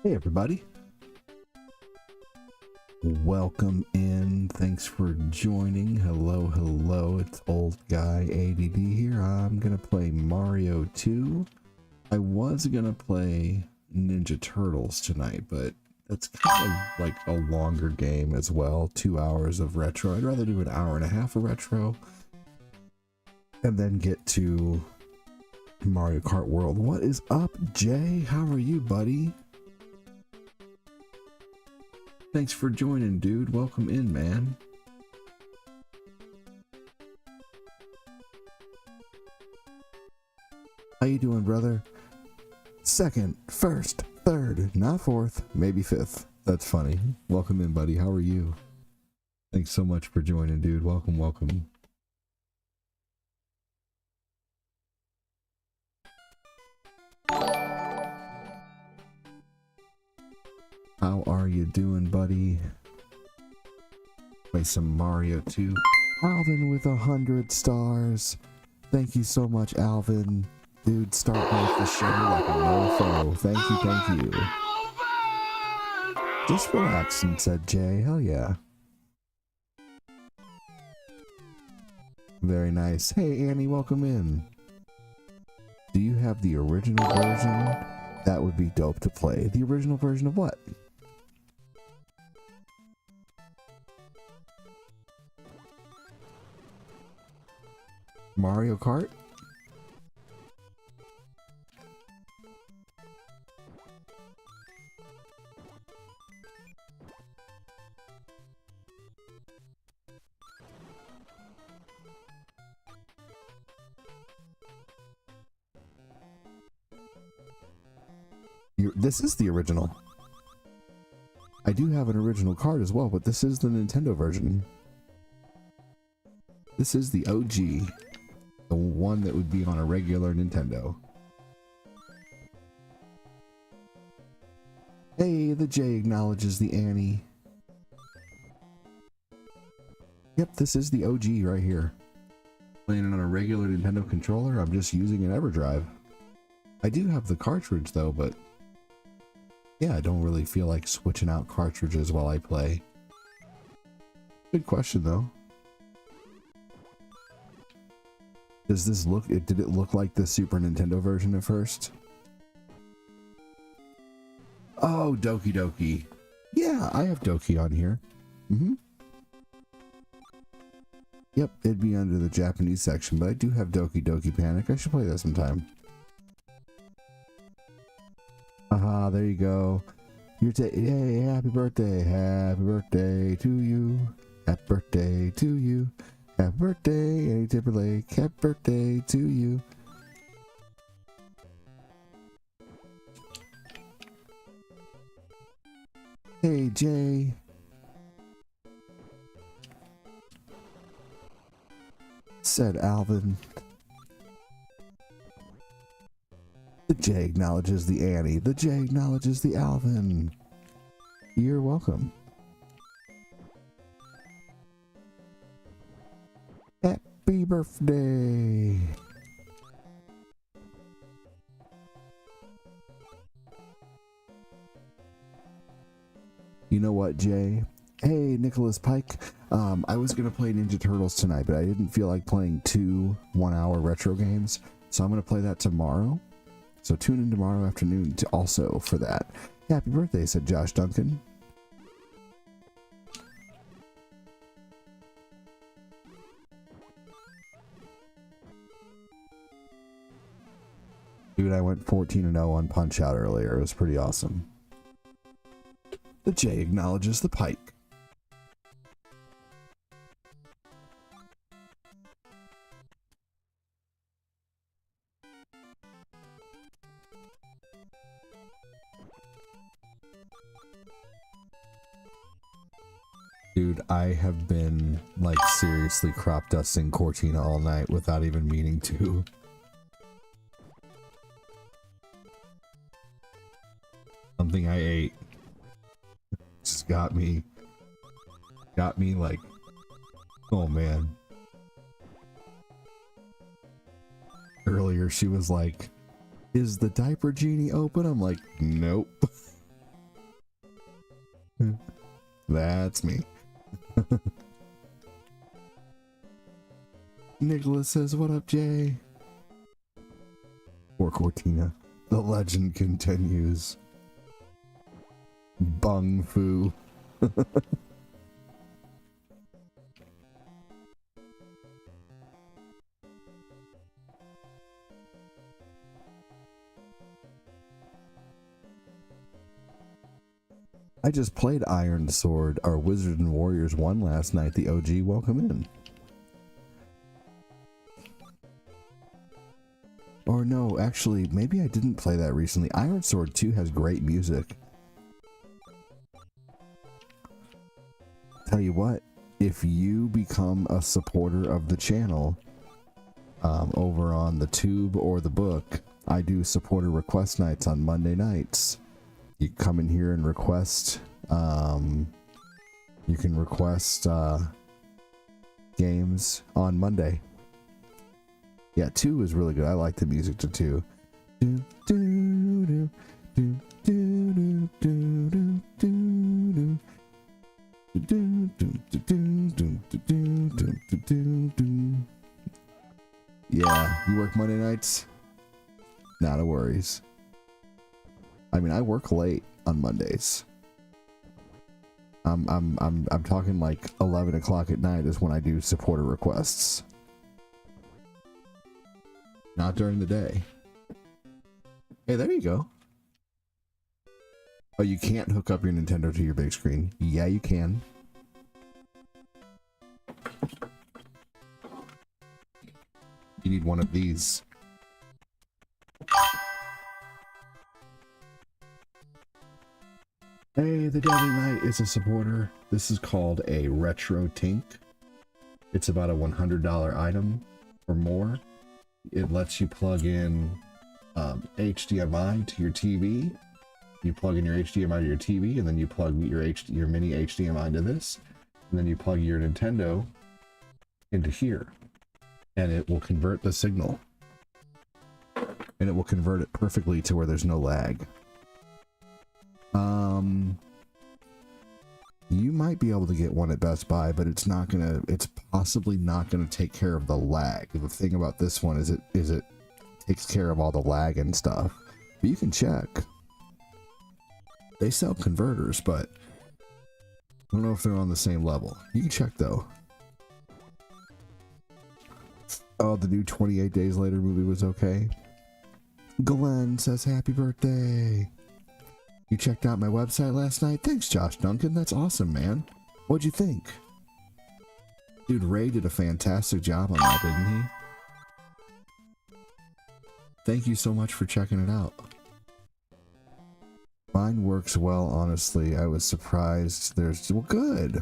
Hey everybody, welcome in. Thanks for joining. Hello, it's old guy ADD here. I'm gonna play Mario 2. I was gonna play Ninja Turtles tonight, but that's kind of like a longer game as well. 2 hours of retro. I'd rather do an hour and a half of retro and then get to Mario Kart World. What is up, Jay? How are you, buddy? Thanks for joining, dude. Welcome in, man. How you doing, brother? Second, first, third, not fourth, maybe fifth. That's funny. Welcome in, buddy. How are you? Thanks so much for joining, dude. Welcome, welcome. How are you doing, buddy? Play some Mario 2. Alvin with 100 stars. Thank you so much, Alvin. Dude, starting off the show like a mofo. Thank you. Just relaxing, said Jay. Hell yeah. Very nice. Hey, Annie, welcome in. Do you have the original version? That would be dope to play. The original version of what? Mario Kart? This is the original. I do have an original card as well, but this is the Nintendo version. This is the OG. The one that would be on a regular Nintendo. Hey, the J acknowledges the Annie. Yep, this is the OG right here. Playing it on a regular Nintendo controller, I'm just using an EverDrive. I do have the cartridge though, but yeah, I don't really feel like switching out cartridges while I play. Good question though. Does this look, did it look like the Super Nintendo version at first? Oh, Doki Doki. Yeah, I have Doki on here. Yep, it'd be under the Japanese section, but I do have Doki Doki Panic. I should play that sometime. Aha, there you go. Hey, happy birthday to you. Happy birthday to you. Happy birthday, Eddie Timberlake. Happy birthday to you. Hey, Jay. Said Alvin. The J acknowledges the Annie. The J acknowledges the Alvin. You're welcome. Happy birthday. You know what, Jay? Hey, Nicholas Pike. I was gonna play Ninja Turtles tonight, but I didn't feel like playing 2 one-hour retro games, so I'm gonna play that tomorrow. So tune in tomorrow afternoon to also for that. Happy birthday, said Josh Duncan. Dude, I went 14-0 on Punch Out earlier. It was pretty awesome. The J acknowledges the Pike. Dude, I have been like seriously crop dusting Cortina all night without even meaning to. Something I ate just got me like, oh man. Earlier she was like, is the diaper genie open? I'm like, nope. That's me. Nicholas says, what up, Jay? Poor Cortina. The legend continues. Bung fu. I just played Iron Sword, our Wizard and Warriors 1 last night. The OG, welcome in. Or no, actually, maybe I didn't play that recently. Iron Sword 2 has great music. Tell you what, if you become a supporter of the channel, over on the tube or the book, I do supporter request nights on Monday nights. You come in here and request, you can request games on Monday. Yeah, 2 is really good. I like the music to 2. Yeah, you work Monday nights? Not a worries. I mean, I work late on Mondays. I'm talking like 11 o'clock at night is when I do supporter requests. Not during the day. Hey, there you go. Oh, you can't hook up your Nintendo to your big screen. Yeah, you can. You need one of these. Hey, the Deadly Knight is a supporter. This is called a Retro Tink. It's about a $100 item or more. It lets you plug in HDMI to your TV. You plug in your HDMI to your TV, and then you plug your mini HDMI to this, and then you plug your Nintendo into here, and it will convert the signal. And it will convert it perfectly to where there's no lag. You might be able to get one at Best Buy, but it's possibly not gonna take care of the lag. The thing about this one is it takes care of all the lag and stuff. But you can check. They sell converters, but I don't know if they're on the same level. You can check though. Oh, the new 28 Days Later movie was okay. Glenn says happy birthday. You checked out my website last night? Thanks, Josh Duncan. That's awesome, man. What'd you think? Dude, Ray did a fantastic job on that, didn't he? Thank you so much for checking it out. Mine works well, honestly. I was surprised. Well, good.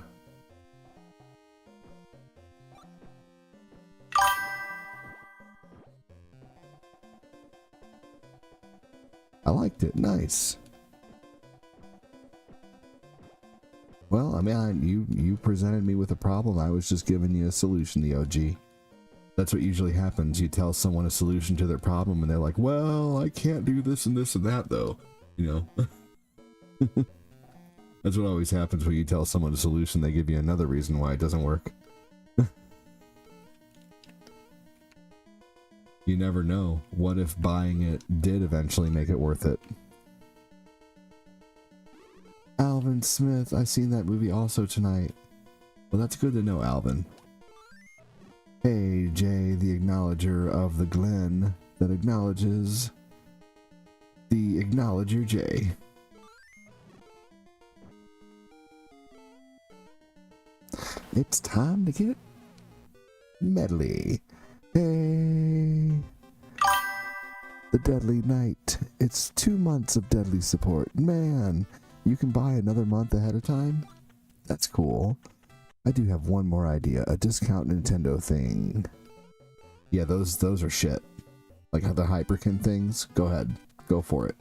I liked it. Nice. Well, I mean, you presented me with a problem. I was just giving you a solution, the OG. That's what usually happens. You tell someone a solution to their problem, and they're like, well, I can't do this and this and that, though. You know? That's what always happens when you tell someone a solution. They give you another reason why it doesn't work. You never know. What if buying it did eventually make it worth it? Alvin Smith, I seen that movie also tonight. Well, that's good to know, Alvin. Hey, Jay, the acknowledger of the Glen that acknowledges the acknowledger Jay. It's time to get medley. Hey, the Deadly Knight. It's 2 months of Deadly support. Man, you can buy another month ahead of time? That's cool. I do have one more idea. A discount Nintendo thing. Yeah, those are shit. Like the Hyperkin things? Go ahead. Go for it.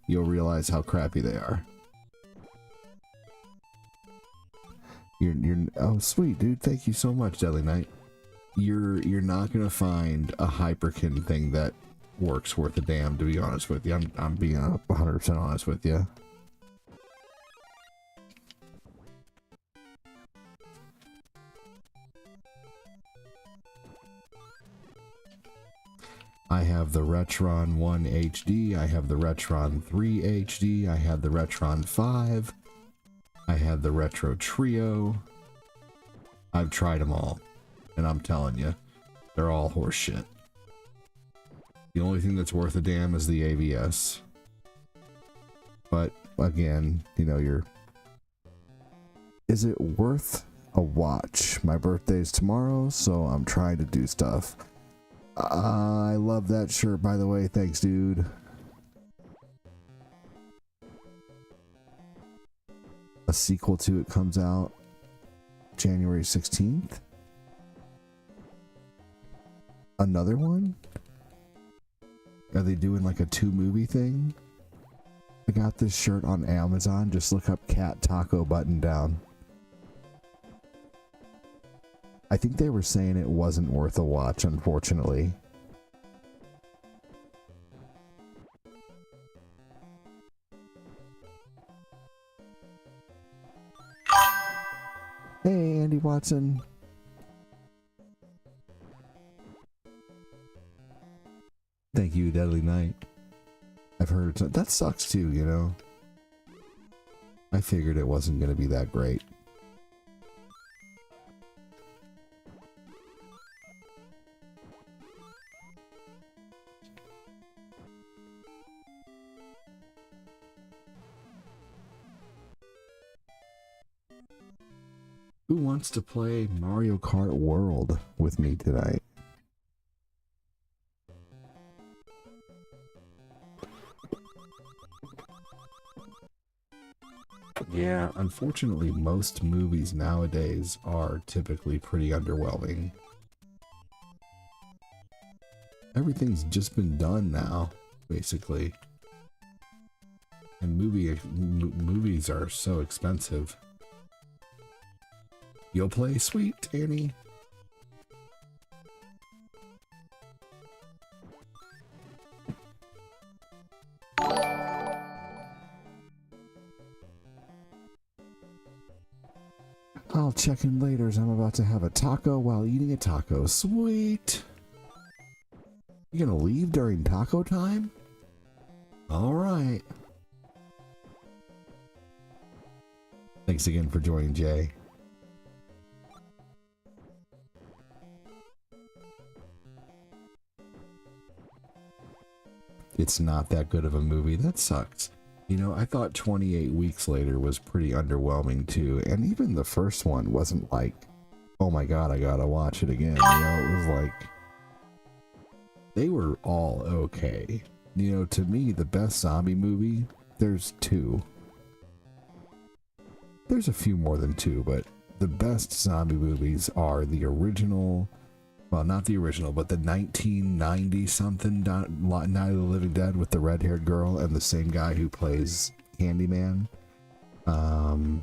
You'll realize how crappy they are. You're oh sweet, dude. Thank you so much, Deadly Knight. You're not gonna find a Hyperkin thing that works worth a damn, to be honest with you. I'm being 100% honest with you. I have the Retron 1 HD, I have the Retron 3 HD, I have the Retron 5, I have the Retro Trio. I've tried them all, and I'm telling you, they're all horseshit. The only thing that's worth a damn is the AVS. But, again, you know, is it worth a watch? My birthday's tomorrow, so I'm trying to do stuff. I love that shirt, by the way. Thanks, dude. A sequel to it comes out January 16th. Another one? Are they doing like a 2-movie thing? I got this shirt on Amazon. Just look up Cat Taco Button Down. I think they were saying it wasn't worth a watch, unfortunately. Hey, Andy Watson. Thank you, Deadly Knight. I've heard that sucks too, you know. I figured it wasn't going to be that great. Who wants to play Mario Kart World with me tonight? Yeah, unfortunately, most movies nowadays are typically pretty underwhelming. Everything's just been done now, basically. And movies are so expensive. You'll play? Sweet, Annie. I'll check in later as I'm about to have a taco while eating a taco. Sweet. You gonna leave during taco time? All right. Thanks again for joining, Jay. It's not that good of a movie. That sucks. You know, I thought 28 Weeks Later was pretty underwhelming too, and even the first one wasn't like, oh my god, I gotta watch it again. You know, it was like, they were all okay. You know, to me, the best zombie movie, there's two. There's a few more than two, but the best zombie movies are the original, well, not the original, but the 1990-something Night of the Living Dead with the red-haired girl and the same guy who plays Candyman. And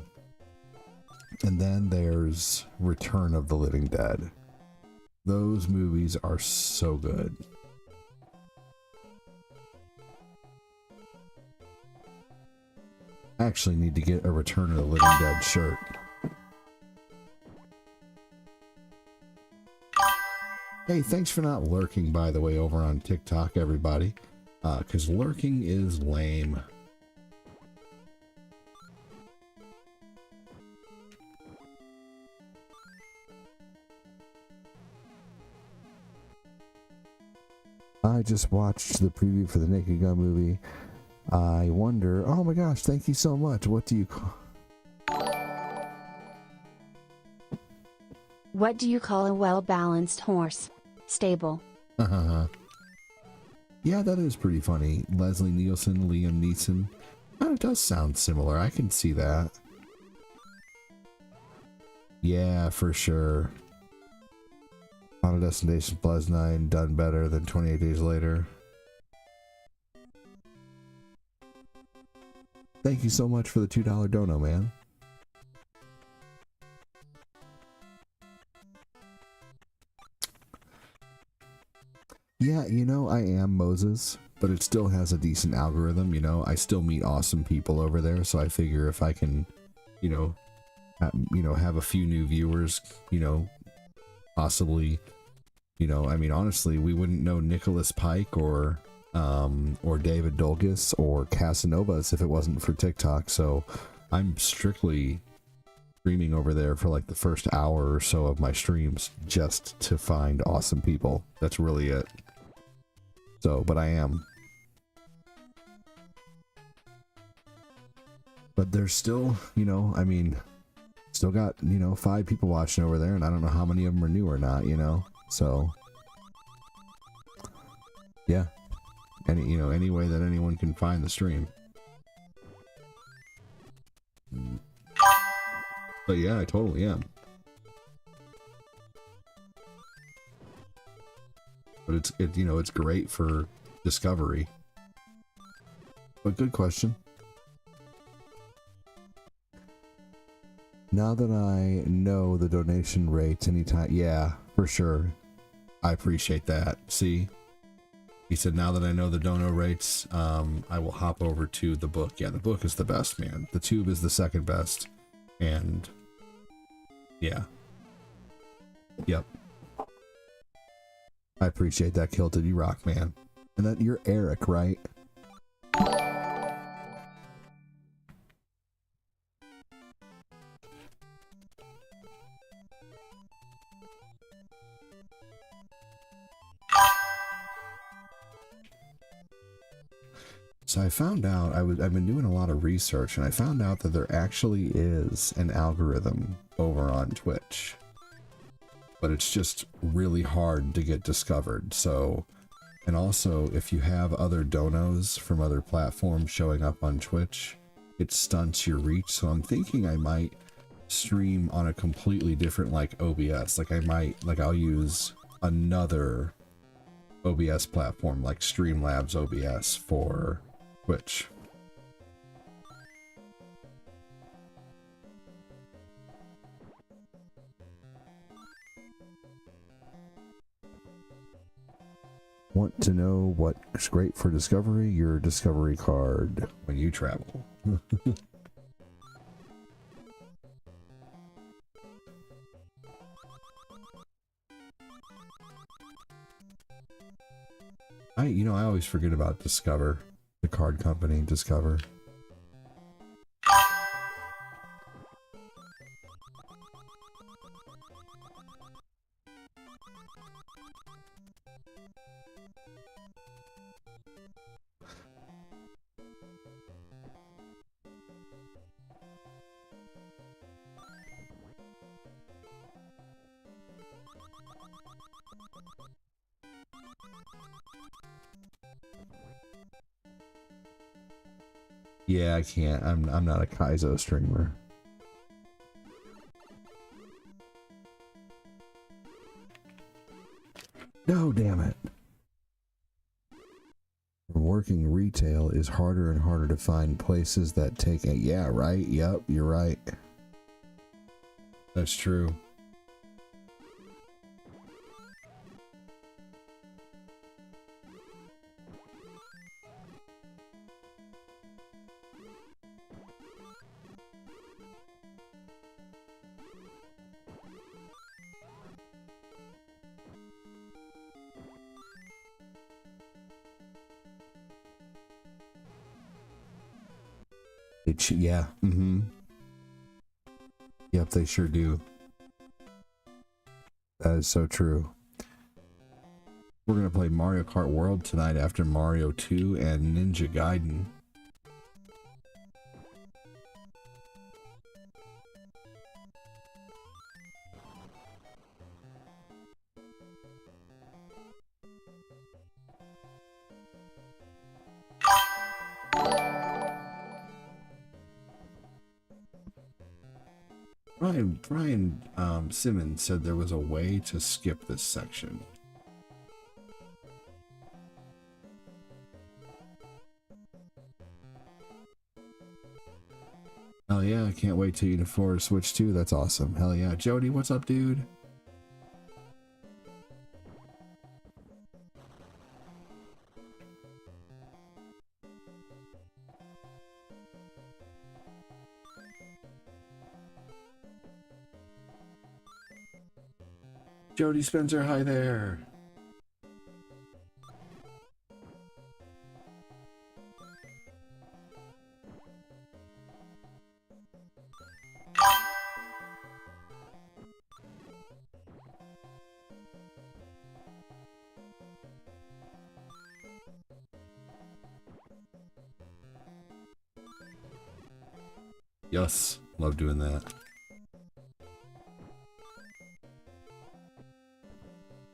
then there's Return of the Living Dead. Those movies are so good. I actually need to get a Return of the Living Dead shirt. Hey, thanks for not lurking, by the way, over on TikTok, everybody. Because lurking is lame. I just watched the preview for the Naked Gun movie. I wonder... Oh my gosh, thank you so much. What do you call... What do you call a well-balanced horse? Stable. Yeah, that is pretty funny. Leslie Nielsen, Liam Neeson. Oh, it does sound similar. I can see that. Yeah, for sure. Final Destination Plus 9 done better than 28 Days Later. Thank you so much for the $2 dono, man. Yeah, you know, I am Moses, but it still has a decent algorithm, you know. I still meet awesome people over there, so I figure if I can you know, have a few new viewers, possibly, I mean, honestly, we wouldn't know Nicholas Pike or David Dolgus or Casanovas if it wasn't for TikTok. So I'm strictly streaming over there for like the first hour or so of my streams just to find awesome people. That's really it. So, but I am. But there's still, I mean, still got, 5 people watching over there, and I don't know how many of them are new or not, so yeah, any way that anyone can find the stream. But yeah, I totally am. But it's great for discovery. But good question. Now that I know the donation rates anytime, yeah, for sure. I appreciate that. See? He said, now that I know the dono rates, I will hop over to the book. Yeah, the book is the best, man. The tube is the second best. And yeah. Yep. I appreciate that, Kilted. You rock, man. And that you're Eric, right? So I found out, I've been doing a lot of research, and I found out that there actually is an algorithm over on Twitch. But it's just really hard to get discovered. So, and also, if you have other donos from other platforms showing up on Twitch, it stunts your reach. So I'm thinking I might stream on a completely different, like, OBS. Like I'll use another OBS platform, like Streamlabs OBS for Twitch. Want to know what's great for discovery? Your discovery card when you travel. I always forget about Discover, the card company, Discover. Yeah, I can't. I'm not a Kaizo streamer. No, damn it. Working retail is harder and harder to find places that take a yeah, right? Yep, you're right. That's true. Yeah, Yep, they sure do. That is so true. We're gonna play Mario Kart World tonight after Mario 2 and Ninja Gaiden. Brian Simmons said there was a way to skip this section. Hell yeah, I can't wait till you to Florida Switch 2. That's awesome. Hell yeah. Jody, what's up, dude? Jody Spencer, hi there. Yes, love doing that.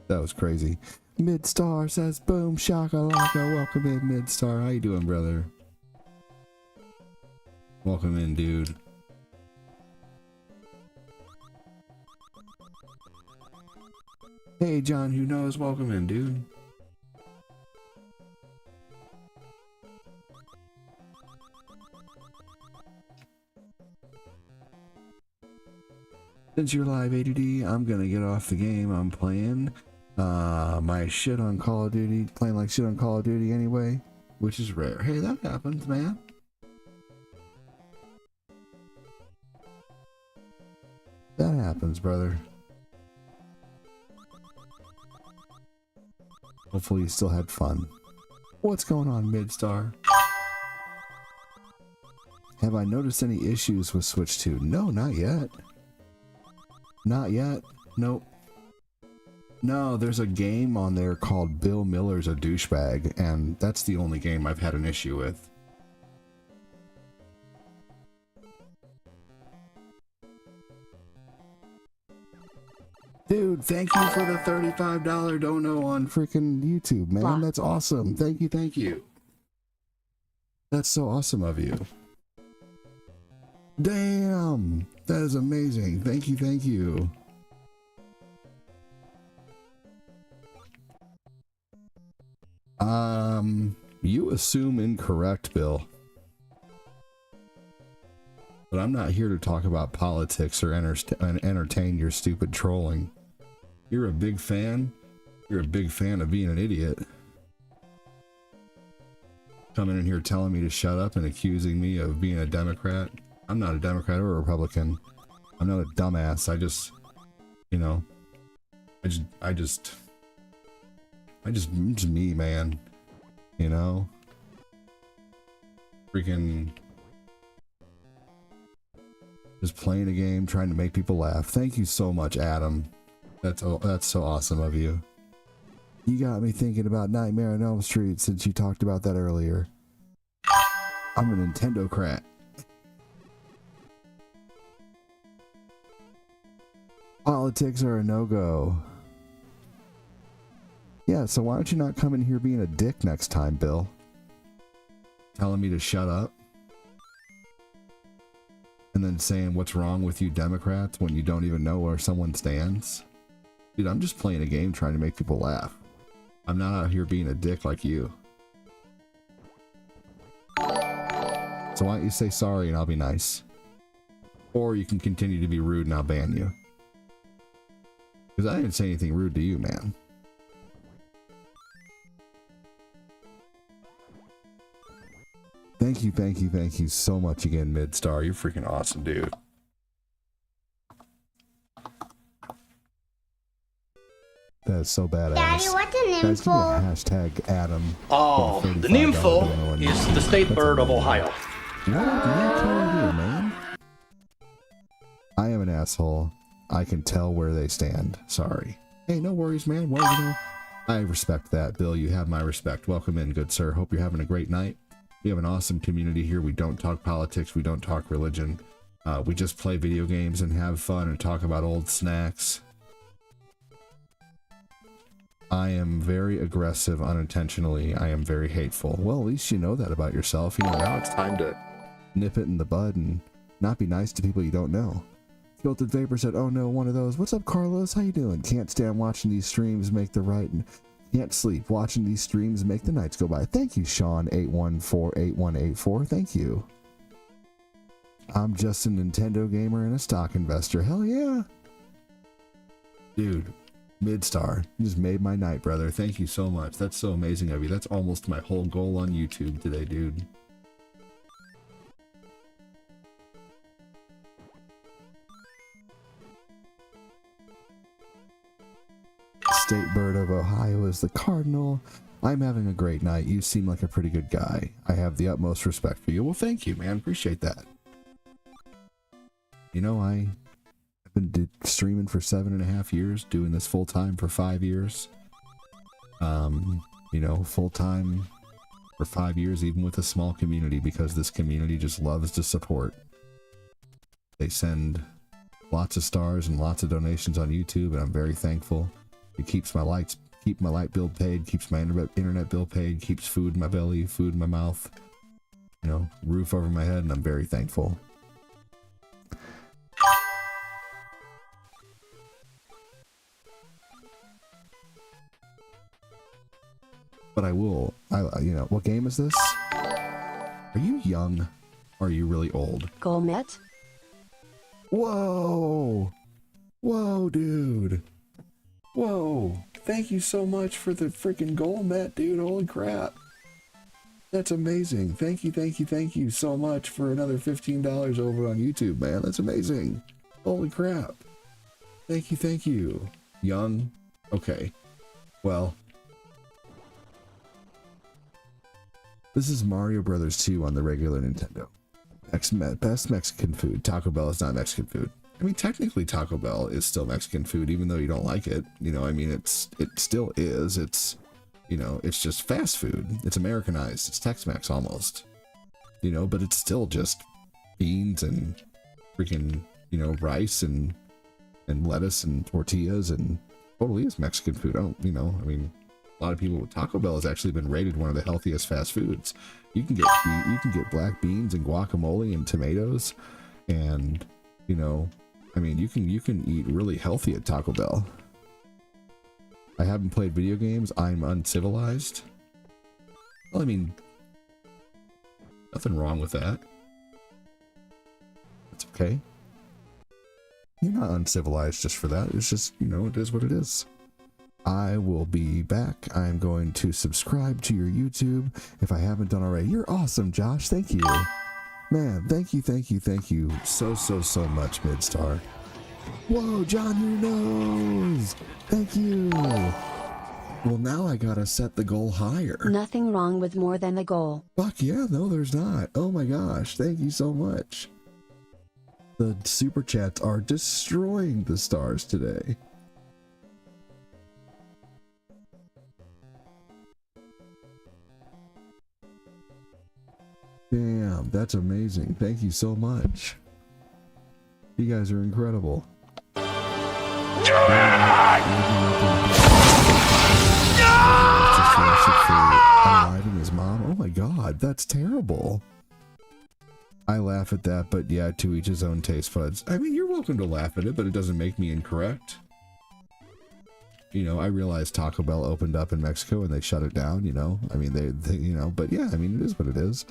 That was crazy. Midstar says, boom, shakalaka. Welcome in, Midstar. How you doing, brother? Welcome in, dude. Hey, John, who knows? Welcome in, dude. Since you're live, ADD, I'm gonna get off the game I'm playing. My shit on Call of Duty, playing like shit on Call of Duty anyway, which is rare. Hey, that happens, man. That happens, brother. Hopefully you still had fun. What's going on, Midstar? Have I noticed any issues with Switch 2? No, not yet. Not yet. Nope. No, there's a game on there called Bill Miller's a Douchebag, and that's the only game I've had an issue with. Dude, thank you for the $35 dono on freaking YouTube, man. That's awesome. Thank you, thank you. That's so awesome of you. Damn, that is amazing. Thank you, thank you. You assume incorrect, Bill. But I'm not here to talk about politics or entertain your stupid trolling. You're a big fan. You're a big fan of being an idiot. Coming in here telling me to shut up and accusing me of being a Democrat. I'm not a Democrat or a Republican. I'm not a dumbass. I just, you know, I'm just me, man. You know? Freaking just playing a game, trying to make people laugh. Thank you so much, Adam. That's so awesome of you. You got me thinking about Nightmare on Elm Street since you talked about that earlier. I'm a Nintendo-crat. Politics are a no-go. Yeah, so why don't you not come in here being a dick next time, Bill? Telling me to shut up? And then saying what's wrong with you Democrats when you don't even know where someone stands? Dude, I'm just playing a game trying to make people laugh. I'm not out here being a dick like you. So why don't you say sorry and I'll be nice? Or you can continue to be rude and I'll ban you. Because I didn't say anything rude to you, man. Thank you so much again, Midstar. You're freaking awesome, dude. That is so badass. Daddy, what's the name for? Hashtag Adam. Oh, the nympho is the state bird of Ohio. What did you tell you, man? I am an asshole. I can tell where they stand. Sorry. Hey, no worries, man. Well, you know, I respect that, Bill. You have my respect. Welcome in, good sir. Hope you're having a great night. We have an awesome community here. We don't talk politics. We don't talk religion. We just play video games and have fun and talk about old snacks. I am very aggressive unintentionally. I am very hateful. Well, at least you know that about yourself. You know, now it's time to nip it in the bud and not be nice to people you don't know. Filtered Vapor said, oh no, one of those. What's up, Carlos? How you doing? Can't stand watching these streams make the right and can't sleep. Watching these streams make the nights go by. Thank you, Sean8148184. Thank you. I'm just a Nintendo gamer and a stock investor. Hell yeah. Dude, Midstar, you just made my night, brother. Thank you so much. That's so amazing of you. That's almost my whole goal on YouTube today, dude. state bird of Ohio is the cardinal. I'm having a great night. You seem like a pretty good guy. I have the utmost respect for you. Well, thank you, man. Appreciate that. You know, I've been streaming for 7.5 years, doing this full time for 5 years. You know, full time for 5 years, even with a small community, because this community just loves to support. They send lots of stars and lots of donations on YouTube, and I'm very thankful. It keeps my light bill paid, keeps my internet bill paid, keeps food in my belly, food in my mouth, you know, roof over my head, and I'm very thankful. But you know, what game is this? Are you young? Or are you really old? Goal met? Whoa! Whoa, dude! Whoa! Thank you so much for the freaking goal met, dude. Holy crap. That's amazing. Thank you so much for another $15 over on YouTube, man. That's amazing. Holy crap. Thank you. Young? Okay. Well, this is Mario Brothers 2 on the regular Nintendo. Best Mexican food. Taco Bell is not Mexican food. I mean, technically Taco Bell is still Mexican food, even though you don't like it. You know, I mean, it still is. It's, you know, it's just fast food. It's Americanized. It's Tex-Mex almost. You know, but it's still just beans and freaking, you know, rice and lettuce and tortillas, and totally is Mexican food. I don't, you know, I mean, a lot of people, Taco Bell has actually been rated one of the healthiest fast foods. You can get black beans and guacamole and tomatoes, and, you know, I mean, you can eat really healthy at Taco Bell. I haven't played video games. I'm uncivilized. Well, I mean, nothing wrong with that. That's okay. You're not uncivilized just for that. It's just, you know, it is what it is. I will be back. I'm going to subscribe to your YouTube if I haven't done already. You're awesome, Josh. Thank you. Man, thank you so much, Midstar. Whoa, John, who knows? Thank you. Well, now I gotta set the goal higher. Nothing wrong with more than the goal. Fuck yeah, no, there's not. Oh my gosh, thank you so much. The super chats are destroying the stars today. Damn, that's amazing. Thank you so much. You guys are incredible. Unaliving his mom? Oh my god, that's terrible. I laugh at that, but yeah, to each his own taste buds. I mean, you're welcome to laugh at it, but it doesn't make me incorrect. You know, I realize Taco Bell opened up in Mexico and they shut it down, you know. I mean, they you know, but yeah, I mean, it is what it is.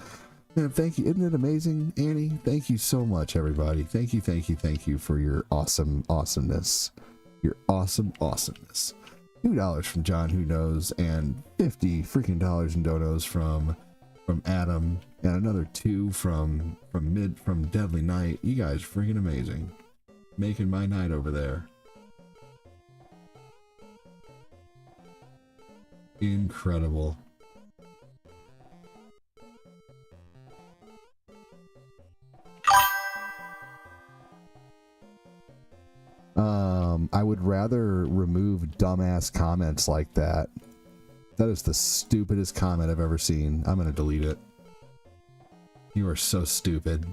Man, thank you. Isn't it amazing, Annie? Thank you so much, everybody. Thank you for your awesomeness. Your awesomeness. $2 from John Who Knows, and $50 freaking dollars in donos from Adam, and another 2 from Deadly Knight. You guys are freaking amazing. Making my night over there. Incredible. I would rather remove dumbass comments like that. That is the stupidest comment I've ever seen. I'm gonna delete it. You are so stupid.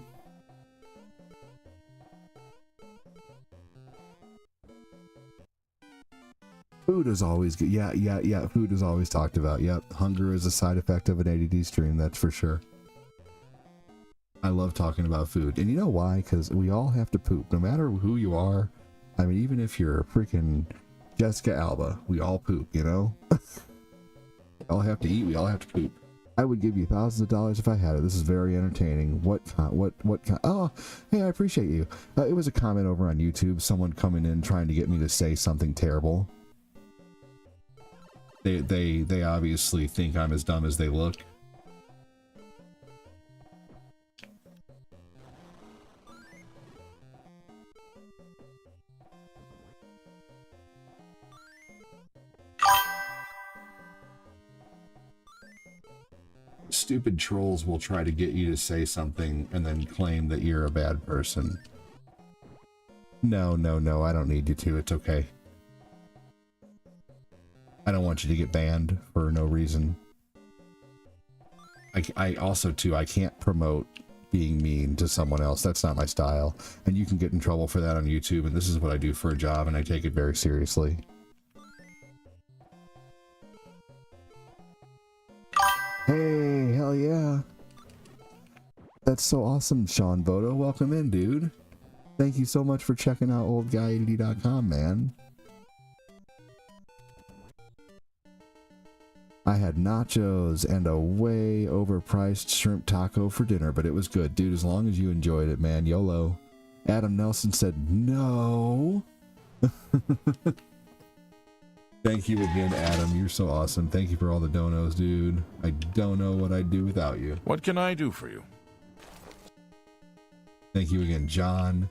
Food is always good. Yeah. Food is always talked about. Yep. Hunger is a side effect of an ADD stream, that's for sure. I love talking about food. And you know why? Because we all have to poop. No matter who you are. I mean, even if you're a freaking Jessica Alba, we all poop, you know? We all have to eat, we all have to poop. I would give you thousands of dollars if I had it. This is very entertaining. What kind? Oh, hey, I appreciate you. It was a comment over on YouTube, someone coming in trying to get me to say something terrible. They obviously think I'm as dumb as they look. stupid trolls will try to get you to say something and then claim that you're a bad person. No, I don't need you to. It's okay. I don't want you to get banned for no reason. I also, too, I can't promote being mean to someone else. That's not my style. And you can get in trouble for that on YouTube, and this is what I do for a job, and I take it very seriously. Hey, hell yeah. That's so awesome, Sean Botw. Welcome in, dude. Thank you so much for checking out oldguy80.com, man. I had nachos and a way overpriced shrimp taco for dinner, but it was good, dude, as long as you enjoyed it, man. YOLO. Adam Nelson said no. Thank you again, Adam. You're so awesome. Thank you for all the donos, dude. I don't know what I'd do without you. What can I do for you? Thank you again, John.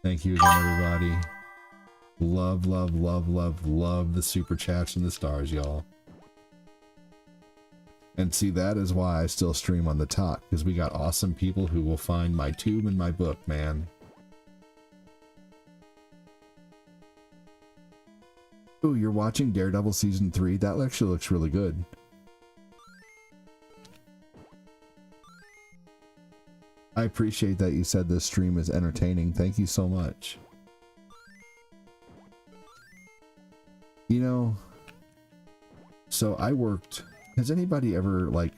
Thank you again, everybody. Love, love, love, love, love the super chats and the stars, y'all. And see, that is why I still stream on the top, because we got awesome people who will find my tube and my book, man. Ooh, you're watching Daredevil Season 3? That actually looks really good. I appreciate that you said this stream is entertaining. Thank you so much. You know, so I worked... Has anybody ever, like,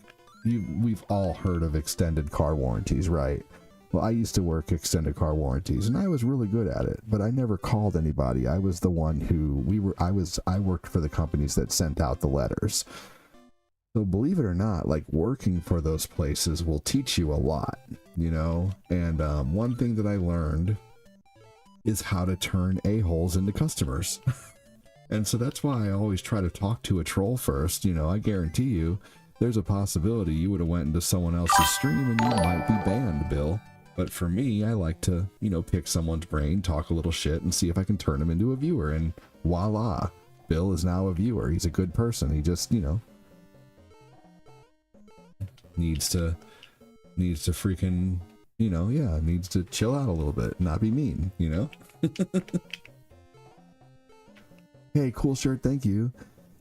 we've all heard of extended car warranties, right? Well, I used to work extended car warranties, and I was really good at it, but I never called anybody. I was the one who, I worked for the companies that sent out the letters. So believe it or not, like, working for those places will teach you a lot, you know? And one thing that I learned is how to turn a-holes into customers. And so that's why I always try to talk to a troll first. You know, I guarantee you, there's a possibility you would have went into someone else's stream and you might be banned, Bill. But for me, I like to, you know, pick someone's brain, talk a little shit, and see if I can turn him into a viewer. And voila, Bill is now a viewer. He's a good person. He just, you know, needs to freaking, you know, yeah, needs to chill out a little bit, not be mean, you know? Hey, cool shirt, thank you.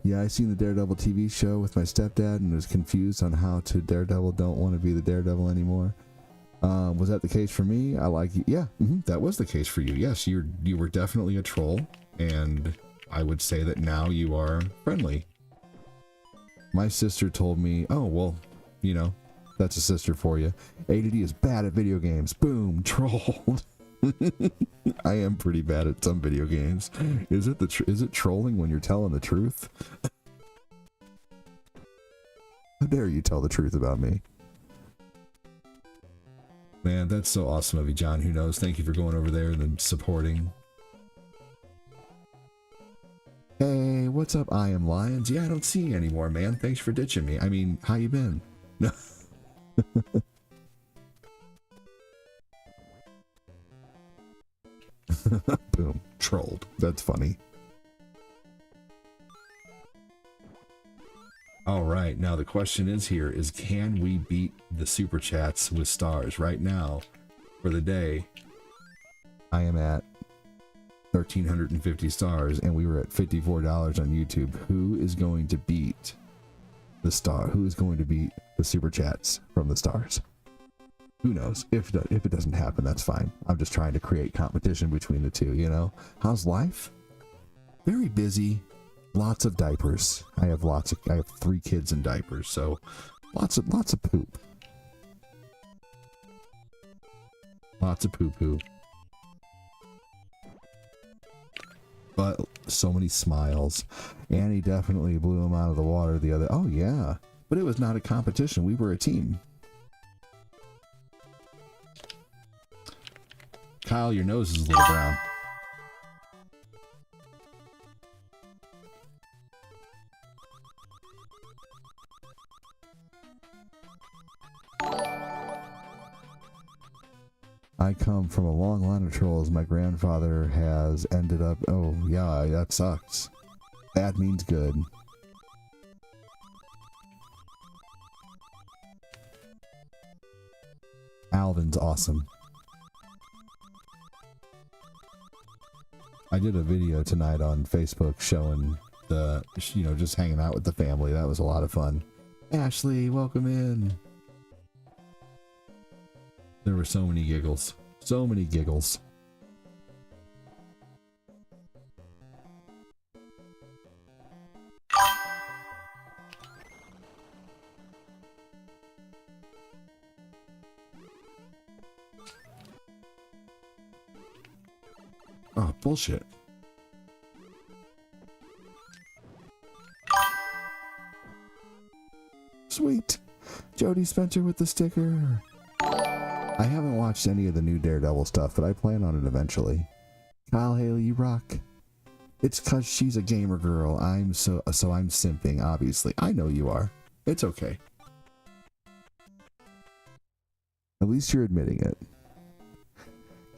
Yeah, I seen the Daredevil TV show with my stepdad and was confused on how to Daredevil don't want to be the Daredevil anymore. Was that the case for me? I like you. Yeah, that was the case for you. Yes, you were definitely a troll, and I would say that now you are friendly. My sister told me, oh, well, you know, that's a sister for you. ADD is bad at video games. Boom, trolled. I am pretty bad at some video games. Is it trolling when you're telling the truth? How dare you tell the truth about me? Man, that's so awesome of you, John. Who knows? Thank you for going over there and then supporting. Hey, what's up, I Am Lions? Yeah, I don't see you anymore, man. Thanks for ditching me. I mean, how you been? No. Boom. Trolled. That's funny. Alright, now the question is here is, can we beat the super chats with stars? Right now, for the day, I am at 1,350 stars, and we were at $54 on YouTube. Who is going to beat the star? Who is going to beat the super chats from the stars? Who knows? If it doesn't happen, that's fine. I'm just trying to create competition between the two, you know? How's life? Very busy. Lots of diapers. I have 3 kids in diapers, so lots of poop. Lots of poo-poo. But so many smiles. Annie definitely blew him out of the water the other... Oh, yeah. But it was not a competition. We were a team. Kyle, your nose is a little brown. I come from a long line of trolls. My grandfather has ended up... Oh, yeah, that sucks. Bad means good. Alvin's awesome. I did a video tonight on Facebook showing the, just hanging out with the family. That was a lot of fun. Ashley, welcome in. There were so many giggles. So many giggles. Oh, bullshit. Sweet. Jody Spencer with the sticker. I haven't watched any of the new Daredevil stuff, but I plan on it eventually. Kyle Haley, you rock. It's cause she's a gamer girl. So I'm simping, obviously. I know you are. It's okay. At least you're admitting it.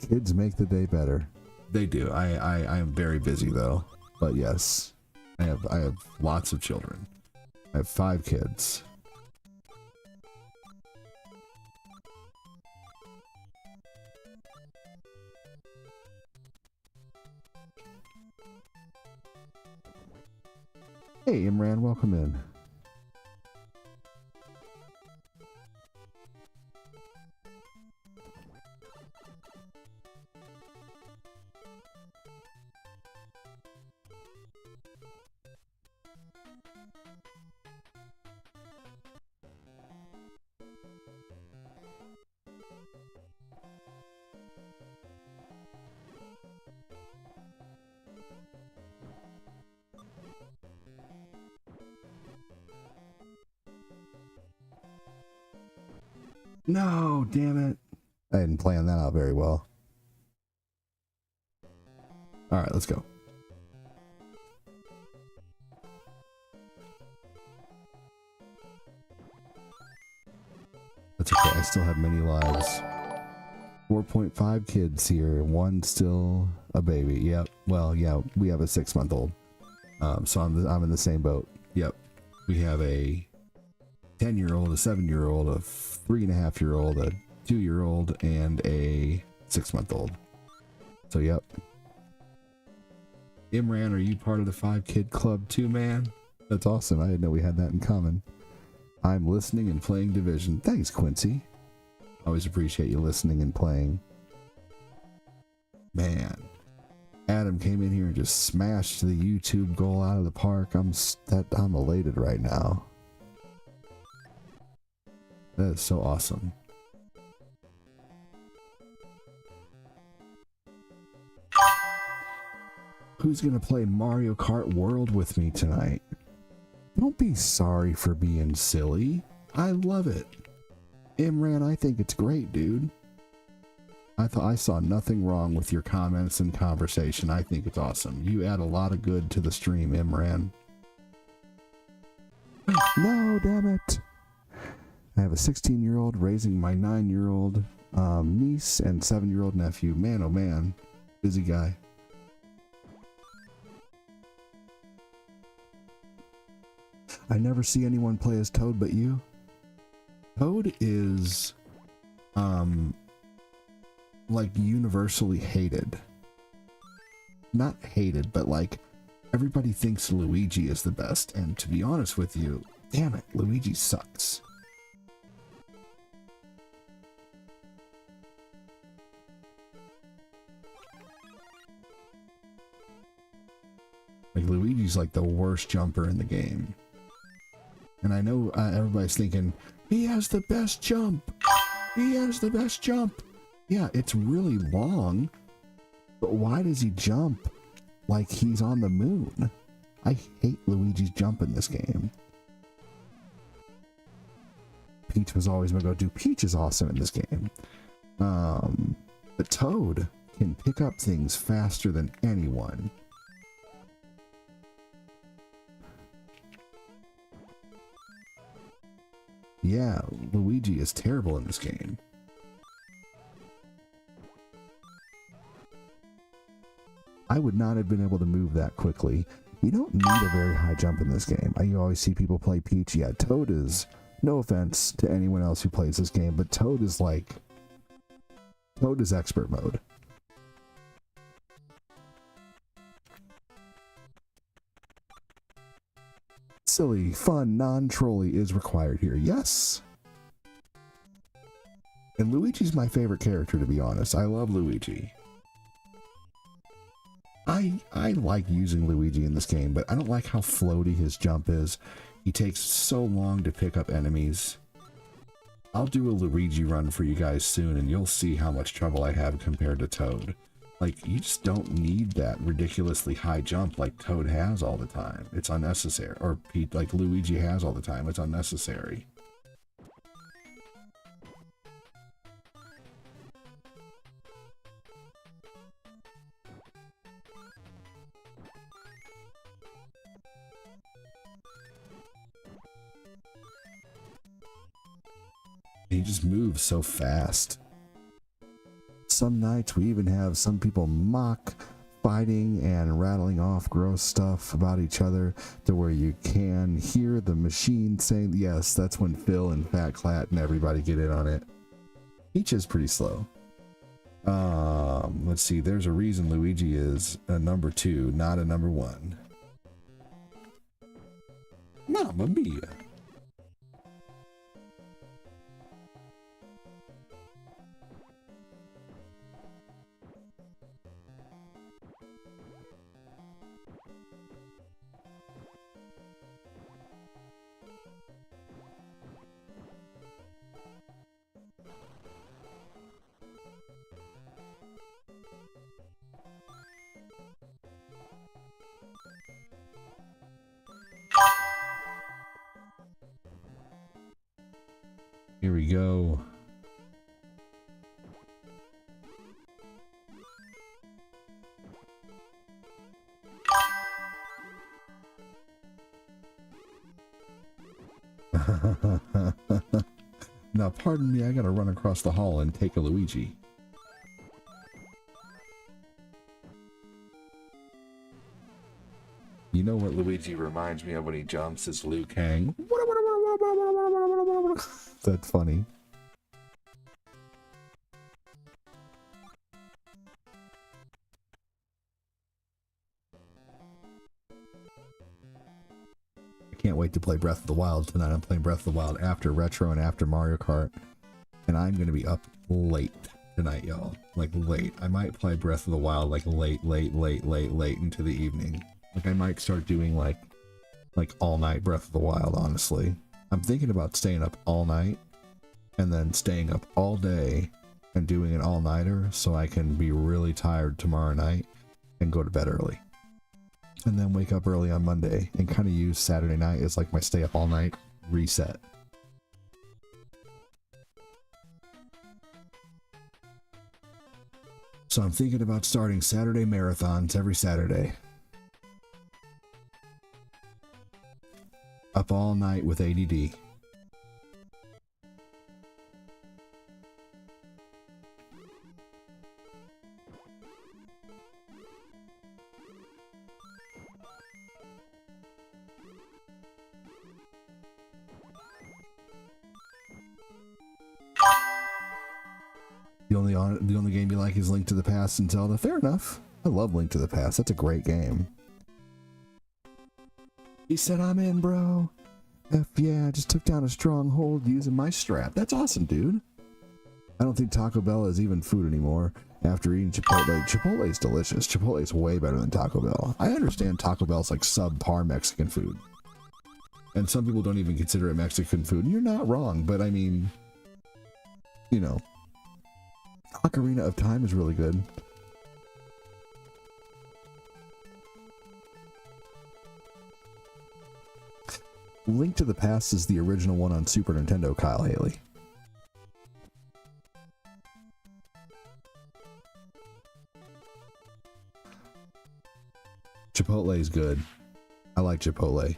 Kids make the day better. They do. I am very busy though. But yes. I have lots of children. I have 5 kids. Hey Imran, welcome in. No, damn it. I didn't plan that out very well. Alright, let's go. That's okay, I still have many lives. 4.5 kids here, 1 still a baby. Yep, well, yeah, we have a 6-month-old. So I'm in the same boat. Yep, we have a 10-year-old, a 7-year-old, a 3.5-year-old, a 2-year-old, and a 6-month-old. So, yep. Imran, are you part of the 5-kid club too, man? That's awesome. I didn't know we had that in common. I'm listening and playing Division. Thanks, Quincy. Always appreciate you listening and playing. Man. Adam came in here and just smashed the YouTube goal out of the park. I'm elated right now. That is so awesome. Who's gonna play Mario Kart World with me tonight? Don't be sorry for being silly. I love it. Imran, I think it's great, dude. I saw nothing wrong with your comments and conversation. I think it's awesome. You add a lot of good to the stream, Imran. No, damn it. I have a 16-year-old raising my 9-year-old niece and 7-year-old nephew. Man, oh man. Busy guy. I never see anyone play as Toad but you. Toad is, like, universally hated. Not hated, but like, everybody thinks Luigi is the best. And to be honest with you, damn it, Luigi sucks. Like, Luigi's like the worst jumper in the game. And I know everybody's thinking, he has the best jump. He has the best jump. Yeah, it's really long. But why does he jump like he's on the moon? I hate Luigi's jump in this game. Peach was always my go-to. Peach is awesome in this game. But Toad can pick up things faster than anyone. Yeah, Luigi is terrible in this game. I would not have been able to move that quickly. You don't need a very high jump in this game. You always see people play Peach. Yeah, Toad is, no offense to anyone else who plays this game, but Toad is like Toad is expert mode. Silly, fun, non-trolly is required here. Yes. And Luigi's my favorite character, to be honest. I love Luigi. I like using Luigi in this game, but I don't like how floaty his jump is. He takes so long to pick up enemies. I'll do a Luigi run for you guys soon, and you'll see how much trouble I have compared to Toad. Like, you just don't need that ridiculously high jump like Toad has all the time. It's unnecessary. Or Pete, like Luigi has all the time. It's unnecessary. He just moves so fast. Some nights we even have some people mock fighting and rattling off gross stuff about each other to where you can hear the machine saying, yes, that's when Phil and Fat Clat and everybody get in on it. Peach is pretty slow. Let's see, there's a reason Luigi is a number 2, not a number 1. Mamma mia. Here we go. Now, pardon me, I gotta run across the hall and take a Luigi. You know what Luigi reminds me of when he jumps is Liu Kang. That's funny. I can't wait to play Breath of the Wild tonight. I'm playing Breath of the Wild after Retro and after Mario Kart. And I'm going to be up late tonight, y'all. Like late. I might play Breath of the Wild like late into the evening. Like I might start doing like all night Breath of the Wild, honestly. I'm thinking about staying up all night and then staying up all day and doing an all-nighter so I can be really tired tomorrow night and go to bed early. And then wake up early on Monday and kind of use Saturday night as like my stay up all night reset. So I'm thinking about starting Saturday marathons every Saturday. Up all night with ADD. The only game you like is Link to the Past and Zelda. Fair enough. I love Link to the Past. That's a great game. He said, I'm in, bro. F yeah, I just took down a stronghold using my strap. That's awesome, dude. I don't think Taco Bell is even food anymore after eating Chipotle. Chipotle is delicious. Chipotle is way better than Taco Bell. I understand Taco Bell's like subpar Mexican food. And some people don't even consider it Mexican food. And you're not wrong, but I mean, you know, Ocarina of Time is really good. Link to the Past is the original one on Super Nintendo, Kyle Haley. Chipotle is good. I like Chipotle.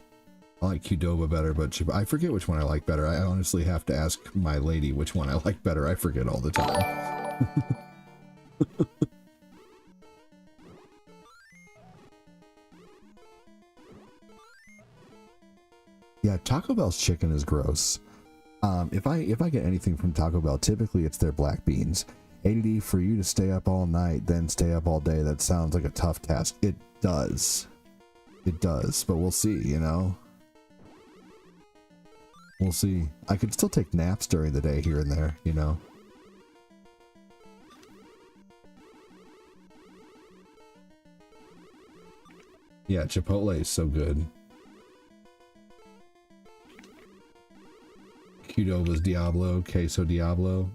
I like Qdoba better, but I forget which one I like better. I honestly have to ask my lady which one I like better. I forget all the time. Yeah, Taco Bell's chicken is gross. If I get anything from Taco Bell, typically it's their black beans. ADD, for you to stay up all night, then stay up all day, that sounds like a tough task. It does. It does, but we'll see, you know? We'll see. I could still take naps during the day here and there, you know? Yeah, Chipotle is so good. Qdoba's Diablo, Queso Diablo.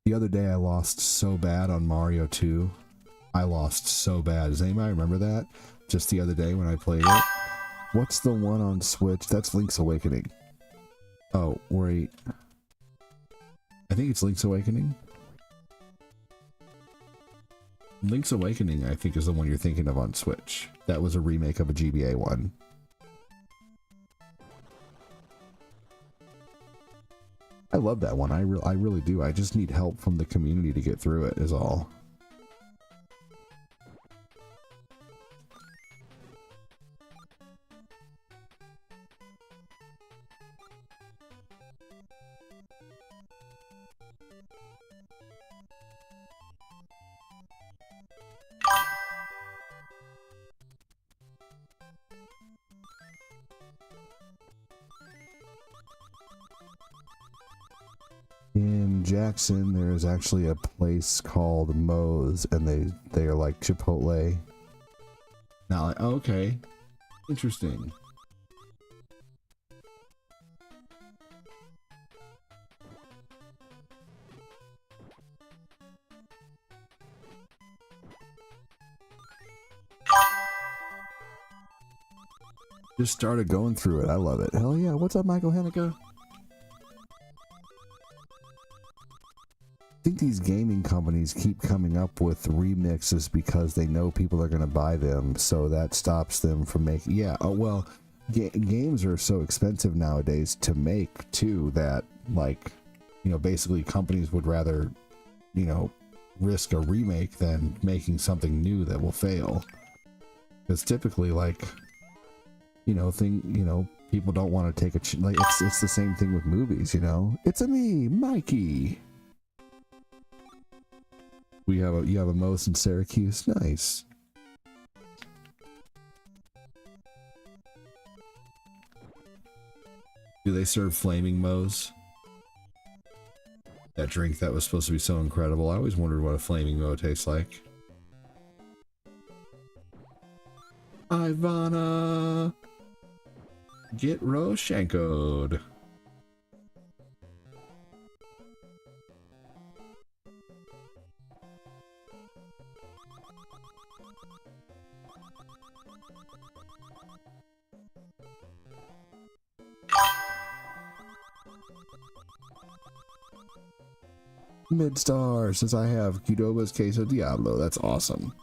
The other day I lost so bad on Mario 2. I lost so bad. Does anybody remember that? Just the other day when I played it? What's the one on Switch? That's Link's Awakening. Oh, wait. I think it's Link's Awakening. Link's Awakening, I think, is the one you're thinking of on Switch. That was a remake of a GBA one. I love that one. I really do. I just need help from the community to get through it, is all. In Jackson, there is actually a place called Moe's, and they are like Chipotle. Now, like, oh, okay, interesting. Just started going through it. I love it. Hell yeah! What's up, Michael Haneke? I think these gaming companies keep coming up with remixes because they know people are going to buy them, so that stops them from making... Yeah, well, games are so expensive nowadays to make, too, that, like, you know, basically companies would rather, you know, risk a remake than making something new that will fail. Because typically, like, you know, people don't want to take a... like, it's the same thing with movies, you know? It's me, Mikey! You have a Moe's in Syracuse. Nice. Do they serve flaming Moe's? That drink that was supposed to be so incredible. I always wondered what a flaming Moe tastes like. Ivana, get Roshankoed. Midstar says I have Qdoba's Queso Diablo. That's awesome.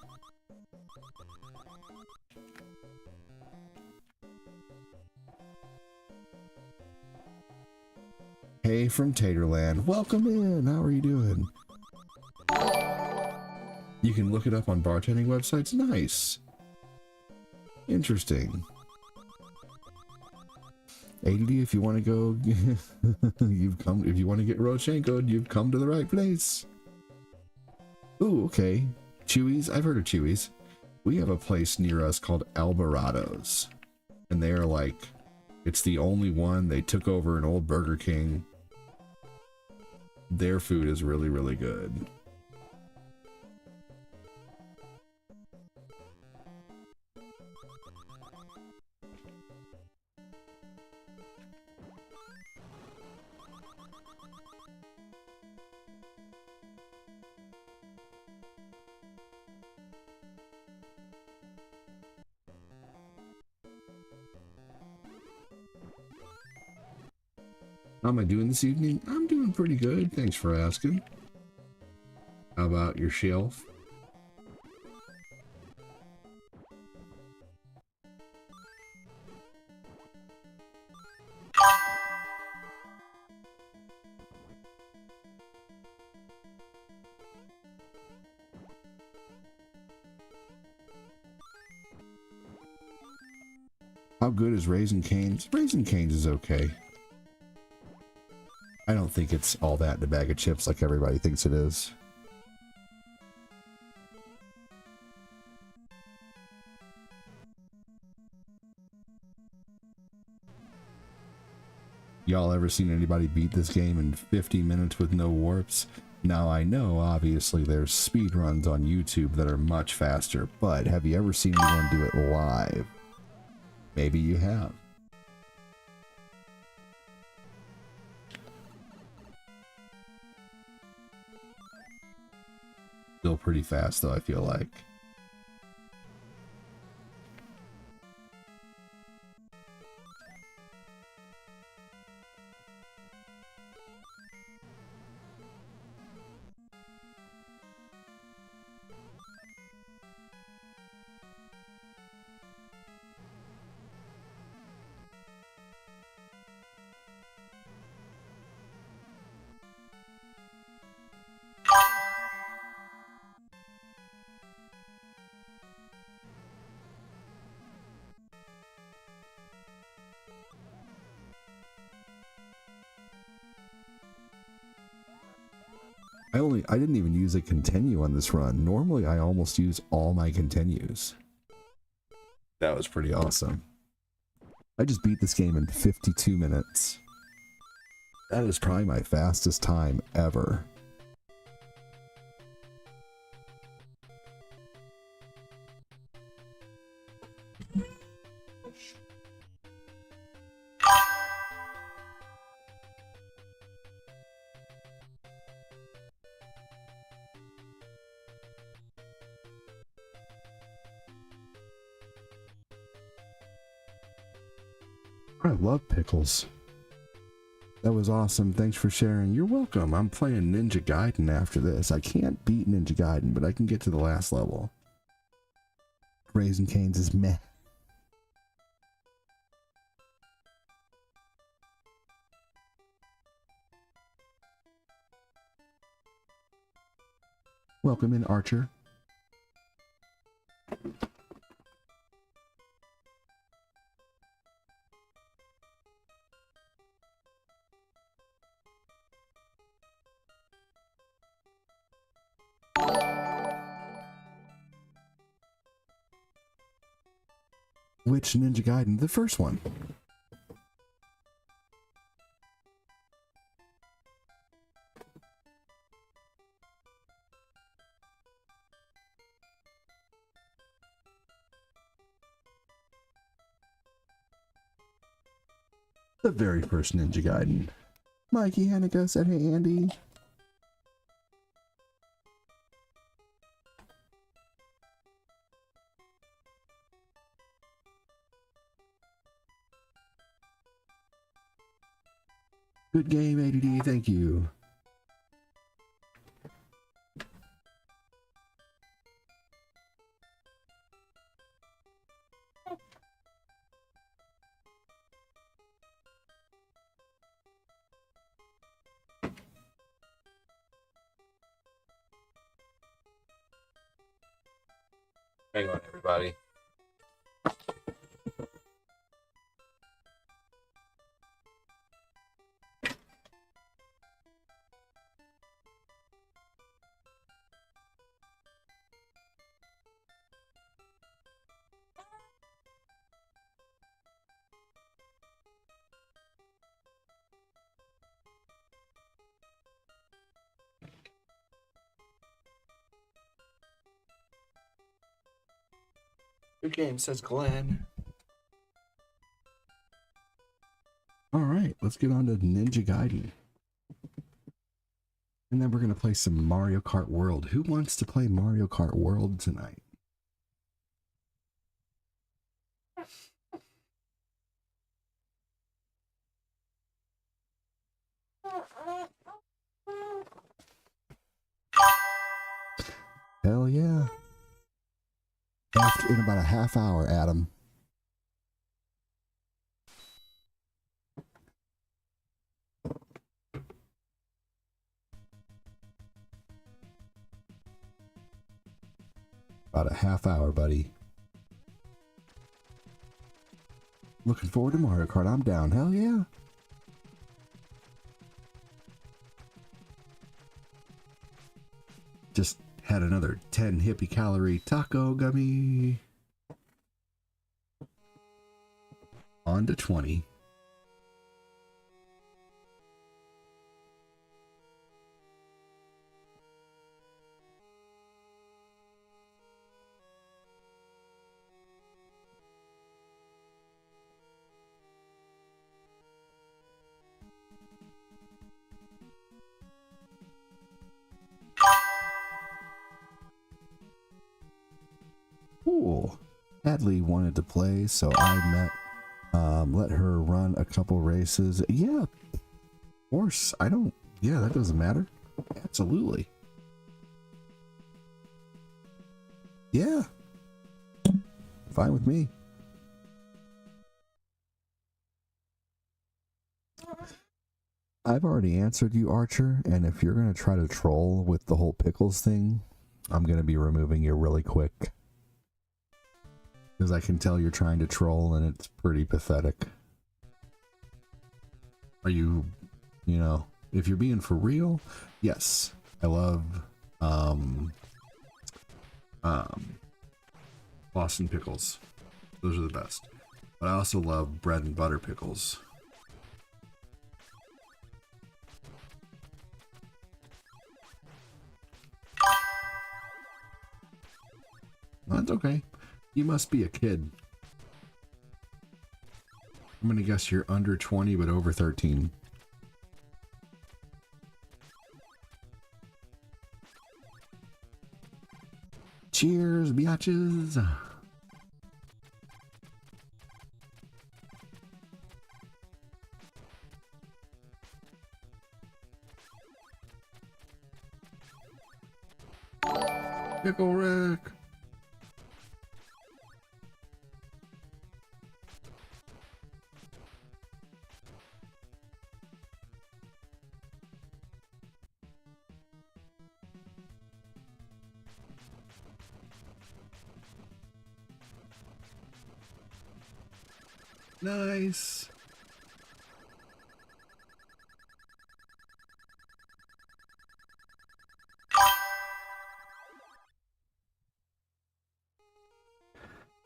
Hey from Taterland. Welcome in. How are you doing? You can look it up on bartending websites. Nice. Interesting. ADD, if you want to go, if you want to get Roshankoed, you've come to the right place. Ooh, okay. Chewy's, I've heard of Chewy's. We have a place near us called Alvarado's. And they're like, it's the only one. They took over an old Burger King. Their food is really, really good. How am I doing this evening? I'm doing pretty good. Thanks for asking. How about your shelf? How good is Raising Cane's? Raising Cane's is okay. I don't think it's all that in a bag of chips like everybody thinks it is. Y'all ever seen anybody beat this game in 50 minutes with no warps? Now I know obviously there's speed runs on YouTube that are much faster, but have you ever seen anyone do it live? Maybe you have. Still pretty fast though, I feel like. I didn't even use a continue on this run. Normally I almost use all my continues. That was pretty awesome. I just beat this game in 52 minutes. That is probably my fastest time ever. I love pickles. That was awesome. Thanks for sharing. You're welcome. I'm playing Ninja Gaiden after this. I can't beat Ninja Gaiden, but I can get to the last level. Raising Cane's is meh. Welcome in, Archer. Which Ninja Gaiden? The first one. The very first Ninja Gaiden. Mikey Hanukkah said, hey Andy. Good game, ADD, thank you. Hang on, everybody. Good game, says Glenn. Alright, let's get on to Ninja Gaiden. And then we're going to play some Mario Kart World. Who wants to play Mario Kart World tonight? Hell yeah. In about a half hour, Adam. About a half hour, buddy. Looking forward to Mario Kart. I'm down. Hell yeah. Just had another 10 hippie calorie taco gummy. On to 20. Cool. Hadley wanted to play, so I let her run a couple races. Yeah, of course. Yeah, that doesn't matter. Absolutely. Yeah. Fine with me. I've already answered you, Archer, and if you're going to try to troll with the whole pickles thing, I'm going to be removing you really quick. Because I can tell you're trying to troll and it's pretty pathetic. Are you know, if you're being for real, yes. I love Boston pickles. Those are the best. But I also love bread and butter pickles. That's okay. You must be a kid. I'm gonna guess you're under 20 but over 13. Cheers, biatches. Pickle Rick. Nice.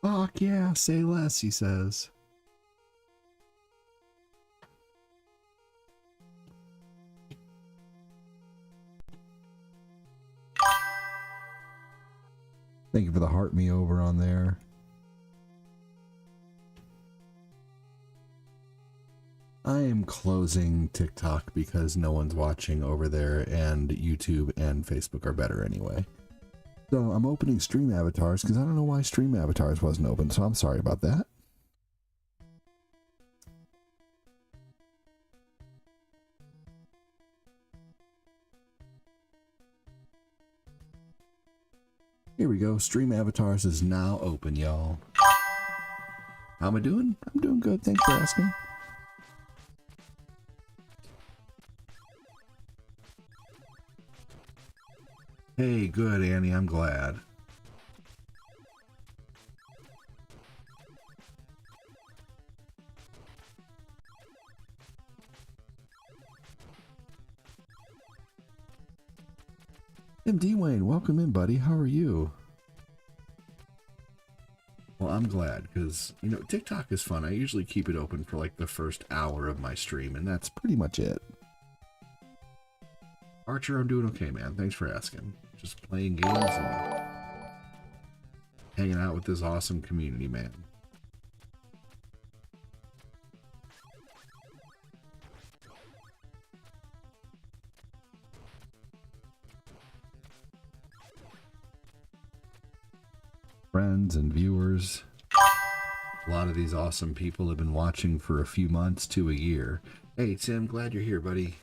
Fuck yeah, say less, he says. Thank you for the heart me over on there. I am closing TikTok because no one's watching over there, and YouTube and Facebook are better anyway. So I'm opening stream avatars because I don't know why stream avatars wasn't open, so I'm sorry about that. Here we go. Stream avatars is now open, y'all. How am I doing? I'm doing good. Thanks for asking. Hey, good, Annie. I'm glad. MD Wayne, welcome in, buddy. How are you? Well, I'm glad, because, you know, TikTok is fun. I usually keep it open for like the first hour of my stream, and that's pretty much it. Archer, I'm doing okay, man. Thanks for asking. Just playing games and hanging out with this awesome community, man. Friends and viewers. A lot of these awesome people have been watching for a few months to a year. Hey, Tim, glad you're here, buddy.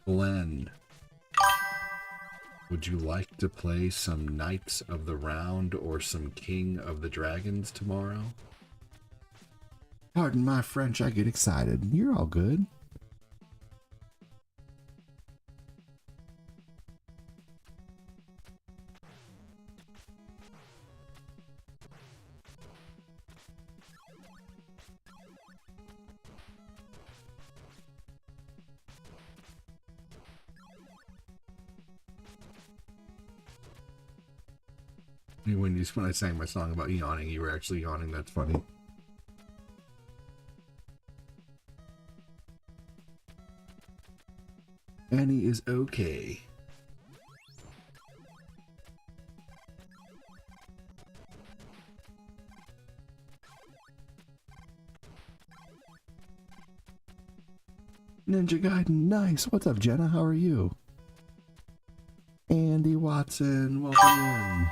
Glenn, would you like to play some Knights of the Round or some King of the Dragons tomorrow? Pardon my French, I get excited. You're all good. When I sang my song about yawning, you were actually yawning. That's funny. Annie is okay. Ninja Gaiden, nice. What's up, Jenna? How are you? Andy Watson, welcome in.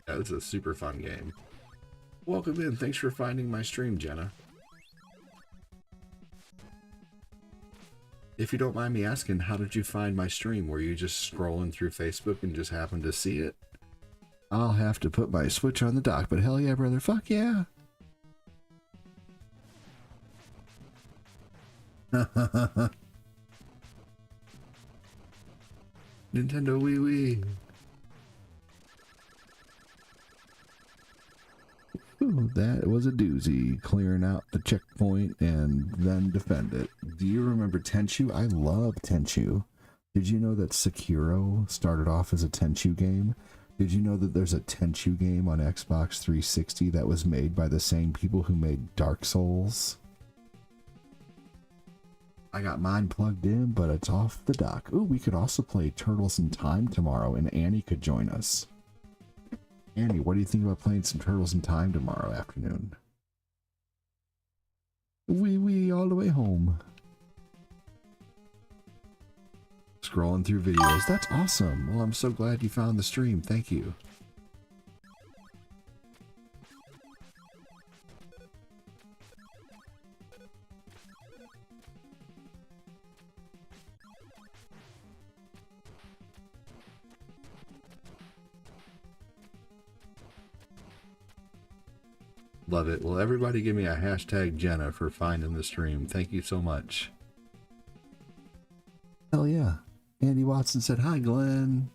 Yeah, this is a super fun game. Welcome in. Thanks for finding my stream, Jenna. If you don't mind me asking, how did you find my stream? Were you just scrolling through Facebook and just happened to see it? I'll have to put my Switch on the dock, but hell yeah, brother. Fuck yeah. Nintendo Wii Wii. Ooh, that was a doozy, clearing out the checkpoint and then defend it. Do you remember Tenchu? I love Tenchu. Did you know that Sekiro started off as a Tenchu game? Did you know that there's a Tenchu game on Xbox 360 that was made by the same people who made Dark Souls? I got mine plugged in, but it's off the dock. Ooh, we could also play Turtles in Time tomorrow, and Annie could join us. Andy, what do you think about playing some Turtles in Time tomorrow afternoon? Wee all the way home. Scrolling through videos. That's awesome. Well, I'm so glad you found the stream. Thank you. Love it. Well, everybody give me a hashtag Jenna for finding the stream. Thank you so much. Hell yeah. Andy Watson said, hi, Glenn.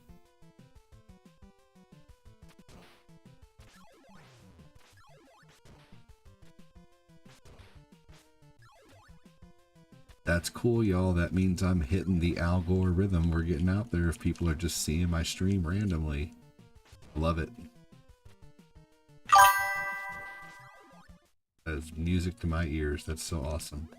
That's cool, y'all. That means I'm hitting the Al Gore rhythm. We're getting out there if people are just seeing my stream randomly. Love it. That's music to my ears. That's so awesome.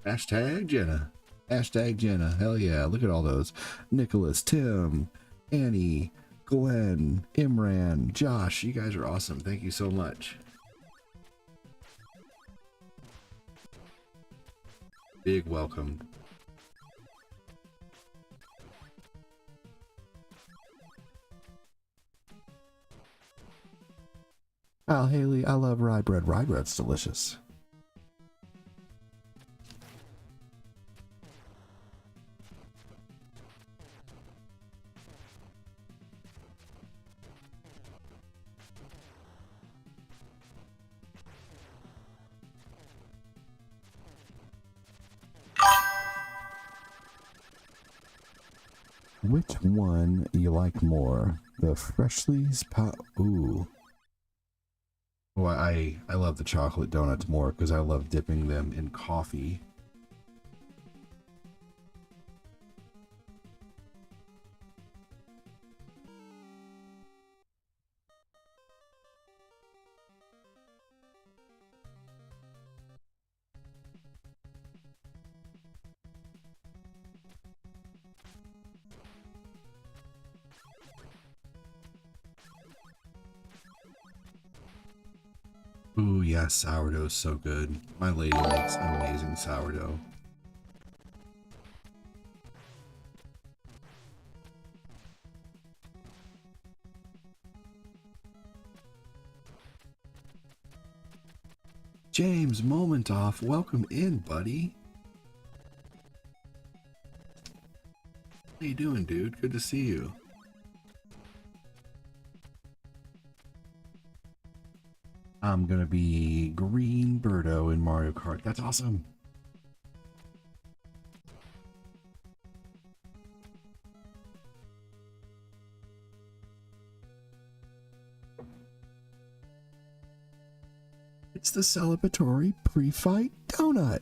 Hashtag Jenna. Hashtag Jenna. Hell yeah. Look at all those. Nicholas, Tim, Annie, Glenn, Imran, Josh. You guys are awesome. Thank you so much. Big welcome. Al Haley, I love rye bread. Rye bread's delicious. Which one you like more? The Freshly's Ooh. Oh, I love the chocolate donuts more because I love dipping them in coffee. Ooh, yeah, sourdough's so good. My lady makes amazing sourdough. James Momentoff, welcome in, buddy. How you doing, dude? Good to see you. I'm gonna be Green Birdo in Mario Kart. That's awesome. It's the celebratory pre-fight donut.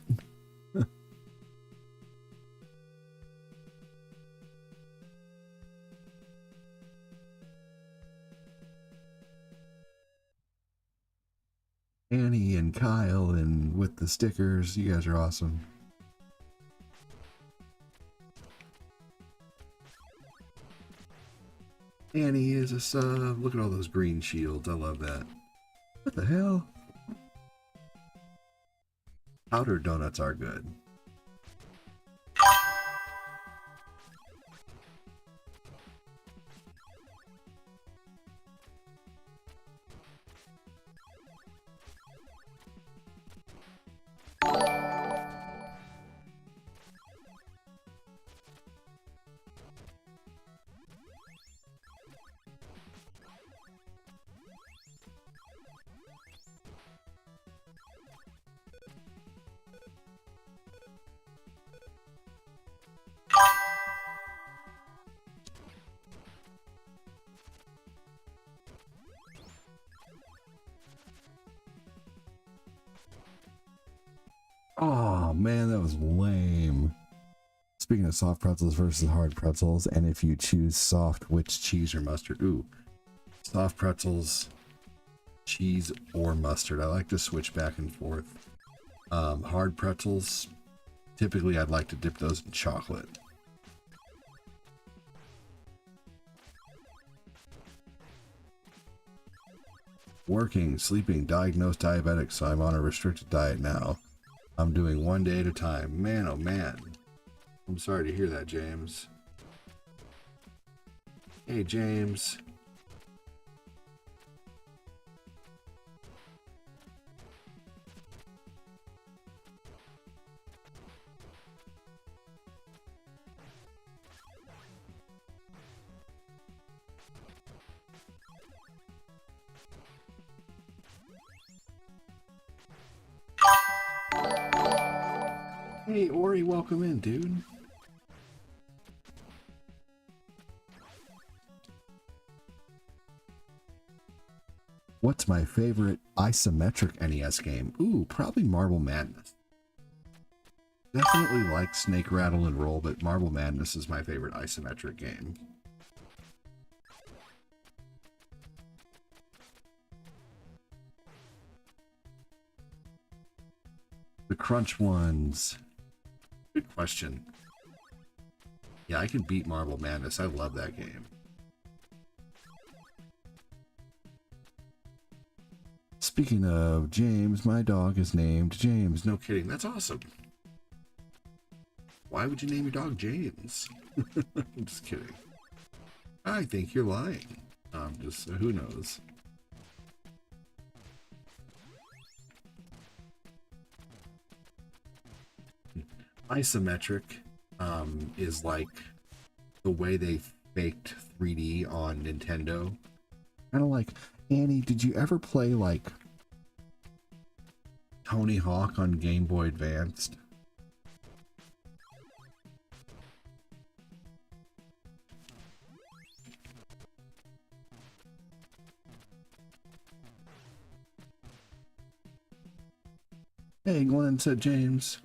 Annie and Kyle and with the stickers, you guys are awesome. Annie is a sub. Look at all those green shields. I love that. What the hell? Powdered donuts are good. Oh man, that was lame. Speaking of soft pretzels versus hard pretzels, and if you choose soft, which cheese or mustard? Ooh, soft pretzels, cheese or mustard. I like to switch back and forth. Hard pretzels, typically I'd like to dip those in chocolate. Working, sleeping, diagnosed diabetic, so I'm on a restricted diet now. I'm doing one day at a time. Man, oh man. I'm sorry to hear that, James. Hey, James. Hey, Ori, welcome in, dude. What's my favorite isometric NES game? Ooh, probably Marble Madness. Definitely like Snake Rattle and Roll, but Marble Madness is my favorite isometric game. The crunch ones. Good question. Yeah, I can beat Marble Madness. I love that game. Speaking of James, my dog is named James. No kidding. That's awesome. Why would you name your dog James? I'm just kidding. I think you're lying. Just who knows? Isometric is like the way they faked 3D on Nintendo. Kind of like, Annie, did you ever play like Tony Hawk on Game Boy Advanced? Hey, Glenn, said James.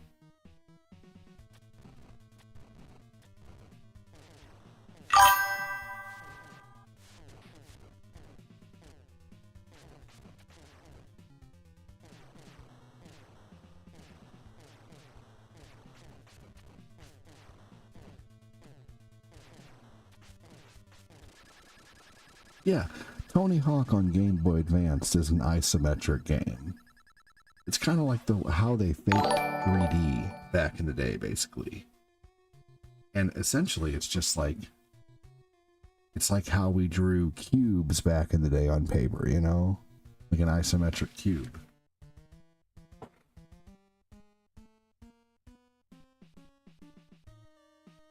Yeah, Tony Hawk on Game Boy Advanced is an isometric game. It's kind of like how they faked 3D back in the day, basically. And essentially, it's just like, it's like how we drew cubes back in the day on paper, you know? Like an isometric cube.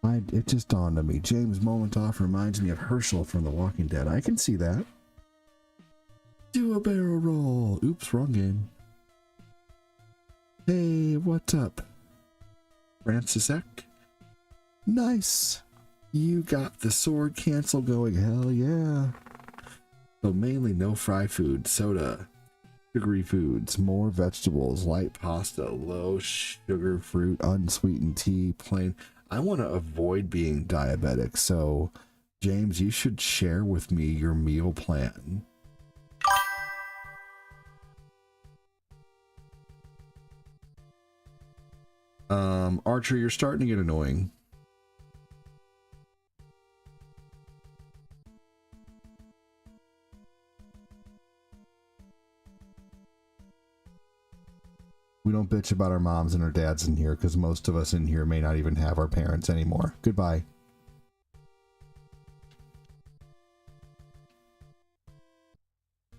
Hi, it just dawned on me. James Momentoff reminds me of Herschel from The Walking Dead. I can see that. Do a barrel roll. Oops, wrong game. Hey, what's up? Francisek? Nice. You got the sword cancel going. Hell yeah. So mainly no fry food, soda, sugary foods, more vegetables, light pasta, low sugar fruit, unsweetened tea, plain. I want to avoid being diabetic, so James, you should share with me your meal plan. Archer, you're starting to get annoying. We don't bitch about our moms and our dads in here because most of us in here may not even have our parents anymore. Goodbye.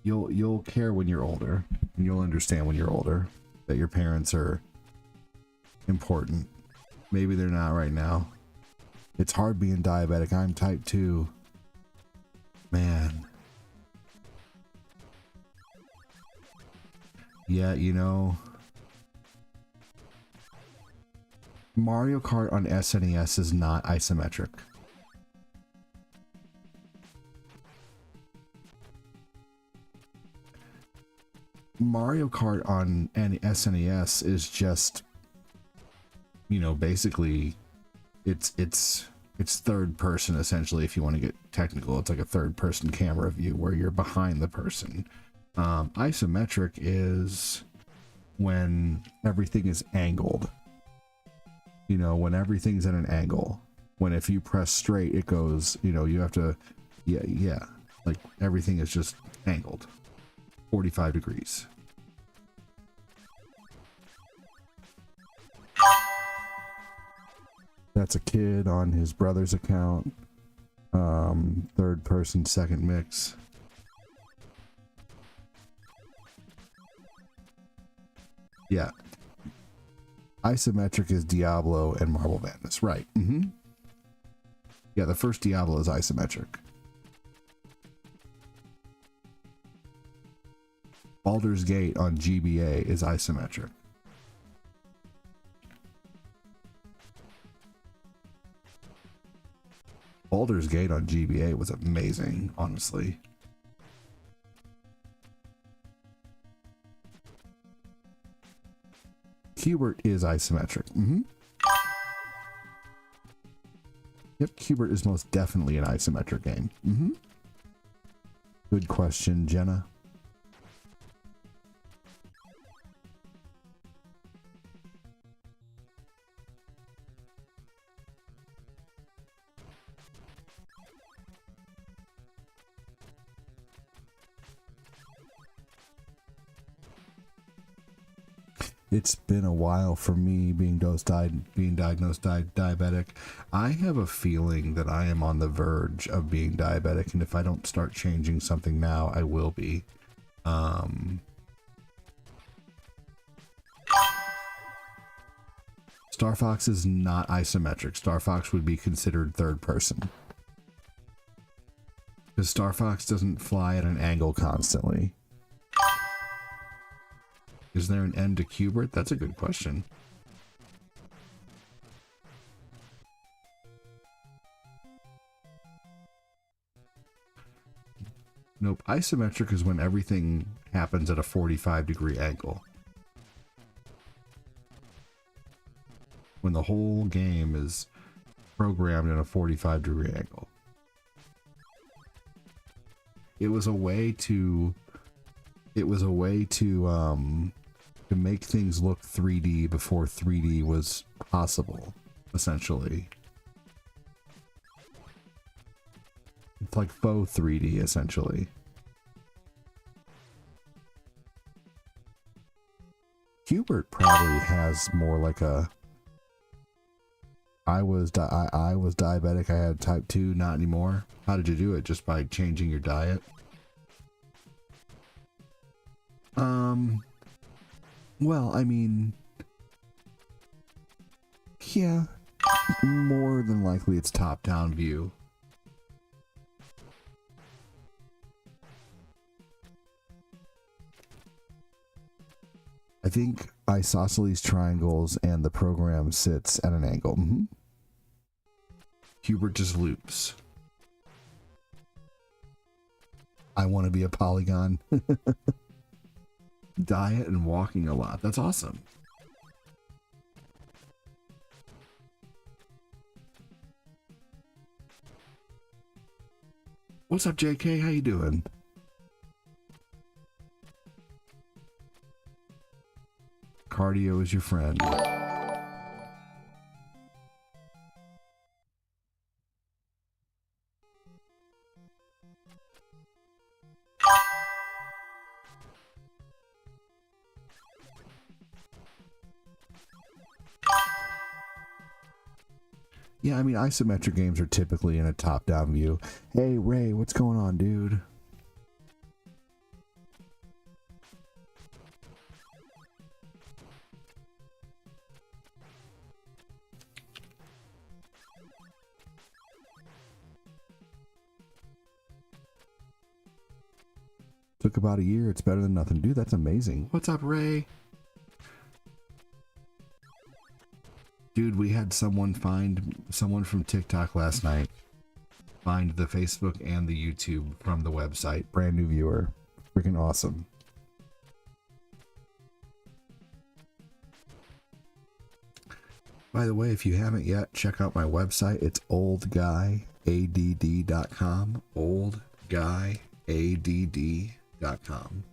You'll care when you're older, and you'll understand when you're older that your parents are important. Maybe they're not right now. It's hard being diabetic. I'm type 2. Man. Yeah, you know, Mario Kart on SNES is not isometric. Mario Kart on SNES is just, you know, basically it's third person essentially. If you want to get technical, it's like a third person camera view where you're behind the person. Isometric is when everything is angled. You know, when everything's at an angle. When if you press straight, it goes, you know, you have to, yeah, like everything is just angled. 45 degrees. That's a kid on his brother's account. Third person, second mix. Yeah. Isometric is Diablo and Marble Madness, right? Yeah, the first Diablo is isometric. Baldur's Gate on GBA is isometric. Baldur's Gate on GBA was amazing, honestly. Qbert is isometric. Yep, Qbert is most definitely an isometric game. Good question, Jenna. It's been a while for me being diagnosed diabetic. I have a feeling that I am on the verge of being diabetic, and if I don't start changing something now, I will be. Star Fox is not isometric. Star Fox would be considered third person. Because Star Fox doesn't fly at an angle constantly. Is there an end to Qbert? That's a good question. Nope. Isometric is when everything happens at a 45-degree angle. When the whole game is programmed in a 45-degree angle. It was a way to make things look 3D before 3D was possible, essentially. It's like faux 3D, essentially. Qbert probably has more like a I was diabetic, I had type 2, not anymore. How did you do it? Just by changing your diet? Well, I mean, yeah. more than likely it's top-down view. I think isosceles triangles and the program sits at an angle. Hubert just loops. I want to be a polygon. Diet and walking a lot. That's awesome. What's up, JK? How you doing? Cardio is your friend. Yeah, I mean, isometric games are typically in a top-down view. Hey, Ray, what's going on, dude? Took about a year. It's better than nothing. Dude, that's amazing. What's up, Ray? Dude, we had someone from TikTok last night find the Facebook and the YouTube from the website. Brand new viewer. Freaking awesome. By the way, if you haven't yet, check out my website. It's oldguyadd.com. oldguyadd.com.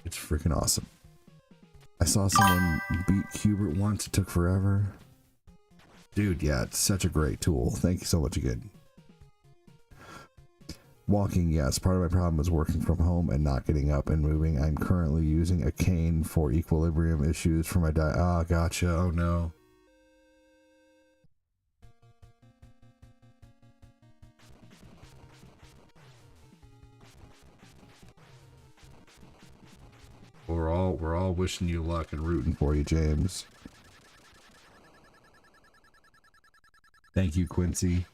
It's freaking awesome. I saw someone beat Hubert once. It took forever. Dude, yeah, it's such a great tool. Thank you so much again. Walking, yes. Part of my problem is working from home and not getting up and moving. I'm currently using a cane for equilibrium issues for my diet. Ah, gotcha. Oh, no. We're all wishing you luck and rooting for you, James. Thank you, Quincy.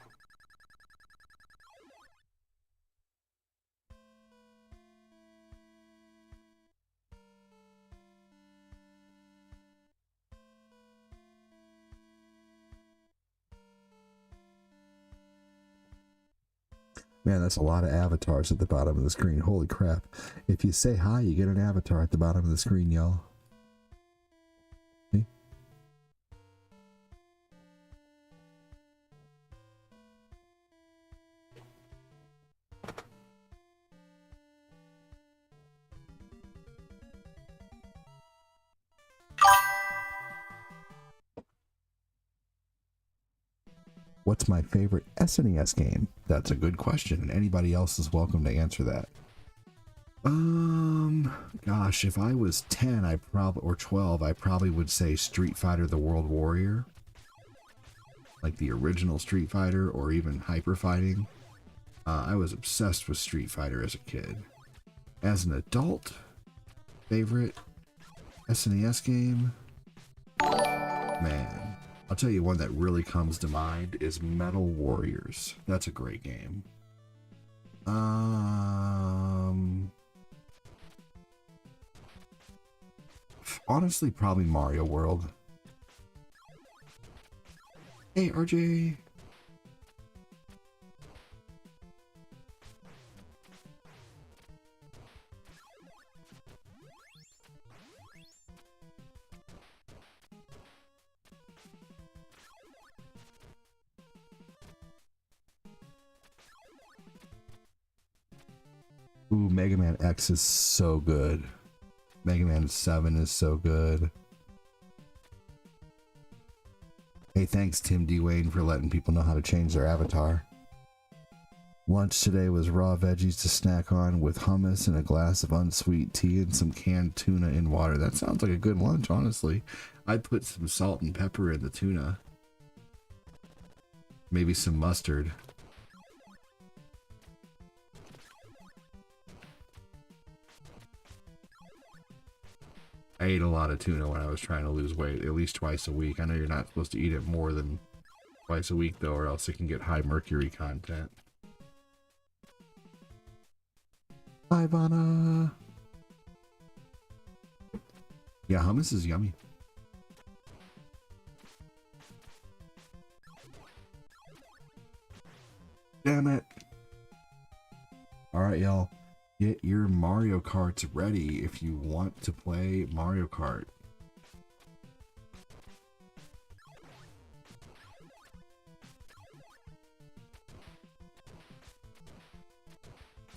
Man, that's a lot of avatars at the bottom of the screen. Holy crap. If you say hi, you get an avatar at the bottom of the screen, y'all. See? What's my favorite SNES game? That's a good question, and anybody else is welcome to answer that. Gosh, if I was 10, or 12, I probably would say Street Fighter: The World Warrior. Like the original Street Fighter, or even Hyper Fighting. I was obsessed with Street Fighter as a kid. As an adult, favorite SNES game? Man. I'll tell you one that really comes to mind is Metal Warriors. That's a great game. Honestly, probably Mario World. Hey, RJ. Ooh, Mega Man X is so good. Mega Man 7 is so good. Hey, thanks Tim D. Wayne for letting people know how to change their avatar. Lunch today was raw veggies to snack on with hummus and a glass of unsweet tea and some canned tuna in water. That sounds like a good lunch, honestly. I'd put some salt and pepper in the tuna. Maybe some mustard. I ate a lot of tuna when I was trying to lose weight, at least twice a week. I know you're not supposed to eat it more than twice a week, though, or else it can get high mercury content. Bye, Vanna. Yeah, hummus is yummy. Damn it. Alright, y'all. Get your Mario Karts ready if you want to play Mario Kart.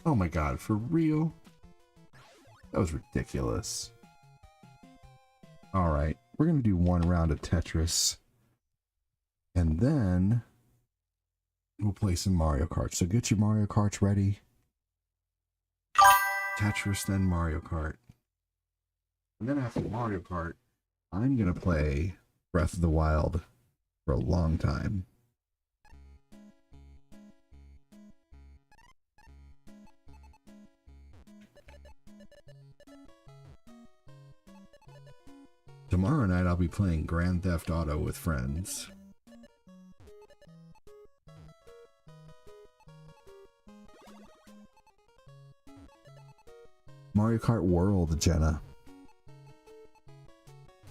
Oh my god, for real? That was ridiculous. Alright, we're gonna do one round of Tetris. And then we'll play some Mario Kart. So get your Mario Karts ready. Tetris, then Mario Kart. And then after Mario Kart, I'm gonna play Breath of the Wild for a long time. Tomorrow night I'll be playing Grand Theft Auto with friends. Mario Kart World, Jenna.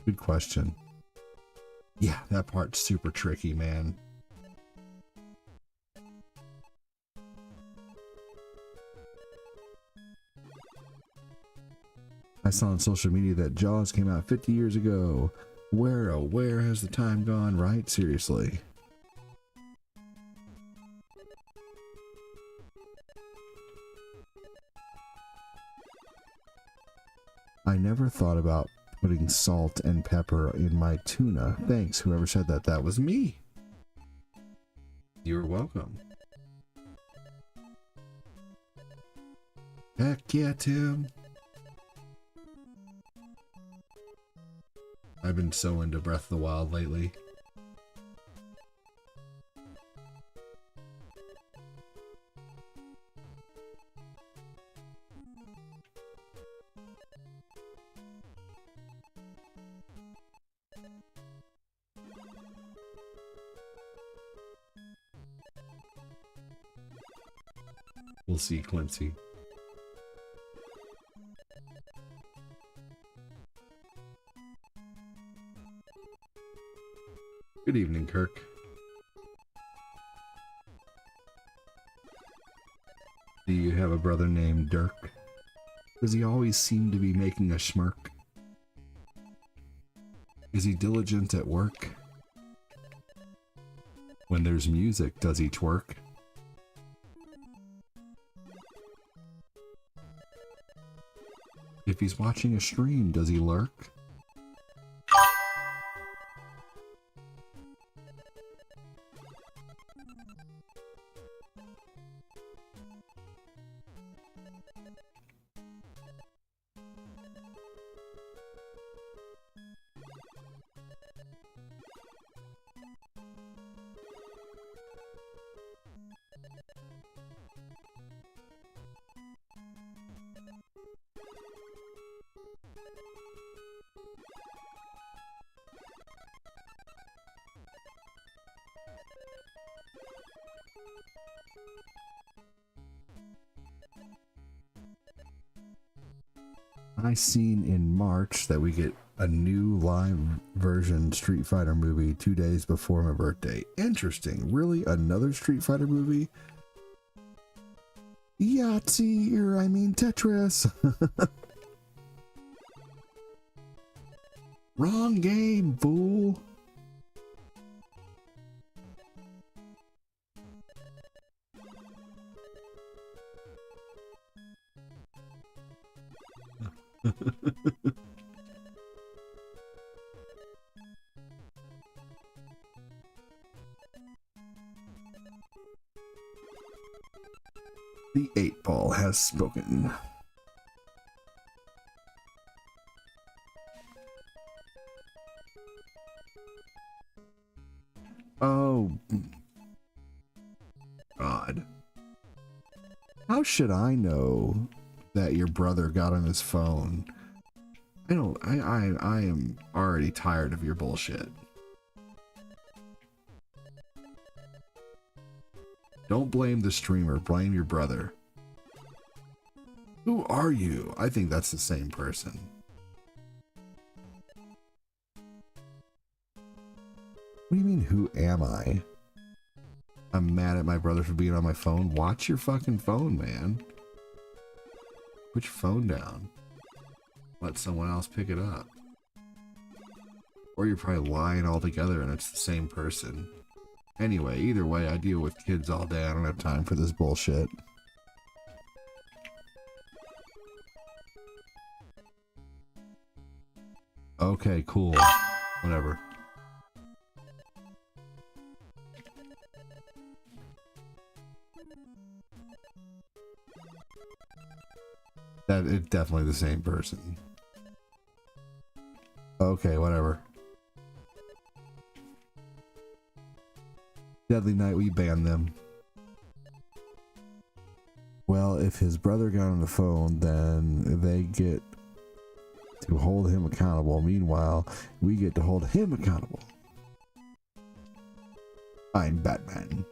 Good question. Yeah, that part's super tricky, man. I saw on social media that Jaws came out 50 years ago. Where, oh, where has the time gone, right? Seriously. I never thought about putting salt and pepper in my tuna. Thanks, whoever said that. That was me. You're welcome. Heck yeah, Tim. I've been so into Breath of the Wild lately. We'll see, Quincy. Good evening, Kirk. Do you have a brother named Dirk? Does he always seem to be making a smirk? Is he diligent at work? When there's music, does he twerk? If he's watching a stream, does he lurk? I seen in March that we get a new live version Street Fighter movie 2 days before my birthday. Interesting. Really? Another Street Fighter movie? Yahtzee, or I mean Tetris. Wrong game, fool. The 8-ball has spoken. Oh, God. How should I know that your brother got on his phone? I am already tired of your bullshit. Don't blame the streamer, blame your brother. Who are you? I think that's the same person. What do you mean, who am I? I'm mad at my brother for being on my phone. Watch your fucking phone, man. Put your phone down. Let someone else pick it up. Or you're probably lying altogether and it's the same person. Anyway, either way, I deal with kids all day. I don't have time for this bullshit. Okay, cool. Whatever. That it's definitely the same person. Okay, whatever. Deadly Knight, we ban them. Well, if his brother got on the phone, then they get to hold him accountable. Meanwhile, we get to hold him accountable. I'm Batman.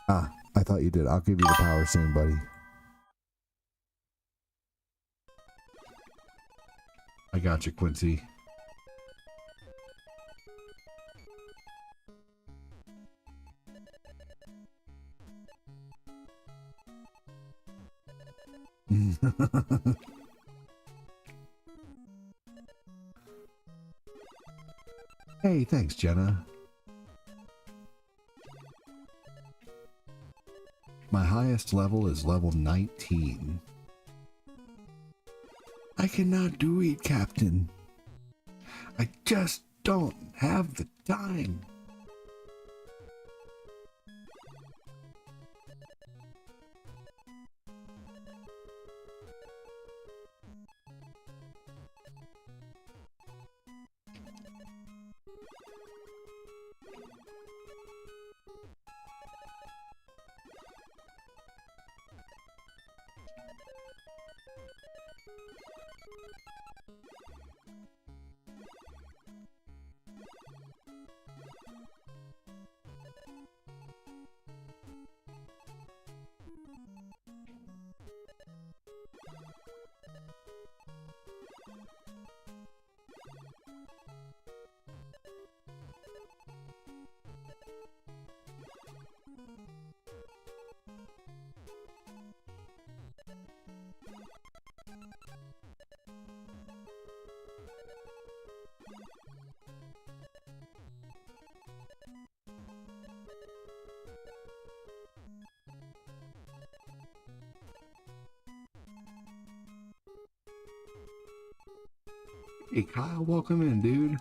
Ah, I thought you did. I'll give you the power soon, buddy. I got you, Quincy. Hey, thanks, Jenna. My highest level is level 19. I cannot do it, Captain. I just don't have the time. Hey Kyle, welcome in, dude.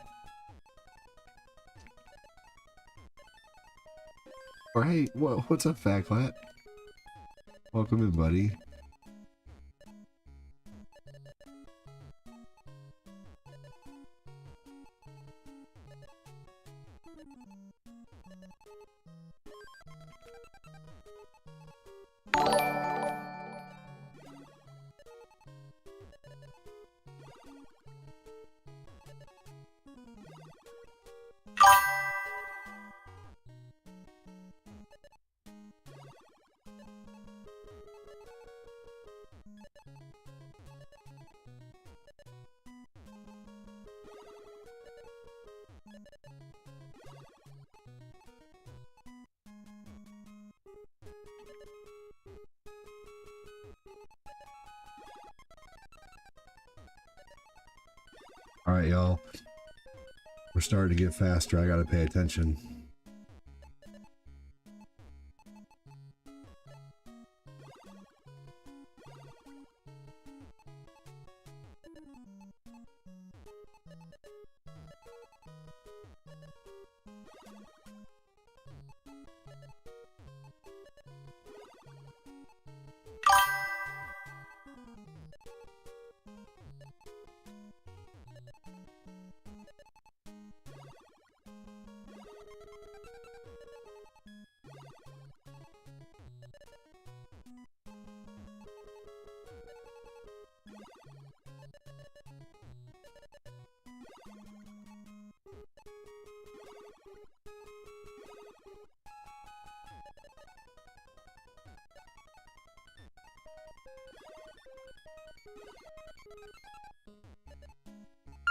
Or hey, what's up, Fat Flat? Welcome in, buddy. Alright, y'all. We're starting to get faster. I gotta pay attention.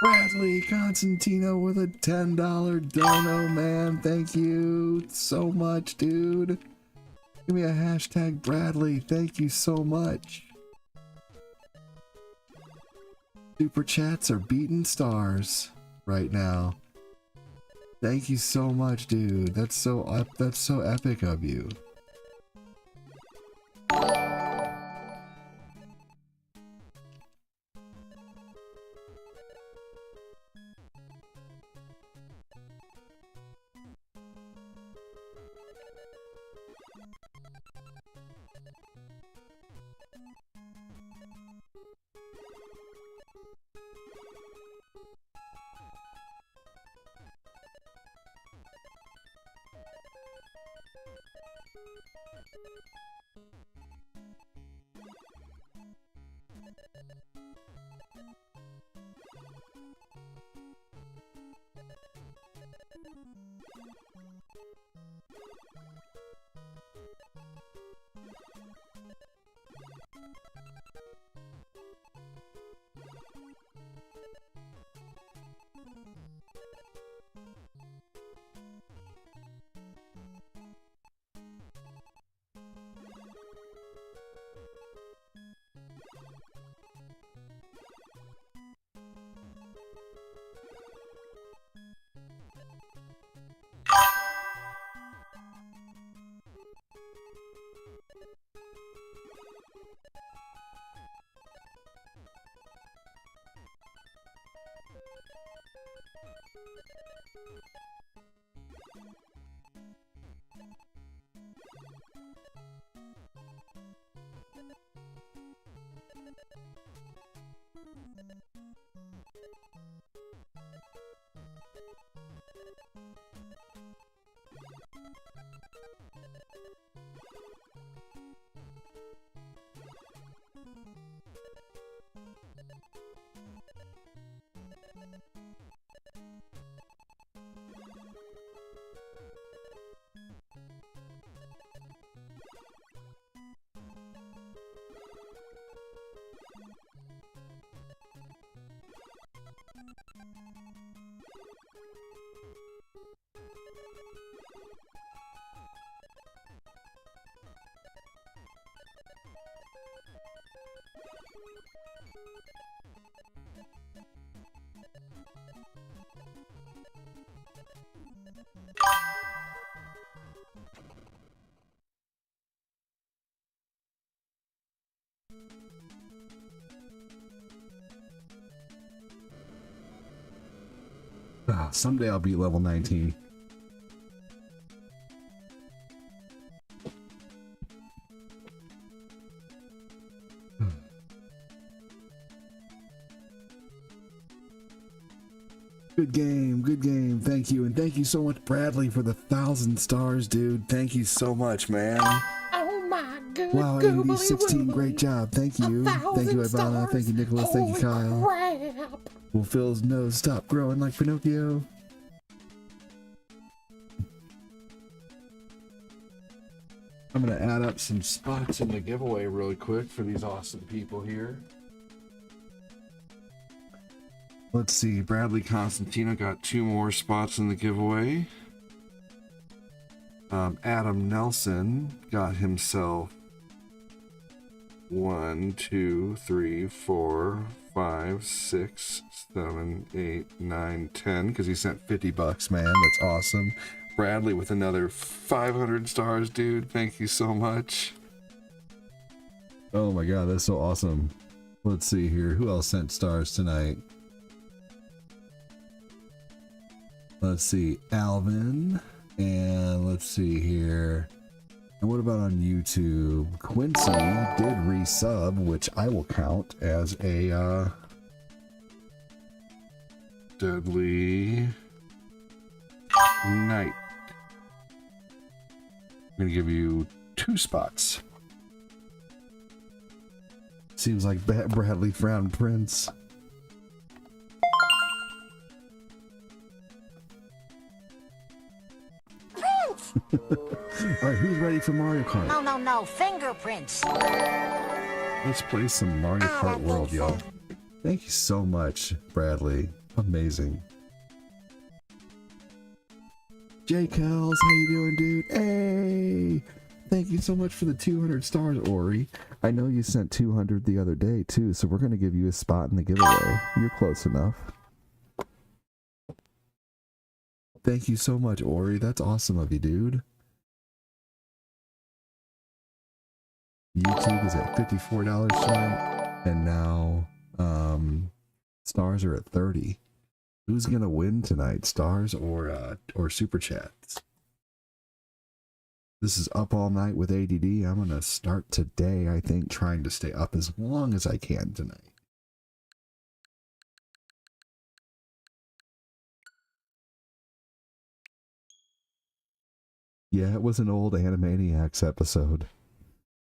Bradley Constantino with a $10 dono, man. Thank you so much, dude. Give me a hashtag Bradley. Thank you so much. Super chats are beating stars right now. Thank you so much, dude. That's so epic of you. Someday I'll be level 19. Good game, good game. Thank you. And thank you so much, Bradley, for the 1,000 stars, dude. Thank you so much, man. Oh my god. Wow, AD16, great job. Thank you. Thank you, Ivana. Thank you, Nicholas. Thank you, Kyle. Crap. Will Phil's nose stop growing like Pinocchio? I'm gonna add up some spots in the giveaway really quick for these awesome people here. Let's see, Bradley Constantino got 2 more spots in the giveaway. Adam Nelson got himself 1, 2, 3, 4, 5, 6, 7, 8, 9, 10, because he sent $50, man. That's awesome. Bradley with another 500 stars, dude. Thank you so much. Oh my god, that's so awesome. Let's see here. Who else sent stars tonight? Let's see, Alvin. And let's see here. And what about on YouTube? Quincy did resub, which I will count as a Deadly Night. I'm gonna give you 2 spots. Seems like Bradley Frown Prince. Alright, who's ready for Mario Kart? No, fingerprints. Let's play some Mario Kart World, y'all. Thank you so much, Bradley. Amazing. J. Kells, how you doing, dude? Hey! Thank you so much for the 200 stars, Ori. I know you sent 200 the other day, too, so we're going to give you a spot in the giveaway. You're close enough. Thank you so much, Ori. That's awesome of you, dude. YouTube is at $54 tonight, and now stars are at 30. Who's gonna win tonight, stars or super chats? This is Up All Night with ADD. I'm gonna start today, I think, trying to stay up as long as I can tonight. Yeah, it was an old Animaniacs episode.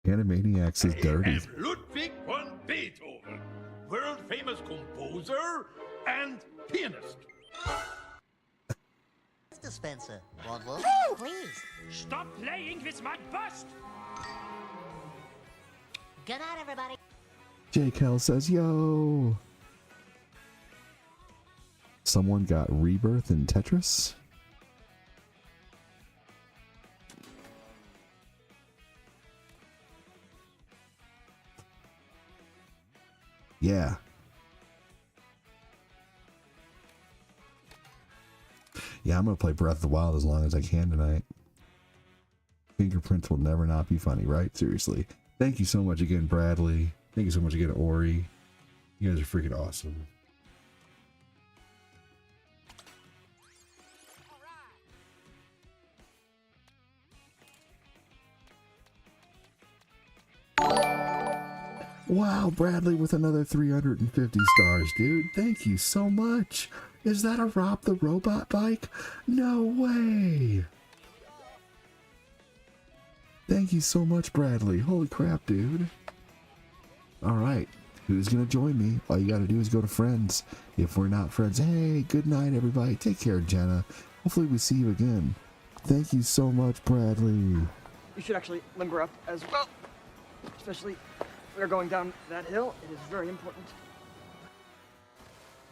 Animaniacs is dirty. I am Ludwig von Beethoven, world famous composer and pianist. Dispenser. Want one? Please. Stop playing with my bust! Good night, everybody. J. Kel says, yo! Someone got Rebirth in Tetris? Yeah. Yeah, I'm going to play Breath of the Wild as long as I can tonight. Fingerprints will never not be funny, right? Seriously. Thank you so much again, Bradley. Thank you so much again, Ori. You guys are freaking awesome. Wow, Bradley with another 350 stars, dude. Thank you so much. Is that a Rob the Robot bike? No way. Thank you so much, Bradley. Holy crap, dude. All right. Who's going to join me? All you got to do is go to friends. If we're not friends, hey, good night, everybody. Take care, Jenna. Hopefully we see you again. Thank you so much, Bradley. You should actually limber up as well. Especially if we're going down that hill. It is very important.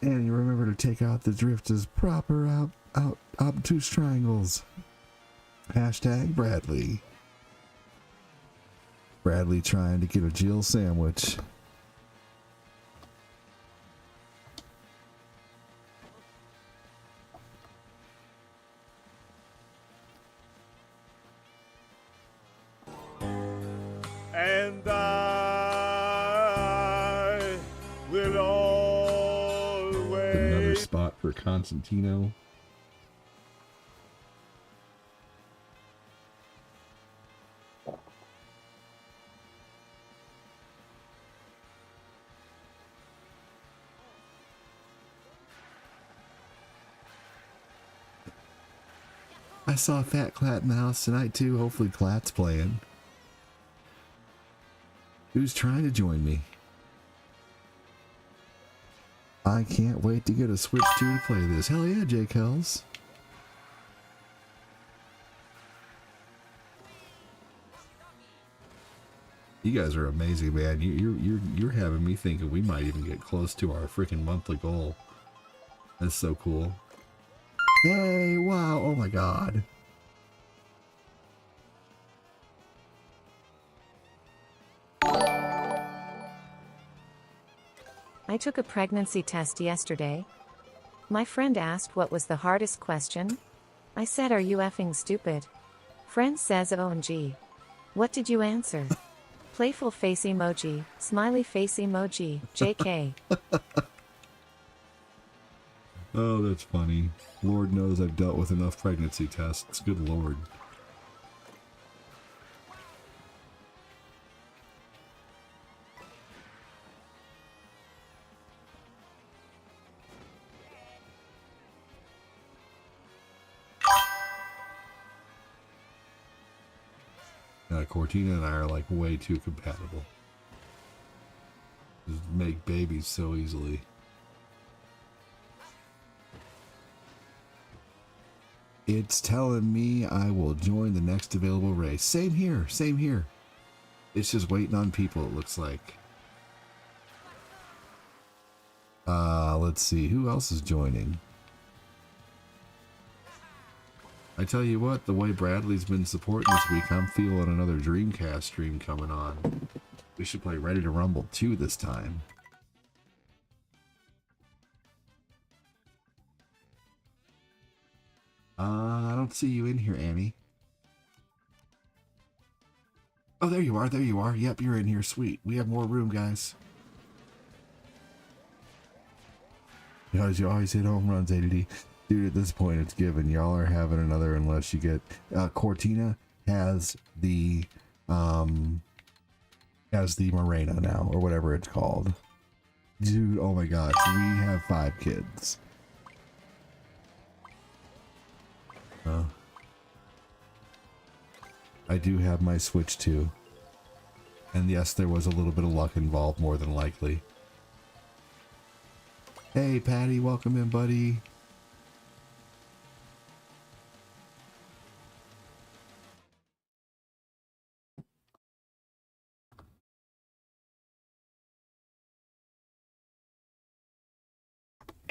And you remember to take out the drift as proper obtuse triangles. Hashtag Bradley. Bradley trying to get a Jill sandwich. And I will always... Another spot for Constantino. I saw Fat Clat in the house tonight too. Hopefully Clat's playing. Who's trying to join me? I can't wait to get a Switch 2 to play this. Hell yeah, Jake Hells. You guys are amazing, man. You're having me thinking we might even get close to our freaking monthly goal. That's so cool. Hey, wow, oh my god. I took a pregnancy test yesterday. My friend asked what was the hardest question. I said, are you effing stupid? Friend says, OMG. What did you answer? Playful face emoji, smiley face emoji, JK. Oh, that's funny. Lord knows I've dealt with enough pregnancy tests. Good lord. Cortina and I are like way too compatible. Just make babies so easily. It's telling me I will join the next available race. Same here, same here. It's just waiting on people, it looks like. Let's see, who else is joining? I tell you what, the way Bradley's been supporting this week, I'm feeling another Dreamcast stream coming on. We should play Ready to Rumble 2 this time. I don't see you in here, Annie. Oh, there you are, there you are. Yep, you're in here, sweet. We have more room, guys. You always hit home runs, ADD. Dude, at this point, it's given. Y'all are having another unless you get... Cortina has the Morena now, or whatever it's called. Dude, oh my gosh, we have 5 kids. I do have my Switch too. And yes, there was a little bit of luck involved, more than likely. Hey, Patty, welcome in, buddy.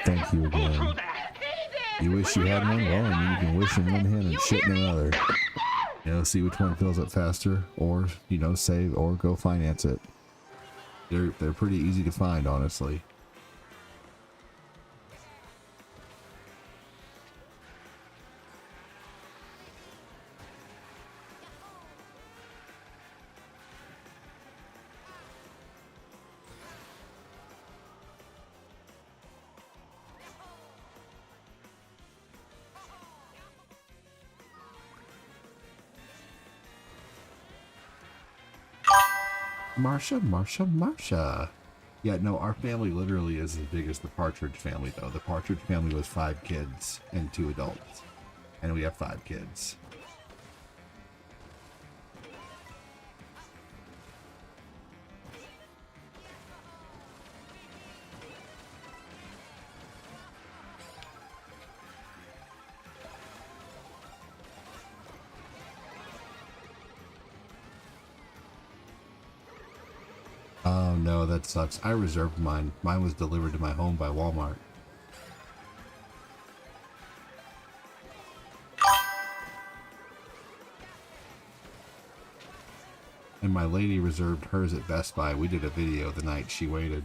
Thank you again. You wish you had one? Well, I mean, you can wish in one hand and shit in another. You know, see which one fills up faster, or, you know, save, or go finance it. They're pretty easy to find, honestly. Marsha. Yeah, no, our family literally is as big as the Partridge family, though. The Partridge family was 5 kids and 2 adults. And we have 5 kids. Oh no, that sucks. I reserved mine. Mine was delivered to my home by Walmart. And my lady reserved hers at Best Buy. We did a video the night she waited.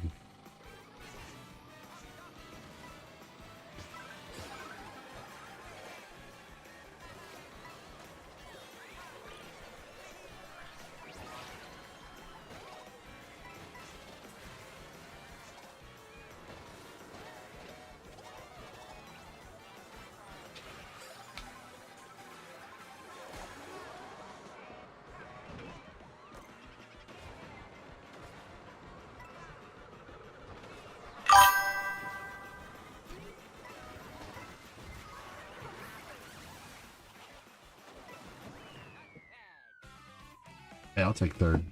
Hey, I'll take 3rd.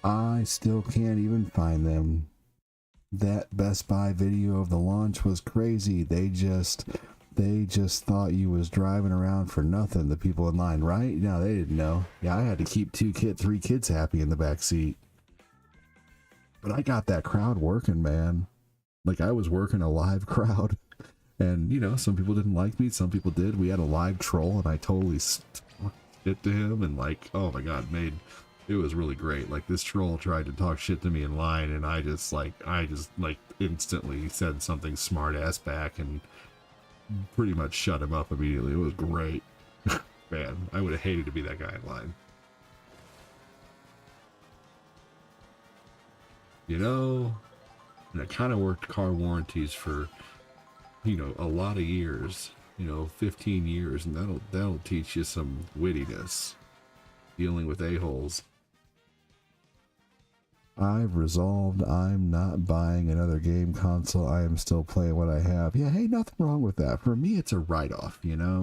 I still can't even find them. That Best Buy video of the launch was crazy. They just thought you was driving around for nothing, the people in line, right? No, they didn't know. Yeah, I had to keep 3 kids happy in the back seat. But I got that crowd working, man. Like, I was working a live crowd. And, you know, some people didn't like me, some people did. We had a live troll, and I totally shit to him, and like, oh my god, it was really great. Like, this troll tried to talk shit to me in line, and I just instantly said something smart ass back and pretty much shut him up immediately. It was great. Man, I would have hated to be that guy in line. You know, and I kind of worked car warranties for, you know, a lot of years. You know, 15 years, and that'll teach you some wittiness. Dealing with a-holes. I've resolved I'm not buying another game console. I am still playing what I have. Yeah, hey, nothing wrong with that. For me, it's a write-off, you know?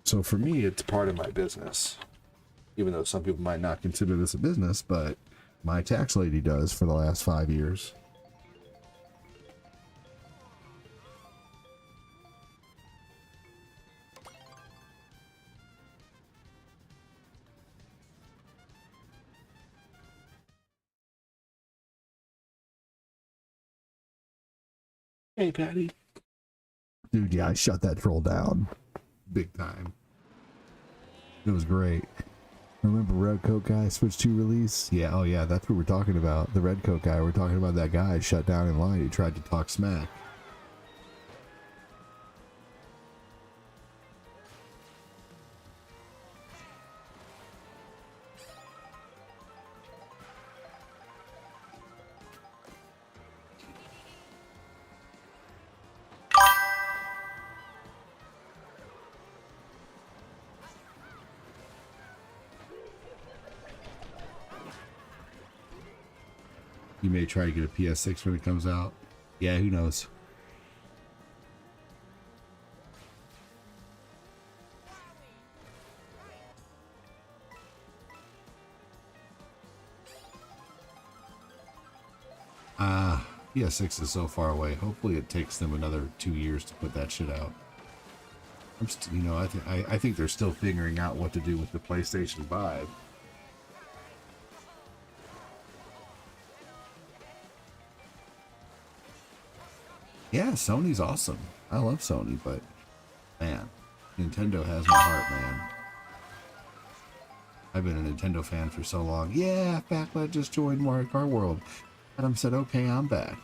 So for me, it's part of my business. Even though some people might not consider this a business, but my tax lady does for the last 5 years. Hey, Patty. Dude, yeah, I shut that troll down. Big time. It was great. Remember Red Coat Guy Switch 2 release? Yeah, oh yeah, that's what we're talking about. The Red Coat Guy. We're talking about that guy shut down in line. He tried to talk smack. You may try to get a PS6 when it comes out. Yeah, who knows? PS6 is so far away. Hopefully it takes them another 2 years to put that shit out. I think they're still figuring out what to do with the PlayStation 5. Yeah, Sony's awesome. I love Sony, but man, Nintendo has my heart, man. I've been a Nintendo fan for so long. Yeah, Backlad just joined Mario Kart World. Adam said, okay, I'm back.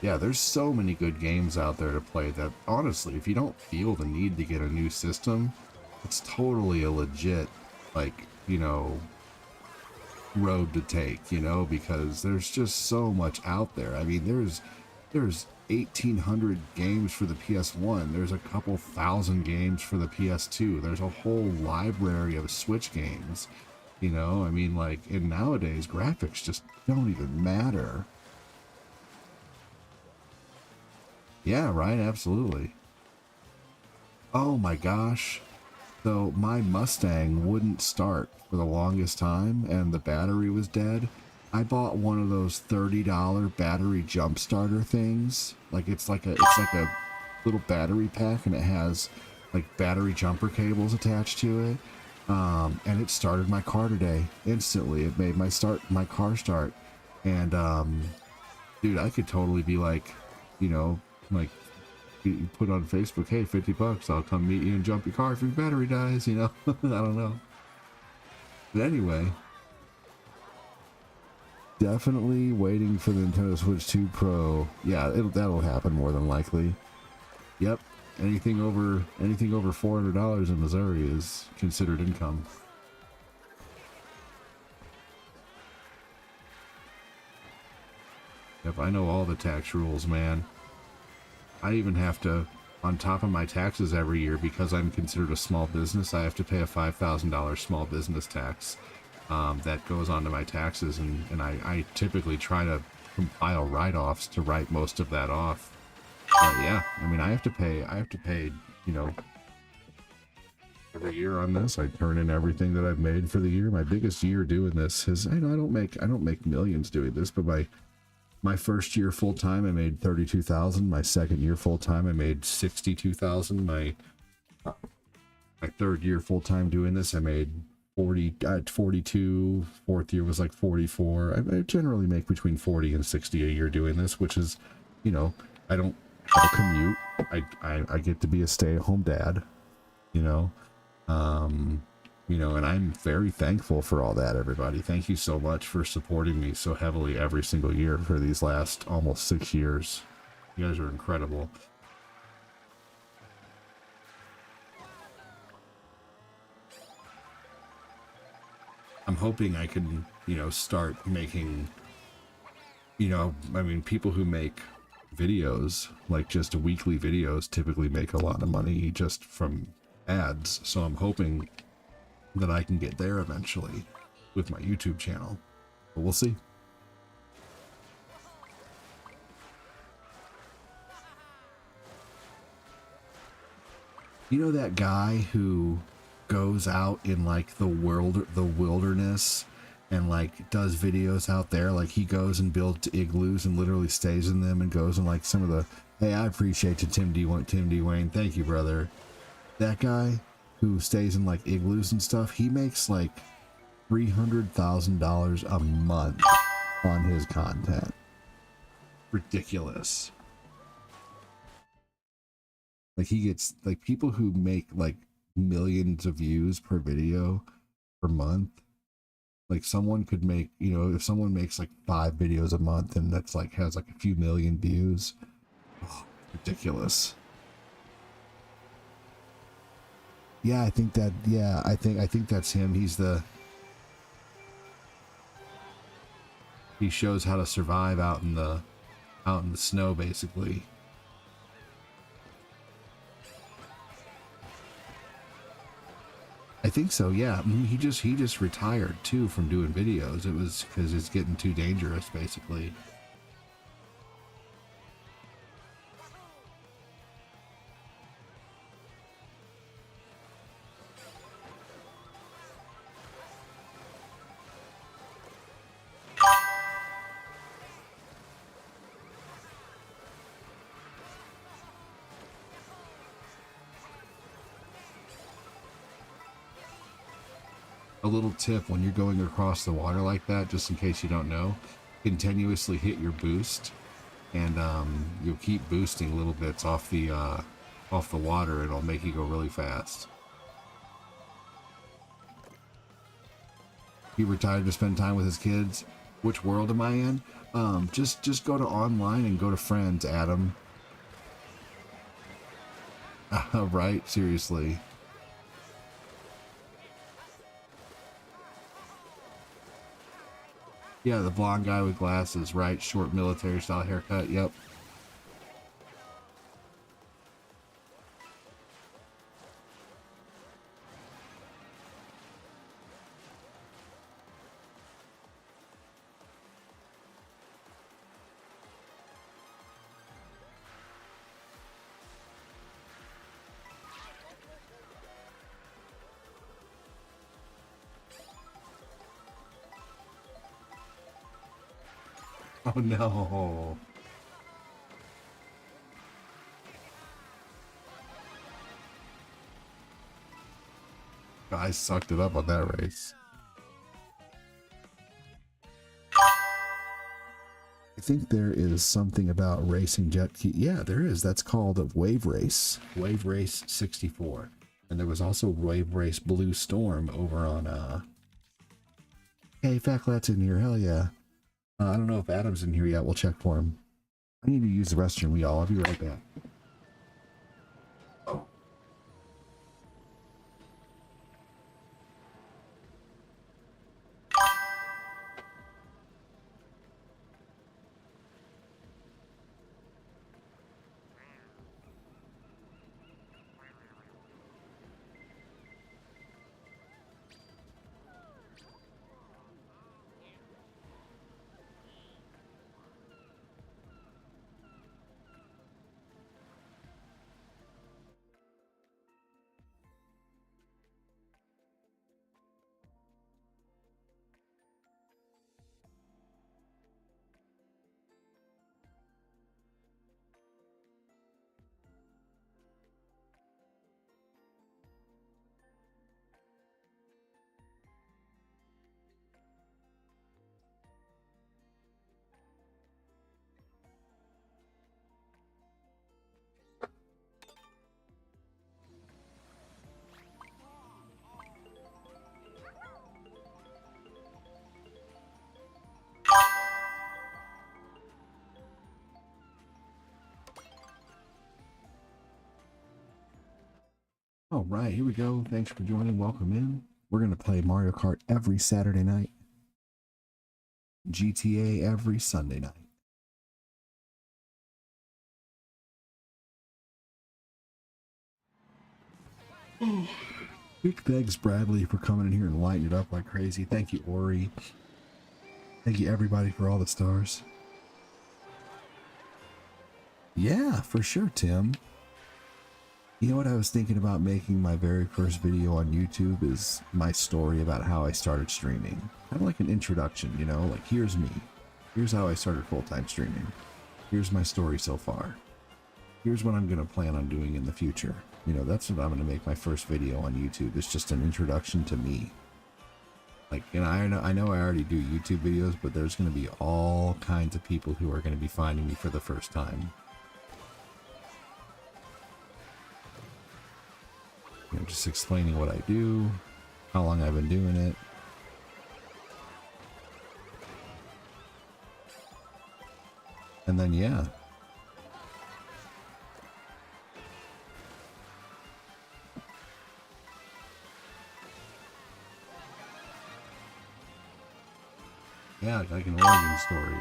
Yeah, there's so many good games out there to play that, honestly, if you don't feel the need to get a new system, it's totally a legit, like, you know, road to take, you know, because there's just so much out there. I mean, there's 1,800 games for the PS1. There's a couple thousand games for the PS2. There's a whole library of Switch games, you know? I mean, like, and nowadays, graphics just don't even matter. Yeah, right, absolutely. Oh my gosh. So my Mustang wouldn't start for the longest time and the battery was dead. I bought one of those $30 battery jump starter things. Like it's like a little battery pack and it has like battery jumper cables attached to it. And it started my car today instantly. It made my car start. And dude, I could totally be like, you know, like you put on Facebook, hey, $50, I'll come meet you and jump your car if your battery dies, you know. I don't know. But anyway, definitely waiting for the Nintendo Switch 2 Pro. Yeah, that'll happen more than likely. Yep, anything over $400 in Missouri is considered income. Yep, I know all the tax rules, man. I even have to, on top of my taxes every year, because I'm considered a small business, I have to pay a $5,000 small business tax that goes onto my taxes, and I typically try to compile write-offs to write most of that off. But yeah, I mean, I have to pay, you know, every year on this. I turn in everything that I've made for the year. My biggest year doing this is, I know I don't make millions doing this, but my first year full time I made 32,000. My second year full time I made 62,000. My third year full time doing this I made 42. Fourth year was like 44. I generally make between 40 and 60 a year doing this, which is, you know, I don't have a commute. I get to be a stay-at-home dad, you know. You know, and I'm very thankful for all that, everybody. Thank you so much for supporting me so heavily every single year for these last almost 6 years. You guys are incredible. I'm hoping I can, you know, start making, you know, I mean, people who make videos, like just weekly videos, typically make a lot of money just from ads. So I'm hoping that I can get there eventually with my YouTube channel, but we'll see. You know that guy who goes out in like the wilderness and like does videos out there? Like he goes and builds igloos and literally stays in them and goes and like some of the, hey, I appreciate you, Tim D. Wayne. Thank you, brother. That guy who stays in like igloos and stuff, he makes like $300,000 a month on his content. Ridiculous. Like he gets like people who make like millions of views per video per month. Like someone could make, you know, if someone makes like 5 videos a month and that's like has like a few million views. Oh, ridiculous. Yeah, I think that, yeah, I think that's him. He shows how to survive out in the snow basically. I think so, yeah. He just retired too from doing videos. It was because it's getting too dangerous basically. A little tip when you're going across the water like that, just in case you don't know, continuously hit your boost, and you'll keep boosting little bits off the water. It'll make you go really fast. He retired to spend time with his kids. Which world am I in? Just go to online and go to friends, Adam. Right? Seriously. Yeah, the blonde guy with glasses, right? Short military style haircut, yep. Oh no. I sucked it up on that race. I think there is something about racing jet ski. Yeah, there is. That's called a Wave Race. Wave Race 64. And there was also Wave Race Blue Storm over on Hey, Fat Lat's in here, hell yeah. I don't know if Adam's in here yet. We'll check for him. I need to use the restroom, y'all. I'll be right back. Oh. All right, here we go. Thanks for joining. Welcome in. We're going to play Mario Kart every Saturday night. GTA every Sunday night. Big thanks, Bradley, for coming in here and lighting it up like crazy. Thank you, Ori. Thank you, everybody, for all the stars. Yeah, for sure, Tim. You know what I was thinking about making my very first video on YouTube is my story about how I started streaming. Kind of like an introduction, you know, like here's me. Here's how I started full-time streaming. Here's my story so far. Here's what I'm going to plan on doing in the future. You know, that's what I'm going to make my first video on YouTube. It's just an introduction to me. Like, and I know I already do YouTube videos, but there's going to be all kinds of people who are going to be finding me for the first time. You know, just explaining what I do, how long I've been doing it. And then, yeah. Yeah, like an origin story.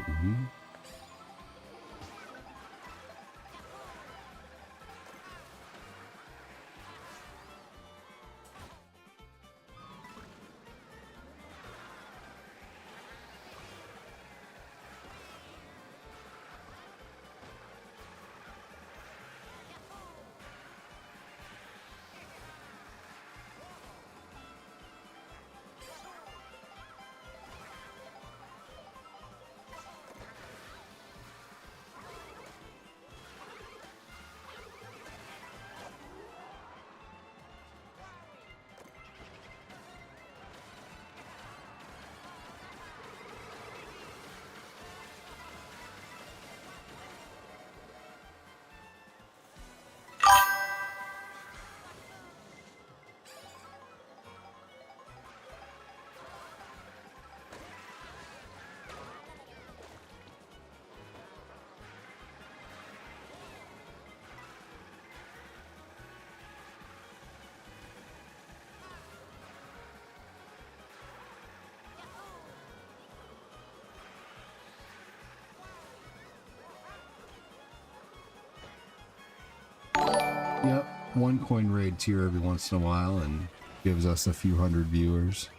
Yep, one coin raids here every once in a while and gives us a few hundred viewers.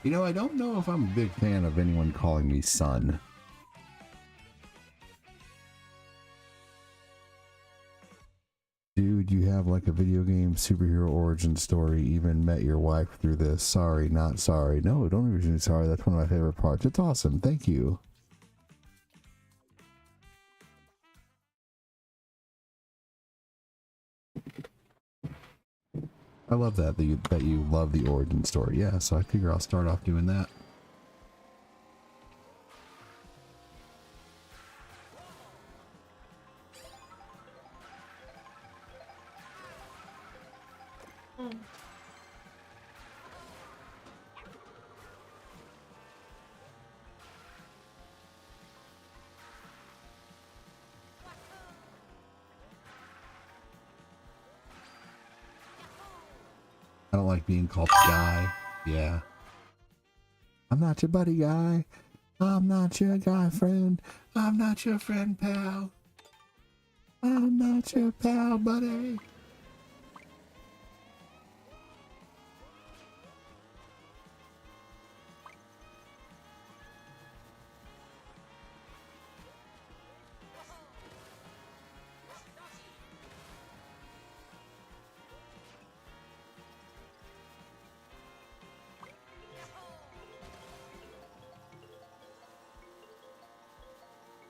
You know, I don't know if I'm a big fan of anyone calling me son. Dude, you have like a video game superhero origin story, even met your wife through this. Sorry, not sorry. No, don't even be sorry. That's one of my favorite parts. It's awesome. Thank you. I love that you love the origin story. Yeah, so I figure I'll start off doing that. I don't like being called guy. Yeah. I'm not your buddy guy. I'm not your guy friend. I'm not your friend pal. I'm not your pal buddy.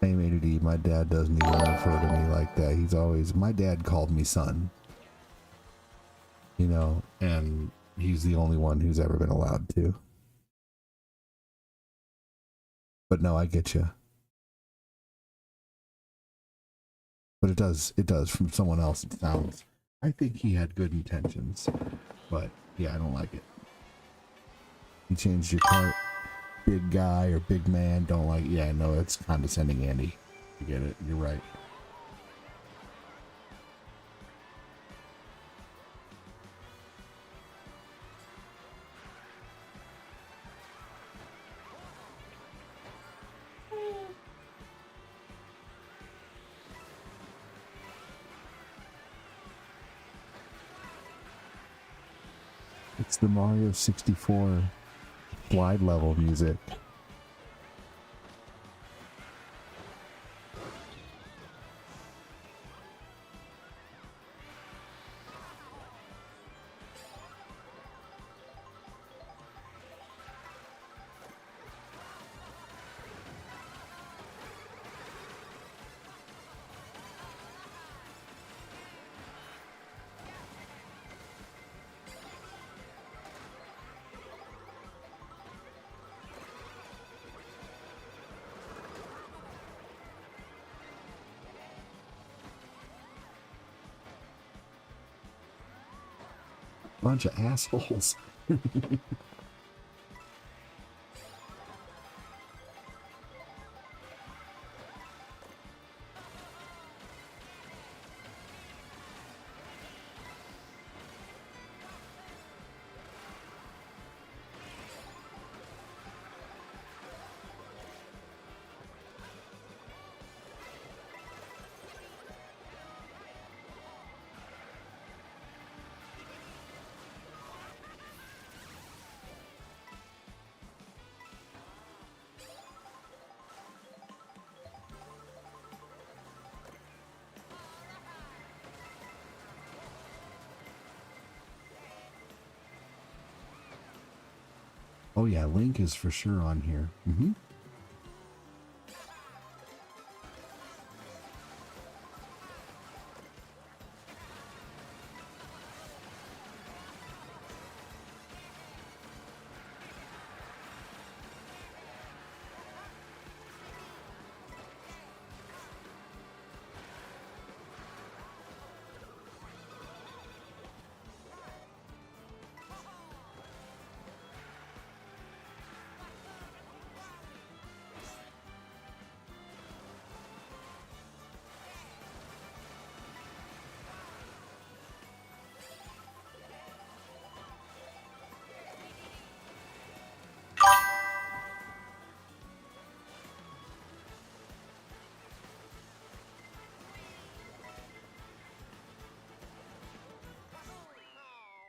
Same A to D. My dad doesn't even refer to me like that. He's always, my dad called me son. You know, and he's the only one who's ever been allowed to. But no, I get you. But it does from someone else. It sounds, I think he had good intentions, but yeah, I don't like it. You changed your part. Big guy or big man, don't like, yeah, no, it's condescending, Andy. You get it, you're right. It's the Mario 64 slide level music. Bunch of assholes. Oh yeah, Link is for sure on here. Mm-hmm.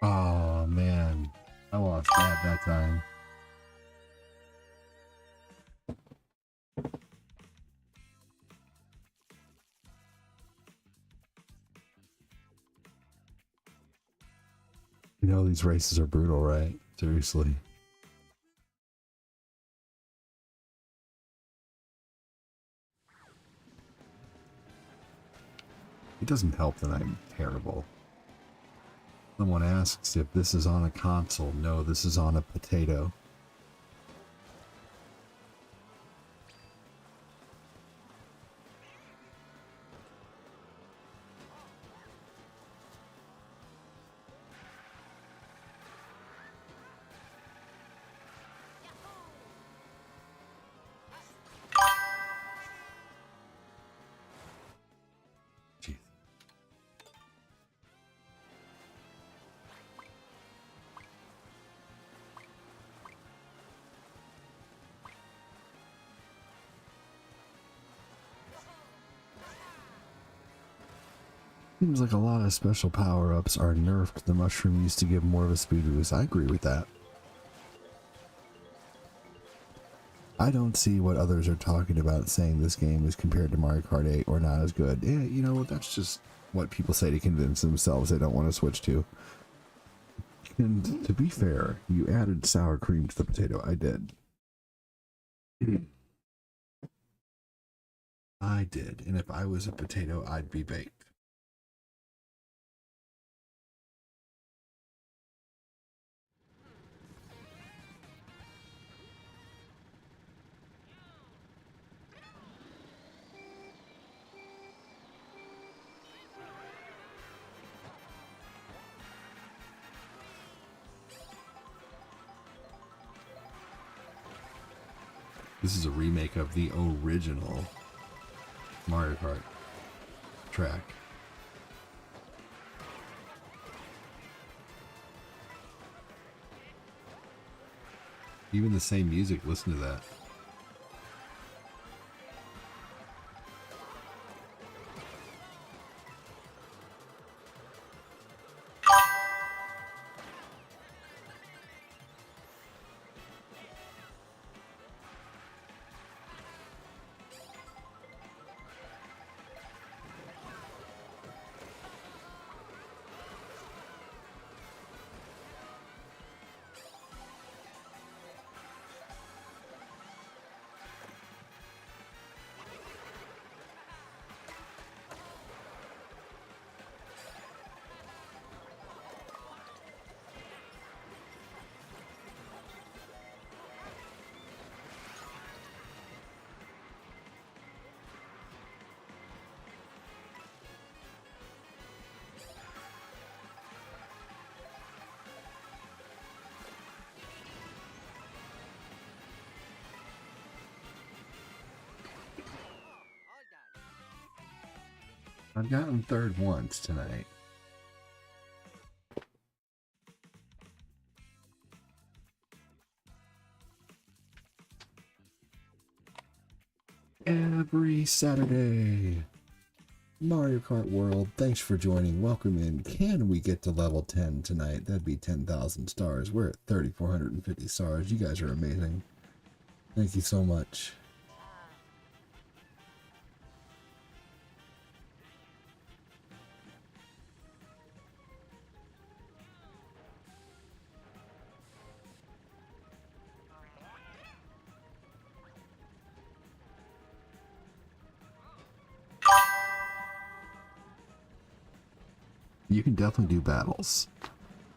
Oh man, I lost that time. You know these races are brutal, right? Seriously. It doesn't help that I'm terrible. Someone asks if this is on a console. No, this is on a potato. Jeez. Seems like a lot of special power-ups are nerfed. The mushroom used to give more of a speed boost. I agree with that. I don't see what others are talking about saying this game is compared to Mario Kart 8 or not as good. Yeah, you know, that's just what people say to convince themselves they don't want to switch to. And to be fair, you added sour cream to the potato. I did. I did. And if I was a potato, I'd be baked. This is a remake of the original Mario Kart track. Even the same music, listen to that. I've gotten third once tonight. Every Saturday. Mario Kart World, thanks for joining. Welcome in. Can we get to level 10 tonight? That'd be 10,000 stars. We're at 3,450 stars. You guys are amazing. Thank you so much. You can definitely do battles.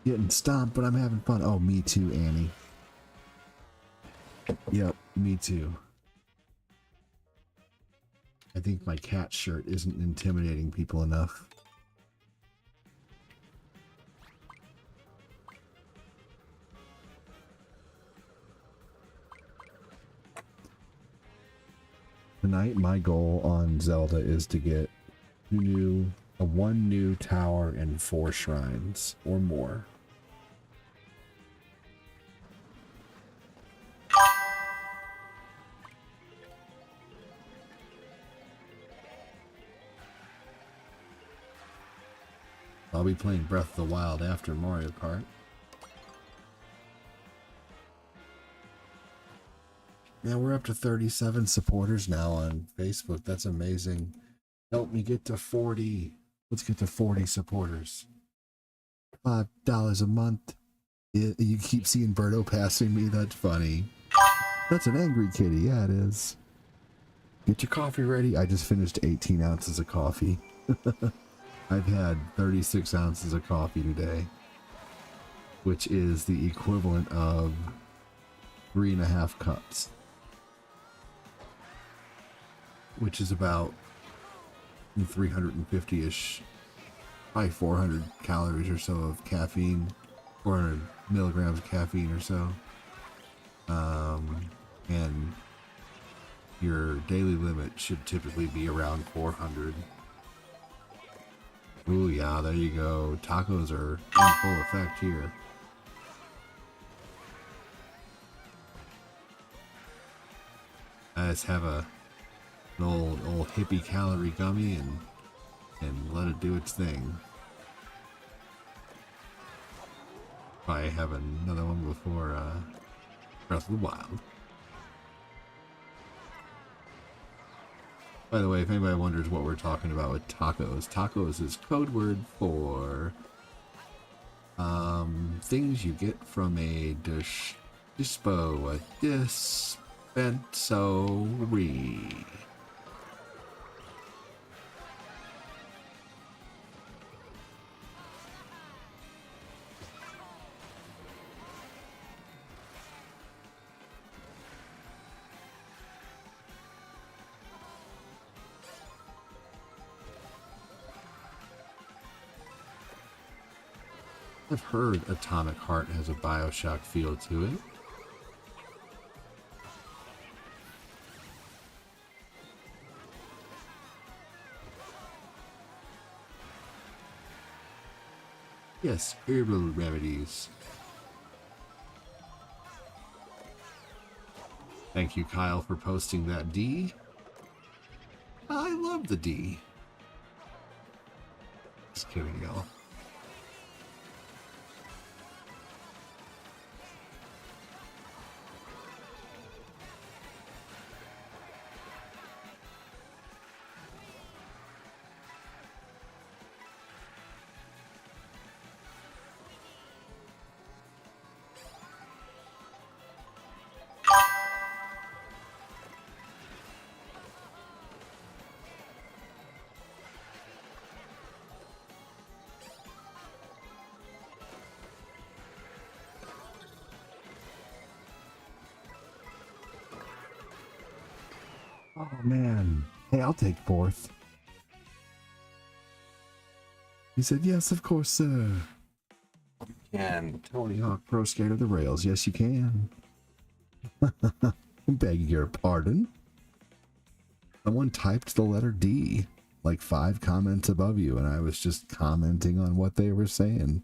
Getting stomped, but I'm having fun. Oh, me too, Annie. Yep, me too. I think my cat shirt isn't intimidating people enough. Tonight, my goal on Zelda is to get one new tower and 4 shrines or more. I'll be playing Breath of the Wild after Mario Kart. Yeah, we're up to 37 supporters now on Facebook. That's amazing. Help me get to 40. Let's get to 40 supporters. $5 a month. You keep seeing Birdo passing me. That's funny. That's an angry kitty. Yeah, it is. Get your coffee ready. I just finished 18 ounces of coffee. I've had 36 ounces of coffee today, which is the equivalent of 3.5 cups, which is about 350-ish, probably 400 calories or so of caffeine, 400 milligrams of caffeine or so. And your daily limit should typically be around 400. Ooh, yeah, there you go. Tacos are in full effect here. I just have an old hippie calorie gummy and let it do its thing. Probably have another one before Breath of the Wild. By the way, if anybody wonders what we're talking about with tacos, tacos is code word for things you get from a dispensary. I've heard Atomic Heart has a Bioshock feel to it. Yes, herbal remedies. Thank you, Kyle, for posting that D. I love the D. Just kidding, y'all. Oh man. Hey, I'll take 4th. He said, yes, of course, sir. You can. Tony Hawk Pro Skater the rails. Yes, you can. Beg your pardon. Someone typed the letter D. like 5 comments above you, and I was just commenting on what they were saying.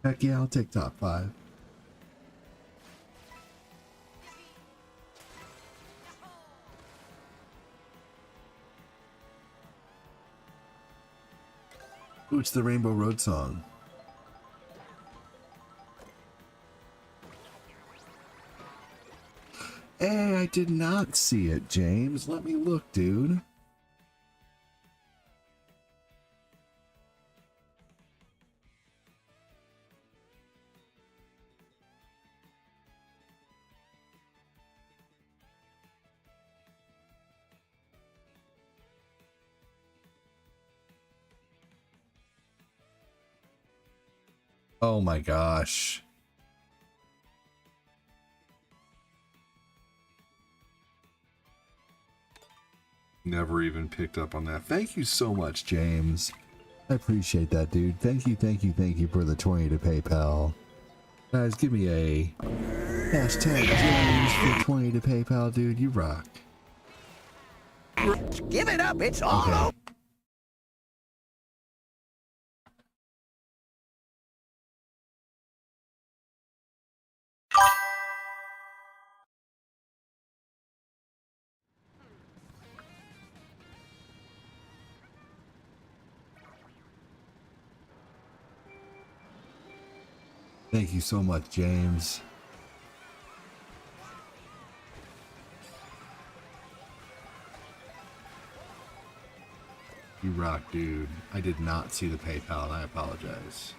Heck yeah, I'll take top 5. Ooh, it's the Rainbow Road song. Hey, I did not see it, James. Let me look, dude. Oh my gosh. Never even picked up on that. Thank you so much, James. I appreciate that, dude. Thank you for the 20 to PayPal. Guys, give me a hashtag James for 20 to PayPal, dude. You rock. Give it up, it's all Okay. over. Thank you so much, James. You rock, dude. I did not see the PayPal, and I apologize.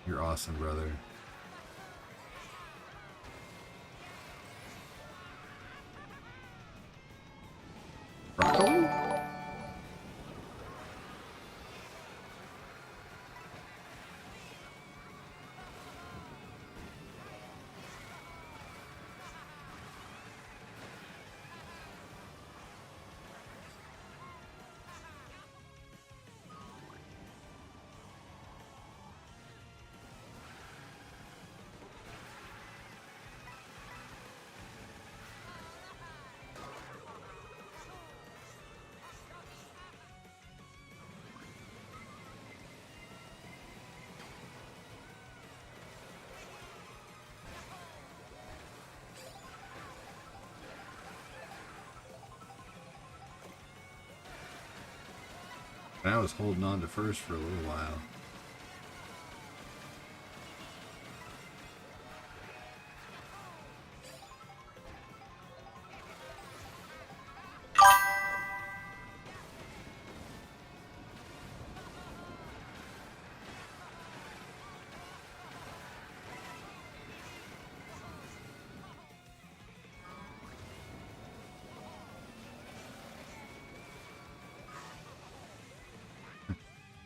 You're awesome, brother. Rocco? I was holding on to first for a little while.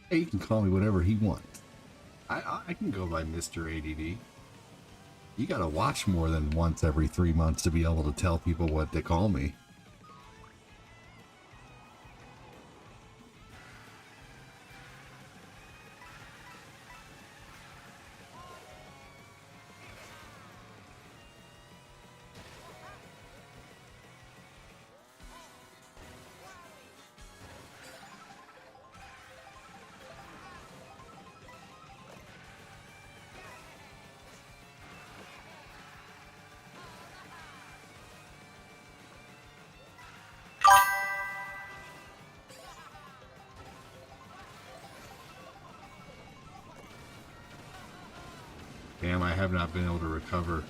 Hey, you can call me whatever he wants. I can go by Mr. ADD. You gotta watch more than once every 3 months to be able to tell people what they call me. Damn, I have not been able to recover.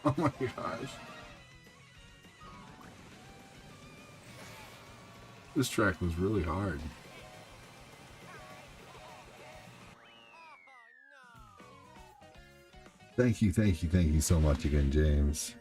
Oh my gosh. This track was really hard. Thank you so much again, James.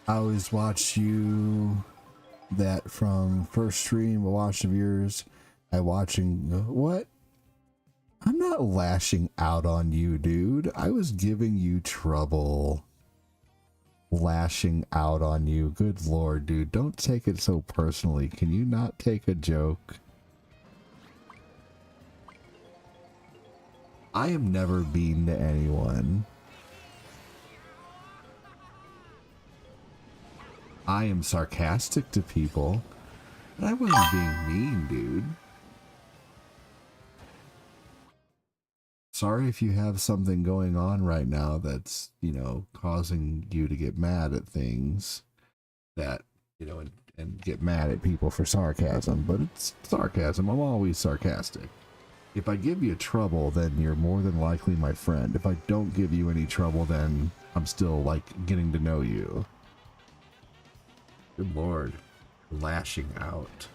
I always watch you that from first stream, a watch of yours. I watching what? I'm not lashing out on you, dude. I was giving you trouble. Lashing out on you. Good lord, dude. Don't take it so personally. Can you not take a joke? I am never mean to anyone. I am sarcastic to people, but I wasn't being mean, dude. Sorry if you have something going on right now that's, you know, causing you to get mad at things that, you know, and get mad at people for sarcasm, but it's sarcasm. I'm always sarcastic. If I give you trouble, then you're more than likely my friend. If I don't give you any trouble, then I'm still, like, getting to know you. Good lord. Lashing out.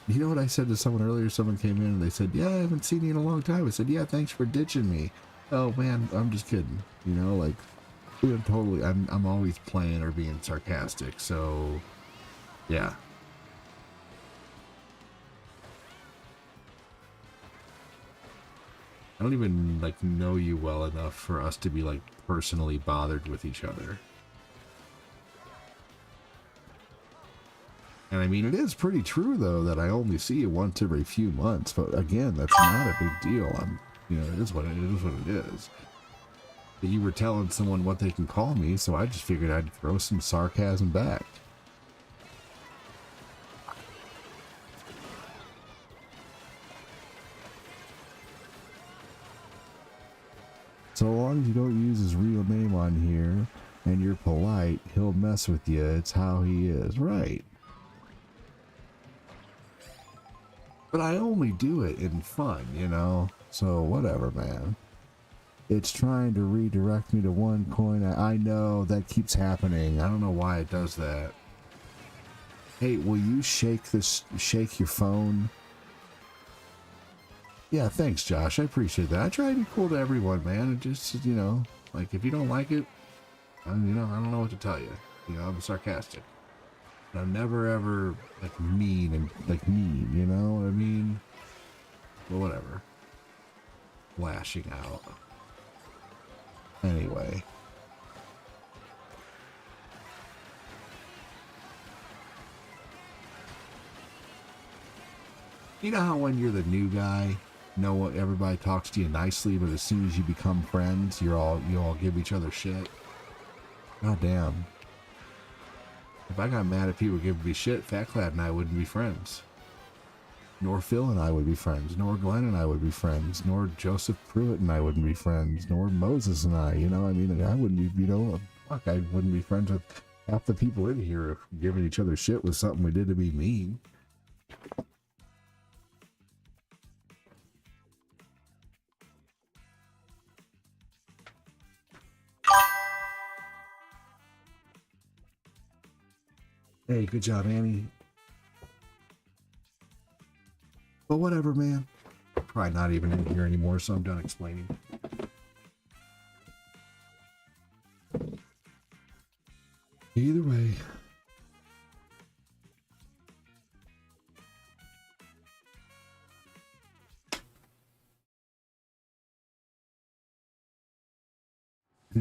You know what I said to someone earlier? Someone came in and they said, yeah, I haven't seen you in a long time. I said, yeah, thanks for ditching me. Oh man, I'm just kidding. You know, like, I'm always playing or being sarcastic, so yeah. I don't even like know you well enough for us to be like personally bothered with each other. And I mean, it is pretty true though that I only see you once every few months, but again, that's not a big deal. You know, it is what it is. But you were telling someone what they can call me, so I just figured I'd throw some sarcasm back. So long as you don't use his real name on here and you're polite, he'll mess with you. It's how he is, right? But I only do it in fun, you know? So whatever, man. It's trying to redirect me to one coin. I know that keeps happening. I don't know why it does that. Hey, will you shake your phone? Yeah, thanks, Josh. I appreciate that. I try to be cool to everyone, man. It just, you know, like if you don't like it, you know, I don't know what to tell you. You know, I'm sarcastic. I'm never ever like mean, you know what I mean? Well, whatever. Lashing out. Anyway. You know how when you're the new guy, everybody talks to you nicely, but as soon as you become friends, you all give each other shit? God damn. If I got mad at people giving me shit, Fat Clad and I wouldn't be friends. Nor Phil and I would be friends. Nor Glenn and I would be friends. Nor Joseph Pruitt and I wouldn't be friends. Nor Moses and I, you know, I mean, I wouldn't be, you know, fuck, I wouldn't be friends with half the people in here if giving each other shit was something we did to be mean. Hey, good job, Annie. But whatever, man. Probably not even in here anymore, so I'm done explaining. Either way.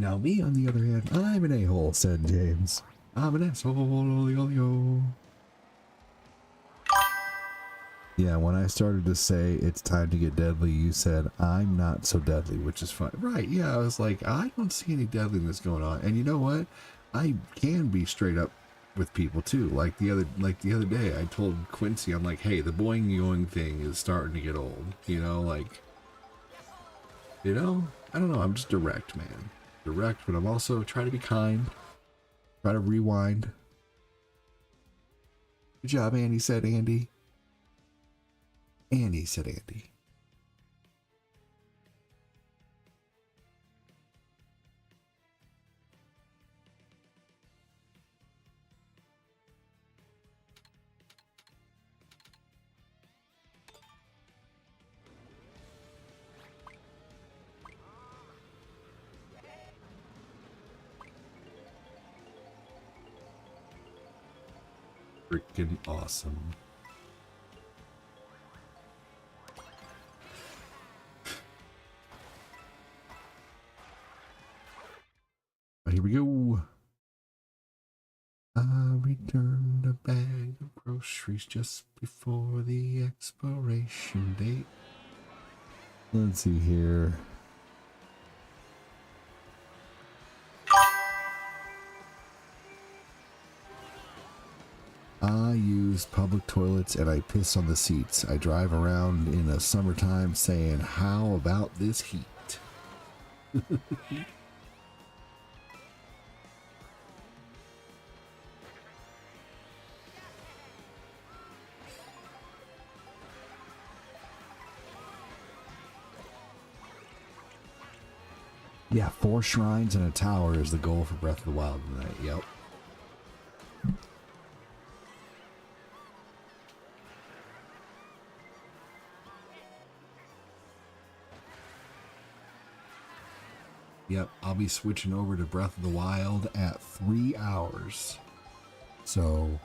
Now me, on the other hand, I'm an a-hole, said James. I'm an asshole. Yeah, when I started to say it's time to get deadly, you said I'm not so deadly, which is fun. Right, yeah, I was like, I don't see any deadliness going on. And you know what? I can be straight up with people too. Like the other day, I told Quincy, I'm like, hey, the boing yoing thing is starting to get old. You know, like, you know, I don't know, I'm just direct, man. Direct, but I'm also trying to be kind. Try to rewind. Good job, Andy, said Andy. Andy, said Andy. Freaking awesome. Here we go. I returned a bag of groceries just before the expiration date. Let's see here. I use public toilets and I piss on the seats. I drive around in the summertime saying, how about this heat? Yeah, 4 shrines and a tower is the goal for Breath of the Wild tonight. Yep. Yep, I'll be switching over to Breath of the Wild at 3 hours. So,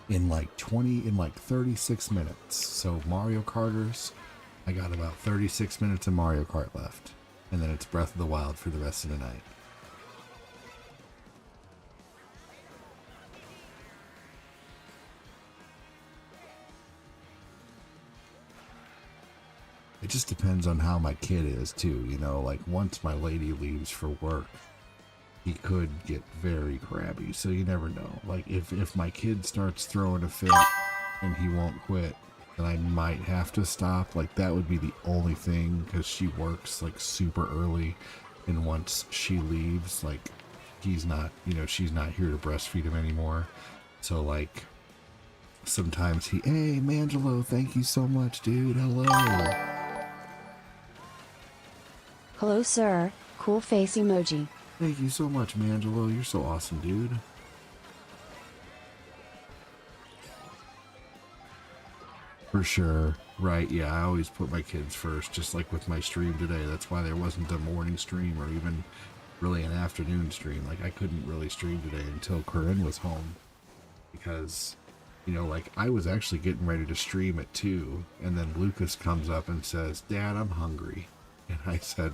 in like 36 minutes. So, Mario Karters, I got about 36 minutes of Mario Kart left. And then it's Breath of the Wild for the rest of the night. It just depends on how my kid is too, you know, like once my lady leaves for work, he could get very crabby, so you never know. Like if my kid starts throwing a fit and he won't quit, then I might have to stop. Like that would be the only thing, because she works like super early, and once she leaves, like he's not, you know, she's not here to breastfeed him anymore. So like sometimes hey, Mangelo, thank you so much, dude. Hello. Hello, sir. Cool face emoji. Thank you so much, Mangelo. You're so awesome, dude. For sure. Right, yeah, I always put my kids first, just like with my stream today. That's why there wasn't a morning stream or even really an afternoon stream. Like, I couldn't really stream today until Corinne was home. Because, you know, like, I was actually getting ready to stream at 2, and then Lucas comes up and says, Dad, I'm hungry. And I said,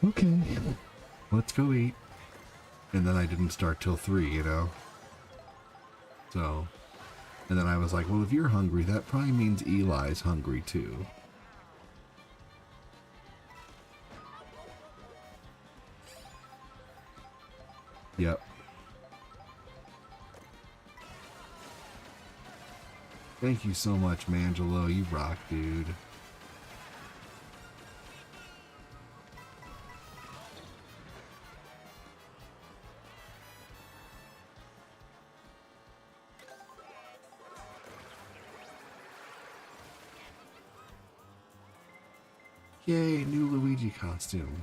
okay, let's go eat. And then I didn't start till 3, you know? So... and then I was like, well, if you're hungry, that probably means Eli's hungry too. Yep. Thank you so much, Mangelo. You rock, dude. Yay, new Luigi costume.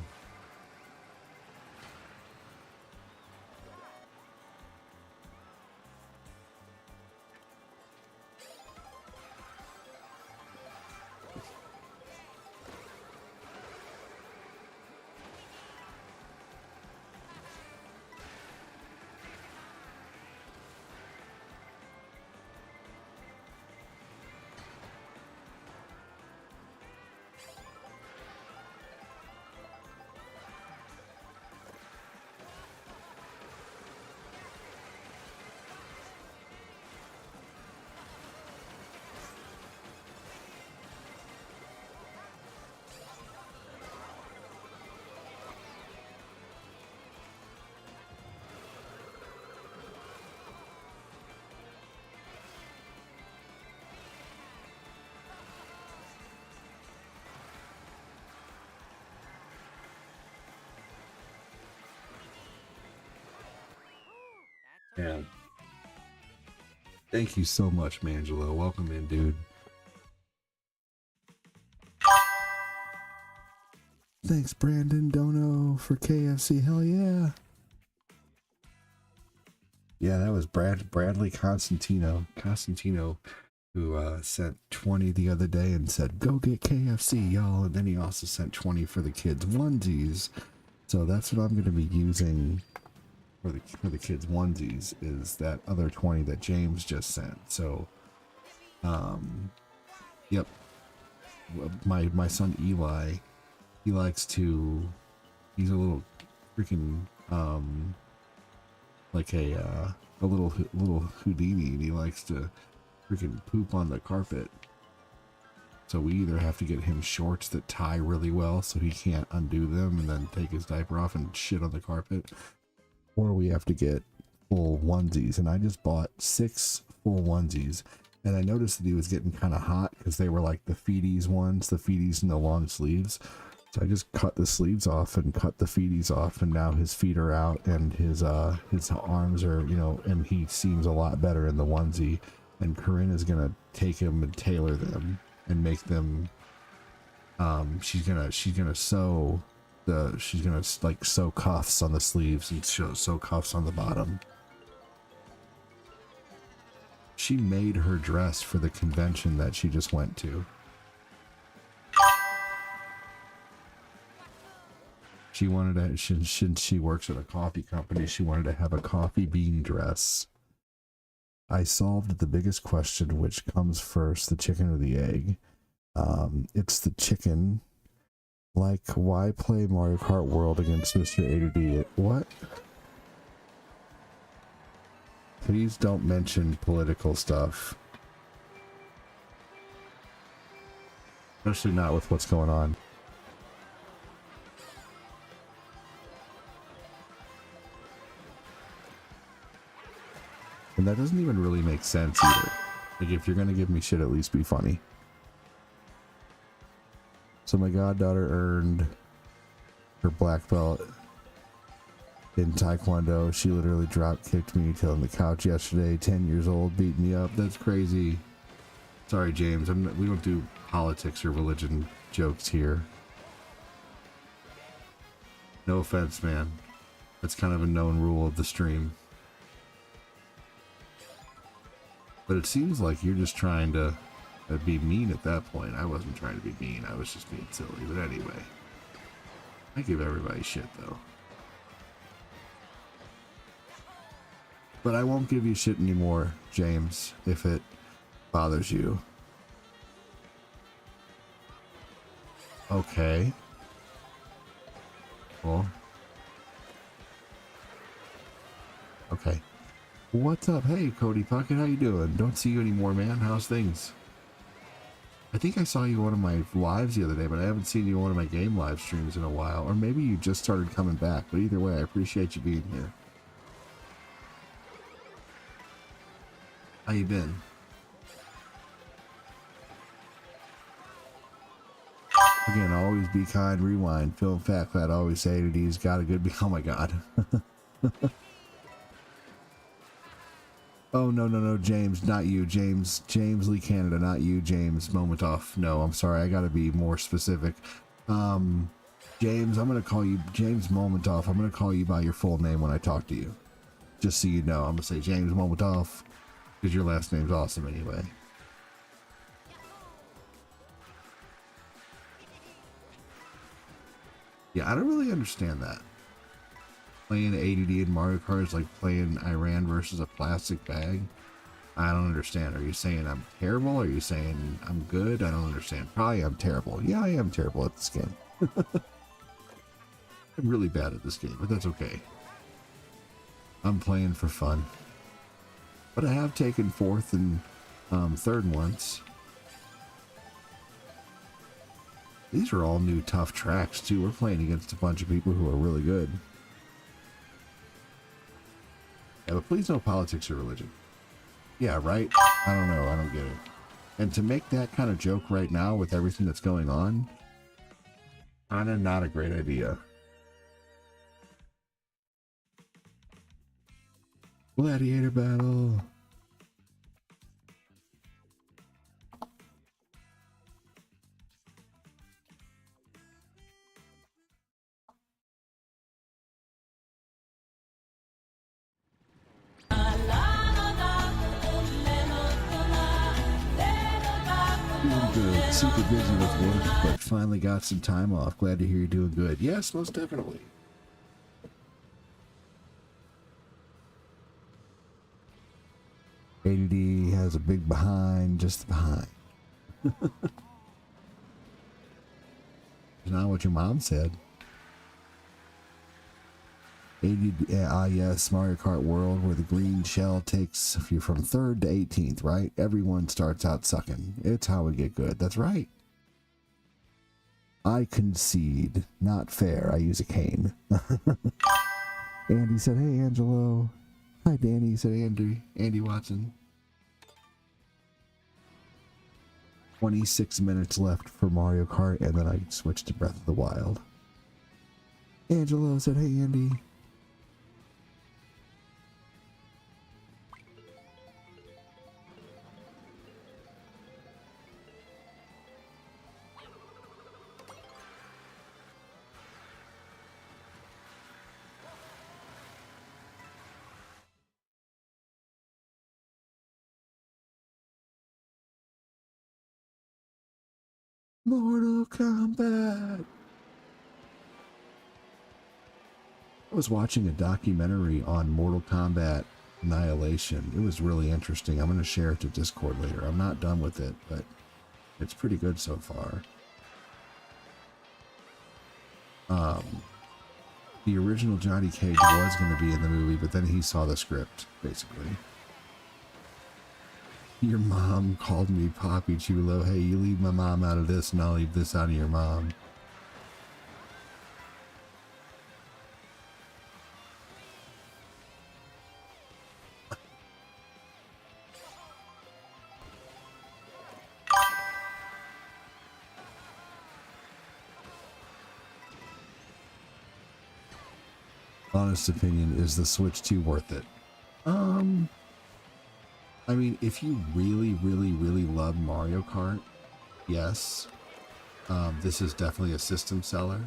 Man. Thank you so much, Mangelo. Welcome in, dude. Thanks, Brandon Dono, for KFC. Hell yeah. Yeah, that was Bradley Constantino, who sent 20 the other day and said, go get KFC, y'all. And then he also sent 20 for the kids' onesies. So that's what I'm going to be using for the kids' onesies, is that other 20 that James just sent. So, yep. My son Eli, he likes to, he's a little freaking, like a little Houdini, and he likes to freaking poop on the carpet. So we either have to get him shorts that tie really well so he can't undo them and then take his diaper off and shit on the carpet, or we have to get full onesies. And I just bought 6 full onesies, and I noticed that he was getting kind of hot because they were like the feeties ones, the feeties and the long sleeves. So I just cut the sleeves off and cut the feeties off, and now his feet are out and his arms are, you know, and he seems a lot better in the onesie. And Corinne is gonna take him and tailor them and make them, she's gonna sew like sew cuffs on the sleeves and sew cuffs on the bottom. She made her dress for the convention that she just went to. She wanted to, since she works at a coffee company, she wanted to have a coffee bean dress. I solved the biggest question, which comes first, the chicken or the egg. It's the chicken. Like, why play Mario Kart World against Mr. A2D? What? Please don't mention political stuff. Especially not with what's going on. And that doesn't even really make sense either. Like, if you're gonna give me shit, at least be funny. So my goddaughter earned her black belt in Taekwondo. She literally drop kicked me till on the couch yesterday. 10 years old, beat me up. That's crazy. Sorry, James. We don't do politics or religion jokes here. No offense, man. That's kind of a known rule of the stream. But it seems like you're just trying to be mean at that point. I wasn't trying to be mean. I was just being silly. But anyway, I give everybody shit, though. But I won't give you shit anymore, James, if it bothers you. Okay. Cool. Okay. What's up? Hey, Cody Puckett, how you doing? Don't see you anymore, man. How's things? I think I saw you on one of my lives the other day, but I haven't seen you on one of my game live streams in a while. Or maybe you just started coming back. But either way, I appreciate you being here. How you been? Again, always be kind, rewind. Film fact that always say it. He's got a good be. Oh my god. Oh, no, James, not you, James Lee Canada, not you, James Momentoff. No, I'm sorry, I gotta be more specific. James, I'm gonna call you James Momentoff. I'm gonna call you by your full name when I talk to you. Just so you know, I'm gonna say James Momentoff, because your last name's awesome anyway. Yeah, I don't really understand that. Playing ADD in Mario Kart is like playing Iran versus a plastic bag. I don't understand. Are you saying I'm terrible? Are you saying I'm good? I don't understand. Probably I'm terrible. Yeah, I am terrible at this game. I'm really bad at this game, but that's okay. I'm playing for fun. But I have taken 4th and 3rd once. These are all new tough tracks too. We're playing against a bunch of people who are really good. Yeah, but please no politics or religion. Yeah, right? I don't know. I don't get it. And to make that kind of joke right now with everything that's going on, kinda not a great idea. Gladiator battle. Doing good. Super busy with work, but finally got some time off. Glad to hear you're doing good. Yes, most definitely. ADD has a big behind, just behind. Not what your mom said. ADD, yes, Mario Kart World, where the green shell takes you from 3rd to 18th, right? Everyone starts out sucking. It's how we get good. That's right. I concede. Not fair. I use a cane. Andy said, hey, Angelo. Hi, Danny, said Andy Watson. 26 minutes left for Mario Kart, and then I switched to Breath of the Wild. Angelo said, hey, Andy. Mortal Kombat. I was watching a documentary on Mortal Kombat Annihilation. It was really interesting. I'm going to share it to Discord later. I'm not done with it, but it's pretty good so far. The original Johnny Cage was going to be in the movie, but then he saw the script, basically. Your mom called me Poppy Chulo. Hey, you leave my mom out of this and I'll leave this out of your mom. Honest opinion, is the Switch 2 worth it? I mean, if you really, really, really love Mario Kart, yes. This is definitely a system seller.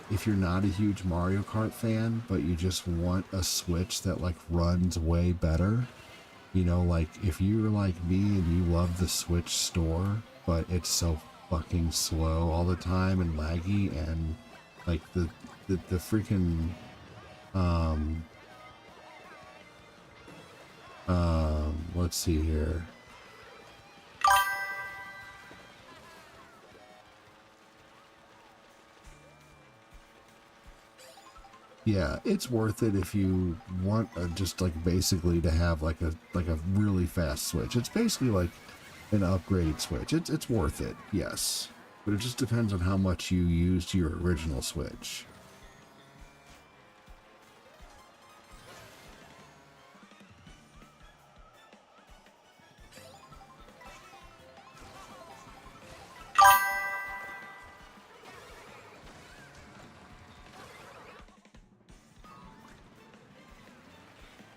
If you're not a huge Mario Kart fan, but you just want a Switch that like runs way better, you know, like if you're like me and you love the Switch store, but it's so fucking slow all the time and laggy, and like the freaking let's see here. Yeah, it's worth it if you want just like basically to have like a really fast Switch. It's basically like an upgraded Switch. It's worth it, yes. But it just depends on how much you used your original Switch.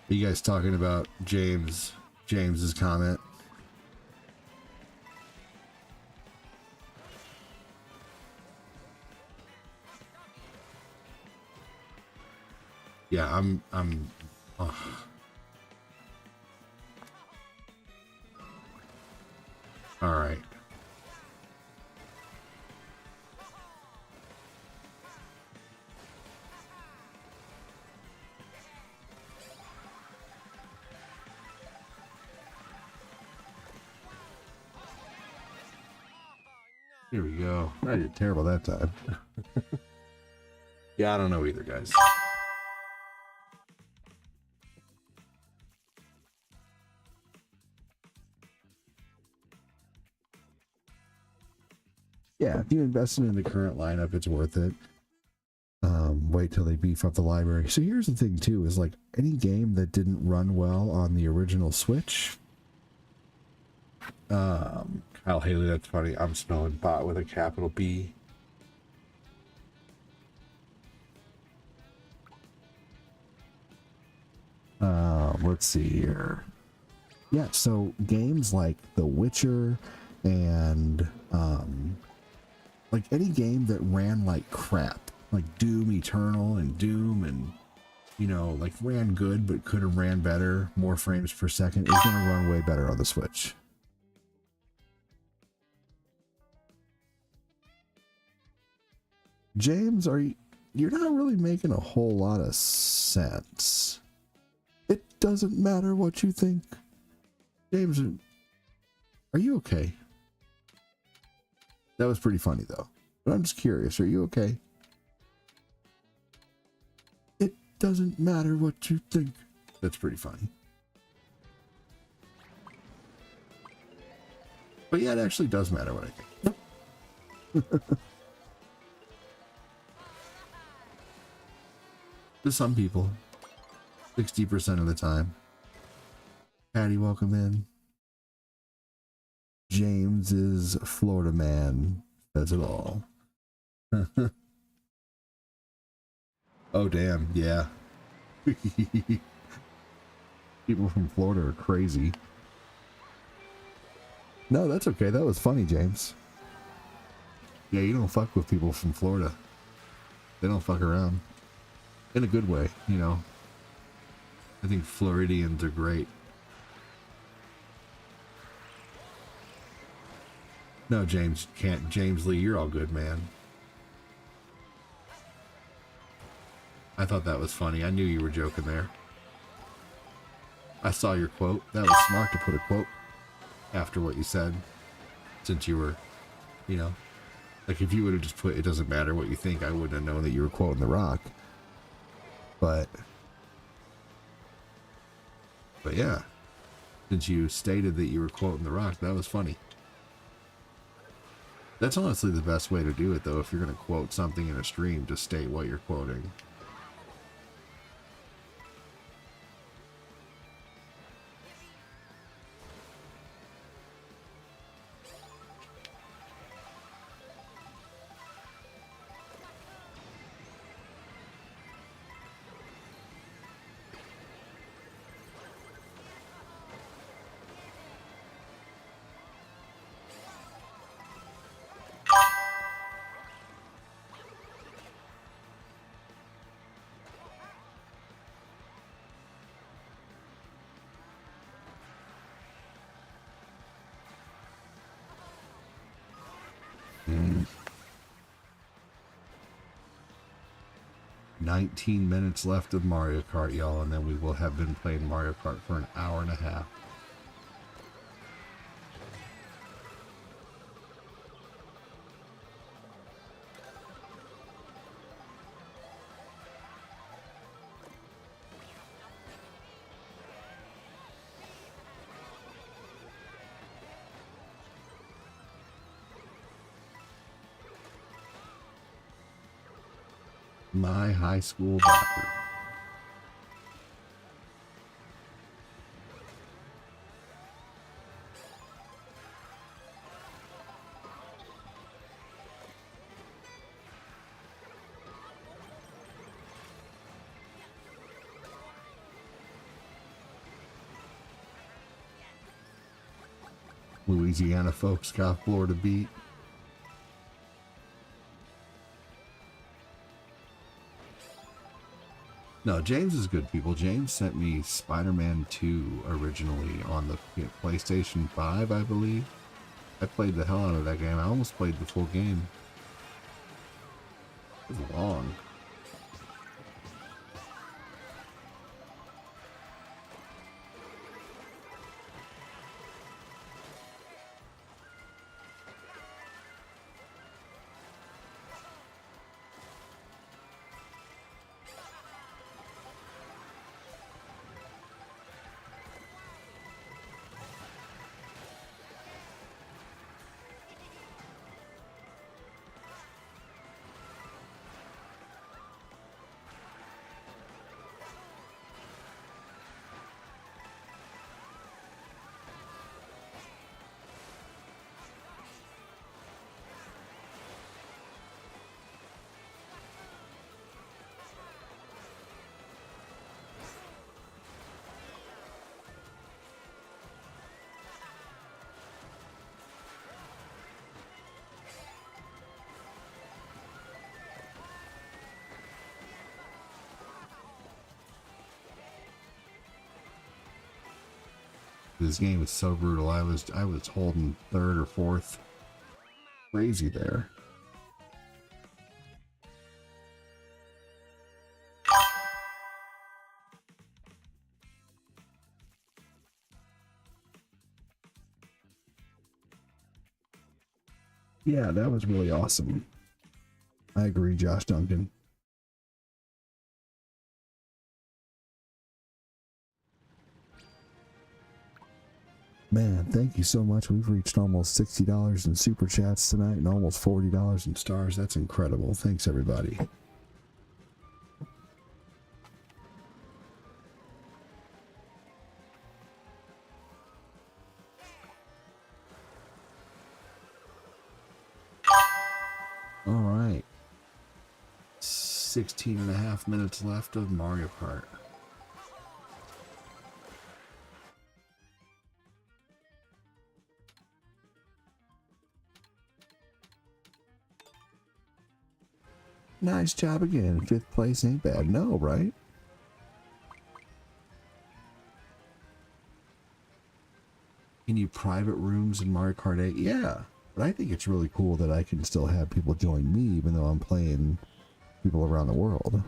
Are you guys talking about James's comment? Yeah, I'm all right. Here we go. I did terrible that time. Yeah, I don't know either, guys. Yeah, if you invest in the current lineup, it's worth it. Wait till they beef up the library. So here's the thing too, is like any game that didn't run well on the original Switch. Kyle Haley, that's funny. I'm spelling bot with a capital B. let's see here. Yeah, so games like The Witcher and like any game that ran like crap, like Doom Eternal and Doom, and you know, like ran good but could have ran better, more frames per second, is going to run way better on the Switch. James, you're not really making a whole lot of sense. It doesn't matter what you think. James, are you okay? That was pretty funny though. But I'm just curious, are you okay? It doesn't matter what you think. That's pretty funny. But yeah, it actually does matter what I think. To some people, 60% of the time. Patty, welcome in. James is Florida man, says it all. Oh damn, yeah. People from Florida are crazy. No, that's okay. That was funny, James. Yeah, you don't fuck with people from Florida. They don't fuck around. In a good way, you know. I think Floridians are great. No, James can't. James Lee, you're all good, man. I thought that was funny. I knew you were joking there. I saw your quote. That was smart to put a quote after what you said. Since you were, you know, like if you would have just put, it doesn't matter what you think, I wouldn't have known that you were quoting The Rock. But yeah, since you stated that you were quoting The Rock, that was funny. That's honestly the best way to do it, though. If you're going to quote something in a stream, just state what you're quoting. Mm. 19 minutes left of Mario Kart, y'all, and then we will have been playing Mario Kart for an hour and a half. My high school bathroom. Louisiana folks got Florida beat. No, James is good, people. James sent me Spider-Man 2 originally on the PlayStation 5, I believe. I played the hell out of that game. I almost played the full game. It was long. This game is so brutal. I was holding third or fourth. Crazy there. Yeah, that was really awesome. I agree, Josh Duncan. Man, thank you so much. We've reached almost $60 in super chats tonight and almost $40 in stars. That's incredible. Thanks, everybody. All right. 16 and a half minutes left of Mario Kart. Nice job again. 5th place ain't bad. No, right? Can you private rooms in Mario Kart 8? Yeah. But I think it's really cool that I can still have people join me even though I'm playing people around the world.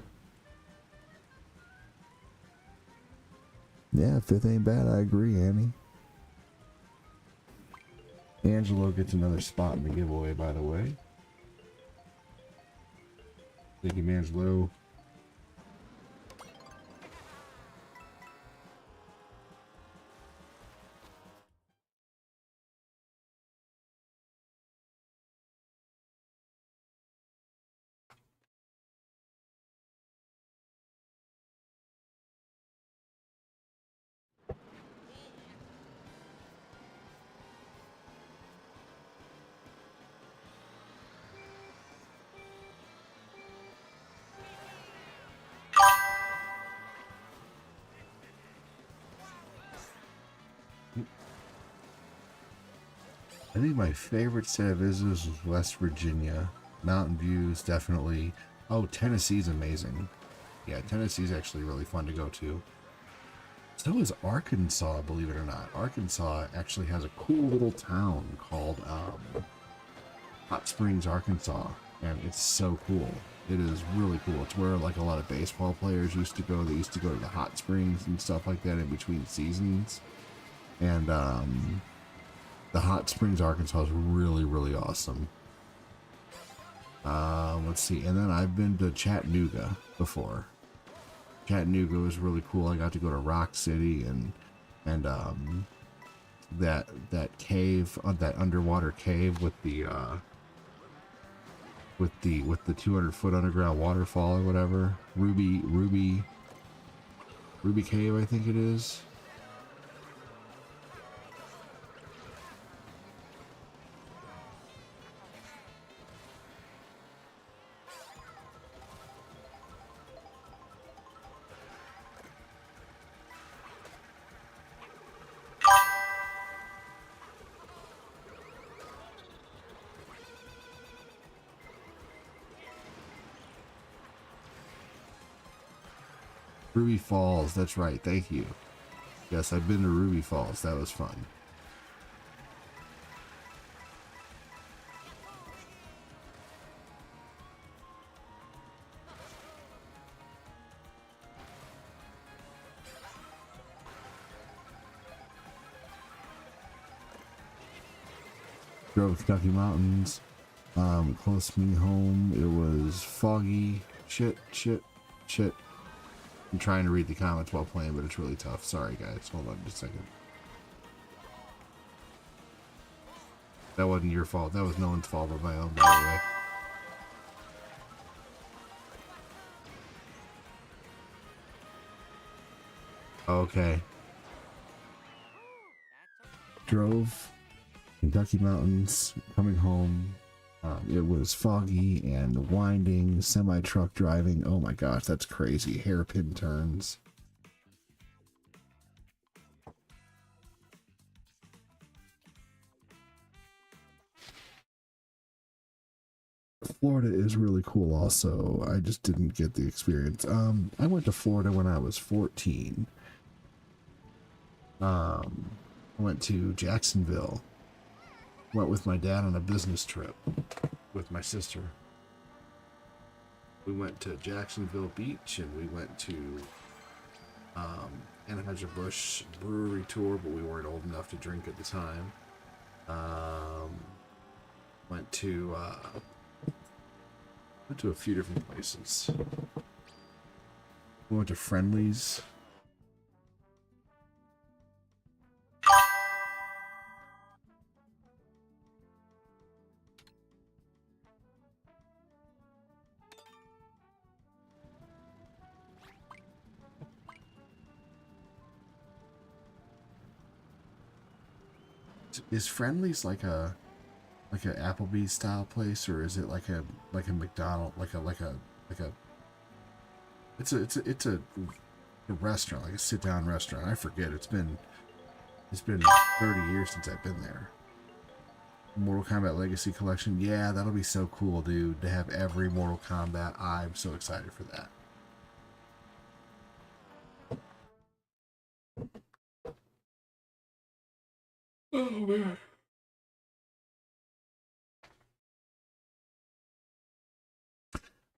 Yeah, 5th ain't bad. I agree, Annie. Angelo gets another spot in the giveaway, by the way. Thank you, Angelo. I think my favorite state of visitors was West Virginia. Mountain views, definitely. Oh, Tennessee's amazing. Yeah, Tennessee's actually really fun to go to. So is Arkansas, believe it or not. Arkansas actually has a cool little town called Hot Springs, Arkansas. And it's so cool. It is really cool. It's where like a lot of baseball players used to go. They used to go to the hot springs and stuff like that in between seasons. And the Hot Springs, Arkansas is really, really awesome. Let's see. And then I've been to Chattanooga before. Chattanooga was really cool. I got to go to Rock City and that cave, that underwater cave with the 200-foot underground waterfall or whatever. Ruby Cave, I think it is. Ruby Falls, that's right, thank you. Yes, I've been to Ruby Falls, that was fun. Drove the Kentucky Mountains, close to me home. It was foggy, shit. I'm trying to read the comments while playing, but it's really tough. Sorry, guys. Hold on just a second. That wasn't your fault. That was no one's fault but my own, by the way. Okay. Drove Kentucky Mountains, coming home. It was foggy and winding, semi-truck driving. Oh my gosh, that's crazy. Hairpin turns. Florida is really cool also. I just didn't get the experience. I went to Florida when I was 14. Went to Jacksonville. Went with my dad on a business trip with my sister. We went to Jacksonville Beach and we went to Anheuser-Busch brewery tour, but we weren't old enough to drink at the time. Went to a few different places. We went to Friendly's. Is Friendly's like a Applebee's style place, or is it like a McDonald's, like a it's a restaurant, like a sit down restaurant? I forget. It's been 30 years since I've been there. Mortal Kombat Legacy Collection. Yeah, that'll be so cool, dude, to have every Mortal Kombat. I'm so excited for that. Oh man.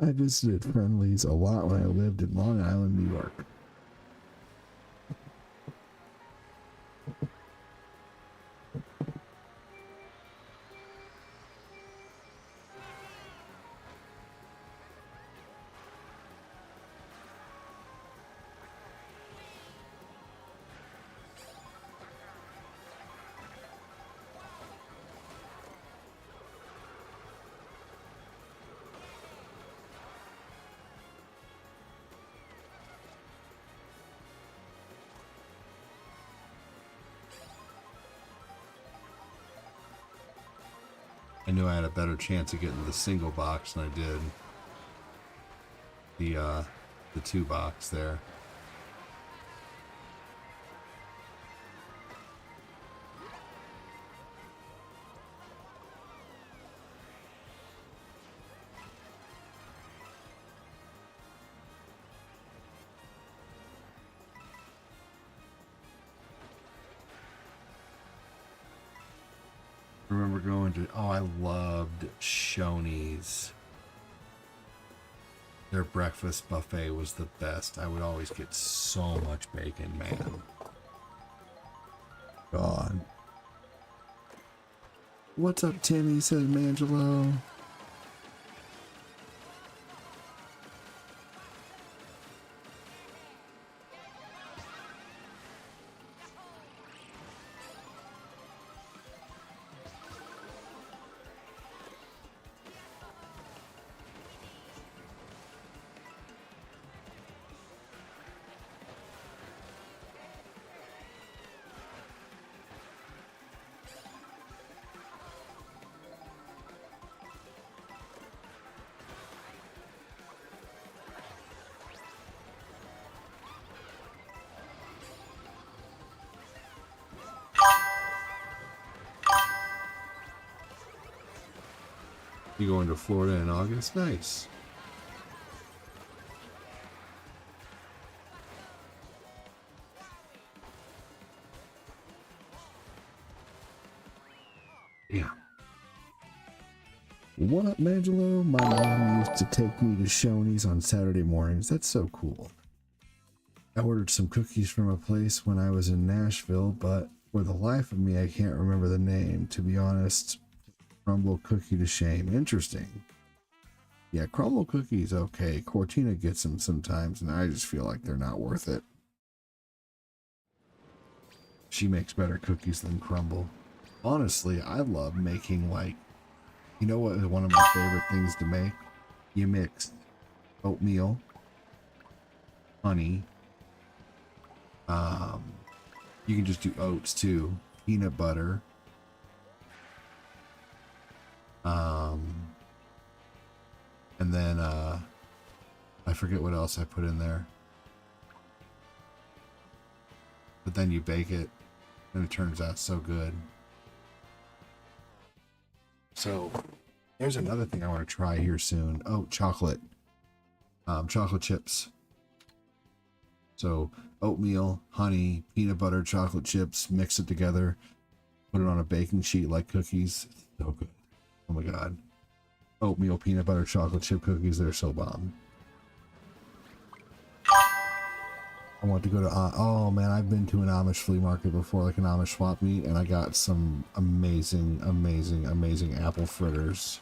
I visited Friendly's a lot when I lived in Long Island, New York. I knew I had a better chance of getting the single box than I did the 2 box there. I remember going to, I loved Shoney's. Their breakfast buffet was the best. I would always get so much bacon, man. God. What's up, Timmy? Says Mangelo. You going to Florida in August? Nice. Yeah. What up, Mangelo? My mom used to take me to Shoney's on Saturday mornings. That's so cool. I ordered some cookies from a place when I was in Nashville, but for the life of me, I can't remember the name. To be honest, crumble cookie to shame. Interesting. Yeah, crumble cookies, okay. Cortina gets them sometimes, and I just feel like they're not worth it. She makes better cookies than crumble. Honestly, I love making, like, you know what is one of my favorite things to make? You mix oatmeal, honey, you can just do oats too, peanut butter, and then I forget what else I put in there, but then you bake it and it turns out so good. So there's another thing I want to try here soon. Oh, chocolate chips. So oatmeal, honey, peanut butter, chocolate chips, mix it together, put it on a baking sheet like cookies. So good. Oh my god. Oatmeal, peanut butter, chocolate chip cookies, they're so bomb. I want to go to, oh man, I've been to an Amish flea market before, like an Amish swap meet, and I got some amazing, amazing, amazing apple fritters.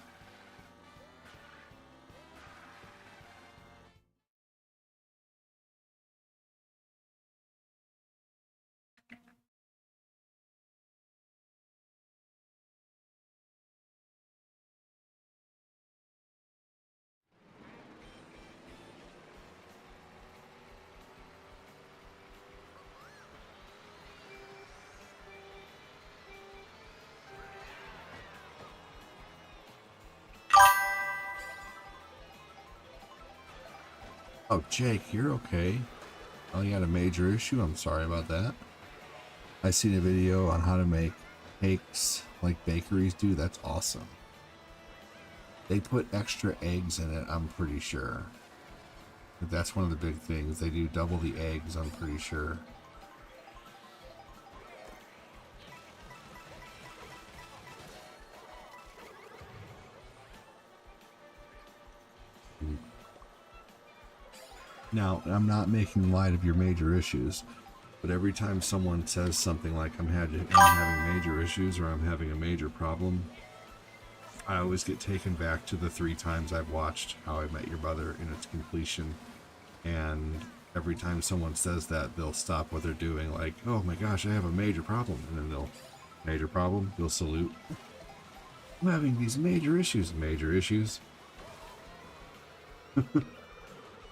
Oh, Jake, you're okay. Oh, you had a major issue? I'm sorry about that. I seen a video on how to make cakes like bakeries do. That's awesome. They put extra eggs in it, I'm pretty sure. That's one of the big things. They do double the eggs, I'm pretty sure. Now, I'm not making light of your major issues, but every time someone says something like I'm having major issues or I'm having a major problem, I always get taken back to the 3 times I've watched How I Met Your Mother in its completion. And every time someone says that, they'll stop what they're doing, like, oh my gosh, I have a major problem. And then they'll, major problem, they'll salute. I'm having these major issues. Major issues.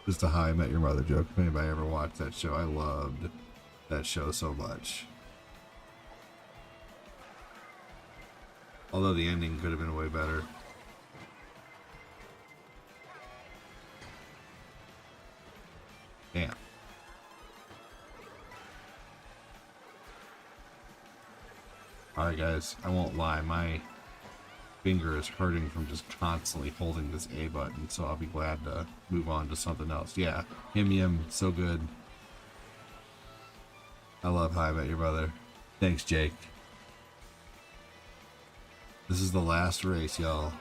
Just a How I Met Your Mother joke. If anybody ever watched that show, I loved that show so much. Although the ending could have been way better. Damn. Alright guys, I won't lie, my finger is hurting from just constantly holding this A button, so I'll be glad to move on to something else. Yeah, Him, so good. I love How I Met Your Mother. Thanks, Jake. This is the last race, y'all.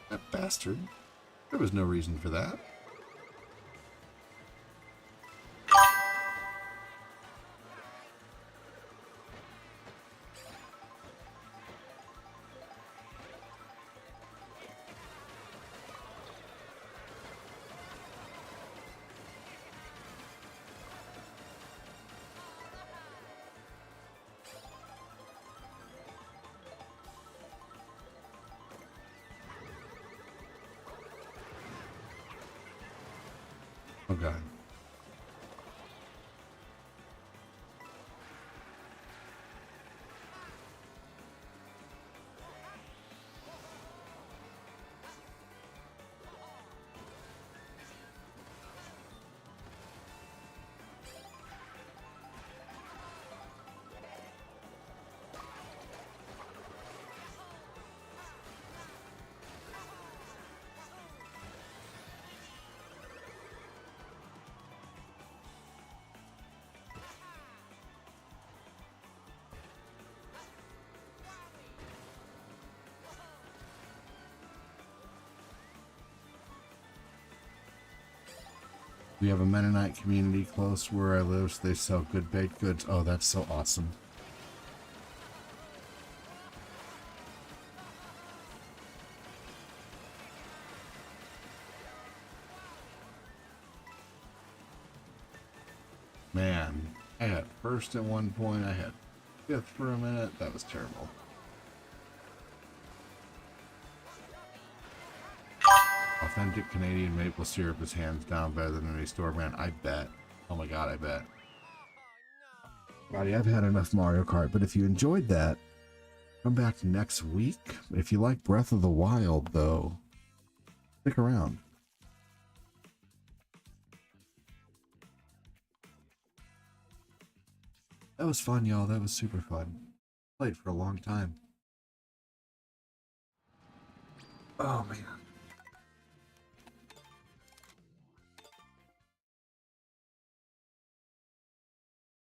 That bastard. There was no reason for that. Oh god. We have a Mennonite community close where I live, so they sell good baked goods. Oh, that's so awesome. Man, I had first at one point, I had fifth for a minute. That was terrible. Authentic Canadian maple syrup is hands down better than any store brand. I bet. Oh my god, I bet. Buddy, I've had enough Mario Kart, but if you enjoyed that, come back next week. If you like Breath of the Wild, though, Stick around. That was fun, y'all. That was super fun. Played for a long time. Oh, man.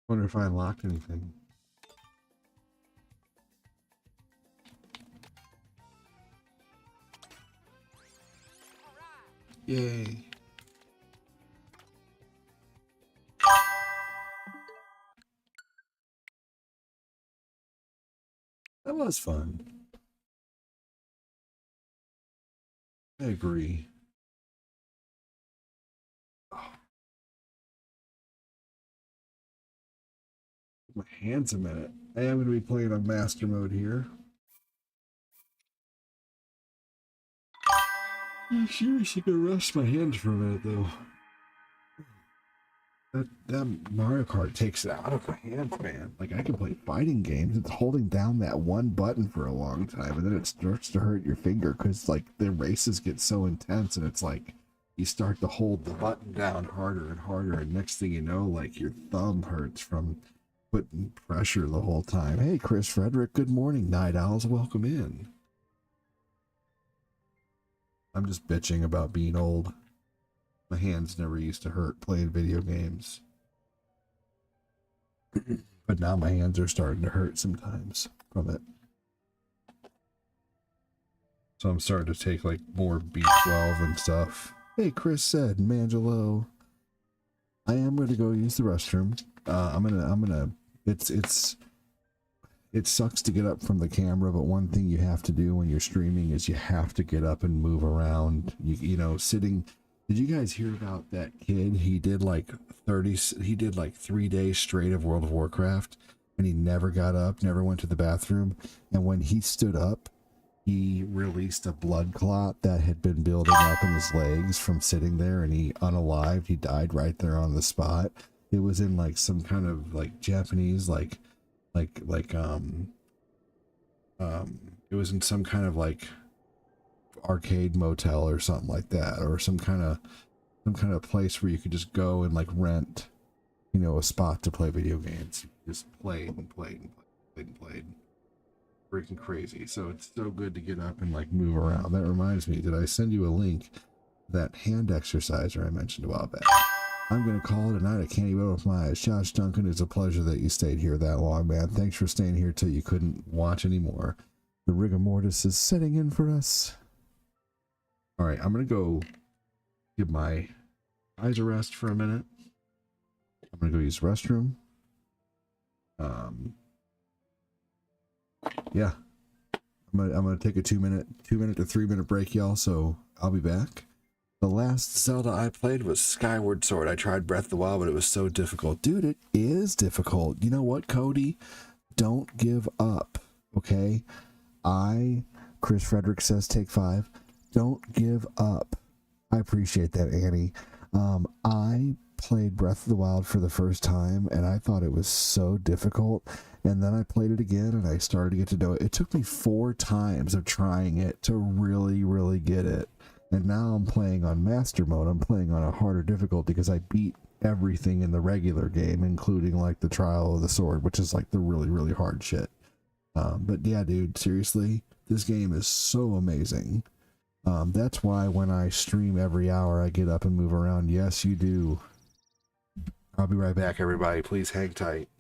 Wonder if I unlocked anything. Yay. That was fun. I agree. Oh. My hands a minute. I am going to be playing on master mode here. I'm seriously going to rest my hands for a minute though. That Mario Kart takes it out of my hands, man. Like, I can play fighting games. It's holding down that one button for a long time, and then it starts to hurt your finger because, like, the races get so intense, and it's like you start to hold the button down harder and harder, and next thing you know, like, your thumb hurts from putting pressure the whole time. Hey, Chris Frederick, good morning, Night Owls. Welcome in. I'm just bitching about being old. My hands never used to hurt playing video games. But now my hands are starting to hurt sometimes from it. So I'm starting to take like more B12 and stuff. Hey, Chris said, Mangelo. I am going to go use the restroom. It sucks to get up from the camera, but one thing you have to do when you're streaming is you have to get up and move around. You know, sitting. Did you guys hear about that kid? He did like 3 days straight of World of Warcraft, and he never got up, never went to the bathroom. And when he stood up, he released a blood clot that had been building up in his legs from sitting there, and he unalived. He died right there on the spot. It was in like some kind of like Japanese, it was in some kind of like arcade motel or something like that, or some kind of place where you could just go and like rent, you know, a spot to play video games. Just played and played and played and played. Freaking crazy. So it's so good to get up and like move around. That reminds me, did I send you a link? That hand exerciser I mentioned a while back. I'm gonna call it a night. I can't even open my eyes. Josh Duncan, it's a pleasure that you stayed here that long, man. Thanks for staying here till you couldn't watch anymore. The rigor mortis is setting in for us. All right, I'm gonna go give my eyes a rest for a minute. I'm gonna go use the restroom. Yeah, I'm gonna take a 2 minute to 3 minute break, y'all. So I'll be back. The last Zelda I played was Skyward Sword. I tried Breath of the Wild, but it was so difficult. Dude, it is difficult. You know what, Cody? Don't give up, okay? Chris Frederick says take 5. Don't give up. I appreciate that, Annie. I played Breath of the Wild for the first time, and I thought it was so difficult. And then I played it again, and I started to get to know it. It took me 4 times of trying it to really, really get it. And now I'm playing on master mode. I'm playing on a harder difficulty because I beat everything in the regular game, including like the Trial of the Sword, which is like the really, really hard shit. But yeah, dude, seriously, this game is so amazing. That's why when I stream every hour, I get up and move around. Yes, you do. I'll be right back, everybody. Please hang tight.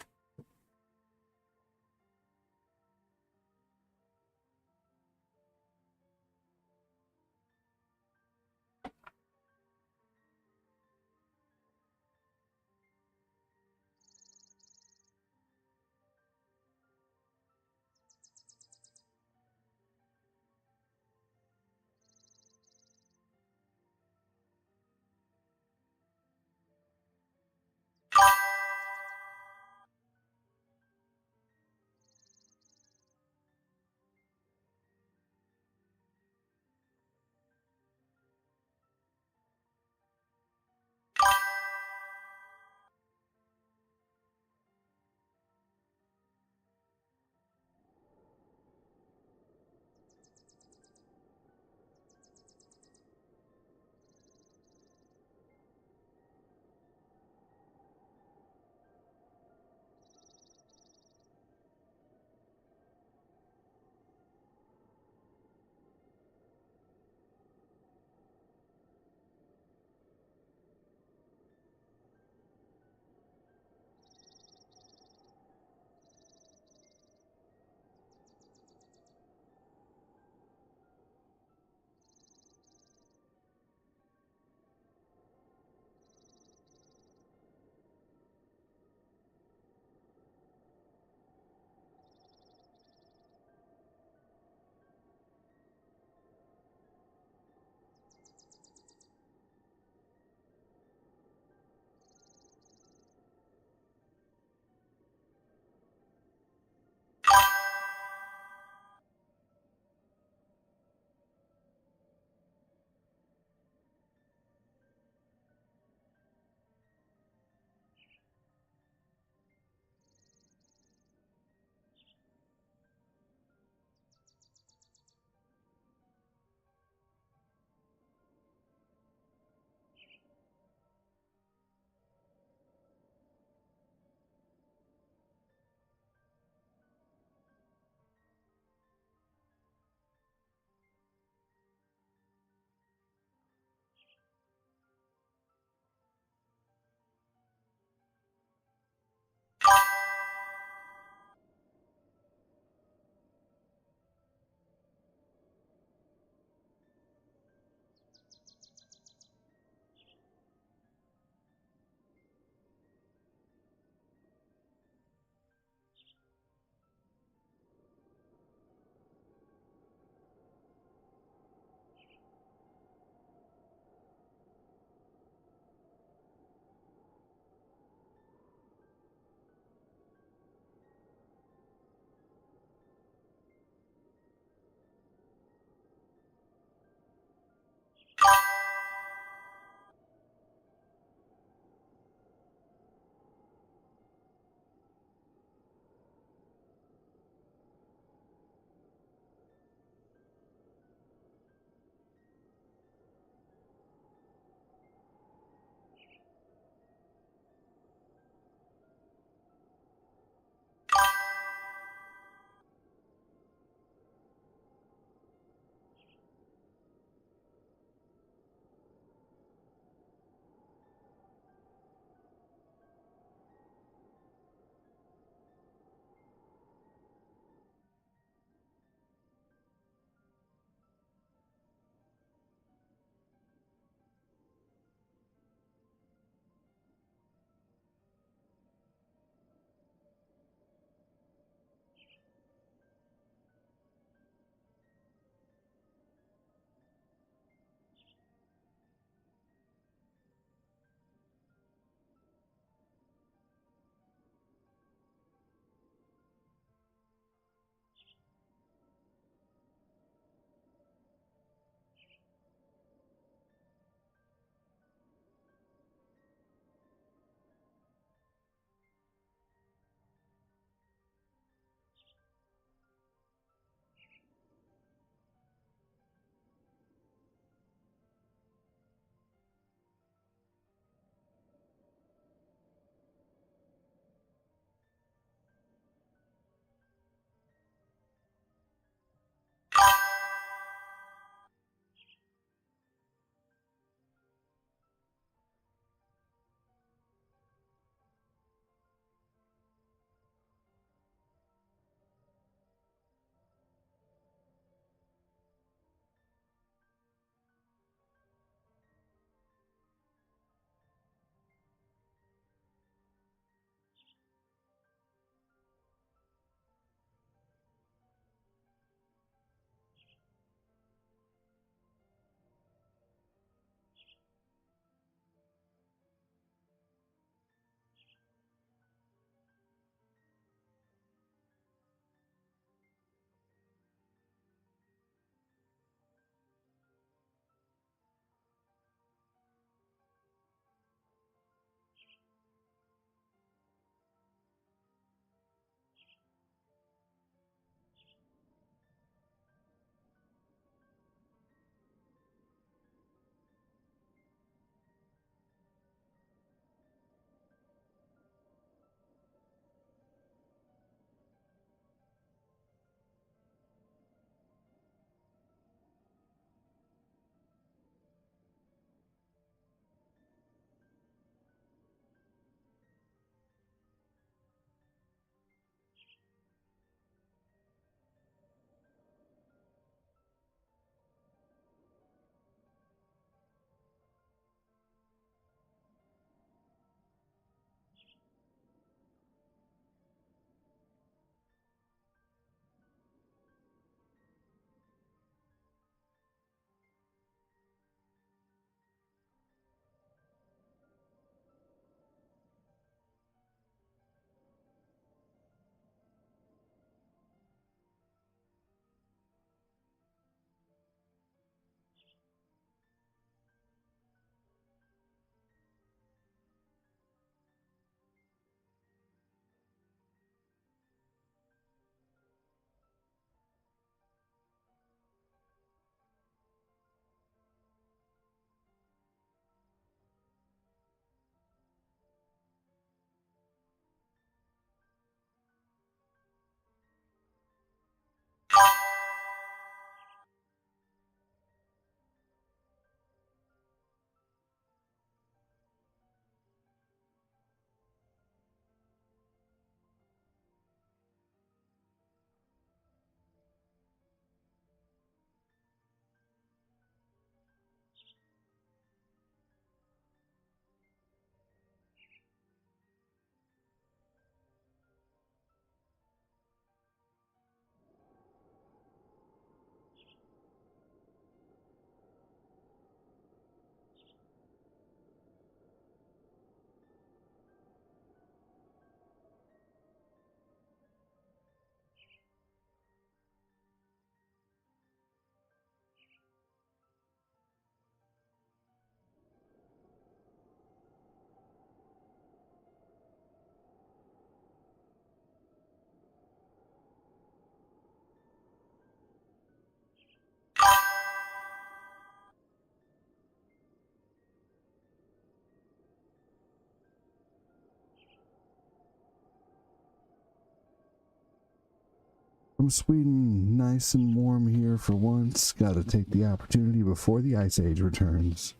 From Sweden, nice and warm here for once. Gotta take the opportunity before the Ice Age returns.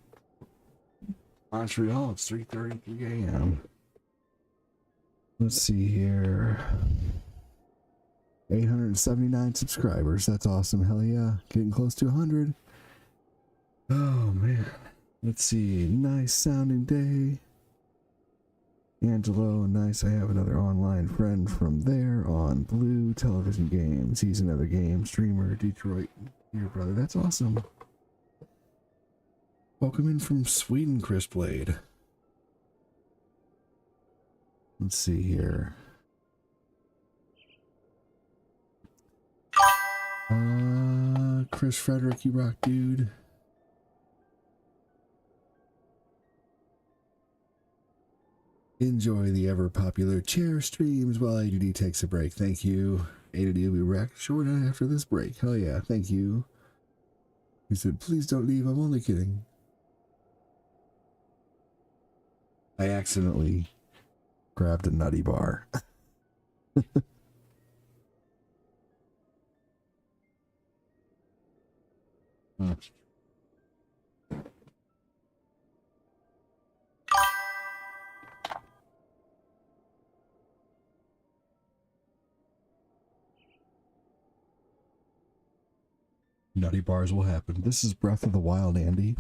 Montreal, it's 3:33 a.m. Let's see here. 879 subscribers. That's awesome. Hell yeah. Getting close to 100. Oh, man. Let's see. Nice sounding day. Angelo, nice. I have another online friend from there on Blue Television Games. He's another game streamer. Detroit, your brother. That's awesome. Welcome in from Sweden, Chris Blade. Let's see here. Chris Frederick, you rock, dude. Enjoy the ever popular chair streams while ADD takes a break. Thank you. ADD will be back short after this break. Hell yeah, thank you. He said, please don't leave, I'm only kidding. I accidentally grabbed a nutty bar. Nutty bars will happen. This is Breath of the Wild, Andy.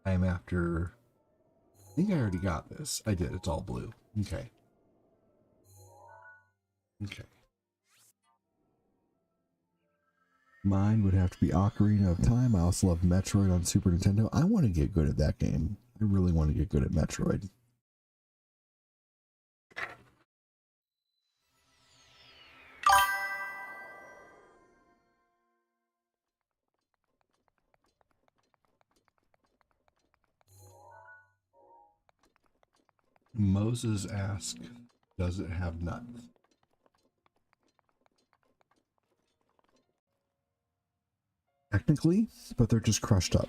I'm after... I think I already got this. I did. It's all blue. Okay. Okay. Mine would have to be Ocarina of Time. I also love Metroid on Super Nintendo. I want to get good at that game. I really want to get good at Metroid. Moses asked, does it have nuts? Technically, but they're just crushed up.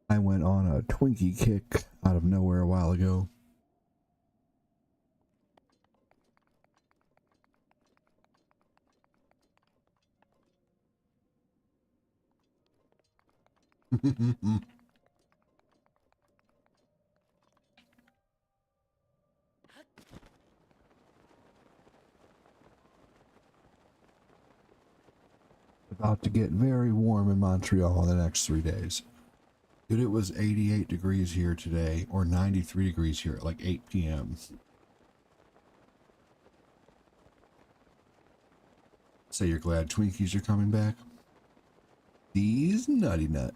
I went on a Twinkie kick out of nowhere a while ago. About to get very warm in Montreal in the next 3 days. Dude, it was 88 degrees here today, or 93 degrees here at like 8 p.m. Say you're glad Twinkies are coming back? These nutty nuts.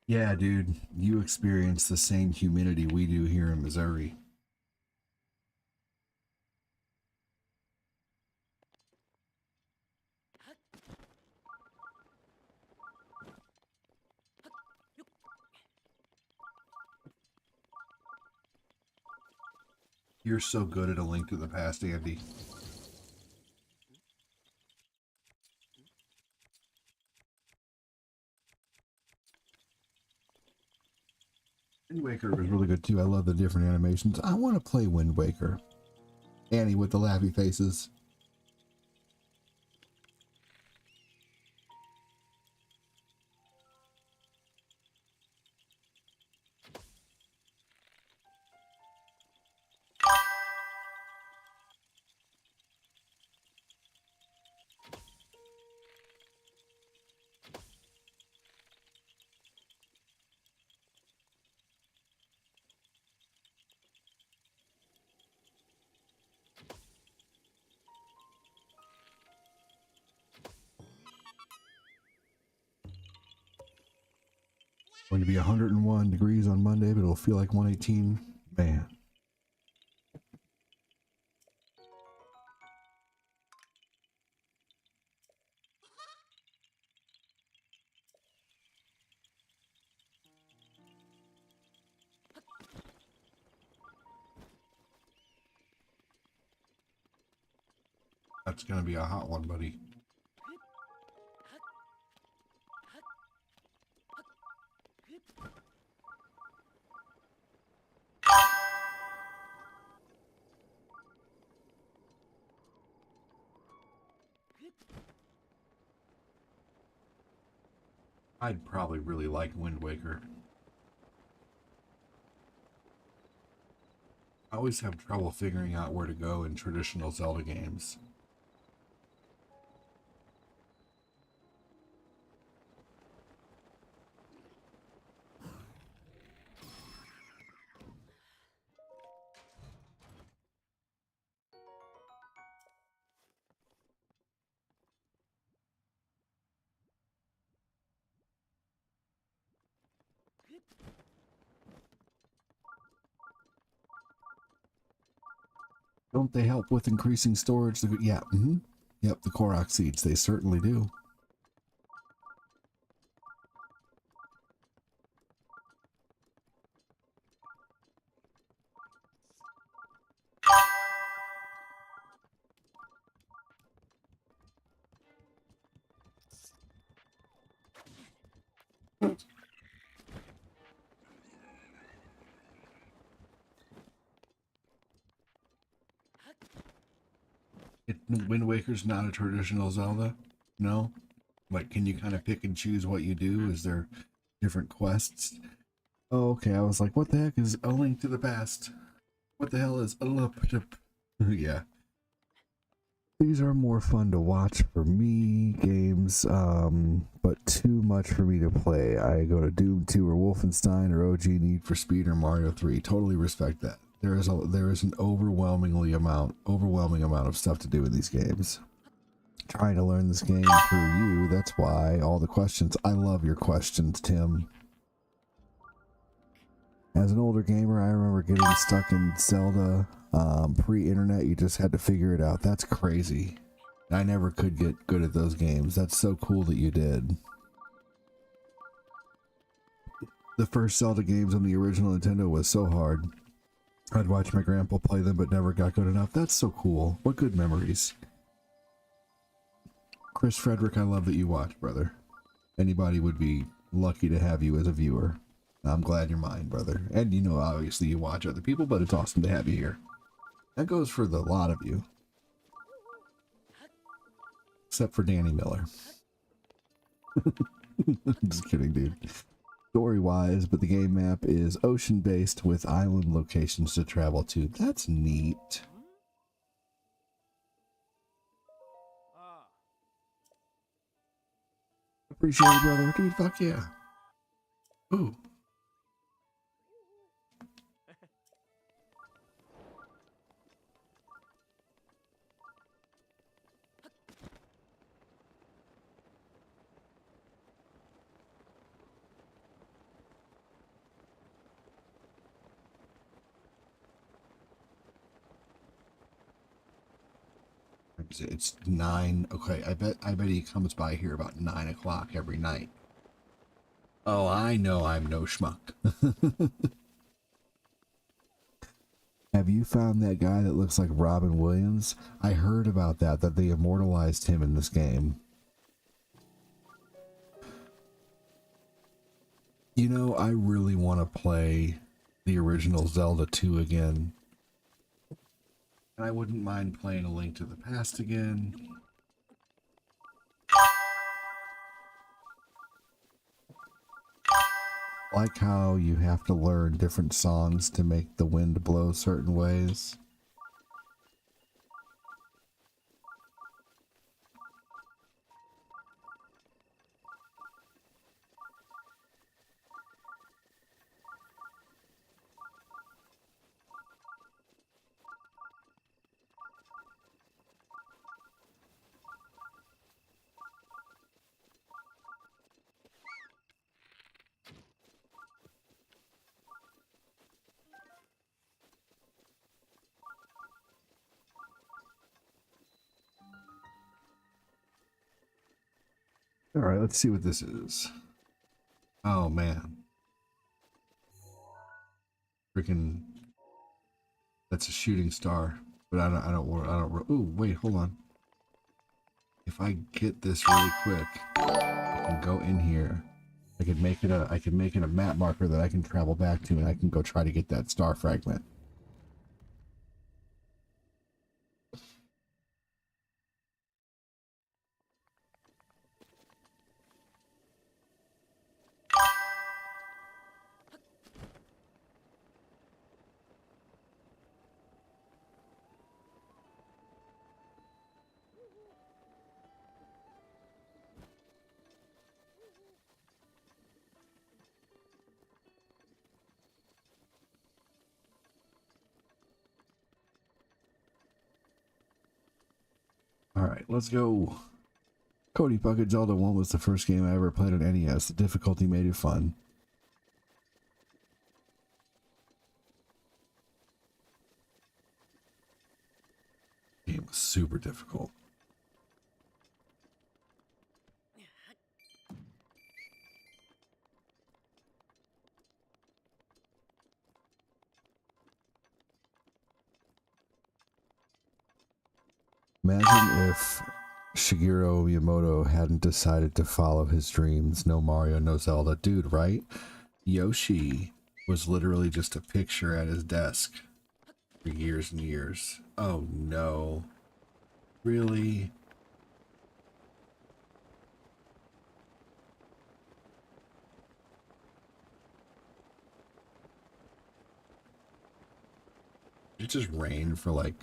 Yeah, dude, you experience the same humidity we do here in Missouri. You're so good at A Link to the Past, Andy. Wind Waker was really good too. I love the different animations. I want to play Wind Waker. Annie with the laughy faces. Going to be 101 degrees on Monday, but it'll feel like 118. Man. That's gonna be a hot one, buddy. I'd probably really like Wind Waker. I always have trouble figuring out where to go in traditional Zelda games. Don't they help with increasing storage? Yeah, yep, the Korok seeds, they certainly do. Wind Waker's not a traditional Zelda? No? Like, can you kind of pick and choose what you do? Is there different quests? Oh, okay, I was like, what the heck is A Link to the Past? What the hell is a Yeah. These are more fun to watch for me, games, but too much for me to play. I go to Doom 2 or Wolfenstein or OG Need for Speed or Mario 3. Totally respect that. There is an overwhelming amount of stuff to do in these games. Trying to learn this game through you, that's why all the questions. I love your questions, Tim. As an older gamer, I remember getting stuck in Zelda pre-internet. You just had to figure it out. That's crazy. I never could get good at those games. That's so cool that you did. The first Zelda games on the original Nintendo was so hard. I'd watch my grandpa play them, but never got good enough. That's so cool. What good memories. Chris Frederick, I love that you watch, brother. Anybody would be lucky to have you as a viewer. I'm glad you're mine, brother. And you know, obviously you watch other people, but it's awesome to have you here. That goes for the lot of you. Except for Danny Miller. Just kidding, dude. Story-wise, but the game map is ocean-based with island locations to travel to. That's neat. Appreciate it, brother. Dude, fuck yeah. Ooh. It's 9. Okay, I bet he comes by here about 9 o'clock every night. Oh, I know I'm no schmuck. Have you found that guy that looks like Robin Williams? I heard about that they immortalized him in this game. You know, I really want to play the original Zelda 2 again. And I wouldn't mind playing A Link to the Past again. Like how you have to learn different songs to make the wind blow certain ways. All right, let's see what this is. Oh man, freaking! That's a shooting star, but I don't. Ooh, wait, hold on. if I get this really quick, I can go in here. I could make it a map marker that I can travel back to, and I can go try to get that star fragment. Alright, let's go. Cody Bucket Zelda 1 was the first game I ever played on NES. The difficulty made it fun. The game was super difficult. Imagine if Shigeru Miyamoto hadn't decided to follow his dreams. No Mario, no Zelda. Dude, right? Yoshi was literally just a picture at his desk for years and years. Oh no. Really? It just rained for like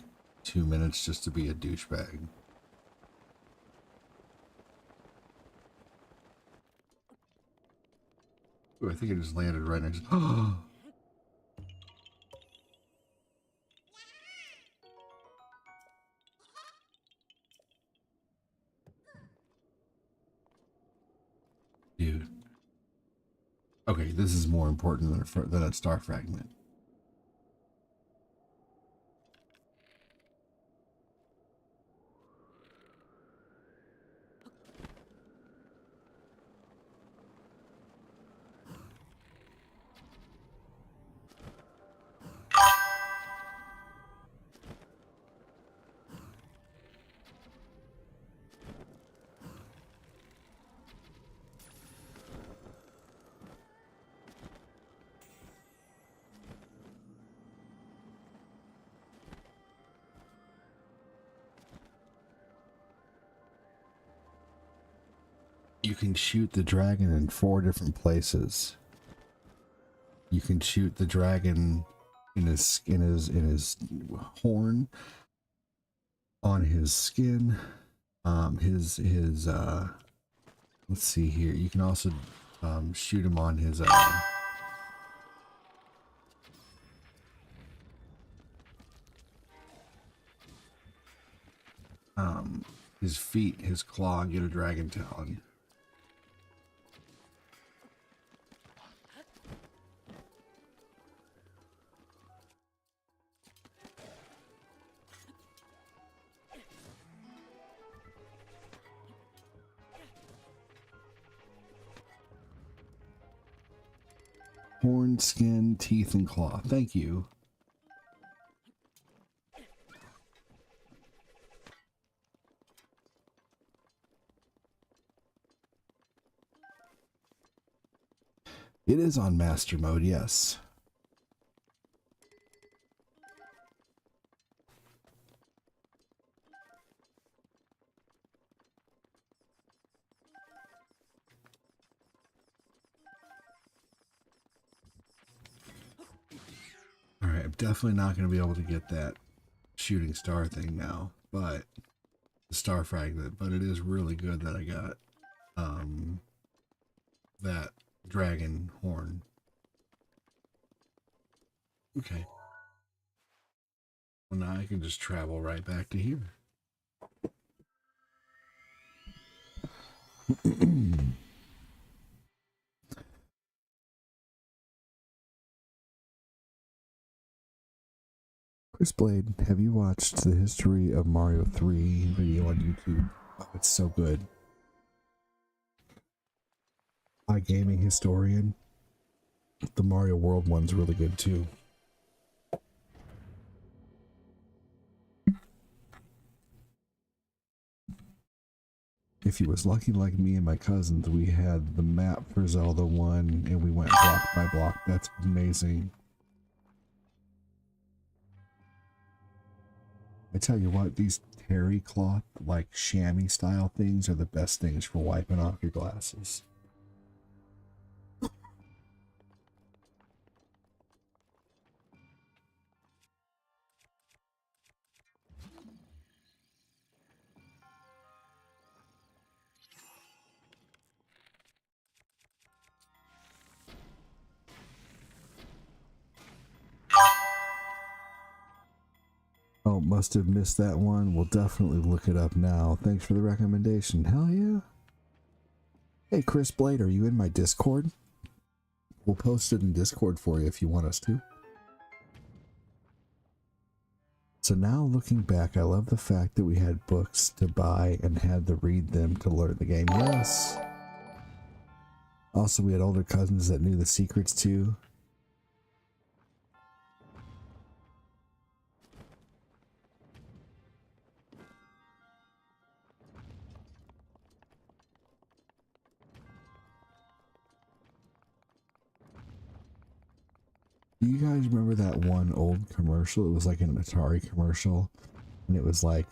2 minutes just to be a douchebag. Ooh, I think it just landed right next. Dude. Okay, this is more important than a star fragment. You can shoot the dragon in 4 different places. You can shoot the dragon in his horn, on his skin, let's see here. You can also shoot him on his feet, his claw, get a dragon talon. Horn, skin, teeth, and claw. Thank you. It is on master mode, yes. Alright, I'm definitely not going to be able to get that shooting star thing now, but the star fragment, but it is really good that I got that dragon horn. Okay. Well, now I can just travel right back to here. Chris Blade, have you watched the history of Mario 3 video on YouTube? Oh, it's so good. iGaming Historian. The Mario World one's really good too. if you was lucky like me and my cousins, we had the map for Zelda 1 and we went block by block. That's amazing. I tell you what, these terry cloth, like chamois style things are the best things for wiping off your glasses. Oh, must have missed that one. We'll definitely look it up now. Thanks for the recommendation. Hell yeah. Hey, Chris Blade, are you in my Discord? We'll post it in Discord for you if you want us to. So now looking back, I love the fact that we had books to buy and had to read them to learn the game. Yes. Also, we had older cousins that knew the secrets too. Do you guys remember that one old commercial? It was like an Atari commercial, and it was like,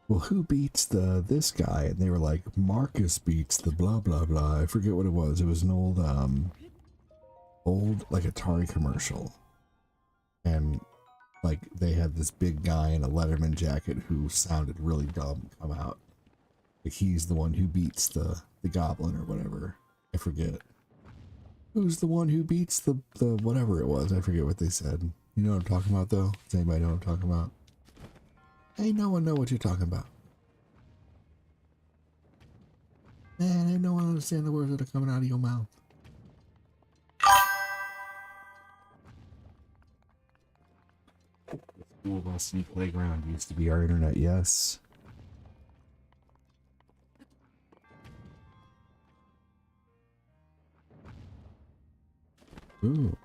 well, who beats this guy? And they were like, Marcus beats the blah blah blah. I forget what it was. It was an old like Atari commercial, and like they had this big guy in a Letterman jacket who sounded really dumb come out. Like he's the one who beats the goblin or whatever. I forget. Who's the one who beats the whatever it was? I forget what they said. You know what I'm talking about, though? Does anybody know what I'm talking about? Ain't no one know what you're talking about. Man, ain't no one understand the words that are coming out of your mouth. The school bus and playground used to be our internet, yes. Ooh.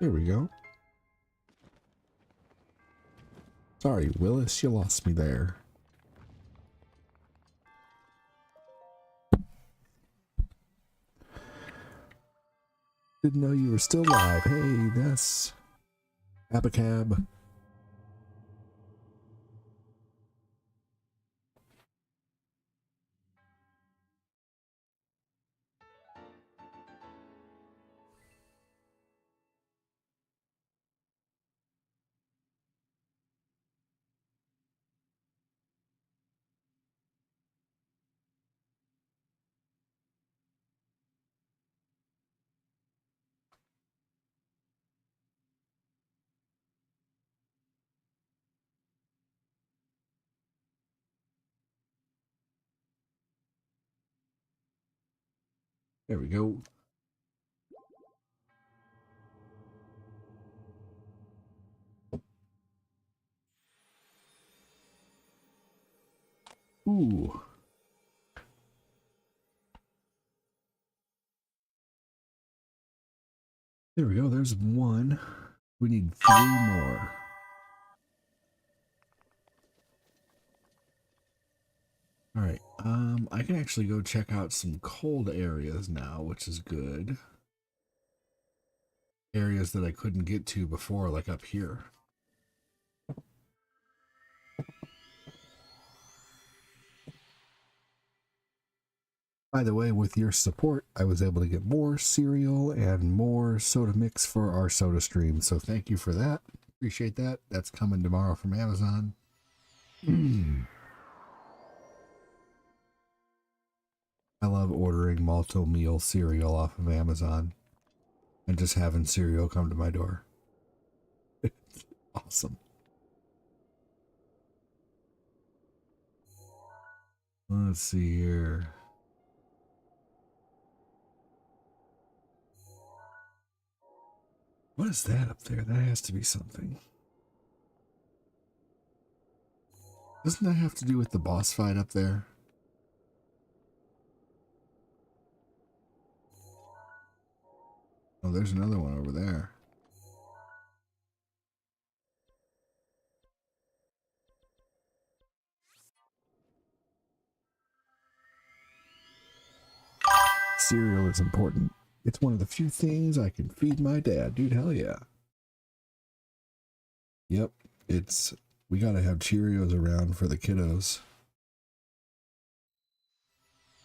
There we go. Sorry, Willis, you lost me there. Didn't know you were still alive. Hey, that's Abacab. There we go. Ooh. There we go. There's one. We need 3 more. All right. I can actually go check out some cold areas now, which is good. Areas that I couldn't get to before, like up here. By the way, with your support, I was able to get more cereal and more soda mix for our soda stream. So thank you for that. Appreciate that. That's coming tomorrow from Amazon. I love ordering multi-meal cereal off of Amazon and just having cereal come to my door. It's awesome. Let's see here. What is that up there? That has to be something. Doesn't that have to do with the boss fight up there? there's another one over there. Cereal is important. It's one of the few things I can feed my dad. Dude, hell yeah. Yep, we gotta have Cheerios around for the kiddos.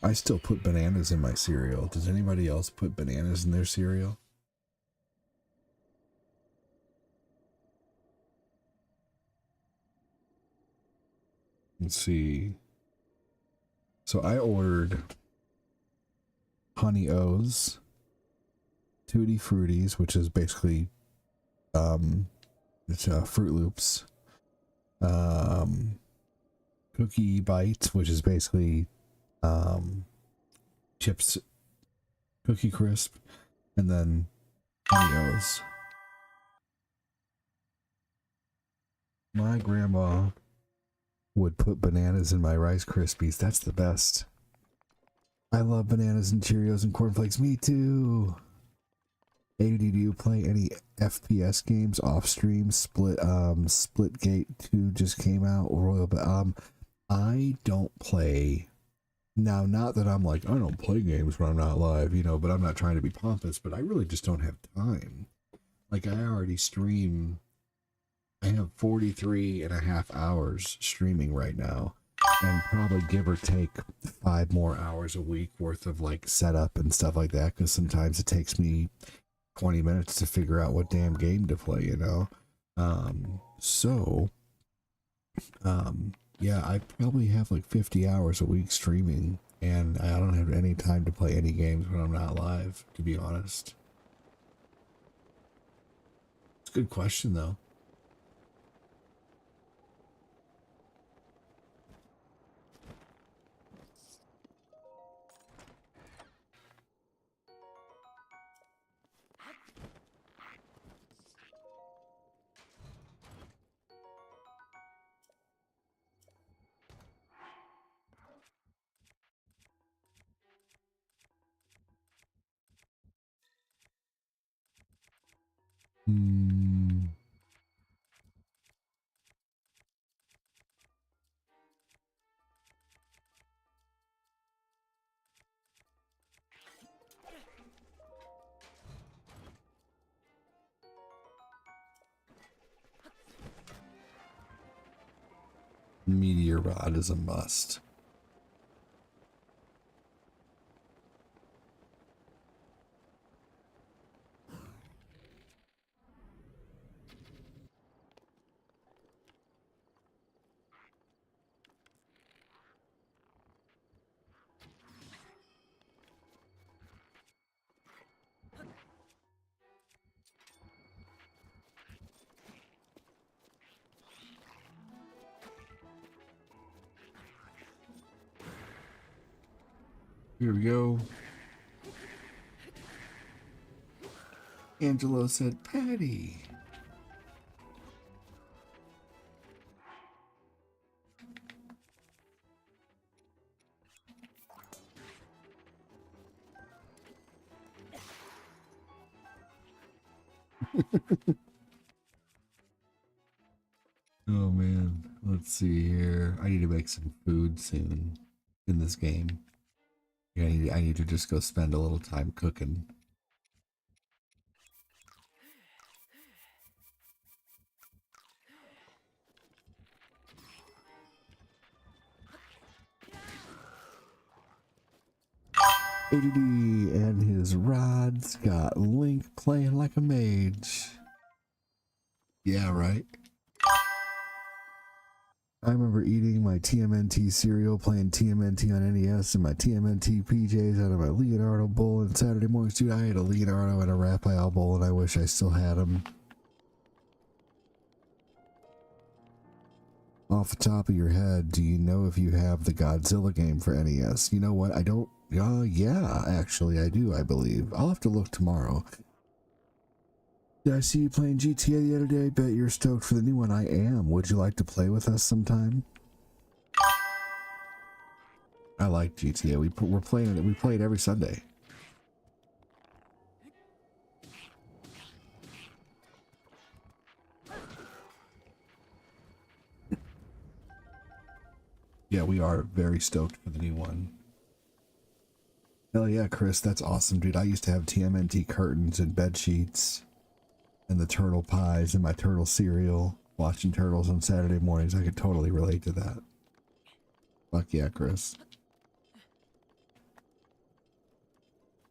I still put bananas in my cereal. Does anybody else put bananas in their cereal? Let's see. So I ordered Honey O's, Tutti Fruities, which is basically it's Fruit Loops, Cookie Bites, which is basically chips, Cookie Crisp, and then Honey O's. My grandma would put bananas in my Rice Krispies. That's the best. I love bananas and Cheerios and cornflakes. Me too. AD, do you play any FPS games off stream? Splitgate 2 just came out. Royal, I don't play. Now, not that I'm like, I don't play games when I'm not live, you know, but I'm not trying to be pompous, but I really just don't have time. Like, I already stream. I have 43 and a half hours streaming right now, and probably give or take 5 more hours a week worth of like setup and stuff like that, because sometimes it takes me 20 minutes to figure out what damn game to play, you know. Yeah, I probably have like 50 hours a week streaming, and I don't have any time to play any games when I'm not live, to be honest. It's a good question though. Meteor rod is a must. Here we go. Angelo said, Patty. Oh man, let's see here. I need to make some food soon in this game. I need to just go spend a little time cooking. ADD and his rods got Link playing like a mage. Yeah, right. I remember eating my TMNT cereal, playing TMNT on NES, and my TMNT PJs out of my Leonardo bowl on Saturday mornings. Dude, I had a Leonardo and a Raphael bowl, and I wish I still had them. Off the top of your head, do you know if you have the Godzilla game for NES? You know what? I don't. Yeah, actually, I do, I believe. I'll have to look tomorrow. Did I see you playing GTA the other day? Bet you're stoked for the new one. I am. Would you like to play with us sometime? I like GTA. We're playing it. We play it every Sunday. Yeah, we are very stoked for the new one. Hell yeah, Chris, that's awesome, dude. I used to have TMNT curtains and bed sheets and the turtle pies and my turtle cereal, watching turtles on Saturday mornings. I could totally relate to that. Fuck yeah, Chris.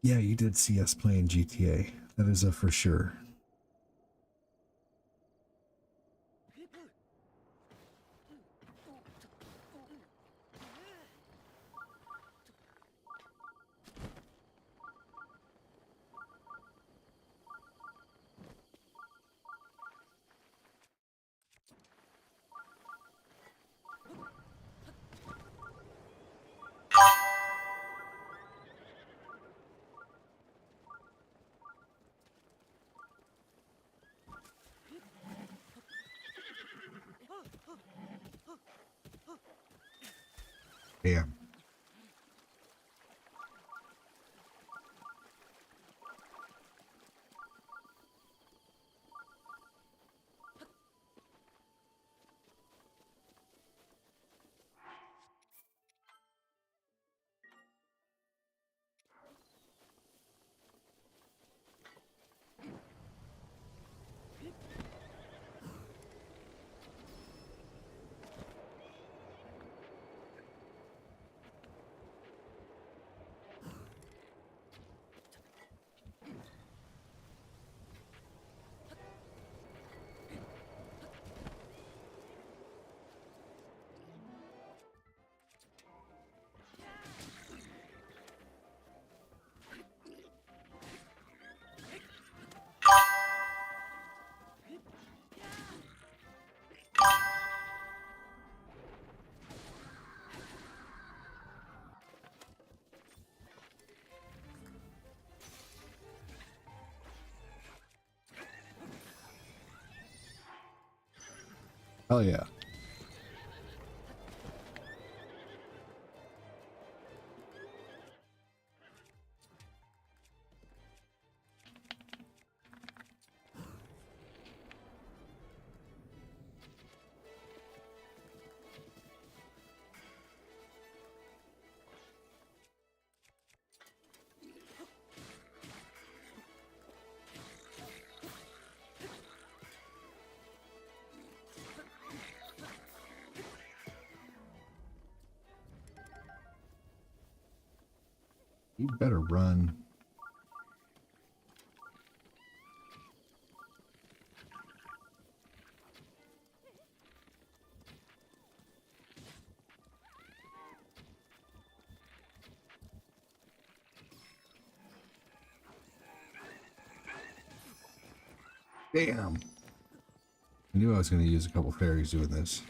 Yeah, you did see us playing GTA. That is a for sure. Damn. Hell yeah. You better run. Damn. I knew I was going to use a couple fairies doing this.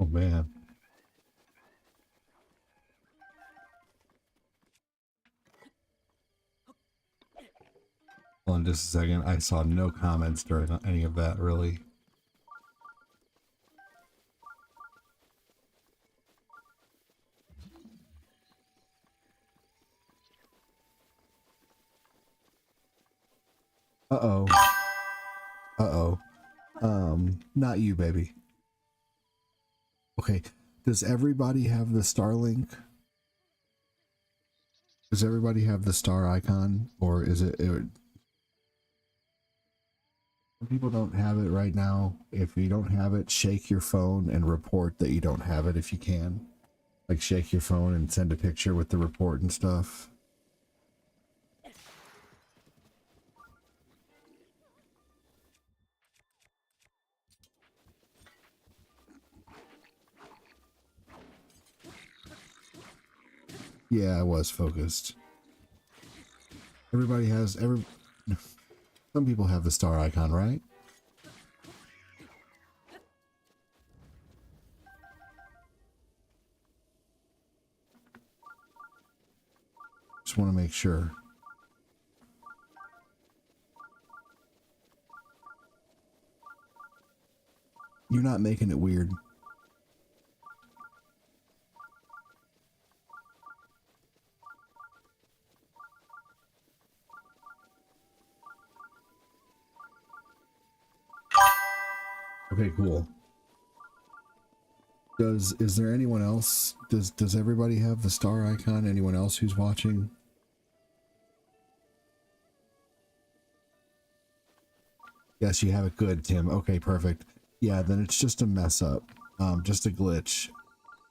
Oh man. Hold on just a second. I saw no comments during any of that, really. Uh-oh. Uh-oh. Not you, baby. Okay. Does everybody have the Starlink? Does everybody have the star icon? Or is it... People don't have it right now. If you don't have it, shake your phone and report that you don't have it if you can. Like shake your phone and send a picture with the report and stuff. Yeah, I was focused. Everybody has some people have the star icon, right? Just want to make sure. You're not making it weird. Okay, cool. Is there anyone else? Does everybody have the star icon? Anyone else who's watching? Yes, you have it. Good, Tim. Okay, perfect. Yeah, then it's just a mess up. Just a glitch.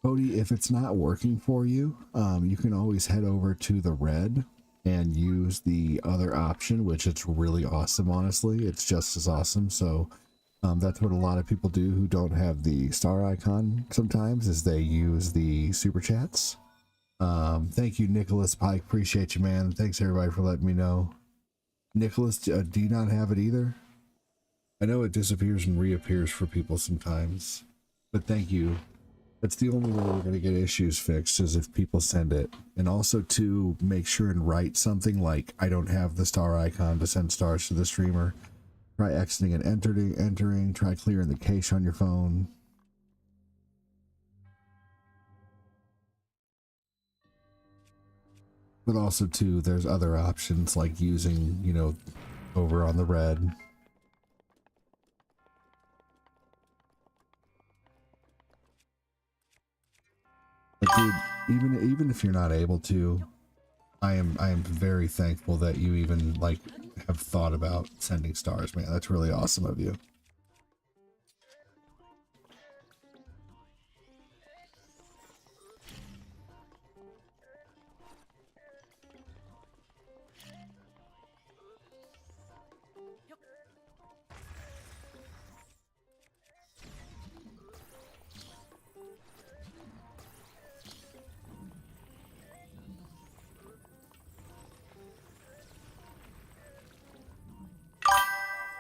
Cody, if it's not working for you, you can always head over to the red and use the other option, which it's really awesome, honestly. It's just as awesome. So that's what a lot of people do who don't have the star icon sometimes, is they use the super chats. Thank you, Nicholas Pike. Appreciate you, man. Thanks, everybody, for letting me know. Nicholas, do you not have it either? I know it disappears and reappears for people sometimes, but thank you. That's the only way we're going to get issues fixed, is if people send it. And also to make sure and write something like, I don't have the star icon to send stars to the streamer. Try exiting and entering, try clearing the cache on your phone. But also too, there's other options like using, you know, over on the red. But dude, even if you're not able to, I am very thankful that you even like have thought about sending stars, man. That's really awesome of you.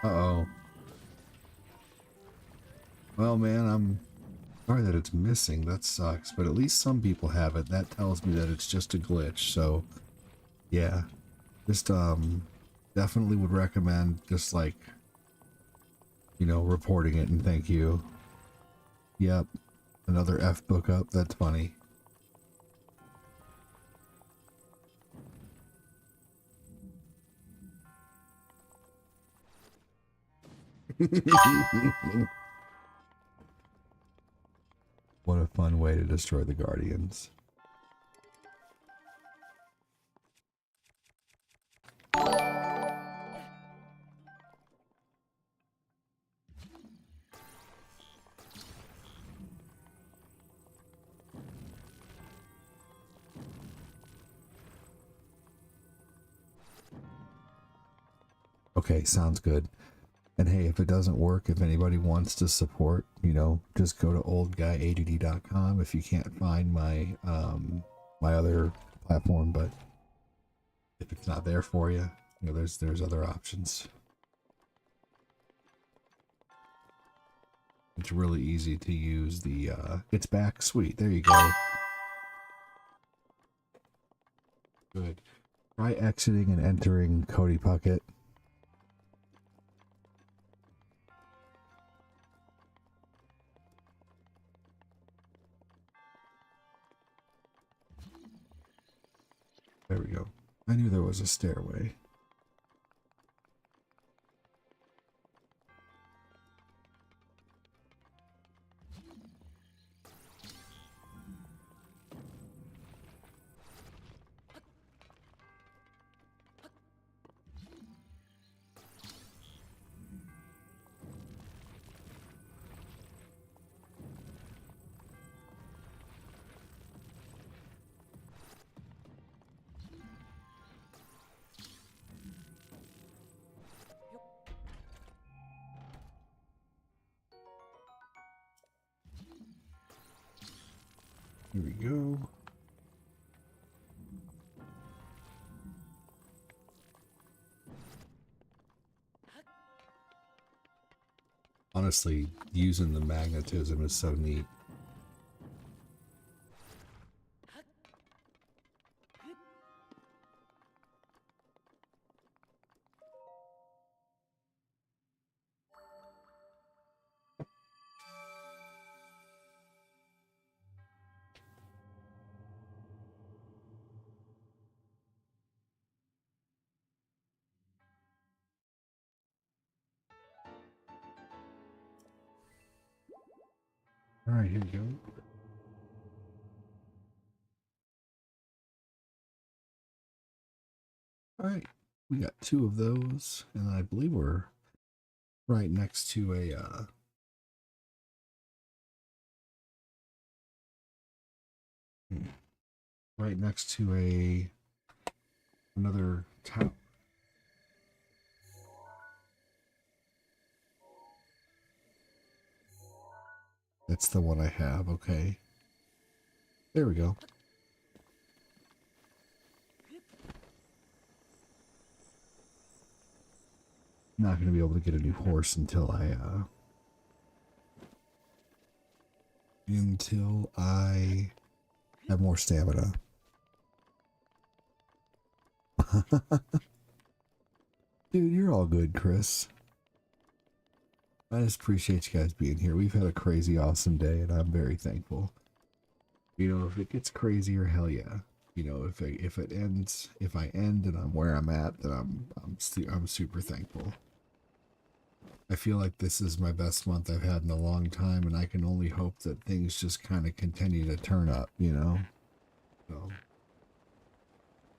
Uh-oh. Well, man, I'm sorry that it's missing. That sucks, but at least some people have it. That tells me that it's just a glitch. So, yeah. Just, definitely would recommend just, like, you know, reporting it, and thank you. Yep. Another F book up. That's funny. What a fun way to destroy the Guardians. Okay, sounds good. And hey, if it doesn't work, if anybody wants to support, you know, just go to oldguyadd.com if you can't find my my other platform, but if it's not there for you, you know, there's other options. It's really easy to use the it's back. Sweet. There you go. Good. Try exiting and entering Cody Puckett. There we go. I knew there was a stairway. Here we go. honestly, using the magnetism is so neat. All right, here we go. All right, we got 2 of those, and I believe we're right next to a right next to another tower. That's the one I have. Okay, there we go. Not going to be able to get a new horse until I have more stamina. Dude, you're all good, Chris. I just appreciate you guys being here. We've had a crazy awesome day, and I'm very thankful. You know, if it gets crazier, hell yeah. You know, if it ends, if I end and I'm where I'm at, then I'm super thankful. I feel like this is my best month I've had in a long time, and I can only hope that things just kind of continue to turn up, you know? So,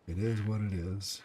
it is what it is.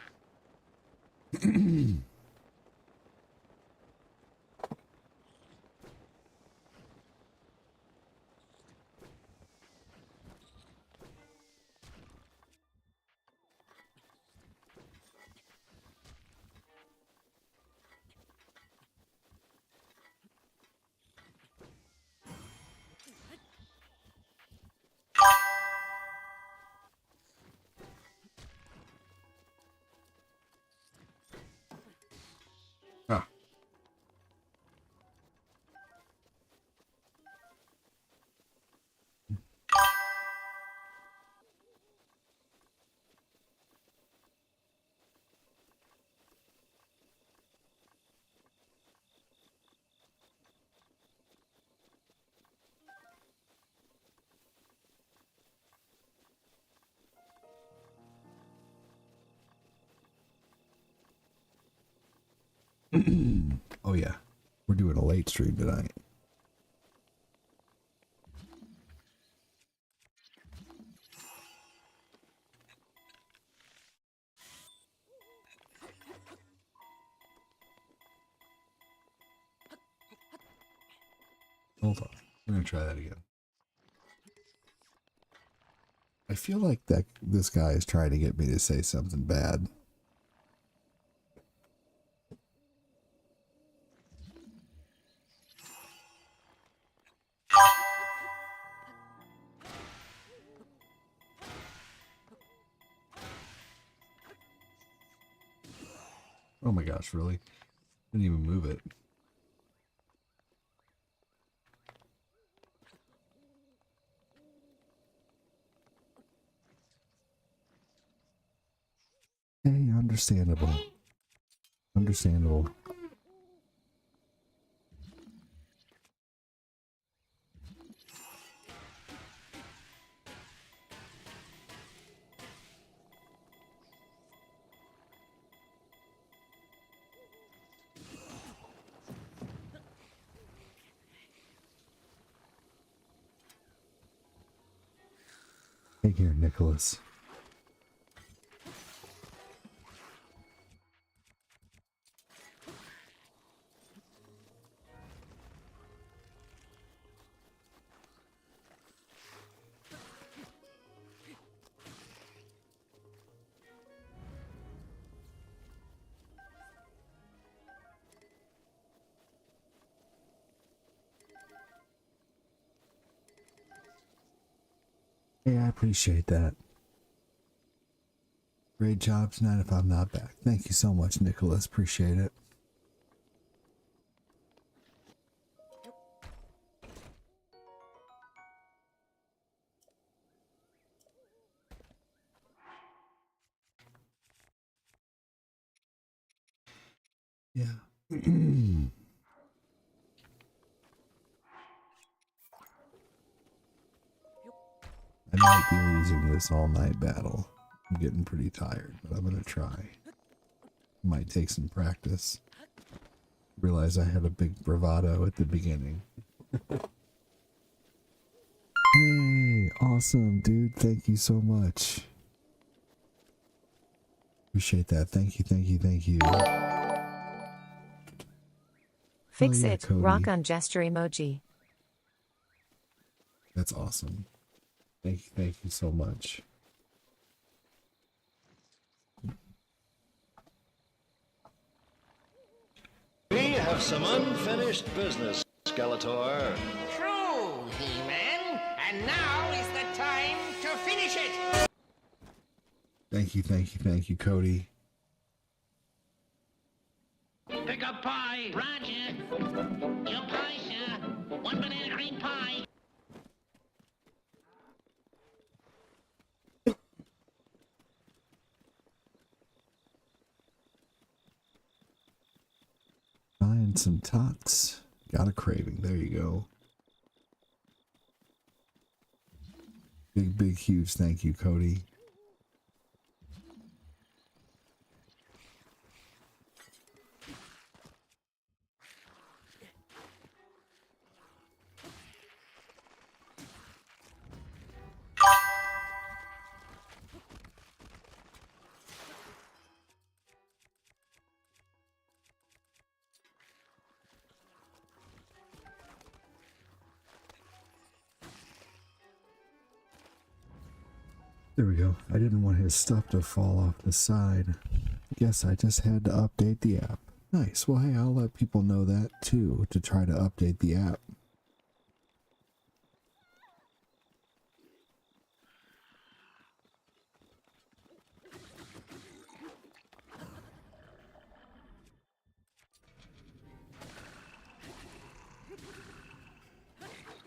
Ah. Oh yeah, we're doing a late stream tonight. Hold on, I'm gonna try that again. I feel like that this guy is trying to get me to say something bad. Oh my gosh, really? Didn't even move it. Hey, understandable. Understandable. Hey here, Nicholas. Hey, I appreciate that. Great job tonight if I'm not back. Thank you so much, Nicholas. Appreciate it. Yeah. I might be losing this all-night battle. I'm getting pretty tired, but I'm gonna try. Might take some practice. Realize I had a big bravado at the beginning. Hey, awesome, dude. Thank you so much. Appreciate that. Thank you, thank you, thank you. Fix yeah, it, Cody. rock on gesture emoji. That's awesome. Thank you so much. We have some unfinished business, Skeletor. True, He-Man. And now is the time to finish it. Thank you, Cody. Pick up pie. Roger. Your pie, sir. 1 banana cream pie. Buying some tots. Got a craving. There you go. Big, huge thank you, Cody. There we go. I didn't want his stuff to fall off the side. Guess I just had to update the app. Nice. Well, hey, I'll let people know that too, to try to update the app.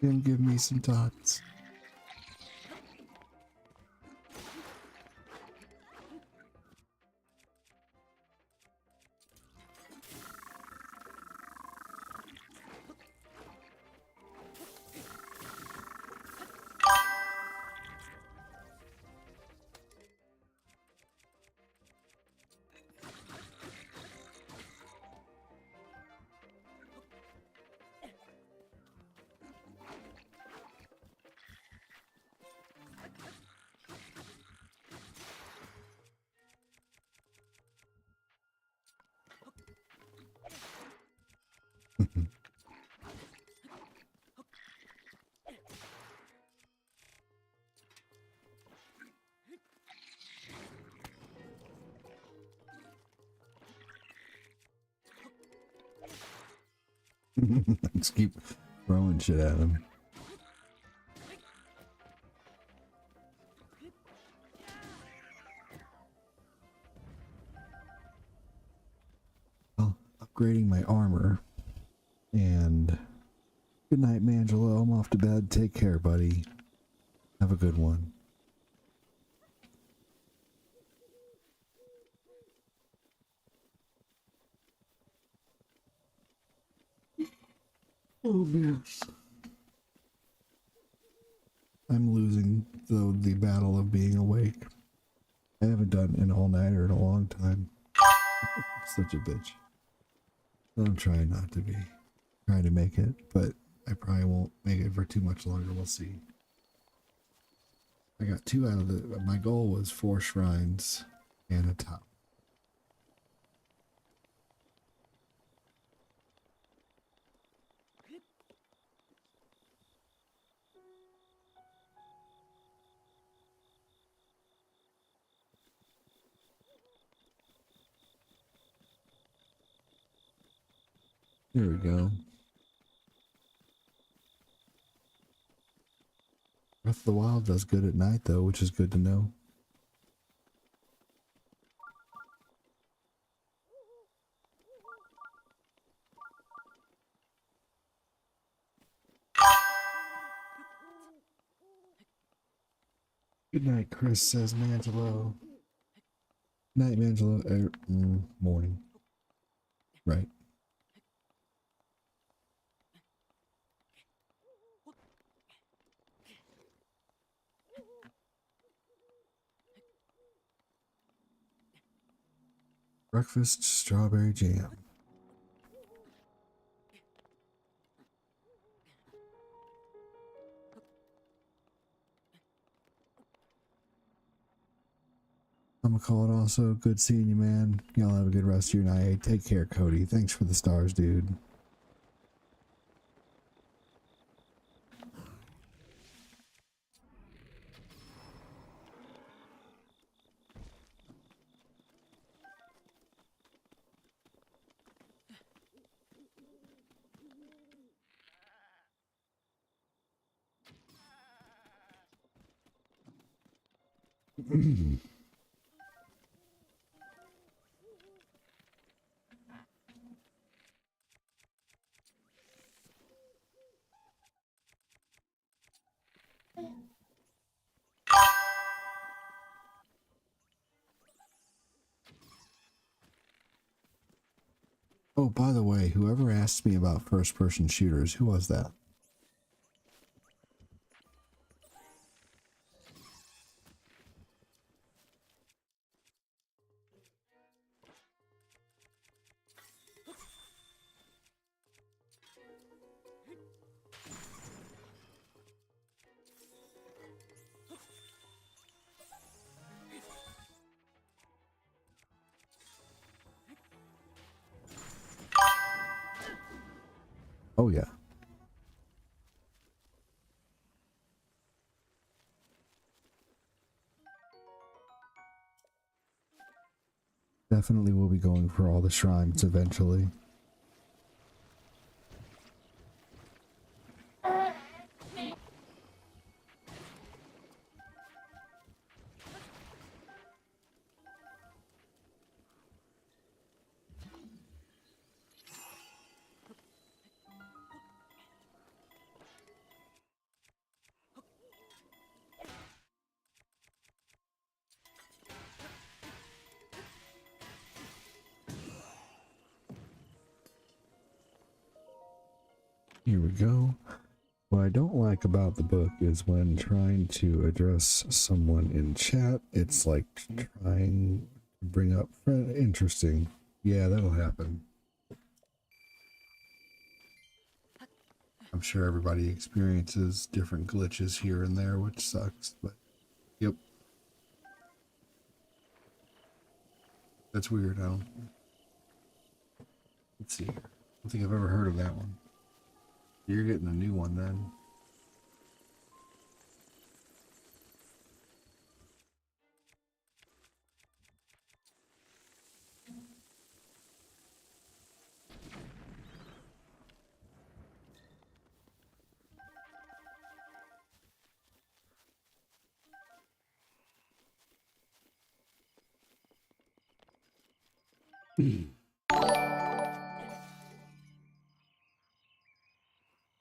And give me some tots. Just keep throwing shit at him. Well, upgrading my armor. And good night, Mangelo. I'm off to bed. Take care, buddy. Have a good one. Oh, yes. I'm losing, though, the battle of being awake. I haven't done an all-nighter in a long time. Such a bitch. I'm trying not to be. Trying to make it, but I probably won't make it for too much longer. We'll see. I got 2 out of the... My goal was 4 shrines and a top. There we go. Breath of the Wild does good at night, though, which is good to know. Good night, Chris, says Mangelo. Night, Mangelo. Morning. Right. Breakfast strawberry jam. I'm gonna call it also. Good seeing you, man. Y'all have a good rest of your night. Take care, Cody. Thanks for the stars, dude. Oh, by the way, whoever asked me about first-person shooters, who was that? Oh, yeah. Definitely will be going for all the shrines eventually. Here we go. What I don't like about the book is when trying to address someone in chat, it's like trying to bring up friend. Interesting. Yeah, that'll happen. I'm sure everybody experiences different glitches here and there, which sucks, but yep. That's weird. Let's see here. I don't think I've ever heard of that one. You're getting a new one then.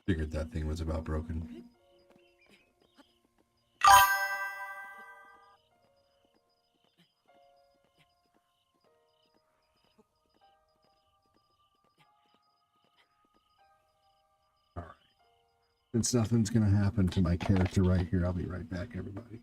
Figured that thing was about broken. Alright. Since nothing's gonna happen to my character right here, I'll be right back, everybody.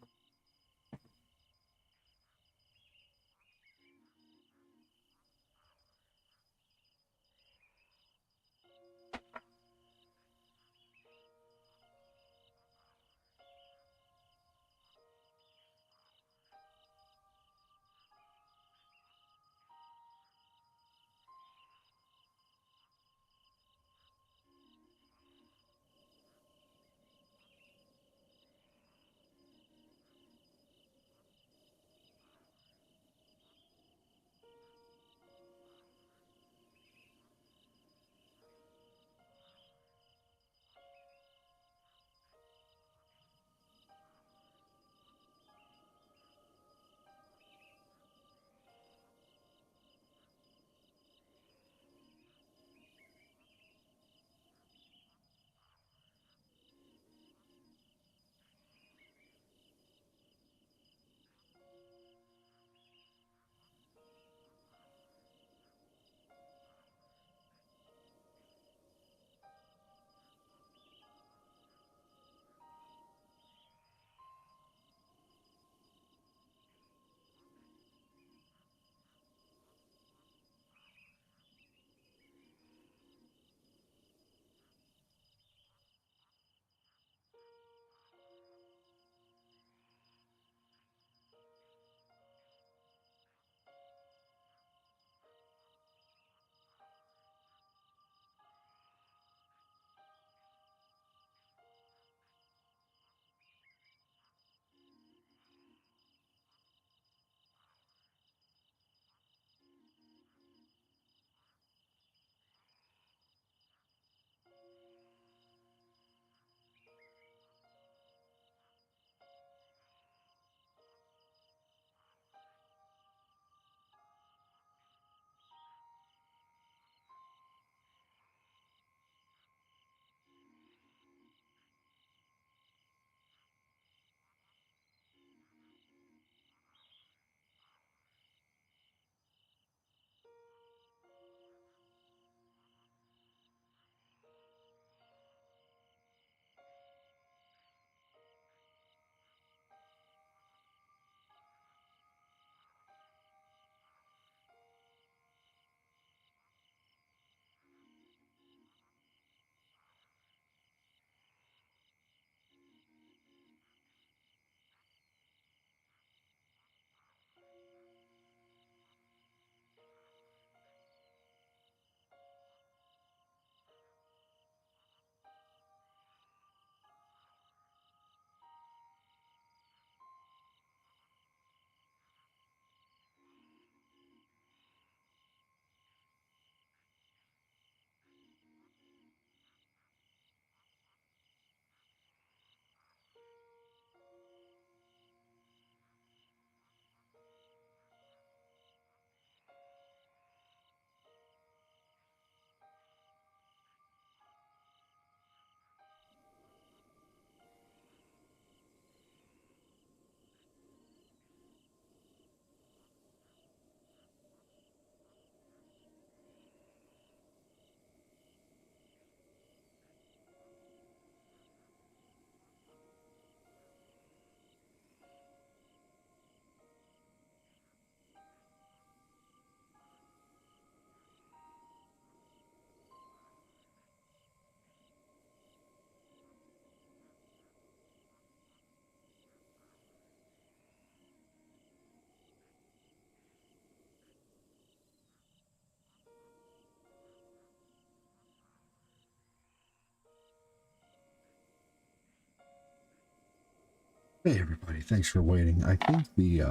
Hey everybody, thanks for waiting. I think the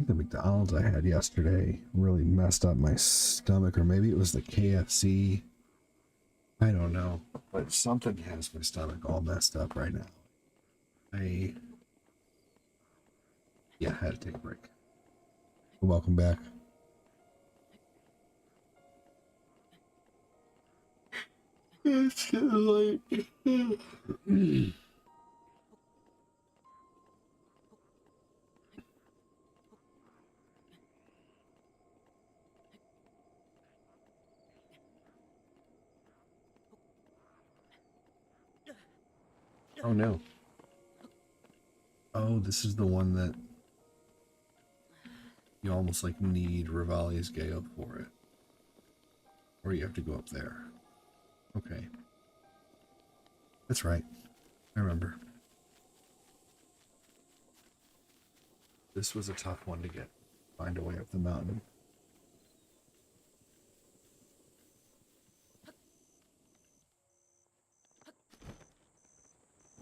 McDonald's I had yesterday really messed up my stomach, or maybe it was the KFC. I don't know, but something has my stomach all messed up right now. Yeah, I had to take a break. Welcome back. It's getting late. Oh no. Oh, this is the one that you almost like need Rivali's Gale for it. Or you have to go up there. Okay. That's right. I remember. This was a tough one to get. Find a way up the mountain.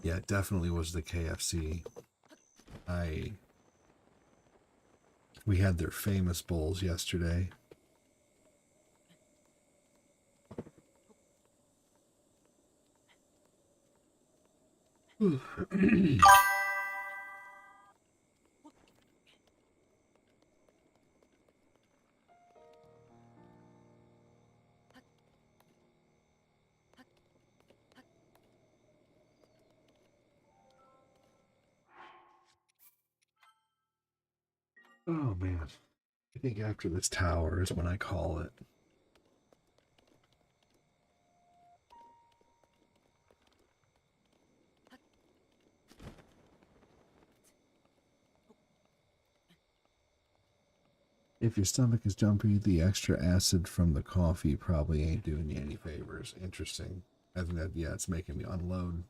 Yeah, it definitely was the KFC. We had their famous bowls yesterday. Oh man. I think after this tower is when I call it. If your stomach is jumpy, the extra acid from the coffee probably ain't doing you any favors. Interesting. I think that, yeah, it's making me unload.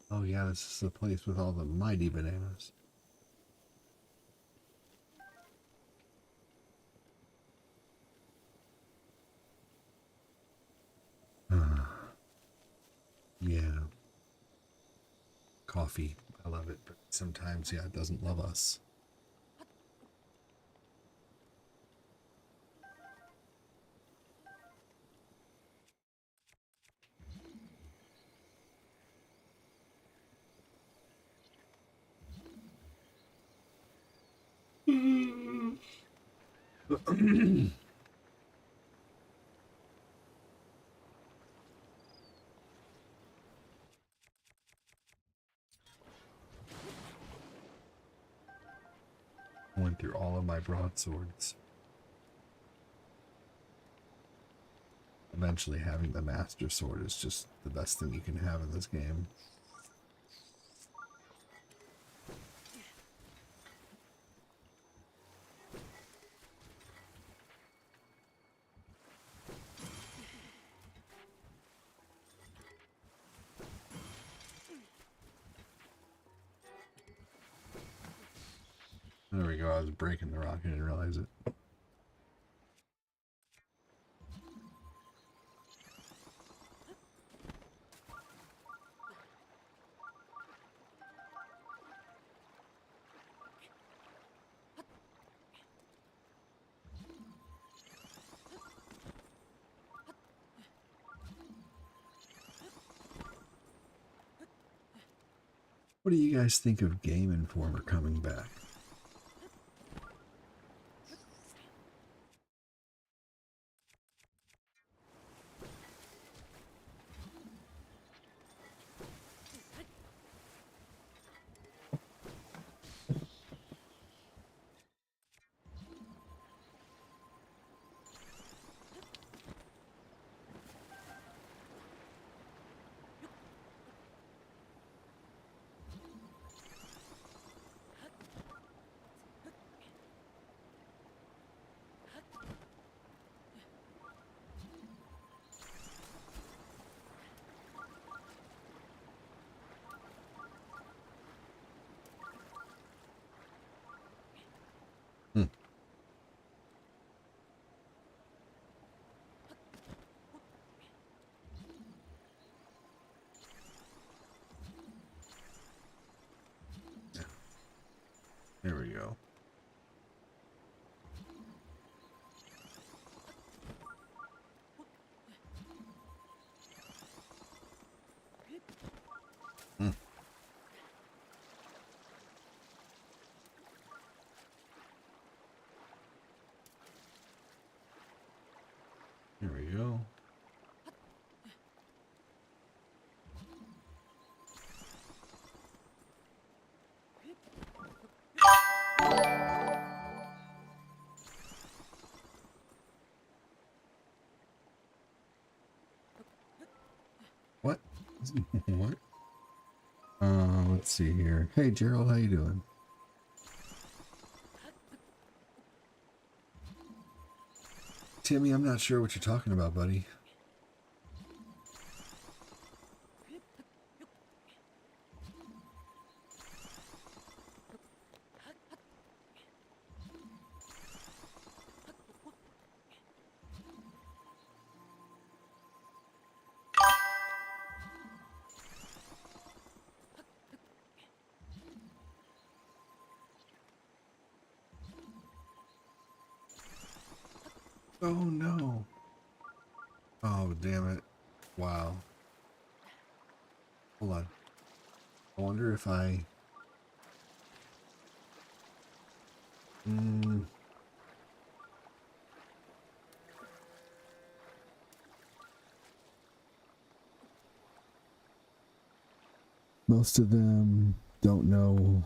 Oh yeah, this is the place with all the mighty bananas. Yeah. Coffee. I love it, but sometimes, yeah, it doesn't love us. I went through all of my broadswords. Eventually having the master sword is just the best thing you can have in this game. There we go, I was breaking the rock, I didn't realize it. What do you guys think of Game Informer coming back? There we go. What? What? Let's see here. Hey Gerald, how you doing? Timmy, I'm not sure what you're talking about, buddy. Oh no. Oh, damn it. Wow. Hold on. I wonder if I... Most of them don't know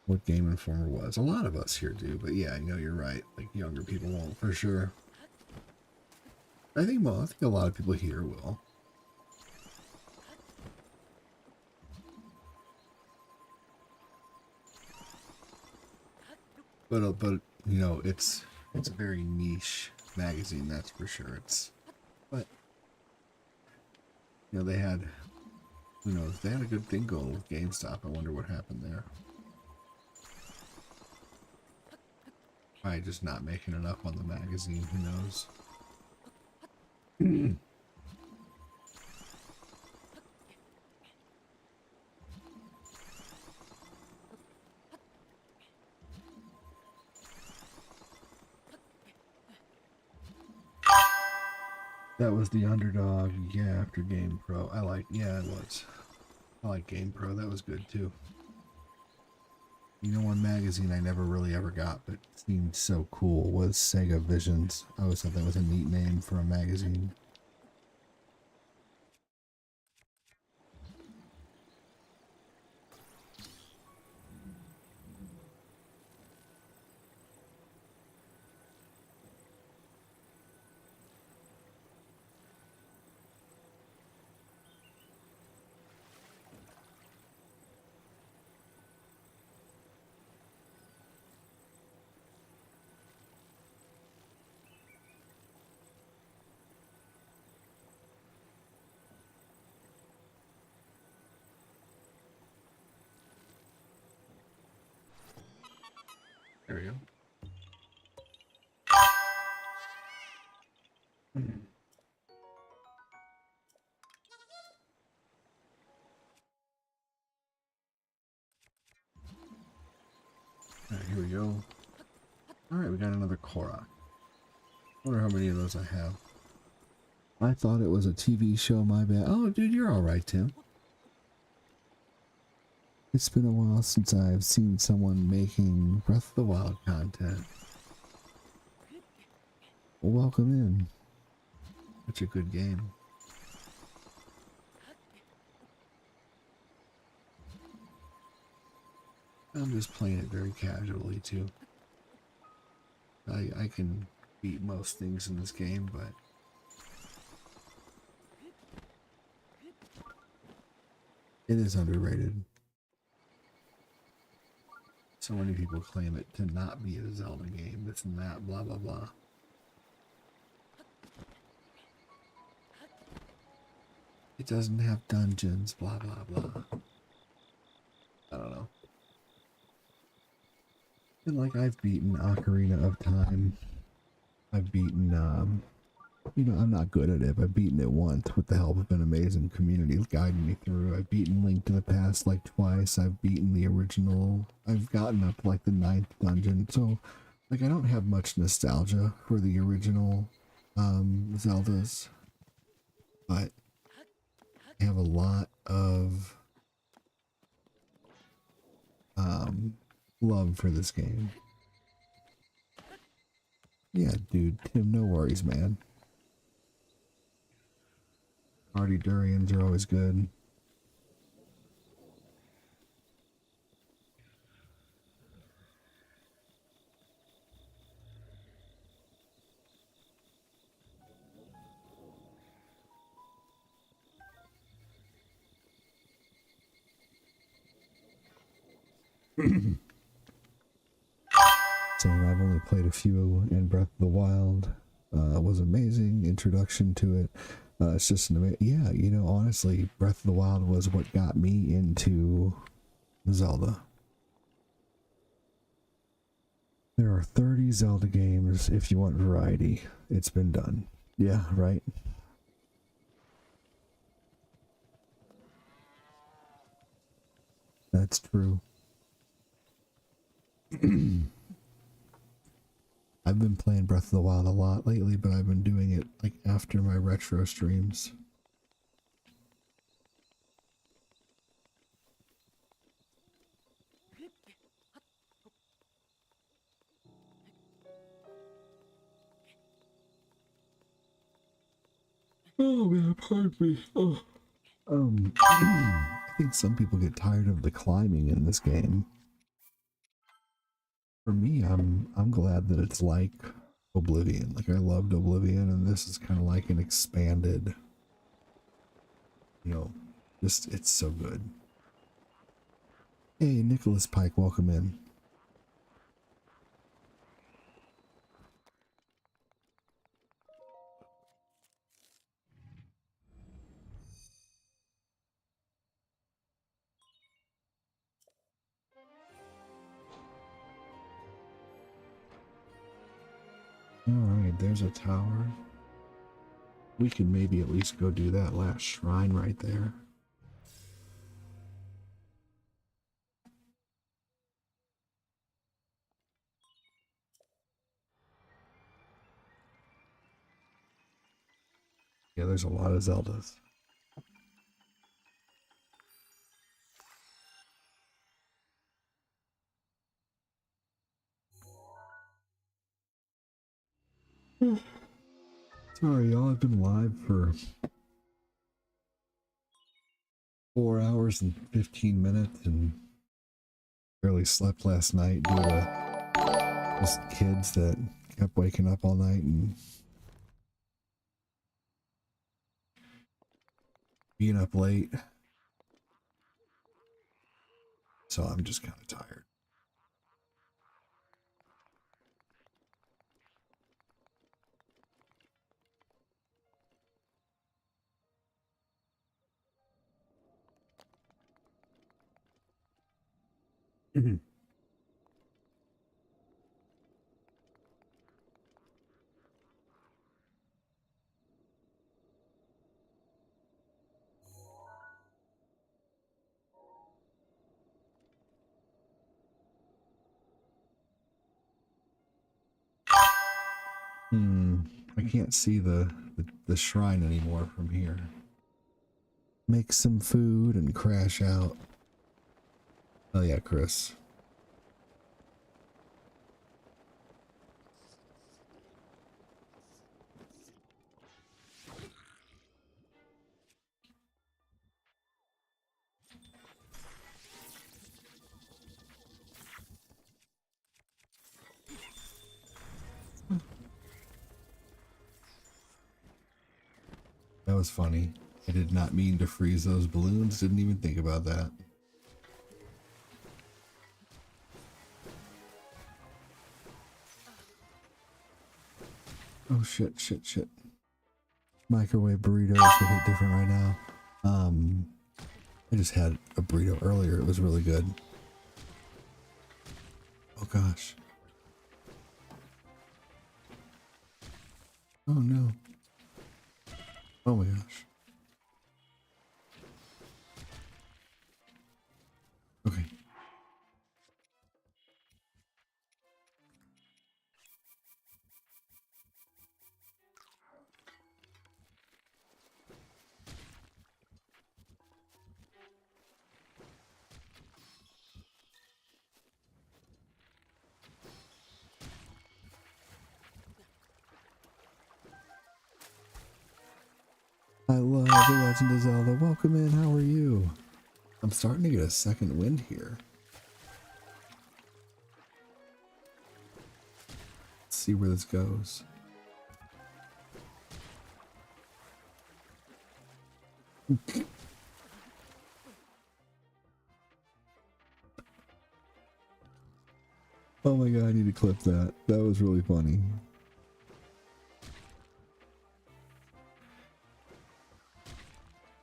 what Game Informer was. A lot of us here do, but yeah, I know you're right. Like, younger people won't, for sure. I think a lot of people here will. But you know, it's a very niche magazine, that's for sure. But you know, they had, who knows, they had a good thing going with GameStop. I wonder what happened there. Probably just not making enough on the magazine, who knows. That was the underdog, yeah, after Game Pro. Yeah, it was. I like Game Pro, that was good too. You know, one magazine I never really ever got, but seemed so cool, was Sega Visions. I always thought that was a neat name for a magazine. There we go. Alright, here we go. Alright, we got another Korok. Wonder how many of those I have. I thought it was a TV show, my bad. Oh, dude, you're alright, Tim. It's been a while since I've seen someone making Breath of the Wild content. Well, welcome in. Such a good game. I'm just playing it very casually too. I can beat most things in this game, but it is underrated. So many people claim it to not be a Zelda game, this and that, blah blah blah. It doesn't have dungeons, blah blah blah. I don't know. And like, I've beaten Ocarina of Time. I've beaten, you know, I'm not good at it, but I've beaten it once with the help of an amazing community guiding me through. I've beaten Link to the Past like twice. I've beaten the original. I've gotten up to like the 9th dungeon. So, like, I don't have much nostalgia for the original Zeldas. But I have a lot of love for this game. Yeah, dude, Tim, no worries, man. Party durians are always good. Same, I've only played a few, and Breath of the Wild was amazing. Introduction to it. It's just an amazing, yeah, you know, honestly, Breath of the Wild was what got me into Zelda. There are 30 Zelda games if you want variety. It's been done. Yeah, right? That's true. I've been playing Breath of the Wild a lot lately, but I've been doing it like after my retro streams. Oh man, pardon me. Oh. I think some people get tired of the climbing in this game. For me, I'm glad that it's like Oblivion. Like I loved Oblivion, and this is kind of like an expanded, you know, just it's so good. Hey, Nicholas Pike, welcome in. Alright, there's a tower. We can maybe at least go do that last shrine right there. Yeah, there's a lot of Zeldas. Sorry, y'all. I've been live for 4 hours and 15 minutes and barely slept last night due to just kids that kept waking up all night and being up late. So I'm just kind of tired. I can't see the shrine anymore from here. Make some food and crash out. Oh yeah, Chris. That was funny. I did not mean to freeze those balloons. Didn't even think about that. Oh shit, shit, shit. Microwave burritos would hit different right now. I just had a burrito earlier. It was really good. Oh gosh. Oh no. Oh my gosh. Okay. I love The Legend of Zelda. Welcome in, how are you? I'm starting to get a second wind here. Let's see where this goes. Oh my god, I need to clip that. That was really funny.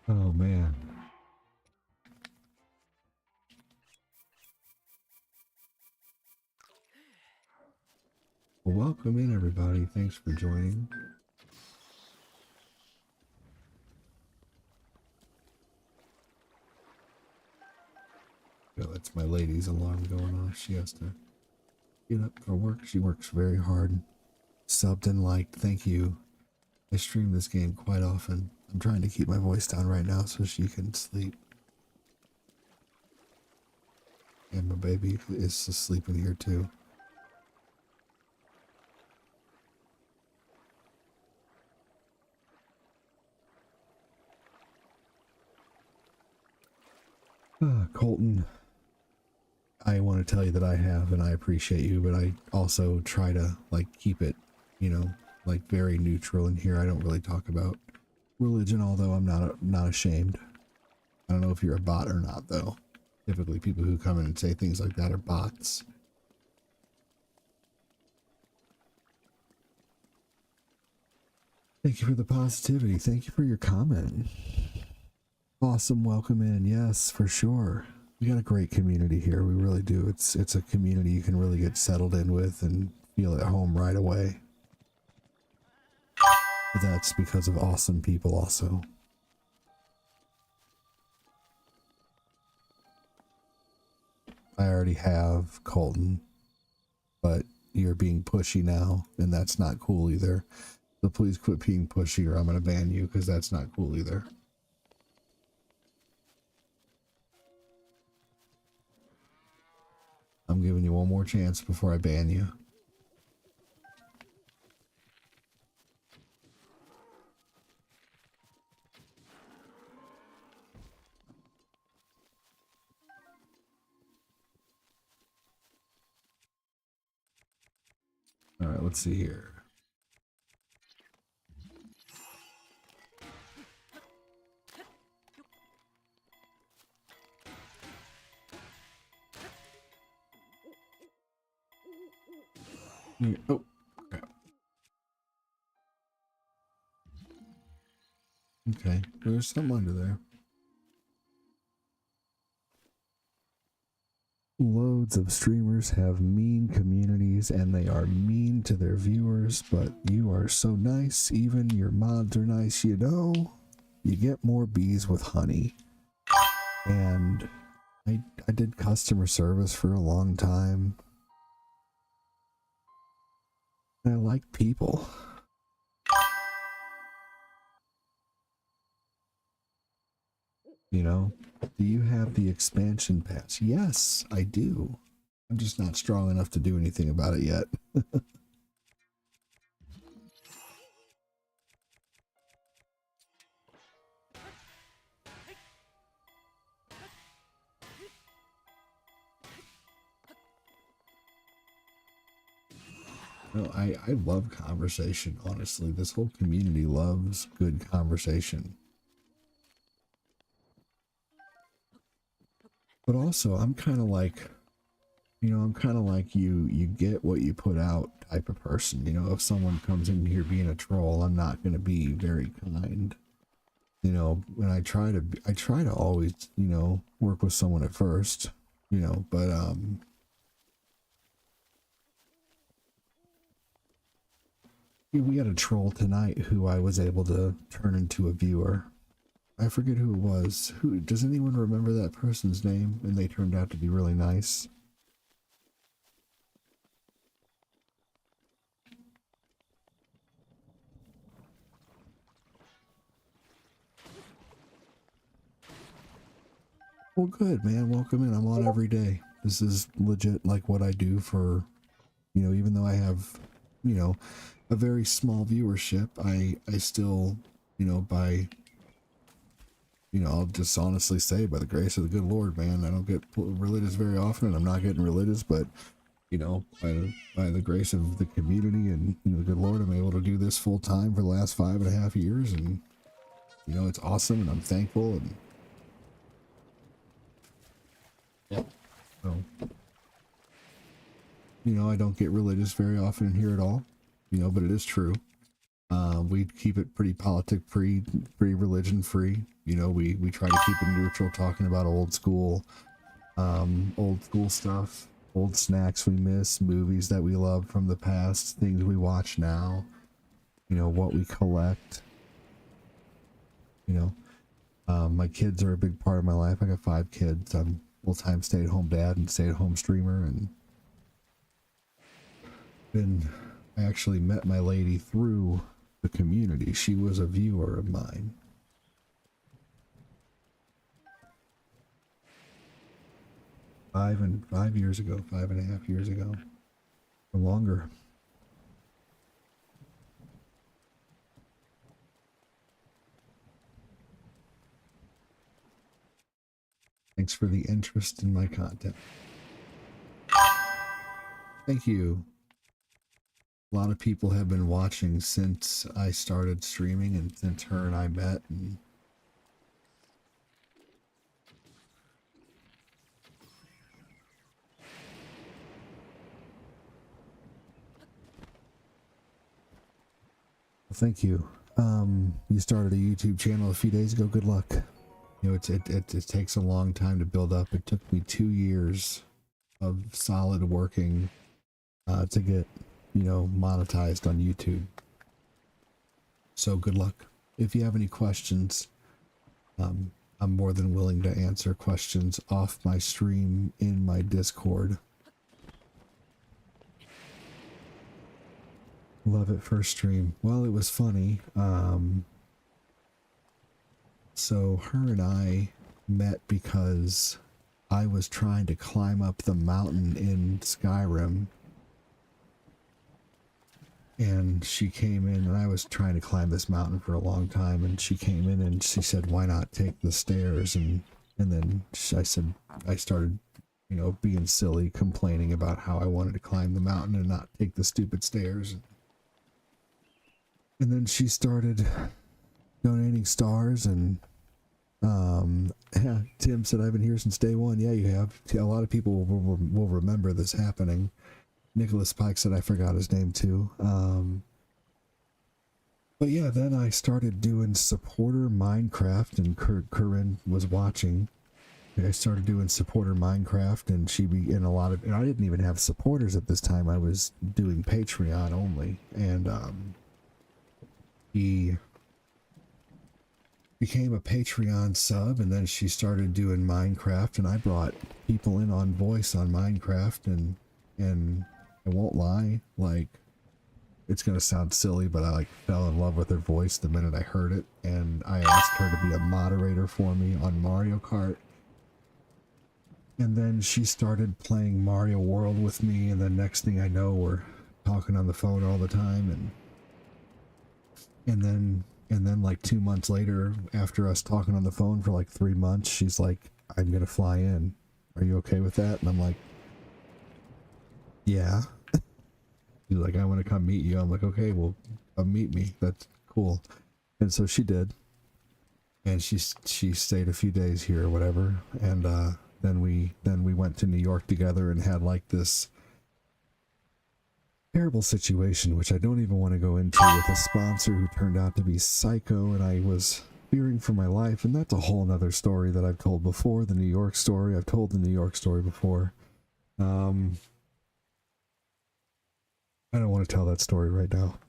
Oh man. Well, welcome in everybody. Thanks for joining. Oh, that's my lady's alarm going off. She has to get up for work. She works very hard. Subbed and liked. Thank you. I stream this game quite often. I'm trying to keep my voice down right now so she can sleep. And my baby is asleep in here too. Colton, I want to tell you that I have, and I appreciate you, but I also try to like keep it, you know, like very neutral in here. I don't really talk about religion, although I'm not ashamed. I don't know if you're a bot or not, though. Typically, people who come in and say things like that are bots. Thank you for the positivity. Thank you for your comment. Awesome, welcome in. Yes, for sure. We got a great community here. We really do. It's a community you can really get settled in with and feel at home right away. But that's because of awesome people also. I already have Colton, but you're being pushy now, and that's not cool either. So please quit being pushy or I'm going to ban you, because that's not cool either. I'm giving you one more chance before I ban you. All right, let's see here. Oh, crap. Okay, there's something under there. Loads of streamers have mean communities and they are mean to their viewers, but you are so nice. Even your mods are nice, you know. You get more bees with honey. And I did customer service for a long time. I like people. You know, do you have the expansion pass? Yes, I do. I'm just not strong enough to do anything about it yet. No, I love conversation, honestly. This whole community loves good conversation. But also, I'm kind of like, you know, I'm kind of like you get what you put out type of person. You know, if someone comes in here being a troll, I'm not going to be very kind. You know, when I try to always, you know, work with someone at first, you know, but, we had a troll tonight who I was able to turn into a viewer. I forget who it was. Who, does anyone remember that person's name? And they turned out to be really nice. Well, good, man. Welcome in. I'm on every day. This is legit like what I do for, you know, even though I have, you know, a very small viewership, I still, you know, by you know, I'll just honestly say, by the grace of the good Lord, man, I don't get religious very often, and I'm not getting religious, but, you know, by the grace of the community and, you know, the good Lord, I'm able to do this full time for the last 5.5 years, and, you know, it's awesome, and I'm thankful, and, Yep. so, you know, I don't get religious very often in here at all, you know, but it is true. We keep it pretty politic free, pretty religion free. You know, we try to keep it neutral, talking about old school stuff, old snacks we miss, movies that we love from the past, things we watch now, you know, what we collect. You know, my kids are a big part of my life. I got 5 kids. I'm full-time stay-at-home dad and stay-at-home streamer, and I actually met my lady through the community. She was a viewer of mine. Five and a half years ago, or longer. Thanks for the interest in my content. Thank you. A lot of people have been watching since I started streaming and since her and I met, and well, thank you. You started a YouTube channel a few days ago. Good luck. You know, it takes a long time to build up. It took me 2 years of solid working to get, you know, monetized on YouTube. So good luck. If you have any questions, I'm more than willing to answer questions off my stream in my Discord. Love it first stream. Well, it was funny. So her and I met because I was trying to climb up the mountain in Skyrim, and she came in, and I was trying to climb this mountain for a long time, and she came in and she said, why not take the stairs? And then I said, I started, you know, being silly, complaining about how I wanted to climb the mountain and not take the stupid stairs. And then she started donating stars, and yeah, Tim said, I've been here since day one. Yeah, you have. A lot of people will remember this happening. Nicholas Pike said, I forgot his name too. But yeah, then I started doing supporter Minecraft, and Corinne was watching. I started doing supporter Minecraft, and and I didn't even have supporters at this time. I was doing Patreon only, and he became a Patreon sub, and then she started doing Minecraft, and I brought people in on voice on Minecraft, and I won't lie, like, it's gonna sound silly, but I like fell in love with her voice the minute I heard it, and I asked her to be a moderator for me on Mario Kart. And then she started playing Mario World with me, and then next thing I know, we're talking on the phone all the time, and then like 2 months later, after us talking on the phone for like 3 months, she's like, I'm gonna fly in. Are you okay with that? And I'm like, yeah. She's like, I want to come meet you. I'm like, okay, well, come meet me. That's cool. And so she did. And she stayed a few days here or whatever. And then we went to New York together and had like this terrible situation, which I don't even want to go into, with a sponsor who turned out to be psycho, and I was fearing for my life. And that's a whole nother story that I've told before, the New York story. I've told the New York story before. I don't want to tell that story right now.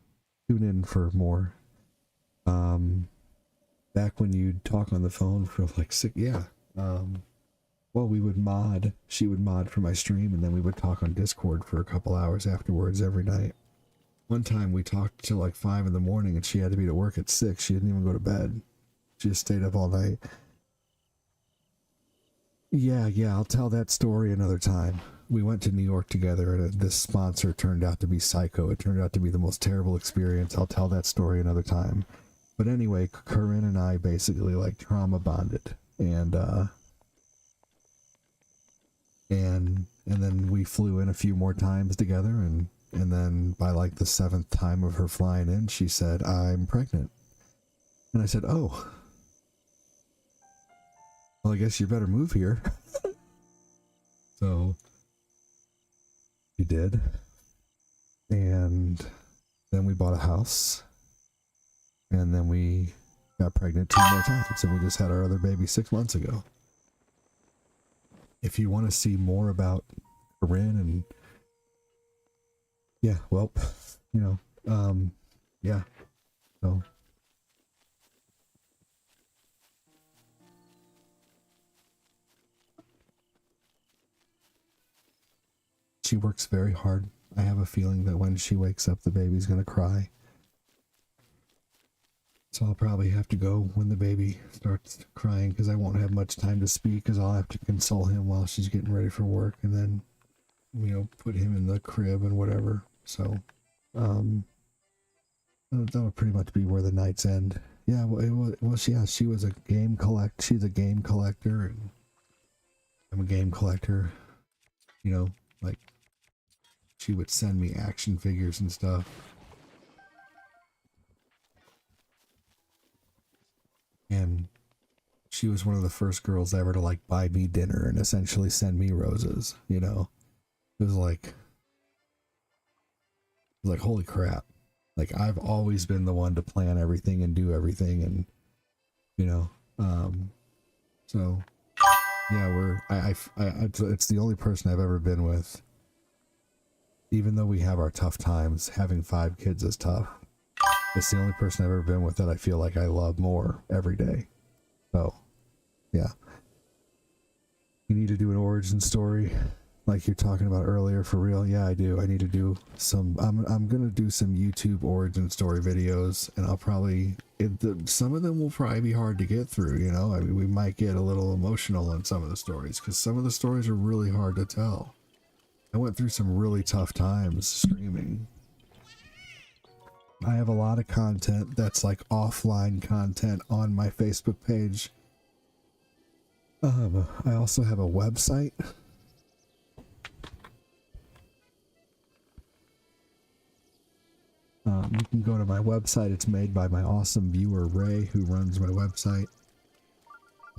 Tune in for more. Back when you'd talk on the phone for like well, she would mod for my stream, and then we would talk on Discord for a couple hours afterwards every night. One time we talked till like 5 in the morning, and she had to be to work at 6. She didn't even go to bed. She just stayed up all night. Yeah, I'll tell that story another time. We went to New York together, and this sponsor turned out to be psycho. It turned out to be the most terrible experience. I'll tell that story another time. But anyway, Corinne and I basically like trauma bonded, and then we flew in a few more times together, and then by like the 7th time of her flying in, she said, "I'm pregnant." And I said, "Oh, well, I guess you better move here." So she did, and then we bought a house, and then we got pregnant 2 more times, and we just had our other baby 6 months ago. If you want to see more about Corinne and yeah, well, you know, yeah, so she works very hard. I have a feeling that when she wakes up, the baby's gonna cry. So I'll probably have to go when the baby starts crying, because I won't have much time to speak, because I'll have to console him while she's getting ready for work, and then, you know, put him in the crib and whatever. So, that'll pretty much be where the nights end. Yeah, she was a game she's a game collector, and I'm a game collector. You know, like, she would send me action figures and stuff. And she was one of the first girls ever to like buy me dinner and essentially send me roses, you know. It was like holy crap. Like, I've always been the one to plan everything and do everything, and you know, so yeah, it's the only person I've ever been with, even though we have our tough times. Having 5 kids is tough. It's the only person I've ever been with that I feel like I love more every day. So, yeah. You need to do an origin story like you're talking about earlier, for real? Yeah, I do. I need to do some, I'm going to do some YouTube origin story videos, and I'll probably, some of them will probably be hard to get through, you know? I mean, we might get a little emotional in some of the stories, because some of the stories are really hard to tell. I went through some really tough times streaming. I have a lot of content that's like offline content on my Facebook page. I also have a website. You can go to my website. It's made by my awesome viewer Ray, who runs my website.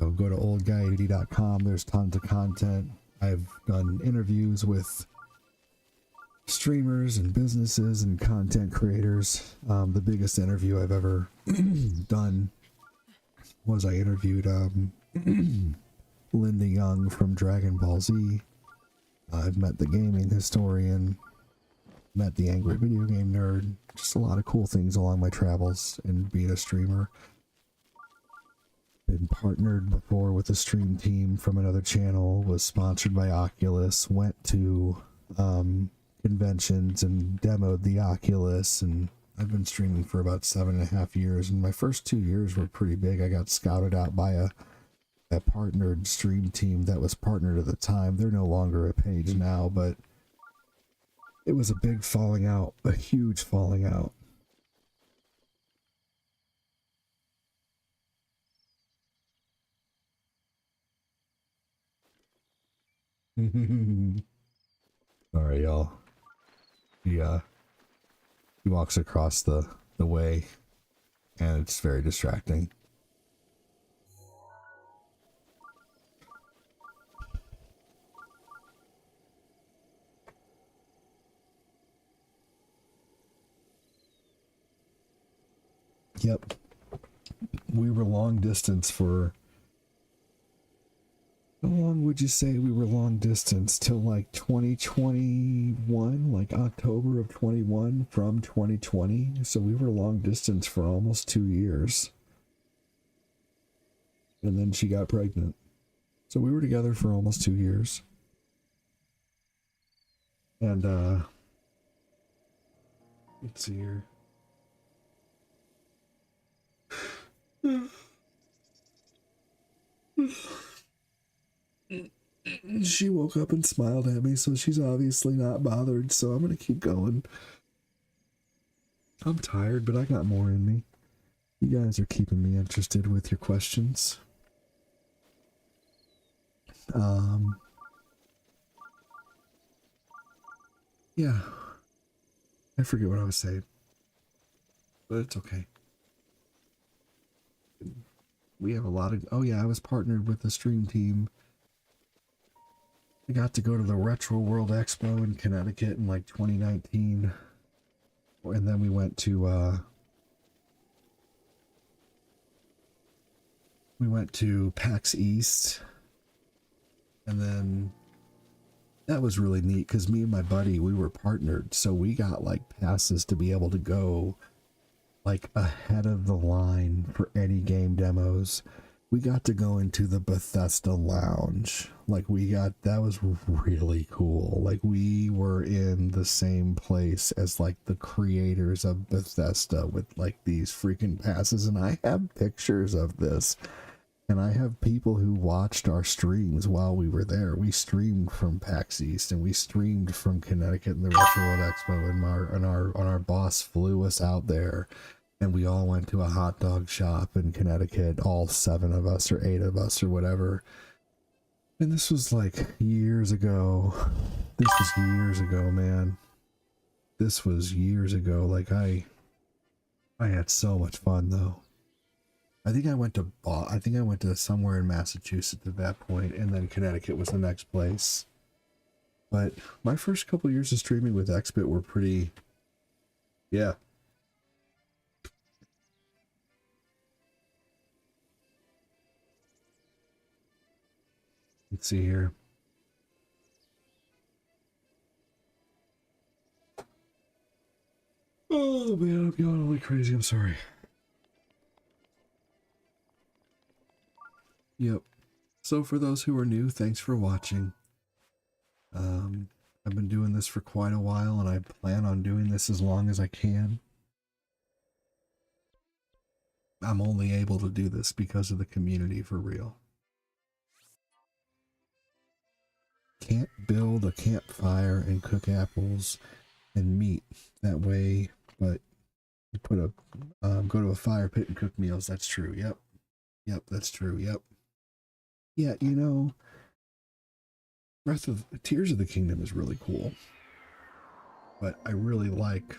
So go to oldguy80.com. There's tons of content. I've done interviews with streamers and businesses and content creators. The biggest interview I've ever done was I interviewed Linda Young from Dragon Ball Z. I've met the gaming historian, met the angry video game nerd. Just a lot of cool things along my travels and being a streamer. Been partnered before with a stream team from another channel, was sponsored by Oculus, went to conventions and demoed the Oculus, and I've been streaming for about 7.5 years, and my first 2 years were pretty big. I got scouted out by a partnered stream team that was partnered at the time. They're no longer a page now, but it was a big falling out, a huge falling out. Sorry, y'all. He walks across the way, and it's very distracting. Yep. We were long distance for... How long would you say we were long distance? Till like 2021, like October of 21 from 2020. So we were long distance for almost 2 years. And then she got pregnant. So we were together for almost 2 years. And, let's see here. She woke up and smiled at me, so she's obviously not bothered, so I'm gonna keep going. I'm tired, but I got more in me. You guys are keeping me interested with your questions. Yeah. I forget what I was saying. But it's okay. We have a lot of... Oh yeah, I was partnered with the stream team. I got to go to the Retro World Expo in Connecticut in like 2019. And then we went to PAX East. And then that was really neat because me and my buddy, we were partnered. So we got like passes to be able to go like ahead of the line for any game demos. We got to go into the Bethesda lounge. Like that was really cool. Like we were in the same place as like the creators of Bethesda with like these freaking passes. And I have pictures of this. And I have people who watched our streams while we were there. We streamed from PAX East and we streamed from Connecticut in the Retro World Expo, and our boss flew us out there, and we all went to a hot dog shop in Connecticut, all 7 of us or 8 of us or whatever. And this was like years ago. This was years ago, man. This was years ago. Like I had so much fun though. I think I went to somewhere in Massachusetts at that point, and then Connecticut was the next place. But my first couple years of streaming with XBit were pretty, yeah. Let's see here. Oh man, I'm going like crazy. I'm sorry. Yep. So for those who are new, thanks for watching. I've been doing this for quite a while, and I plan on doing this as long as I can. I'm only able to do this because of the community, for real. Can't build a campfire and cook apples and meat that way, but you put a go to a fire pit and cook meals. That's true. Yep. Yep, that's true. Yep. Yeah, you know, Tears of the Kingdom is really cool, but I really like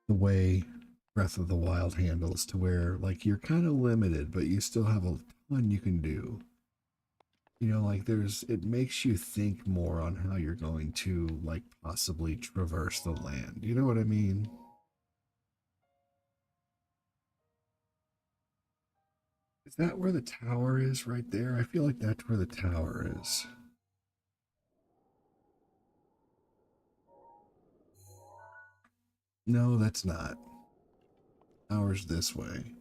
the way Breath of the Wild handles, to where like you're kind of limited, but you still have a ton you can do. You know, like it makes you think more on how you're going to like possibly traverse the land. You know what I mean? Is that where the tower is right there? I feel like that's where the tower is. No, that's not. Tower's this way.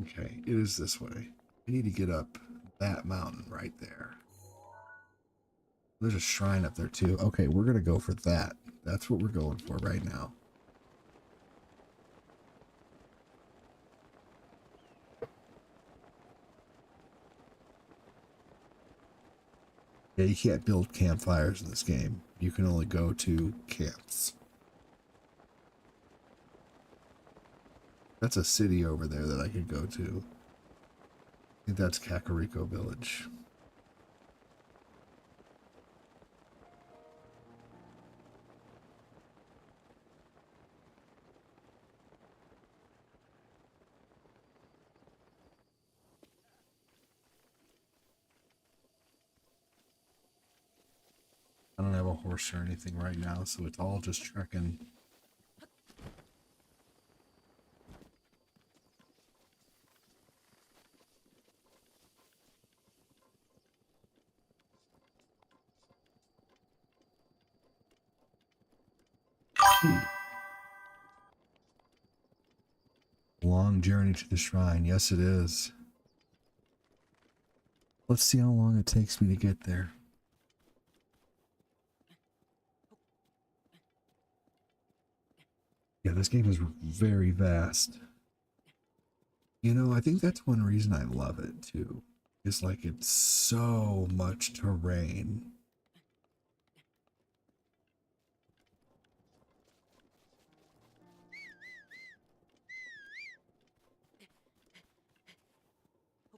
Okay, it is this way. I need to get up that mountain right there. There's a shrine up there too. Okay, we're gonna go for that. That's what we're going for right now. Yeah, you can't build campfires in this game. You can only go to camps. That's a city over there that I could go to. I think that's Kakariko Village. I don't have a horse or anything right now, so it's all just trekking. Long journey to the shrine. Yes, it is. Let's see how long it takes me to get there. Yeah, this game is very vast. You know, I think that's one reason I love it too. It's like it's so much terrain.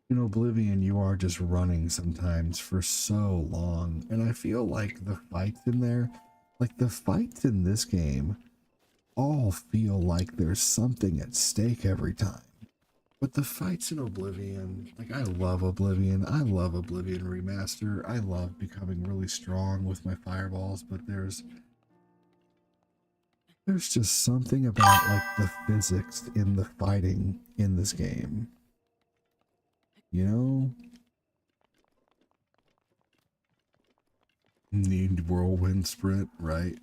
In Oblivion, you are just running sometimes for so long, and I feel like the fights in there, like the fights in this game, all feel like there's something at stake every time. But the fights in Oblivion, like I love Oblivion Remaster, I love becoming really strong with my fireballs, but there's just something about like the physics in the fighting in this game. You know? Need whirlwind sprint, right?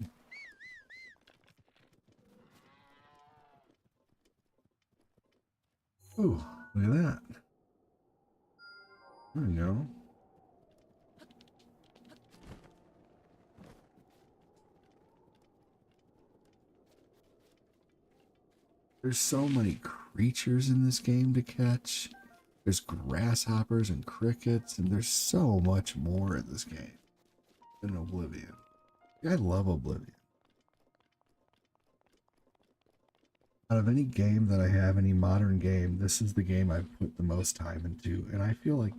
Ooh, look at that. There we go. There's so many creatures in this game to catch. There's grasshoppers and crickets, and there's so much more in this game than Oblivion. I love Oblivion. Out of any game that I have, any modern game, this is the game I've put the most time into. And I feel like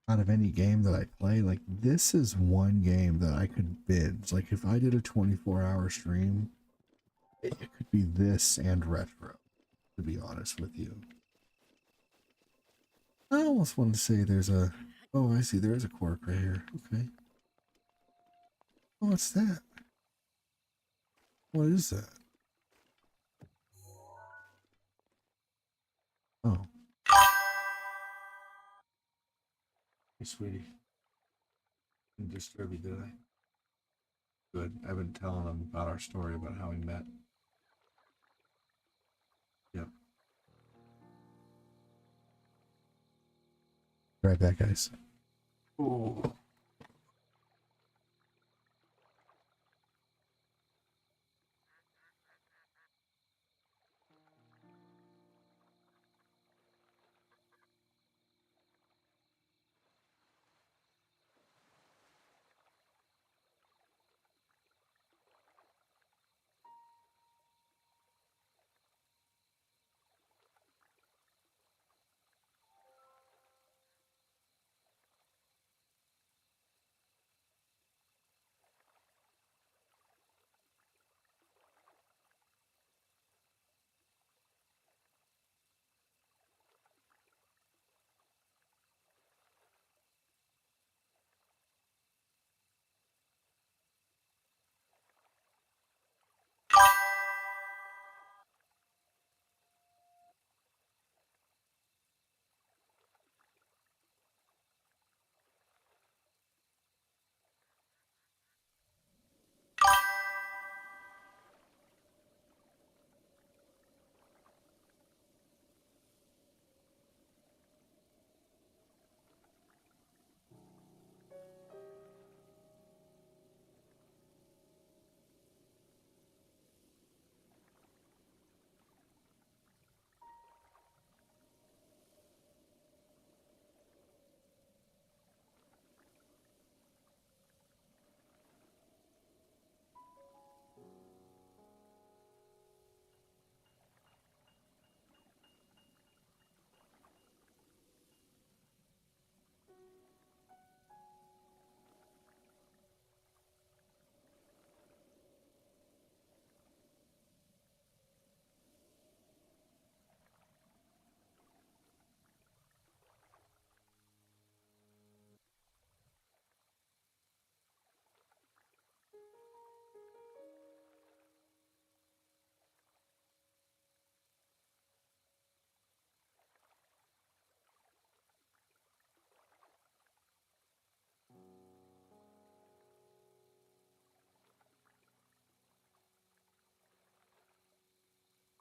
out of any game that I play, like this is one game that I could binge. Like if I did a 24-hour stream, it could be this and Retro, to be honest with you. I almost want to say there's a... Oh, I see. There is a quirk right here. Okay. Oh, what's that? What is that? Oh. Hey, sweetie. Didn't disturb you, did I? Good. I've been telling him about our story about how we met. Yep. Right back, guys. Ooh.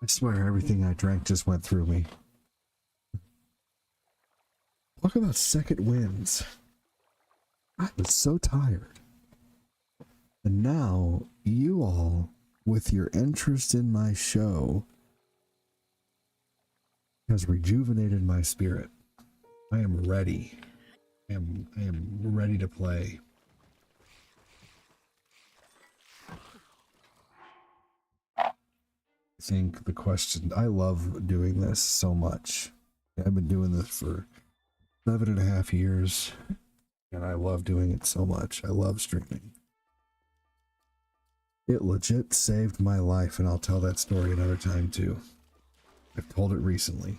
I swear everything I drank just went through me. Talk about second winds. I was so tired. And now, you all, with your interest in my show, has rejuvenated my spirit. I am ready. I am ready to play. I think the question, I love doing this so much. I've been doing this for 11.5 years, and I love doing it so much. I love streaming. It legit saved my life, and I'll tell that story another time too. I've told it recently.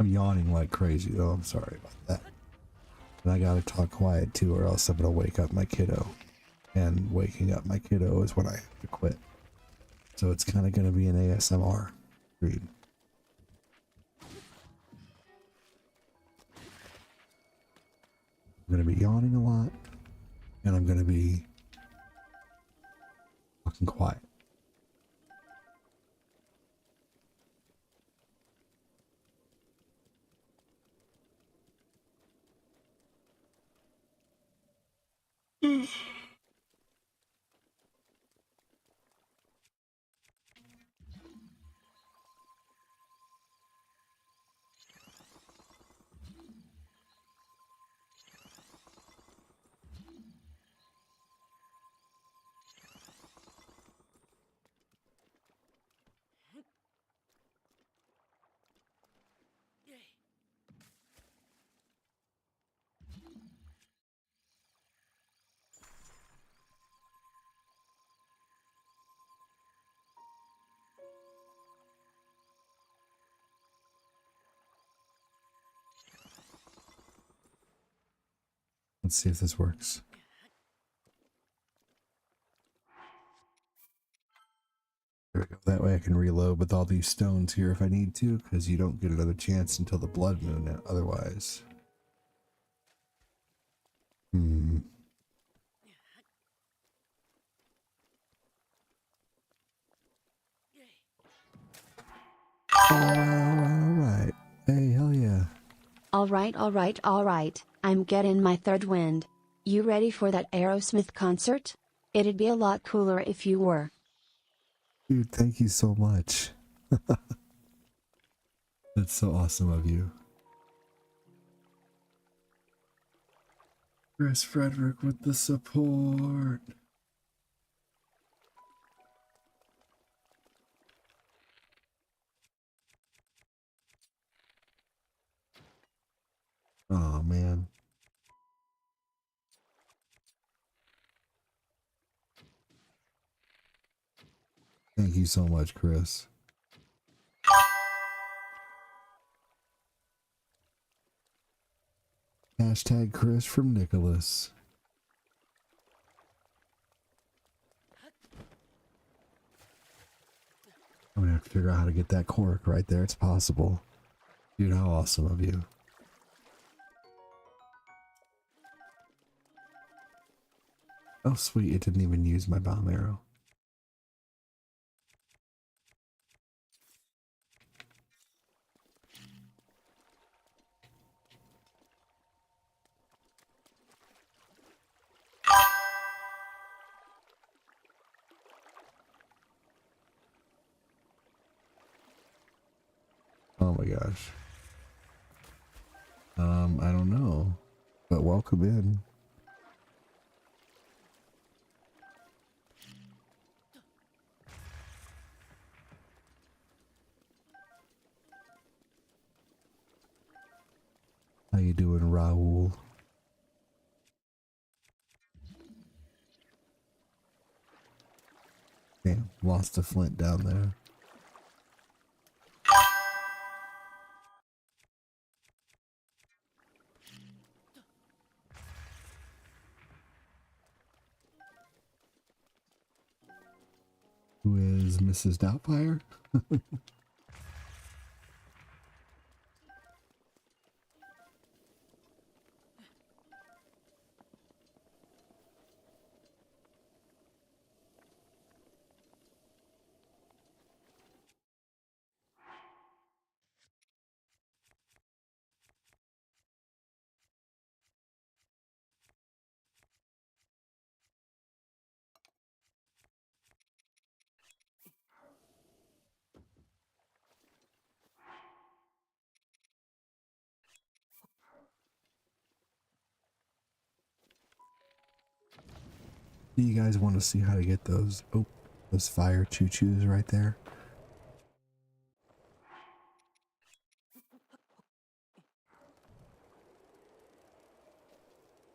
I'm yawning like crazy though, I'm sorry about that. And I gotta talk quiet too, or else I'm gonna wake up my kiddo. And waking up my kiddo is when I have to quit. So it's kind of gonna be an ASMR read. I'm gonna be yawning a lot, and I'm gonna be fucking quiet. Let's see if this works. There we go. That way I can reload with all these stones here if I need to, because you don't get another chance until the blood moon otherwise. Alright. Hey, hell yeah. Alright, I'm getting my third wind. You ready for that Aerosmith concert? It'd be a lot cooler if you were. Dude, thank you so much. That's so awesome of you. Chris Frederick with the support. Oh man. Thank you so much, Chris. Hashtag Chris from Nicholas. I'm gonna have to figure out how to get that cork right there. It's possible. Dude, how awesome of you. Oh sweet, it didn't even use my bomb arrow. Oh my gosh. I don't know, but welcome in. How you doing, Raul? Damn, lost a flint down there. Who is Mrs. Doubtfire? Do you guys want to see how to get those? Oh, those fire choo-choos right there.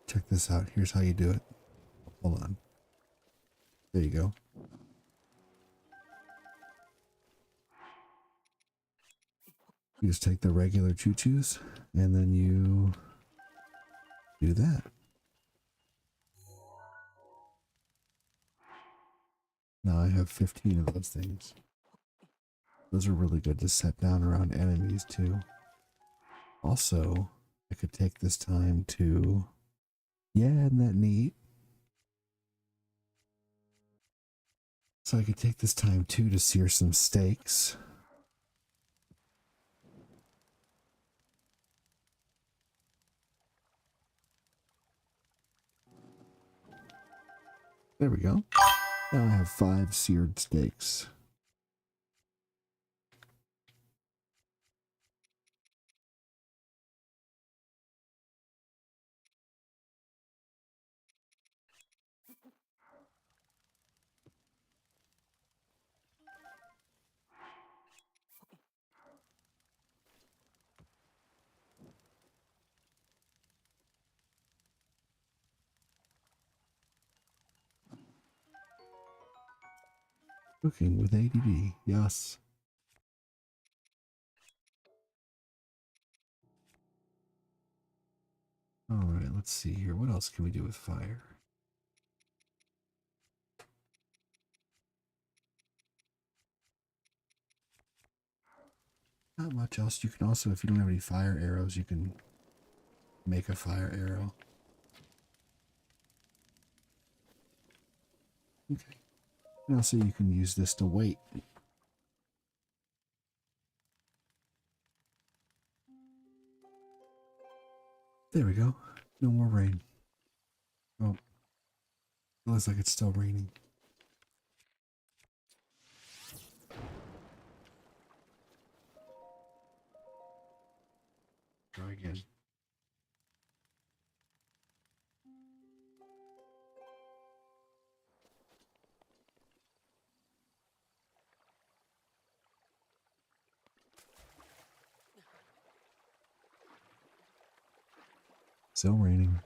Check this out. Here's how you do it. Hold on. There you go. You just take the regular choo-choos and then you do that. Now I have 15 of those things. Those are really good to set down around enemies too. Also, I could take this time to... Yeah, isn't that neat? So I could take this time too to sear some steaks. There we go. Now I have 5 seared steaks. Cooking with ADD, yes. Alright, let's see here. What else can we do with fire? Not much else. You can also, if you don't have any fire arrows, you can make a fire arrow. Okay. And also you can use this to wait. There we go. No more rain. Oh. It looks like it's still raining. Try again. Still raining.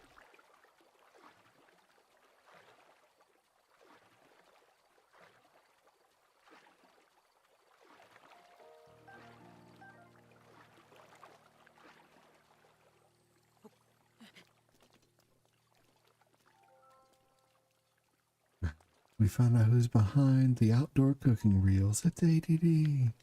We found out who's behind the outdoor cooking reels. It's ADD.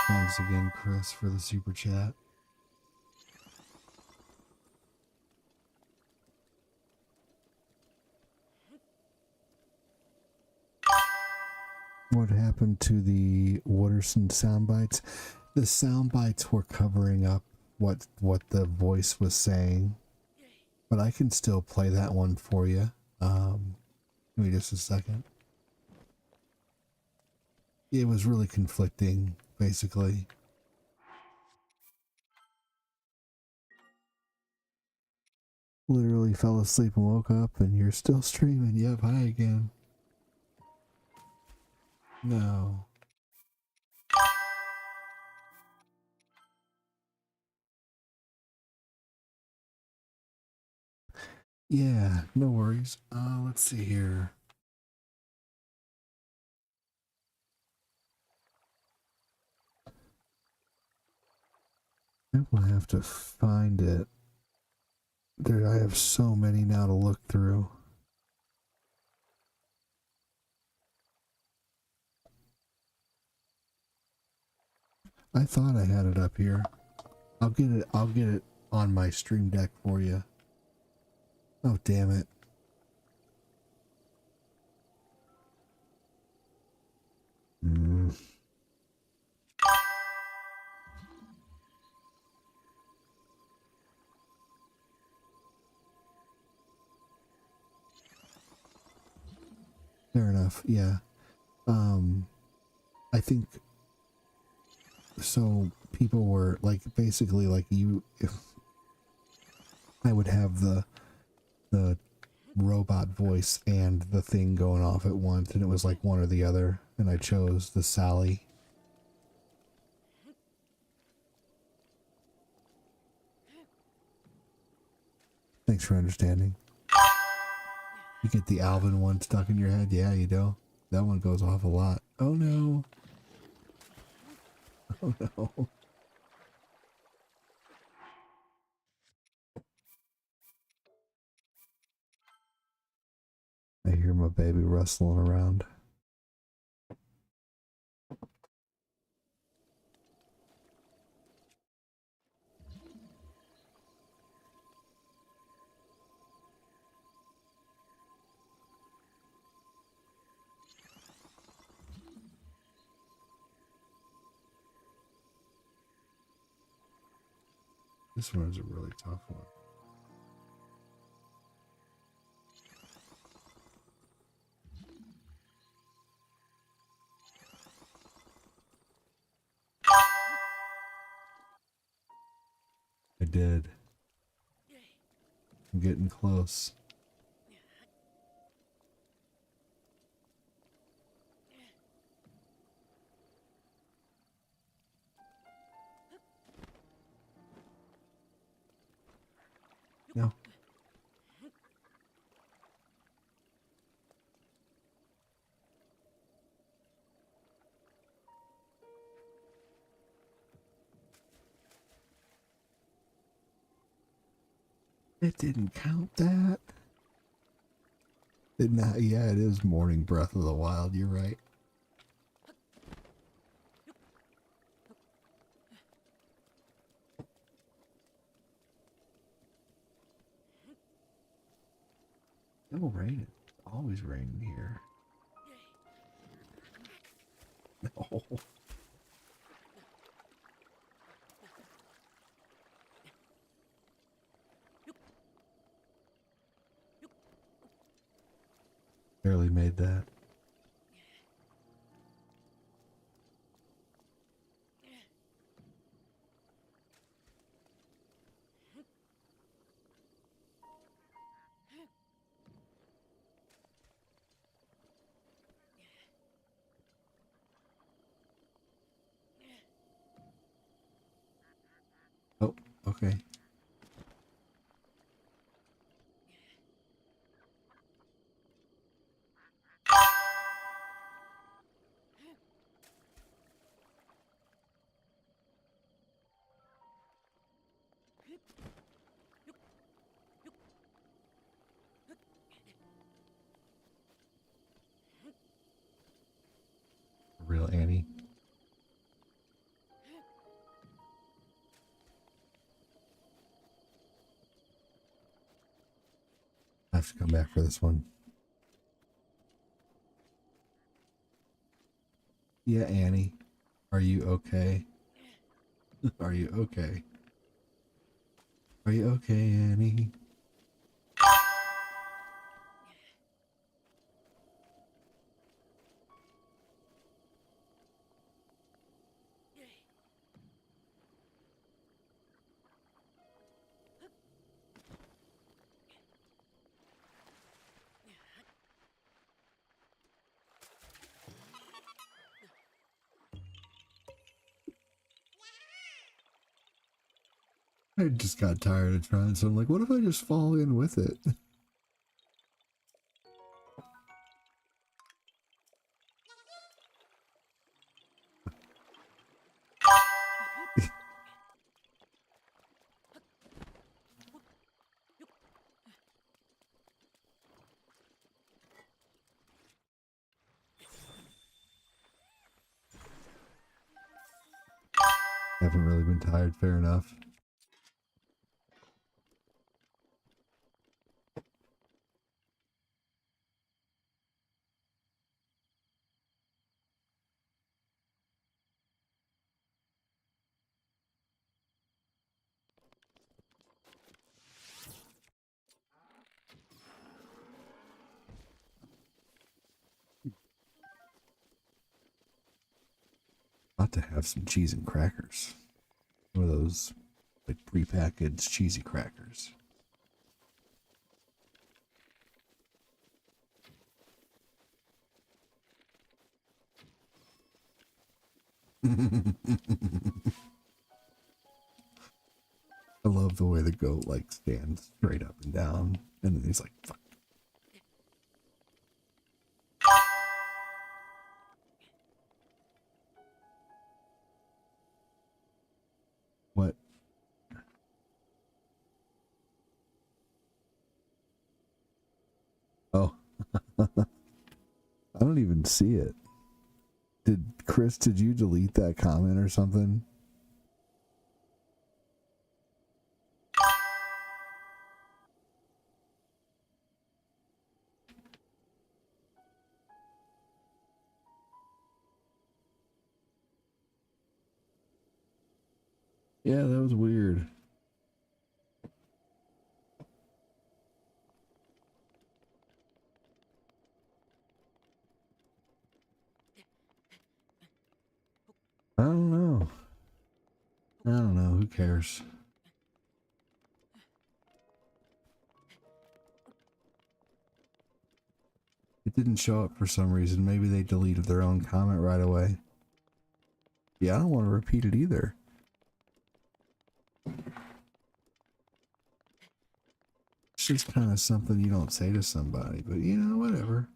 Thanks again, Chris, for the super chat. What happened to the Wooderson sound bites? The sound bites were covering up what the voice was saying, but I can still play that one for you. Give me just a second. It was really conflicting, basically. Literally fell asleep and woke up, and you're still streaming. Yep, hi again. No. Yeah, no worries. Let's see here. I will have to find it. There, I have so many now to look through. I thought I had it up here. I'll get it on my stream deck for you. Oh, damn it. Fair enough, yeah. I think so. People were like, basically, like if I would have the robot voice and the thing going off at once, and it was like one or the other, and I chose the Sally. Thanks for understanding. You get the Alvin one stuck in your head? Yeah, you do. That one goes off a lot. Oh no. Oh no. I hear my baby rustling around. This one's a really tough one. I did. I'm getting close. No. It didn't count that. It not, yeah, it is morning Breath of the Wild, you're right. No rain. It's always raining here. No. Barely made that. Oh, okay. Real Annie. I have to come back for this one. Yeah, Annie. Are you okay? Are you okay? Are you okay, Annie? I just got tired of trying, so I'm like, what if I just fall in with it? Haven't really been tired, fair enough. Ought to have some cheese and crackers. One of those like prepackaged cheesy crackers. I love the way the goat like stands straight up and down, and then he's like, fuck. What? Oh. I don't even see it. Chris, did you delete that comment or something? Yeah, that was weird. I don't know. I don't know. Who cares? It didn't show up for some reason. Maybe they deleted their own comment right away. Yeah, I don't want to repeat it either. It's just kind of something you don't say to somebody, but you know, whatever.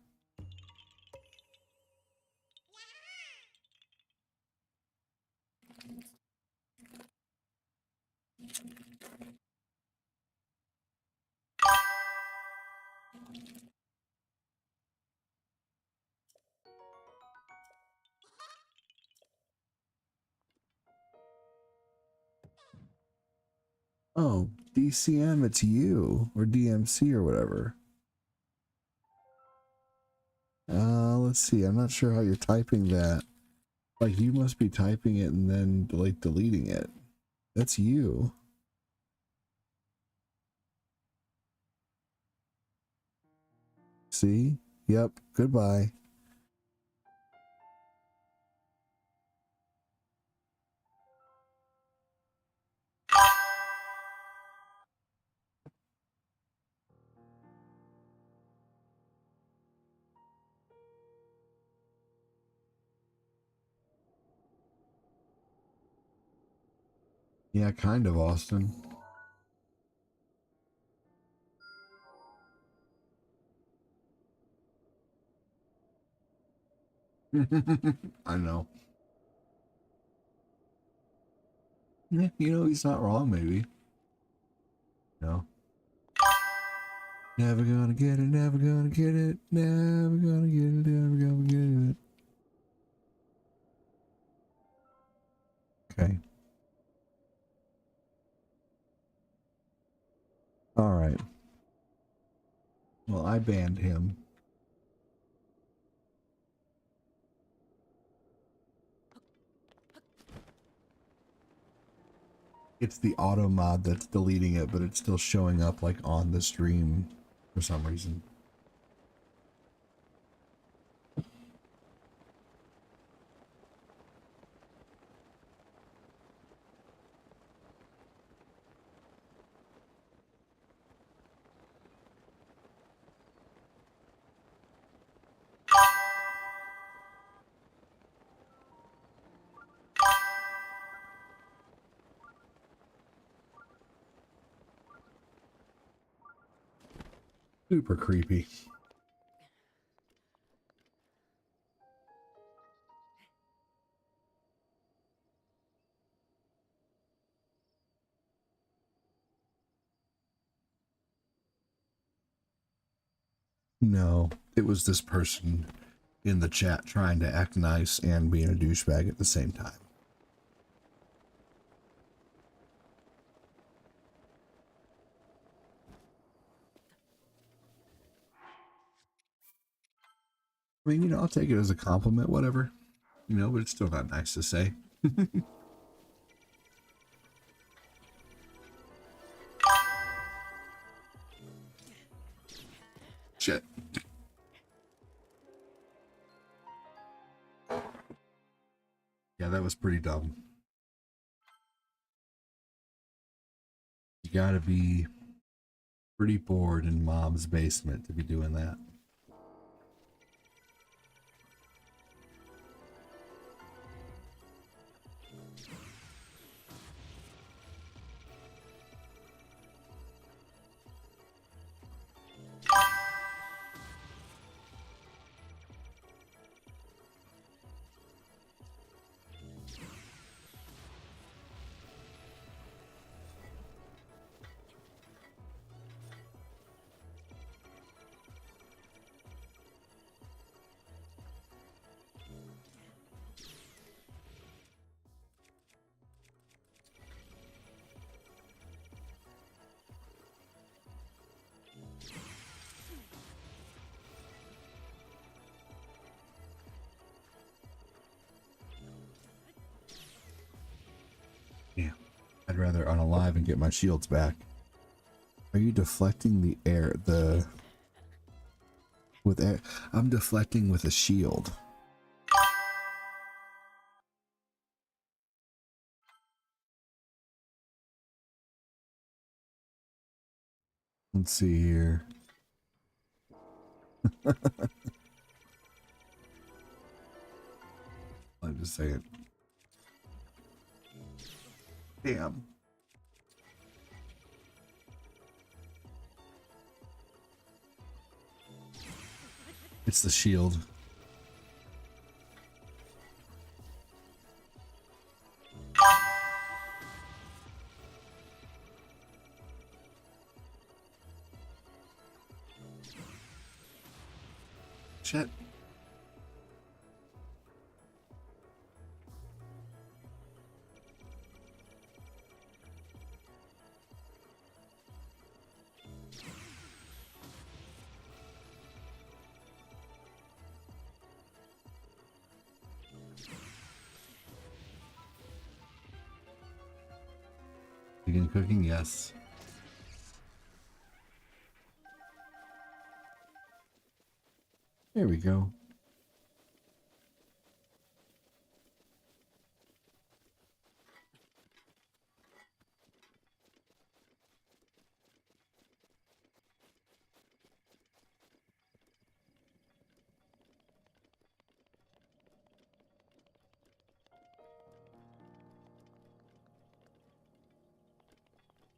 Oh, DCM, it's you, or DMC or whatever. Let's see. I'm not sure how you're typing that. Like, you must be typing it and then like deleting it. That's you. See? Yep. Goodbye. Yeah, kind of, Austin. I know. Yeah, you know, he's not wrong, maybe. No. Never gonna get it, never gonna get it, never gonna get it, never gonna get it. Okay. Alright. Well, I banned him. It's the auto mod that's deleting it, but it's still showing up like on the stream for some reason. Super creepy. No, it was this person in the chat trying to act nice and being a douchebag at the same time. I mean, you know, I'll take it as a compliment, whatever. You know, but it's still not nice to say. Shit. Yeah, that was pretty dumb. You gotta be pretty bored in mom's basement to be doing that. Yeah, I'd rather unalive and get my shields back. Are you deflecting the air? With air? I'm deflecting with a shield. Let's see here. I'm just saying. Damn. It's the shield. Shit. Begin cooking, yes. There we go.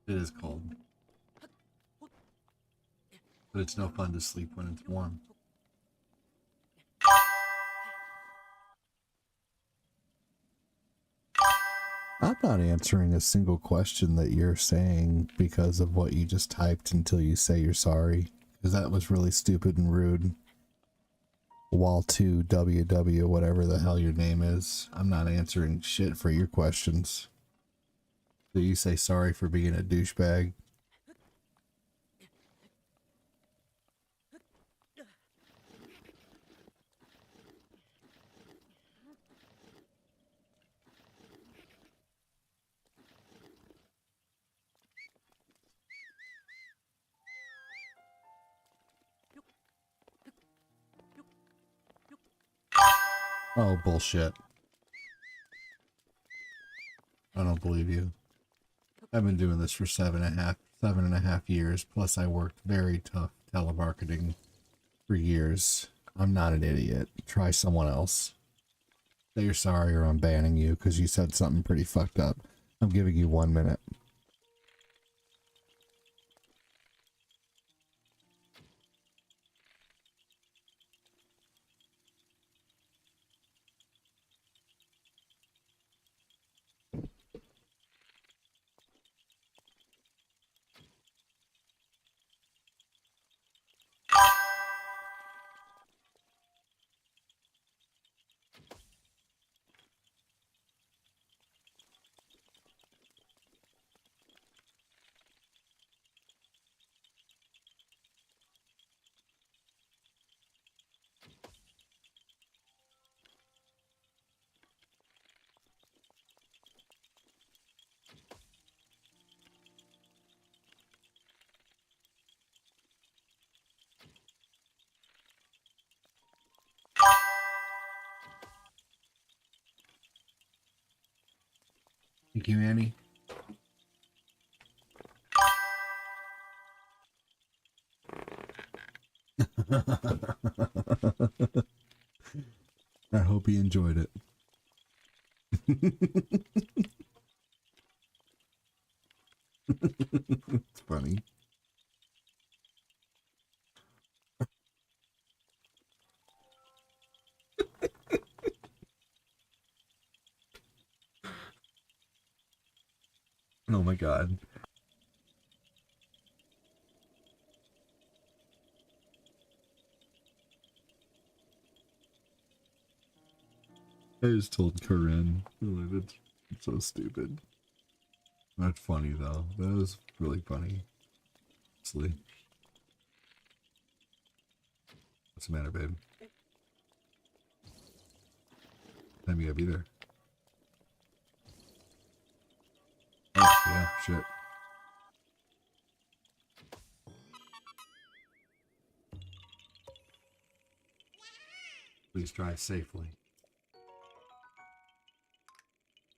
It is cold. But it's no fun to sleep when it's warm. I'm not answering a single question that you're saying because of what you just typed until you say you're sorry. Because that was really stupid and rude. Wall2WW, whatever the hell your name is. I'm not answering shit for your questions. So you say sorry for being a douchebag. Oh, bullshit. I don't believe you. I've been doing this for seven and a half years. Plus I worked very tough telemarketing for years. I'm not an idiot. Try someone else. Say you're sorry or I'm banning you because you said something pretty fucked up. I'm giving you 1 minute. Thank you, Annie. I hope he enjoyed it. It's funny. Oh my god. I just told Corinne. Like, that's so stupid. Not funny though. That was really funny. Honestly. What's the matter, babe? Time you gotta be there. Oh, yeah, shit. Please drive safely.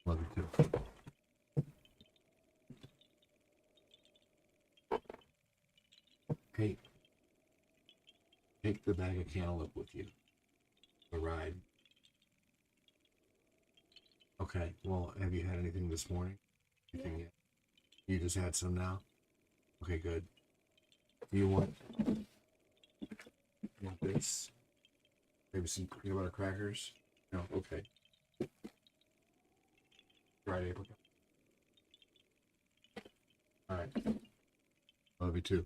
Love you too. Hey, take the bag of cantaloupe with you. A ride. Okay, well, have you had anything this morning? Anything yet? You just had some now? Okay, good. Do you want this? Maybe some peanut butter crackers? No, okay. Dried apricot. Alright. Love you too.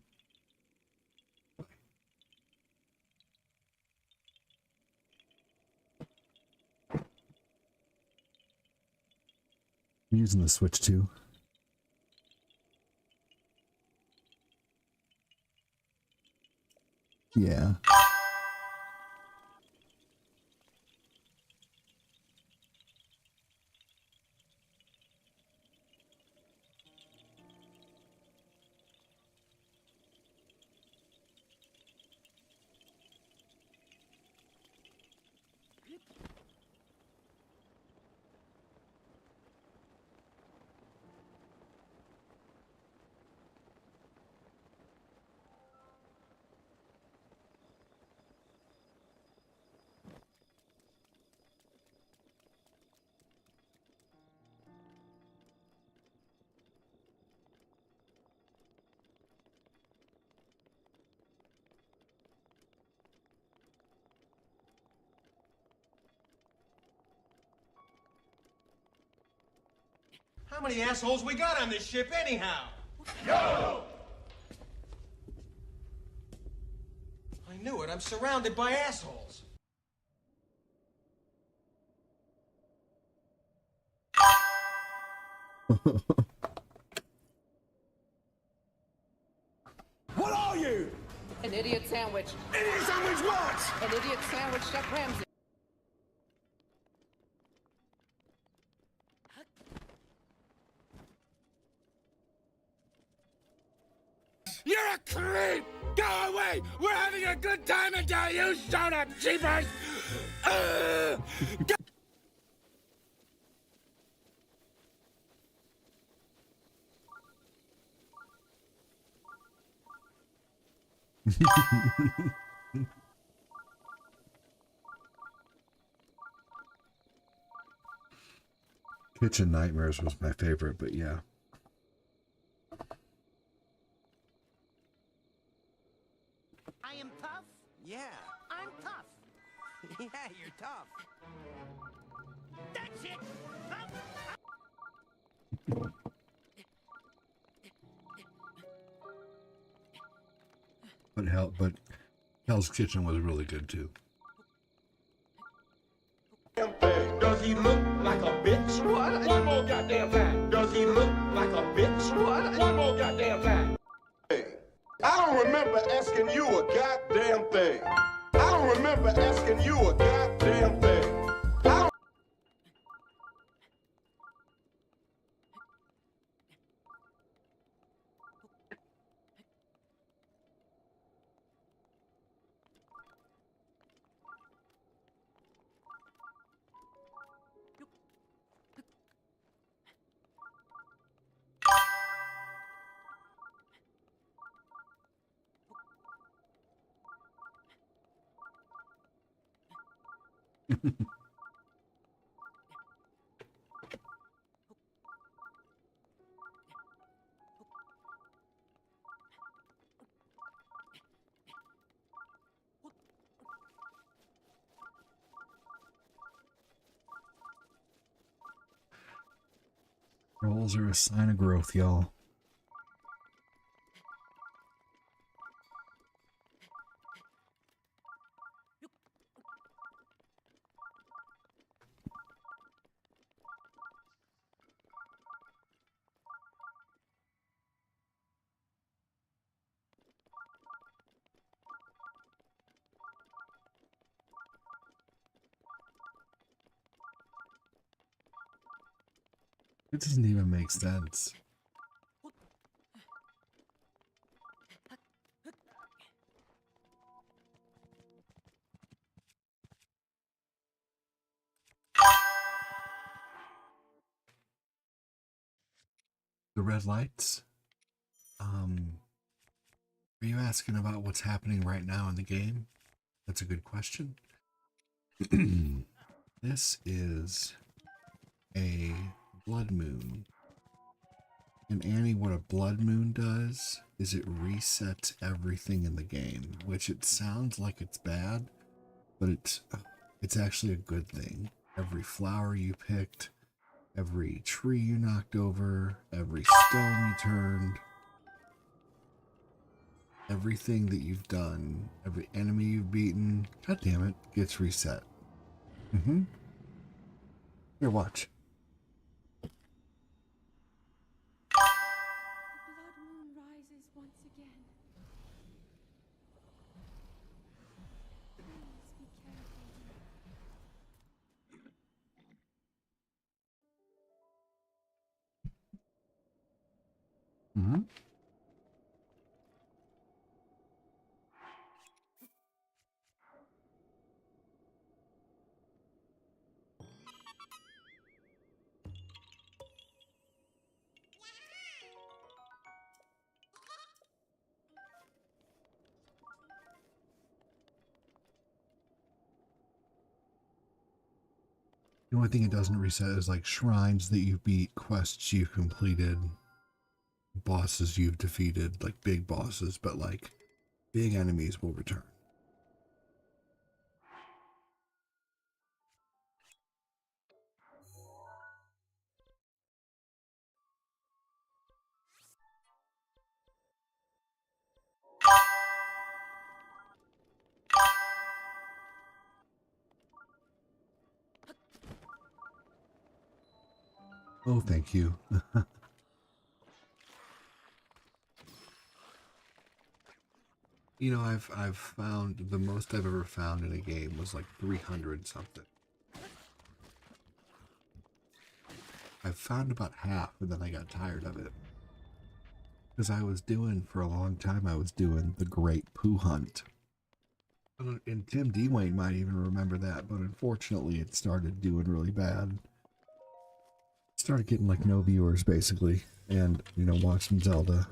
I'm using the Switch too. Yeah. How many assholes we got on this ship anyhow? Yo! I knew it. I'm surrounded by assholes. What are you? An idiot sandwich. Idiot sandwich what? An idiot sandwich, Chef Ramsay. You're a creep! Go away! We're having a good time until you shut up, jeepers! Kitchen Nightmares was my favorite, but yeah. I am tough? Yeah. I'm tough. Yeah, you're tough. That's it! But Hell's Kitchen was really good too. Does he look like a bitch? What? One more goddamn time. Does he look like a bitch? What? One more goddamn time. I don't remember asking you a goddamn thing. I don't remember asking you a goddamn thing. Rolls are a sign of growth, y'all. It doesn't even make sense. The red lights? Are you asking about what's happening right now in the game? That's a good question. This is a blood moon. And Annie, what a blood moon does is it resets everything in the game, which it sounds like it's bad, but it's actually a good thing. Every flower you picked, every tree you knocked over, every stone you turned, everything that you've done, every enemy you've beaten, god damn it, gets reset. Here, watch. The blood moon rises once again. Please be careful. The only thing it doesn't reset is like shrines that you beat, quests you've completed, bosses you've defeated, like big bosses, but like big enemies will return. Oh, thank you. You know, I've found the most I've ever found in a game was like 300 something. I've found about half, and then I got tired of it. Because I was doing, for a long time, I was doing the Great Poo Hunt. And Tim Dwayne might even remember that, but unfortunately it started doing really bad. Started getting like no viewers basically, and you know, watching Zelda.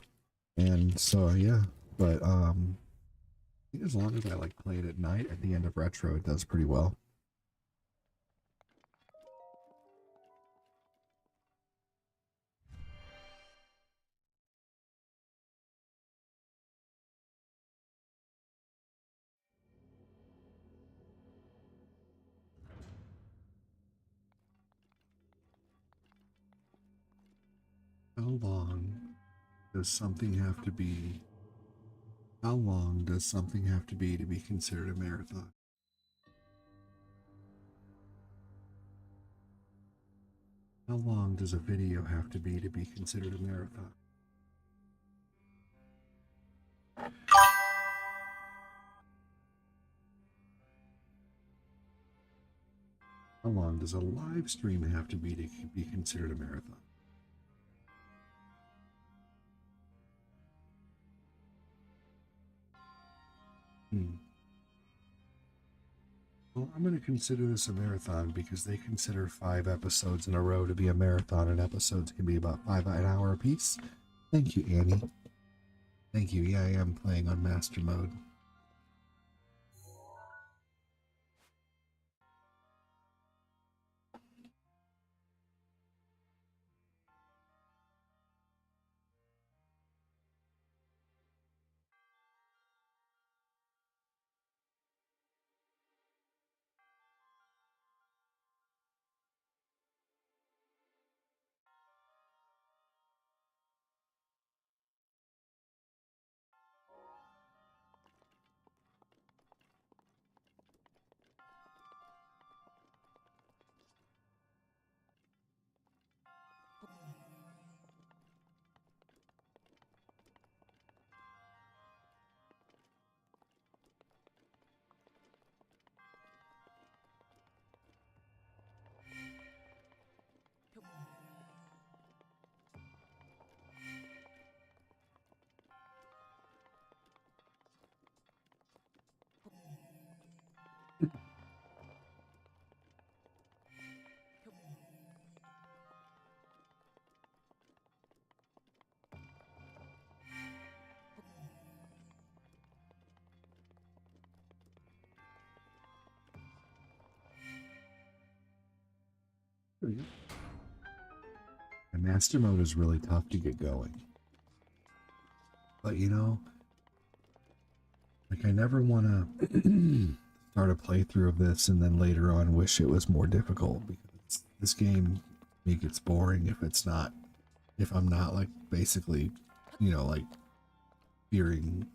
And so yeah, but I think as long as I like play it at night at the end of Retro, it does pretty well. How long does something have to be? How long does something have to be considered a marathon? How long does a video have to be considered a marathon? How long does a live stream have to be considered a marathon? Well, I'm going to consider this a marathon because they consider 5 episodes in a row to be a marathon, and episodes can be about an hour apiece. Thank you, Annie. Thank you. Yeah, I am playing on master mode. There we go. And master mode is really tough to get going. But you know, like I never want to start a playthrough of this and then later on wish it was more difficult, because this game to me gets boring if I'm not like basically, you know, like fearing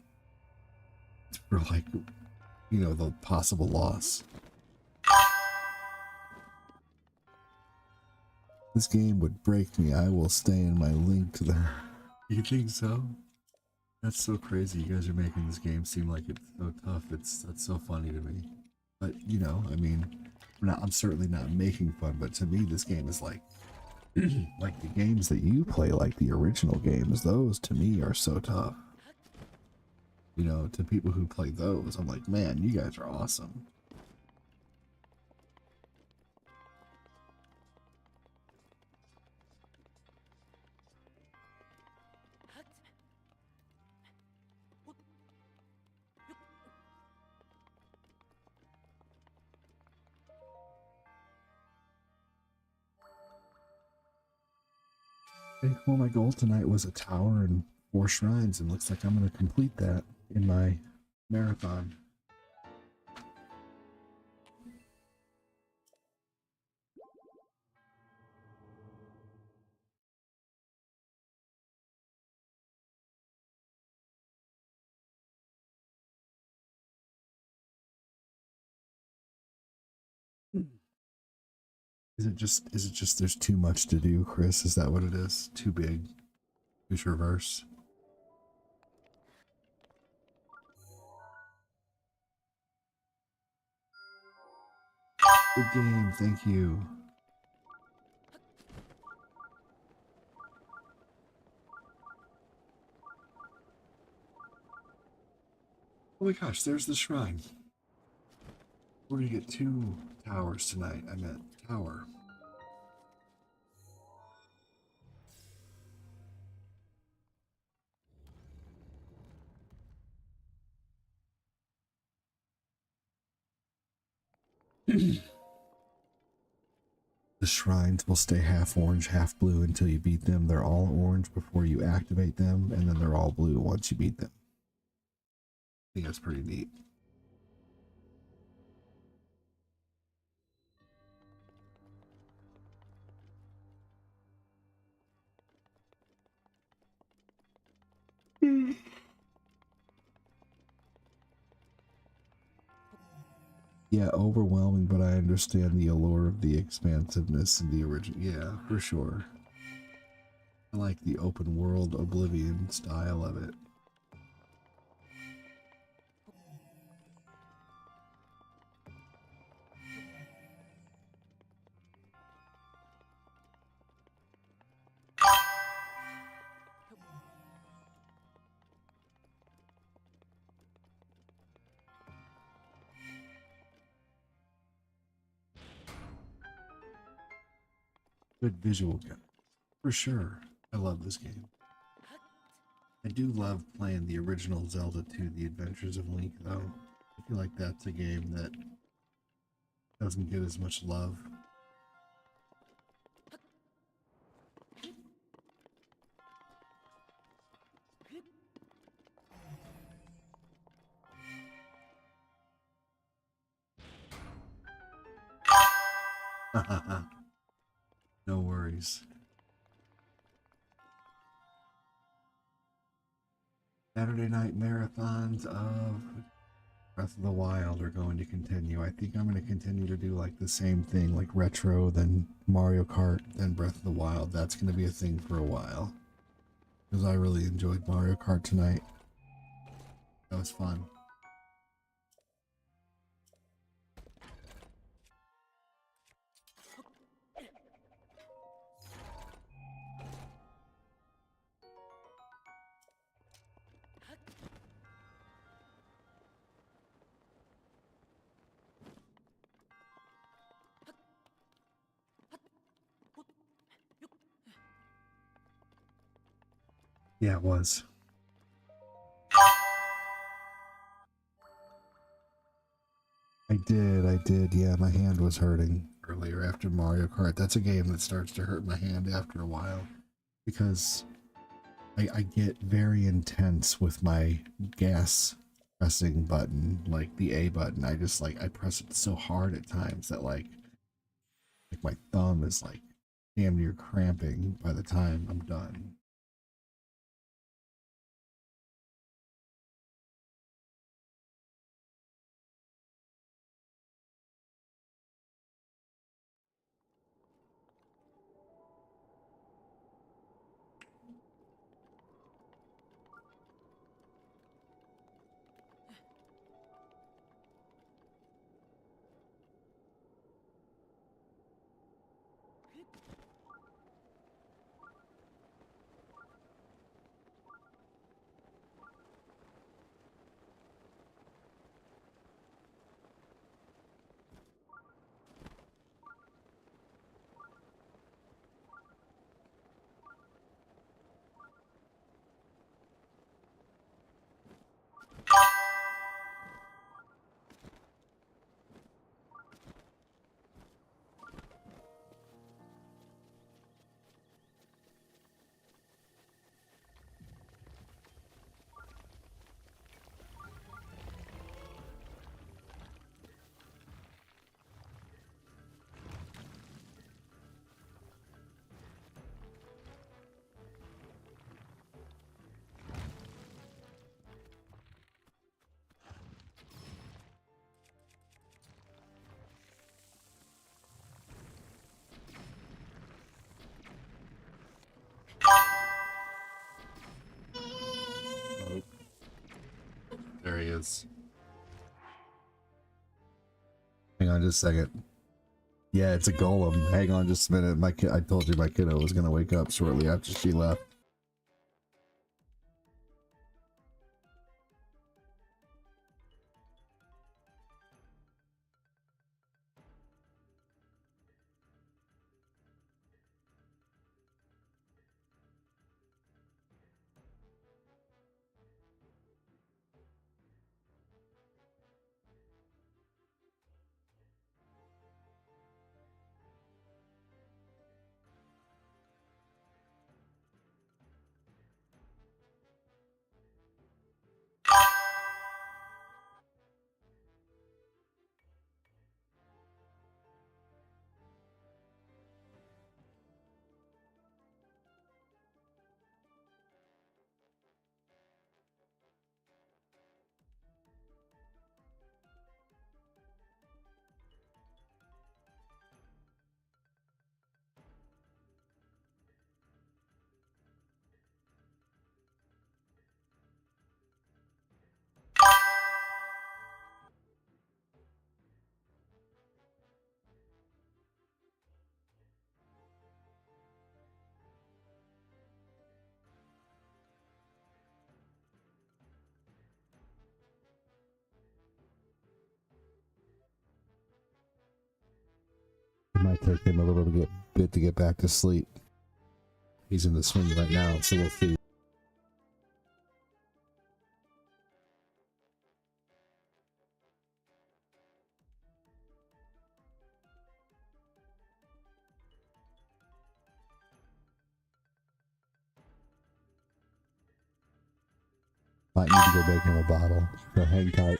for like, you know, the possible loss. This game would break me. I will stay in my link to the... You think so? That's so crazy. You guys are making this game seem like it's so tough. That's so funny to me. But, you know, I mean, I'm certainly not making fun, but to me this game is like... like the games that you play, like the original games, those to me are so tough. You know, to people who play those, I'm like, man, you guys are awesome. Well, my goal tonight was a tower and 4 shrines, and looks like I'm going to complete that in my marathon. Is it just there's too much to do, Chris? Is that what it is? Too big to traverse? Good game, thank you. Oh my gosh, there's the shrine. We're gonna get 2 towers tonight. I meant tower. The shrines will stay half orange, half blue until you beat them. They're all orange before you activate them, and then they're all blue once you beat them. I think that's pretty neat. Yeah, overwhelming, but I understand the allure of the expansiveness in the original. Yeah, for sure. I like the open world Oblivion style of it. Good visual guide. For sure. I love this game. I do love playing the original Zelda 2, The Adventures of Link, though. I feel like that's a game that doesn't get as much love. No worries. Saturday night marathons of Breath of the Wild are going to continue. I think I'm going to continue to do like the same thing, like retro, then Mario Kart, then Breath of the Wild. That's going to be a thing for a while. Because I really enjoyed Mario Kart tonight. That was fun. Yeah, it was. I did. Yeah, my hand was hurting earlier after Mario Kart. That's a game that starts to hurt my hand after a while because I get very intense with my gas pressing button, like the A button. I just like, I press it so hard at times that like my thumb is like damn near cramping by the time I'm done. Oh, there he is. Hang on just a second. Yeah, it's a golem. Hang on just a minute. My kid, I told you my kiddo was gonna wake up shortly after she left. It might take him a little bit to get back to sleep. He's in the swing right now, so we'll see. Might need to go make him a bottle, so hang tight.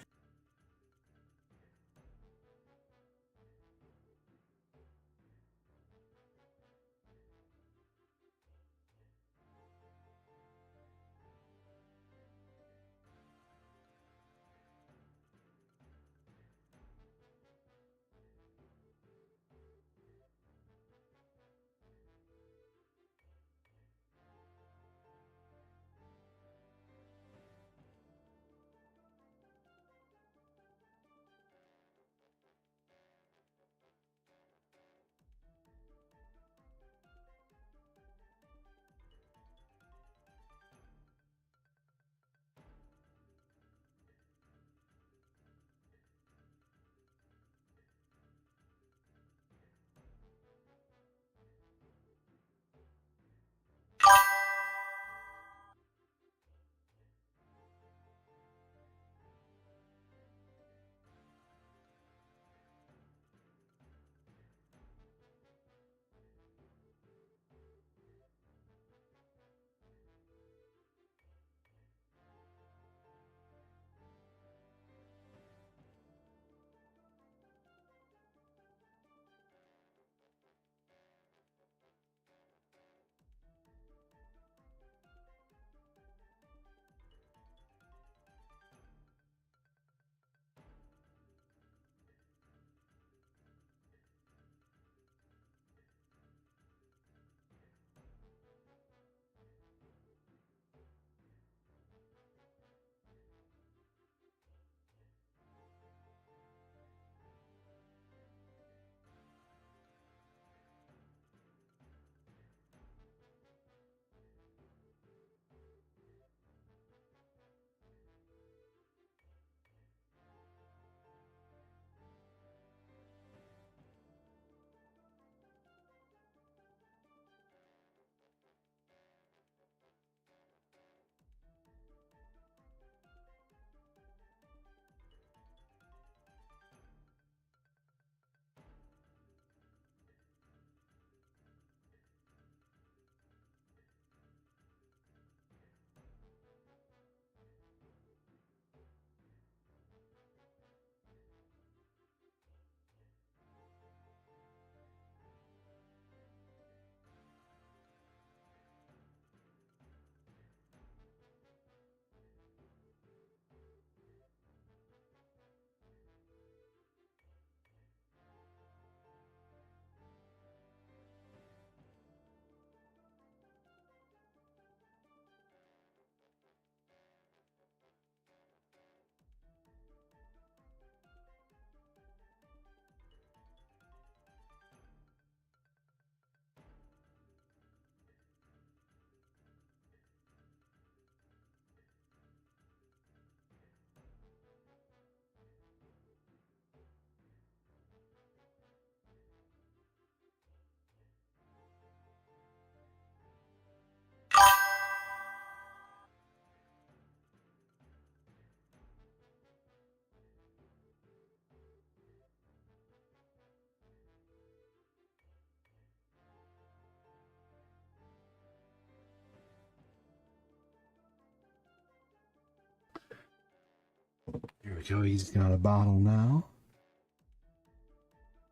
we go. He's got a bottle now.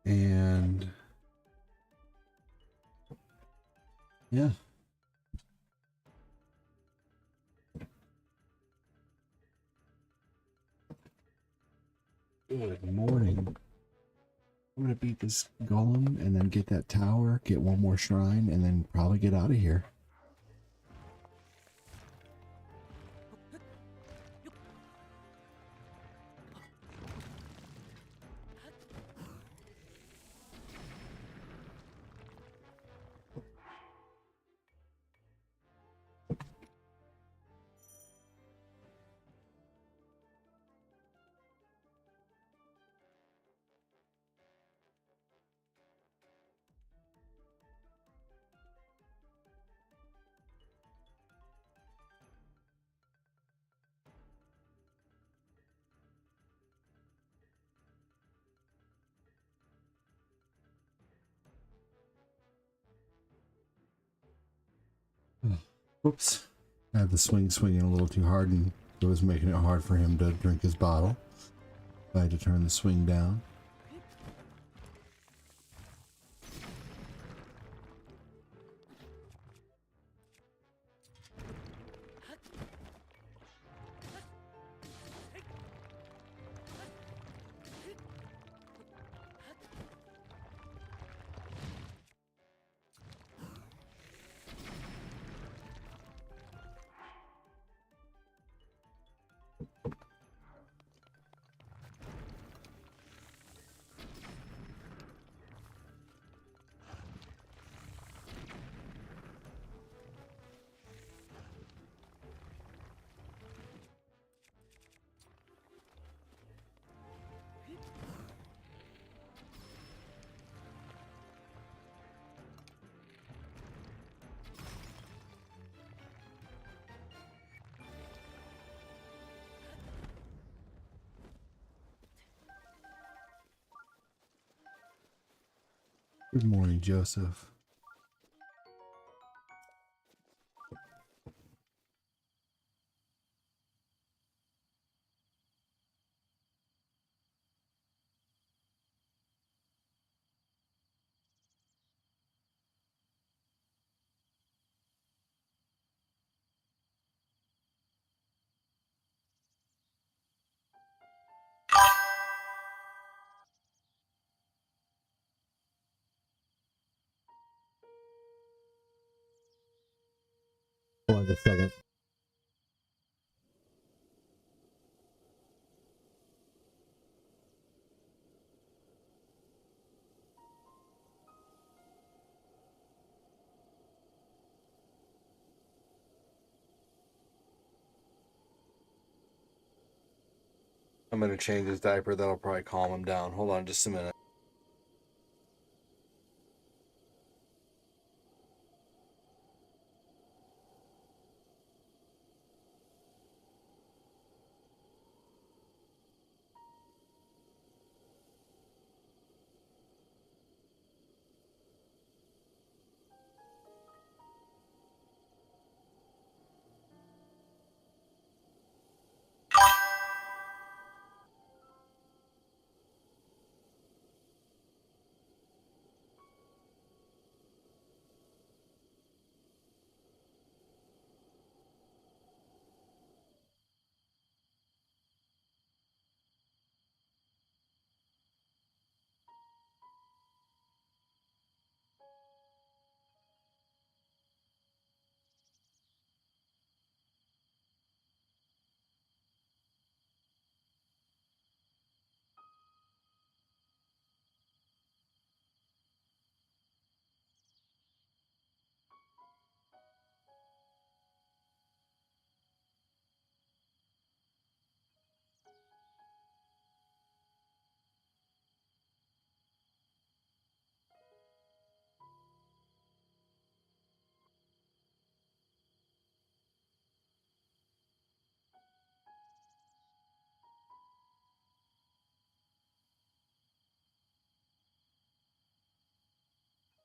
And yeah. Good morning. I'm gonna beat this golem and then get that tower, get one more shrine, and then probably get out of here. Whoops. I had the swinging a little too hard, and it was making it hard for him to drink his bottle. I had to turn the swing down. Good morning, Joseph. Hold on just a second. I'm going to change his diaper. That'll probably calm him down. Hold on just a minute.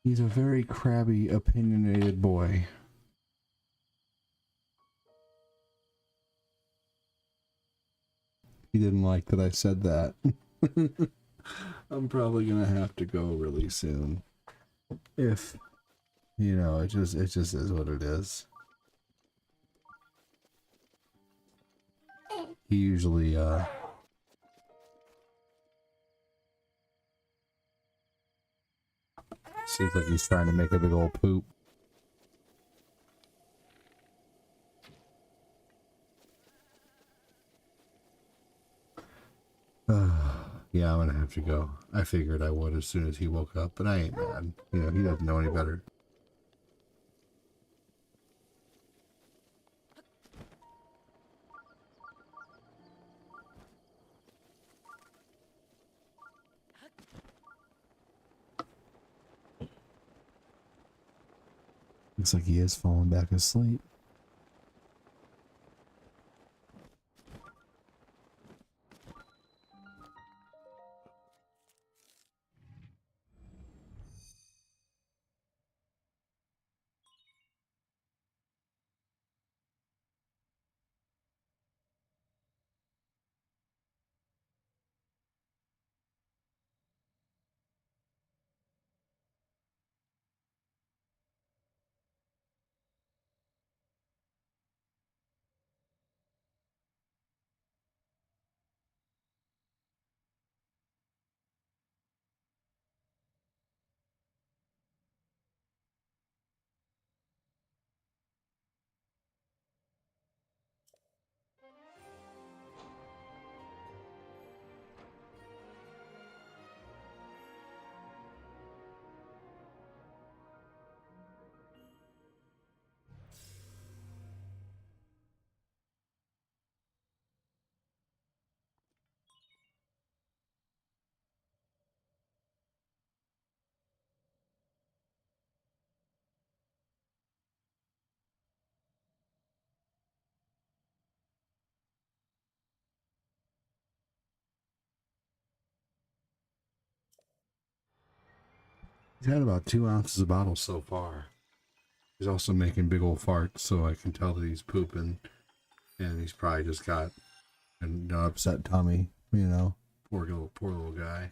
He's a very crabby, opinionated boy. He didn't like that I said that. I'm probably gonna have to go really soon. If you know, it just is what it is. He usually seems like he's trying to make a big old poop. Yeah, I'm gonna have to go. I figured I would as soon as he woke up, but I ain't mad. You know, he doesn't know any better. Looks like he is falling back asleep. He's had about 2 ounces of bottle so far. He's also making big old farts, so I can tell that he's pooping. And he's probably just got an upset tummy, you know. Poor little guy.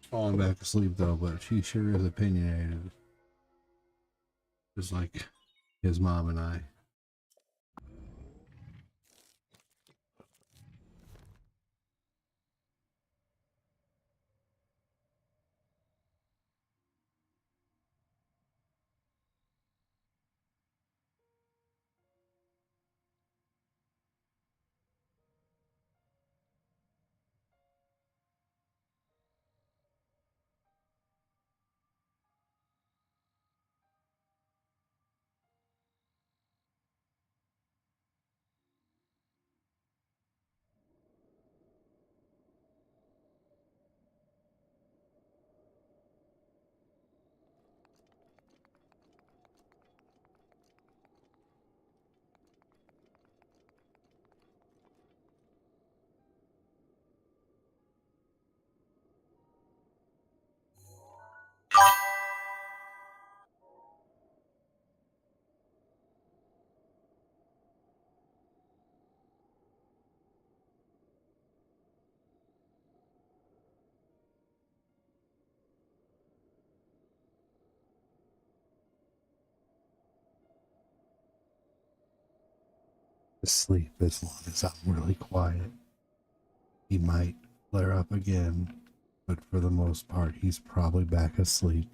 Falling back asleep though, but she sure is opinionated. Just like his mom and I. Sleep as long as I'm really quiet. He might flare up again, but for the most part, he's probably back asleep.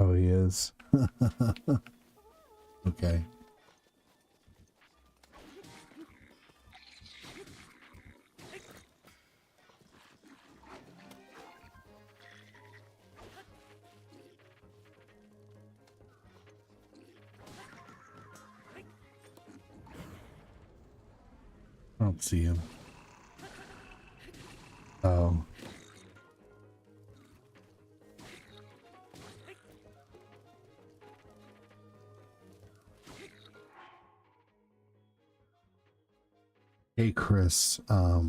Oh, he is. Okay. I don't see him. Oh. Hey Chris, so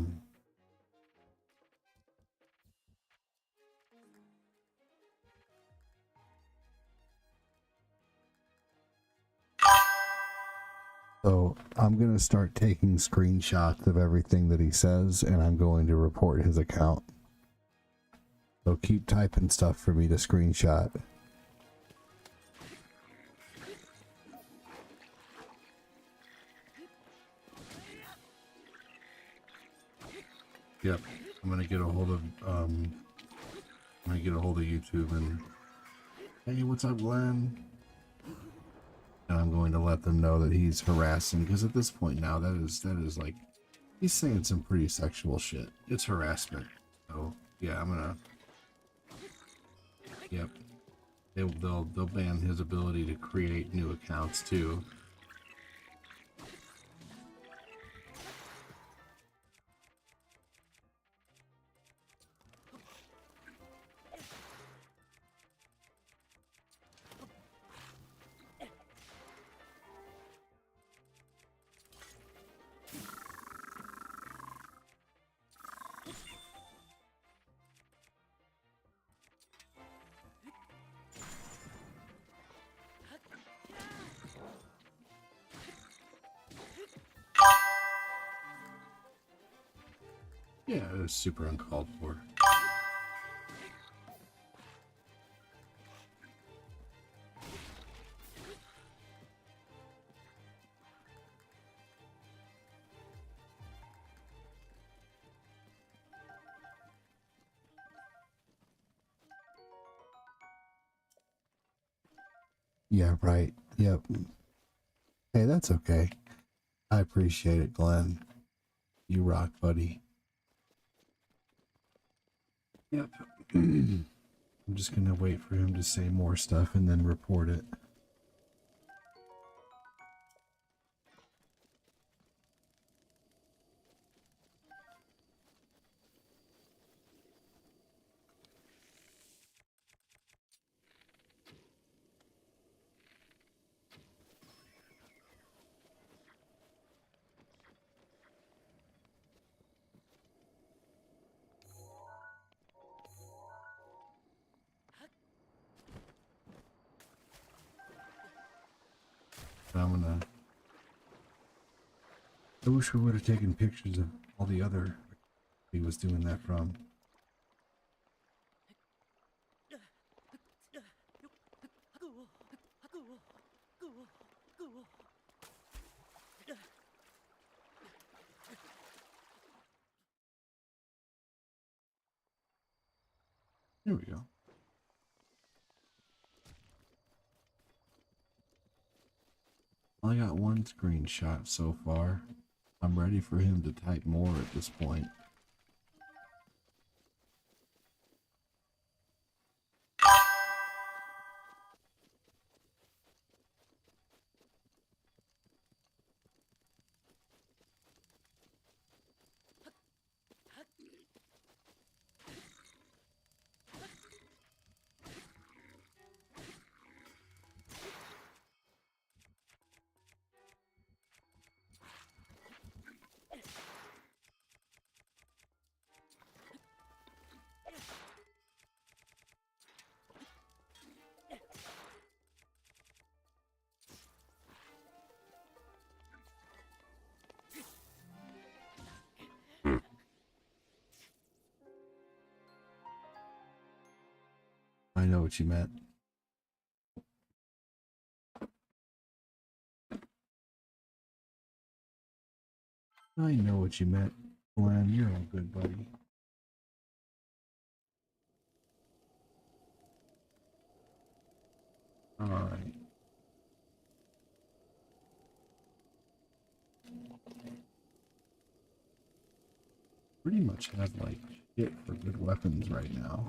I'm going to start taking screenshots of everything that he says, and I'm going to report his account. So keep typing stuff for me to screenshot. Yep, I'm going to get a hold of YouTube and, hey, what's up, Glenn? And I'm going to let them know that he's harassing, because at this point now, that is like, he's saying some pretty sexual shit. It's harassment. So yeah, I'm gonna, yep, they'll ban his ability to create new accounts too. Yeah, it was super uncalled for. Yeah, right. Yep. Hey, that's okay. I appreciate it, Glenn. You rock, buddy. Yep. I'm just gonna wait for him to say more stuff and then report it. I wish we would have taken pictures of all the other he was doing that from. There we go. I got one screenshot so far. I'm ready for him to type more at this point. I know what you meant. I know what you meant, Glenn. You're all good, buddy. Alright. Pretty much have like shit for good weapons right now.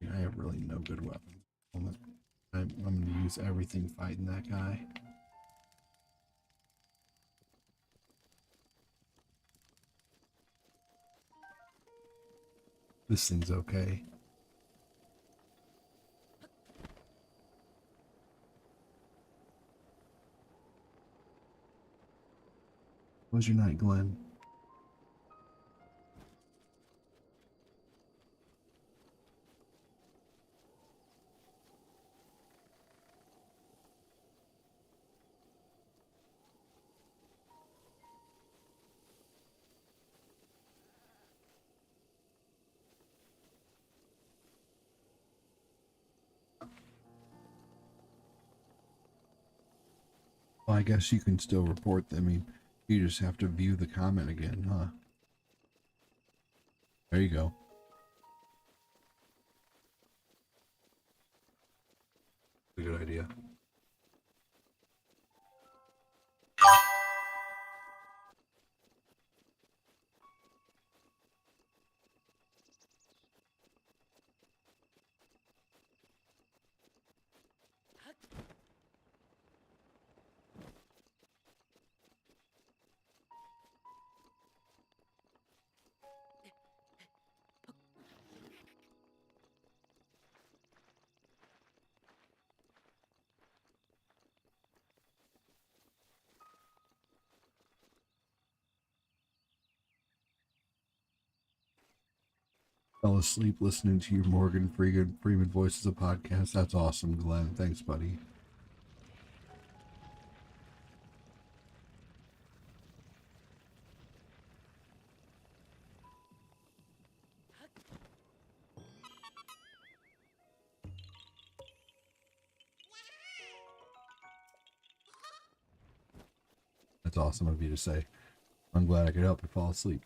Yeah, I have really no good weapons. I'm going to use everything fighting that guy. This thing's okay. How was your night, Glenn? Well, I guess you can still report them. I mean, you just have to view the comment again, huh? There you go. A good idea. Fell asleep listening to your Morgan Freeman Voices of podcast. That's awesome, Glenn. Thanks, buddy. That's awesome of you to say. I'm glad I could help you fall asleep.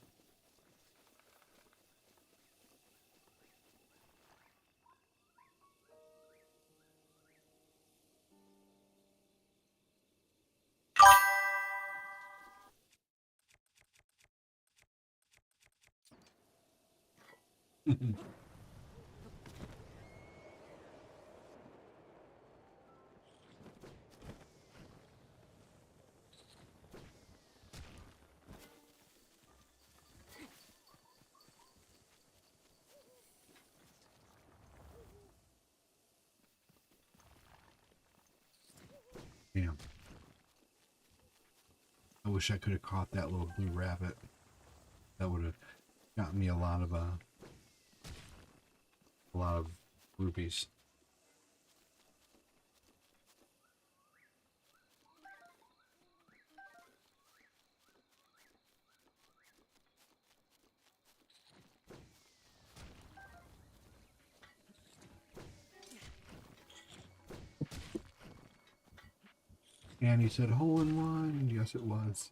Damn. I wish I could have caught that little blue rabbit. That would have gotten me a lot of rupees. And he said hole in one. Yes, it was.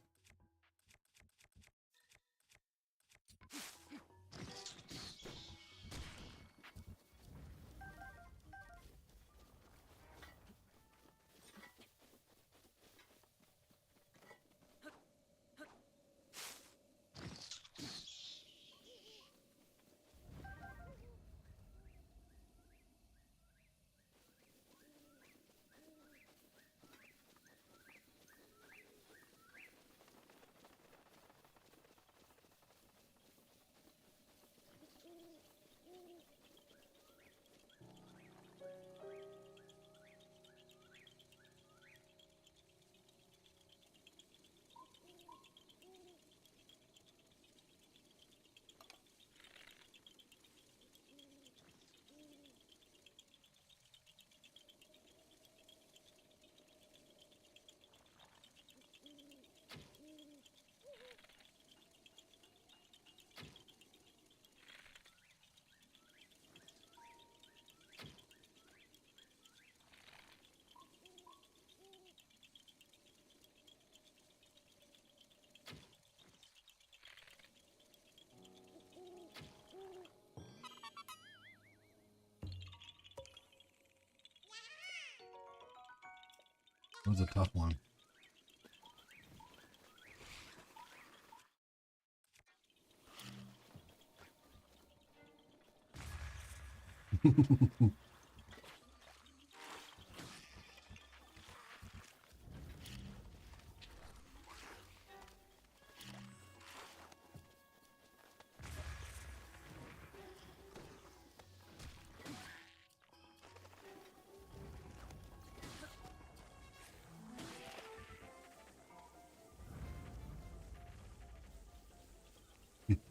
It was a tough one.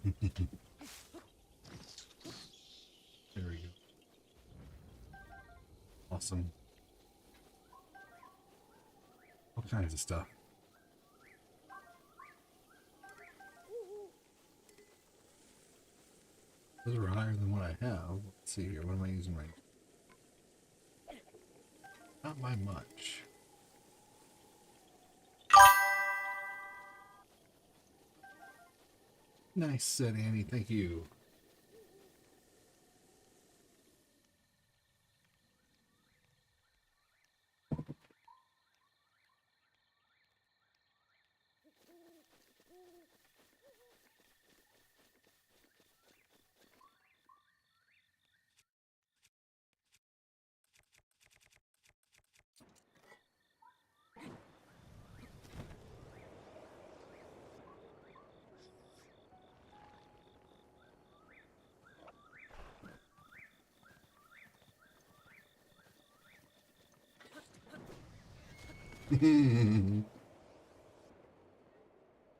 There we go. Awesome. All kinds of stuff. Those are higher than what I have. Let's see here. What am I using right now? Not by much. Nice, said Annie. Thank you.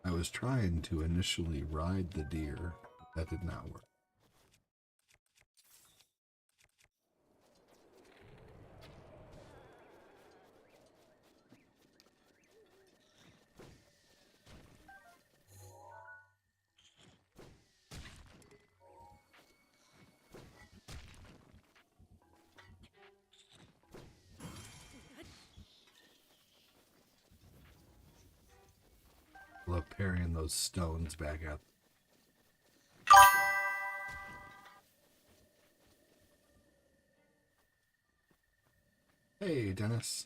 I was trying to initially ride the deer, but that did not work. Love parrying those stones back up. Hey, Dennis.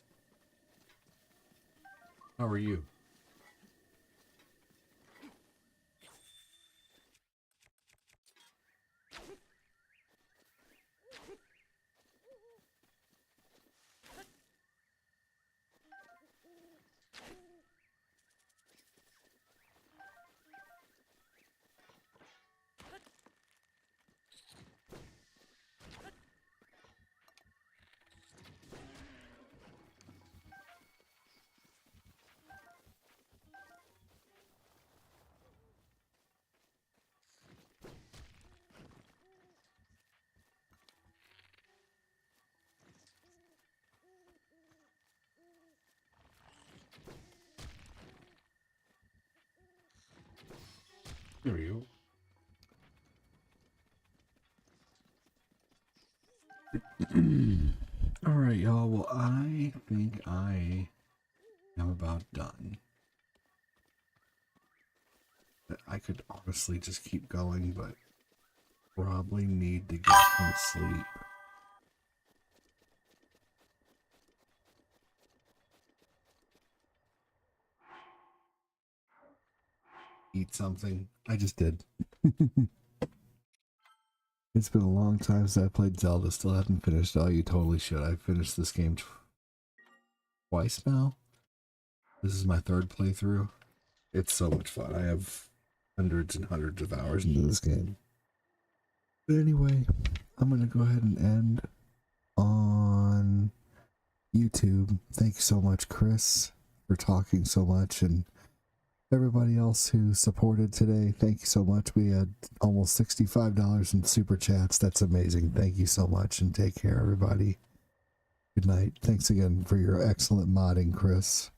How are you? There we go. Alright, y'all. Well, I think I am about done. I could honestly just keep going, but probably need to get some sleep. Eat something. I just did. It's been a long time since I played Zelda. Still haven't finished. Oh, you totally should. I've finished this game twice now. This is my third playthrough. It's so much fun. I have hundreds and hundreds of hours into this game. But anyway, I'm going to go ahead and end on YouTube. Thank you so much, Chris, for talking so much, and everybody else who supported today. Thank you so much. We had almost $65 in super chats. That's amazing. Thank you so much, and take care, everybody. Good night. Thanks again for your excellent modding, Chris.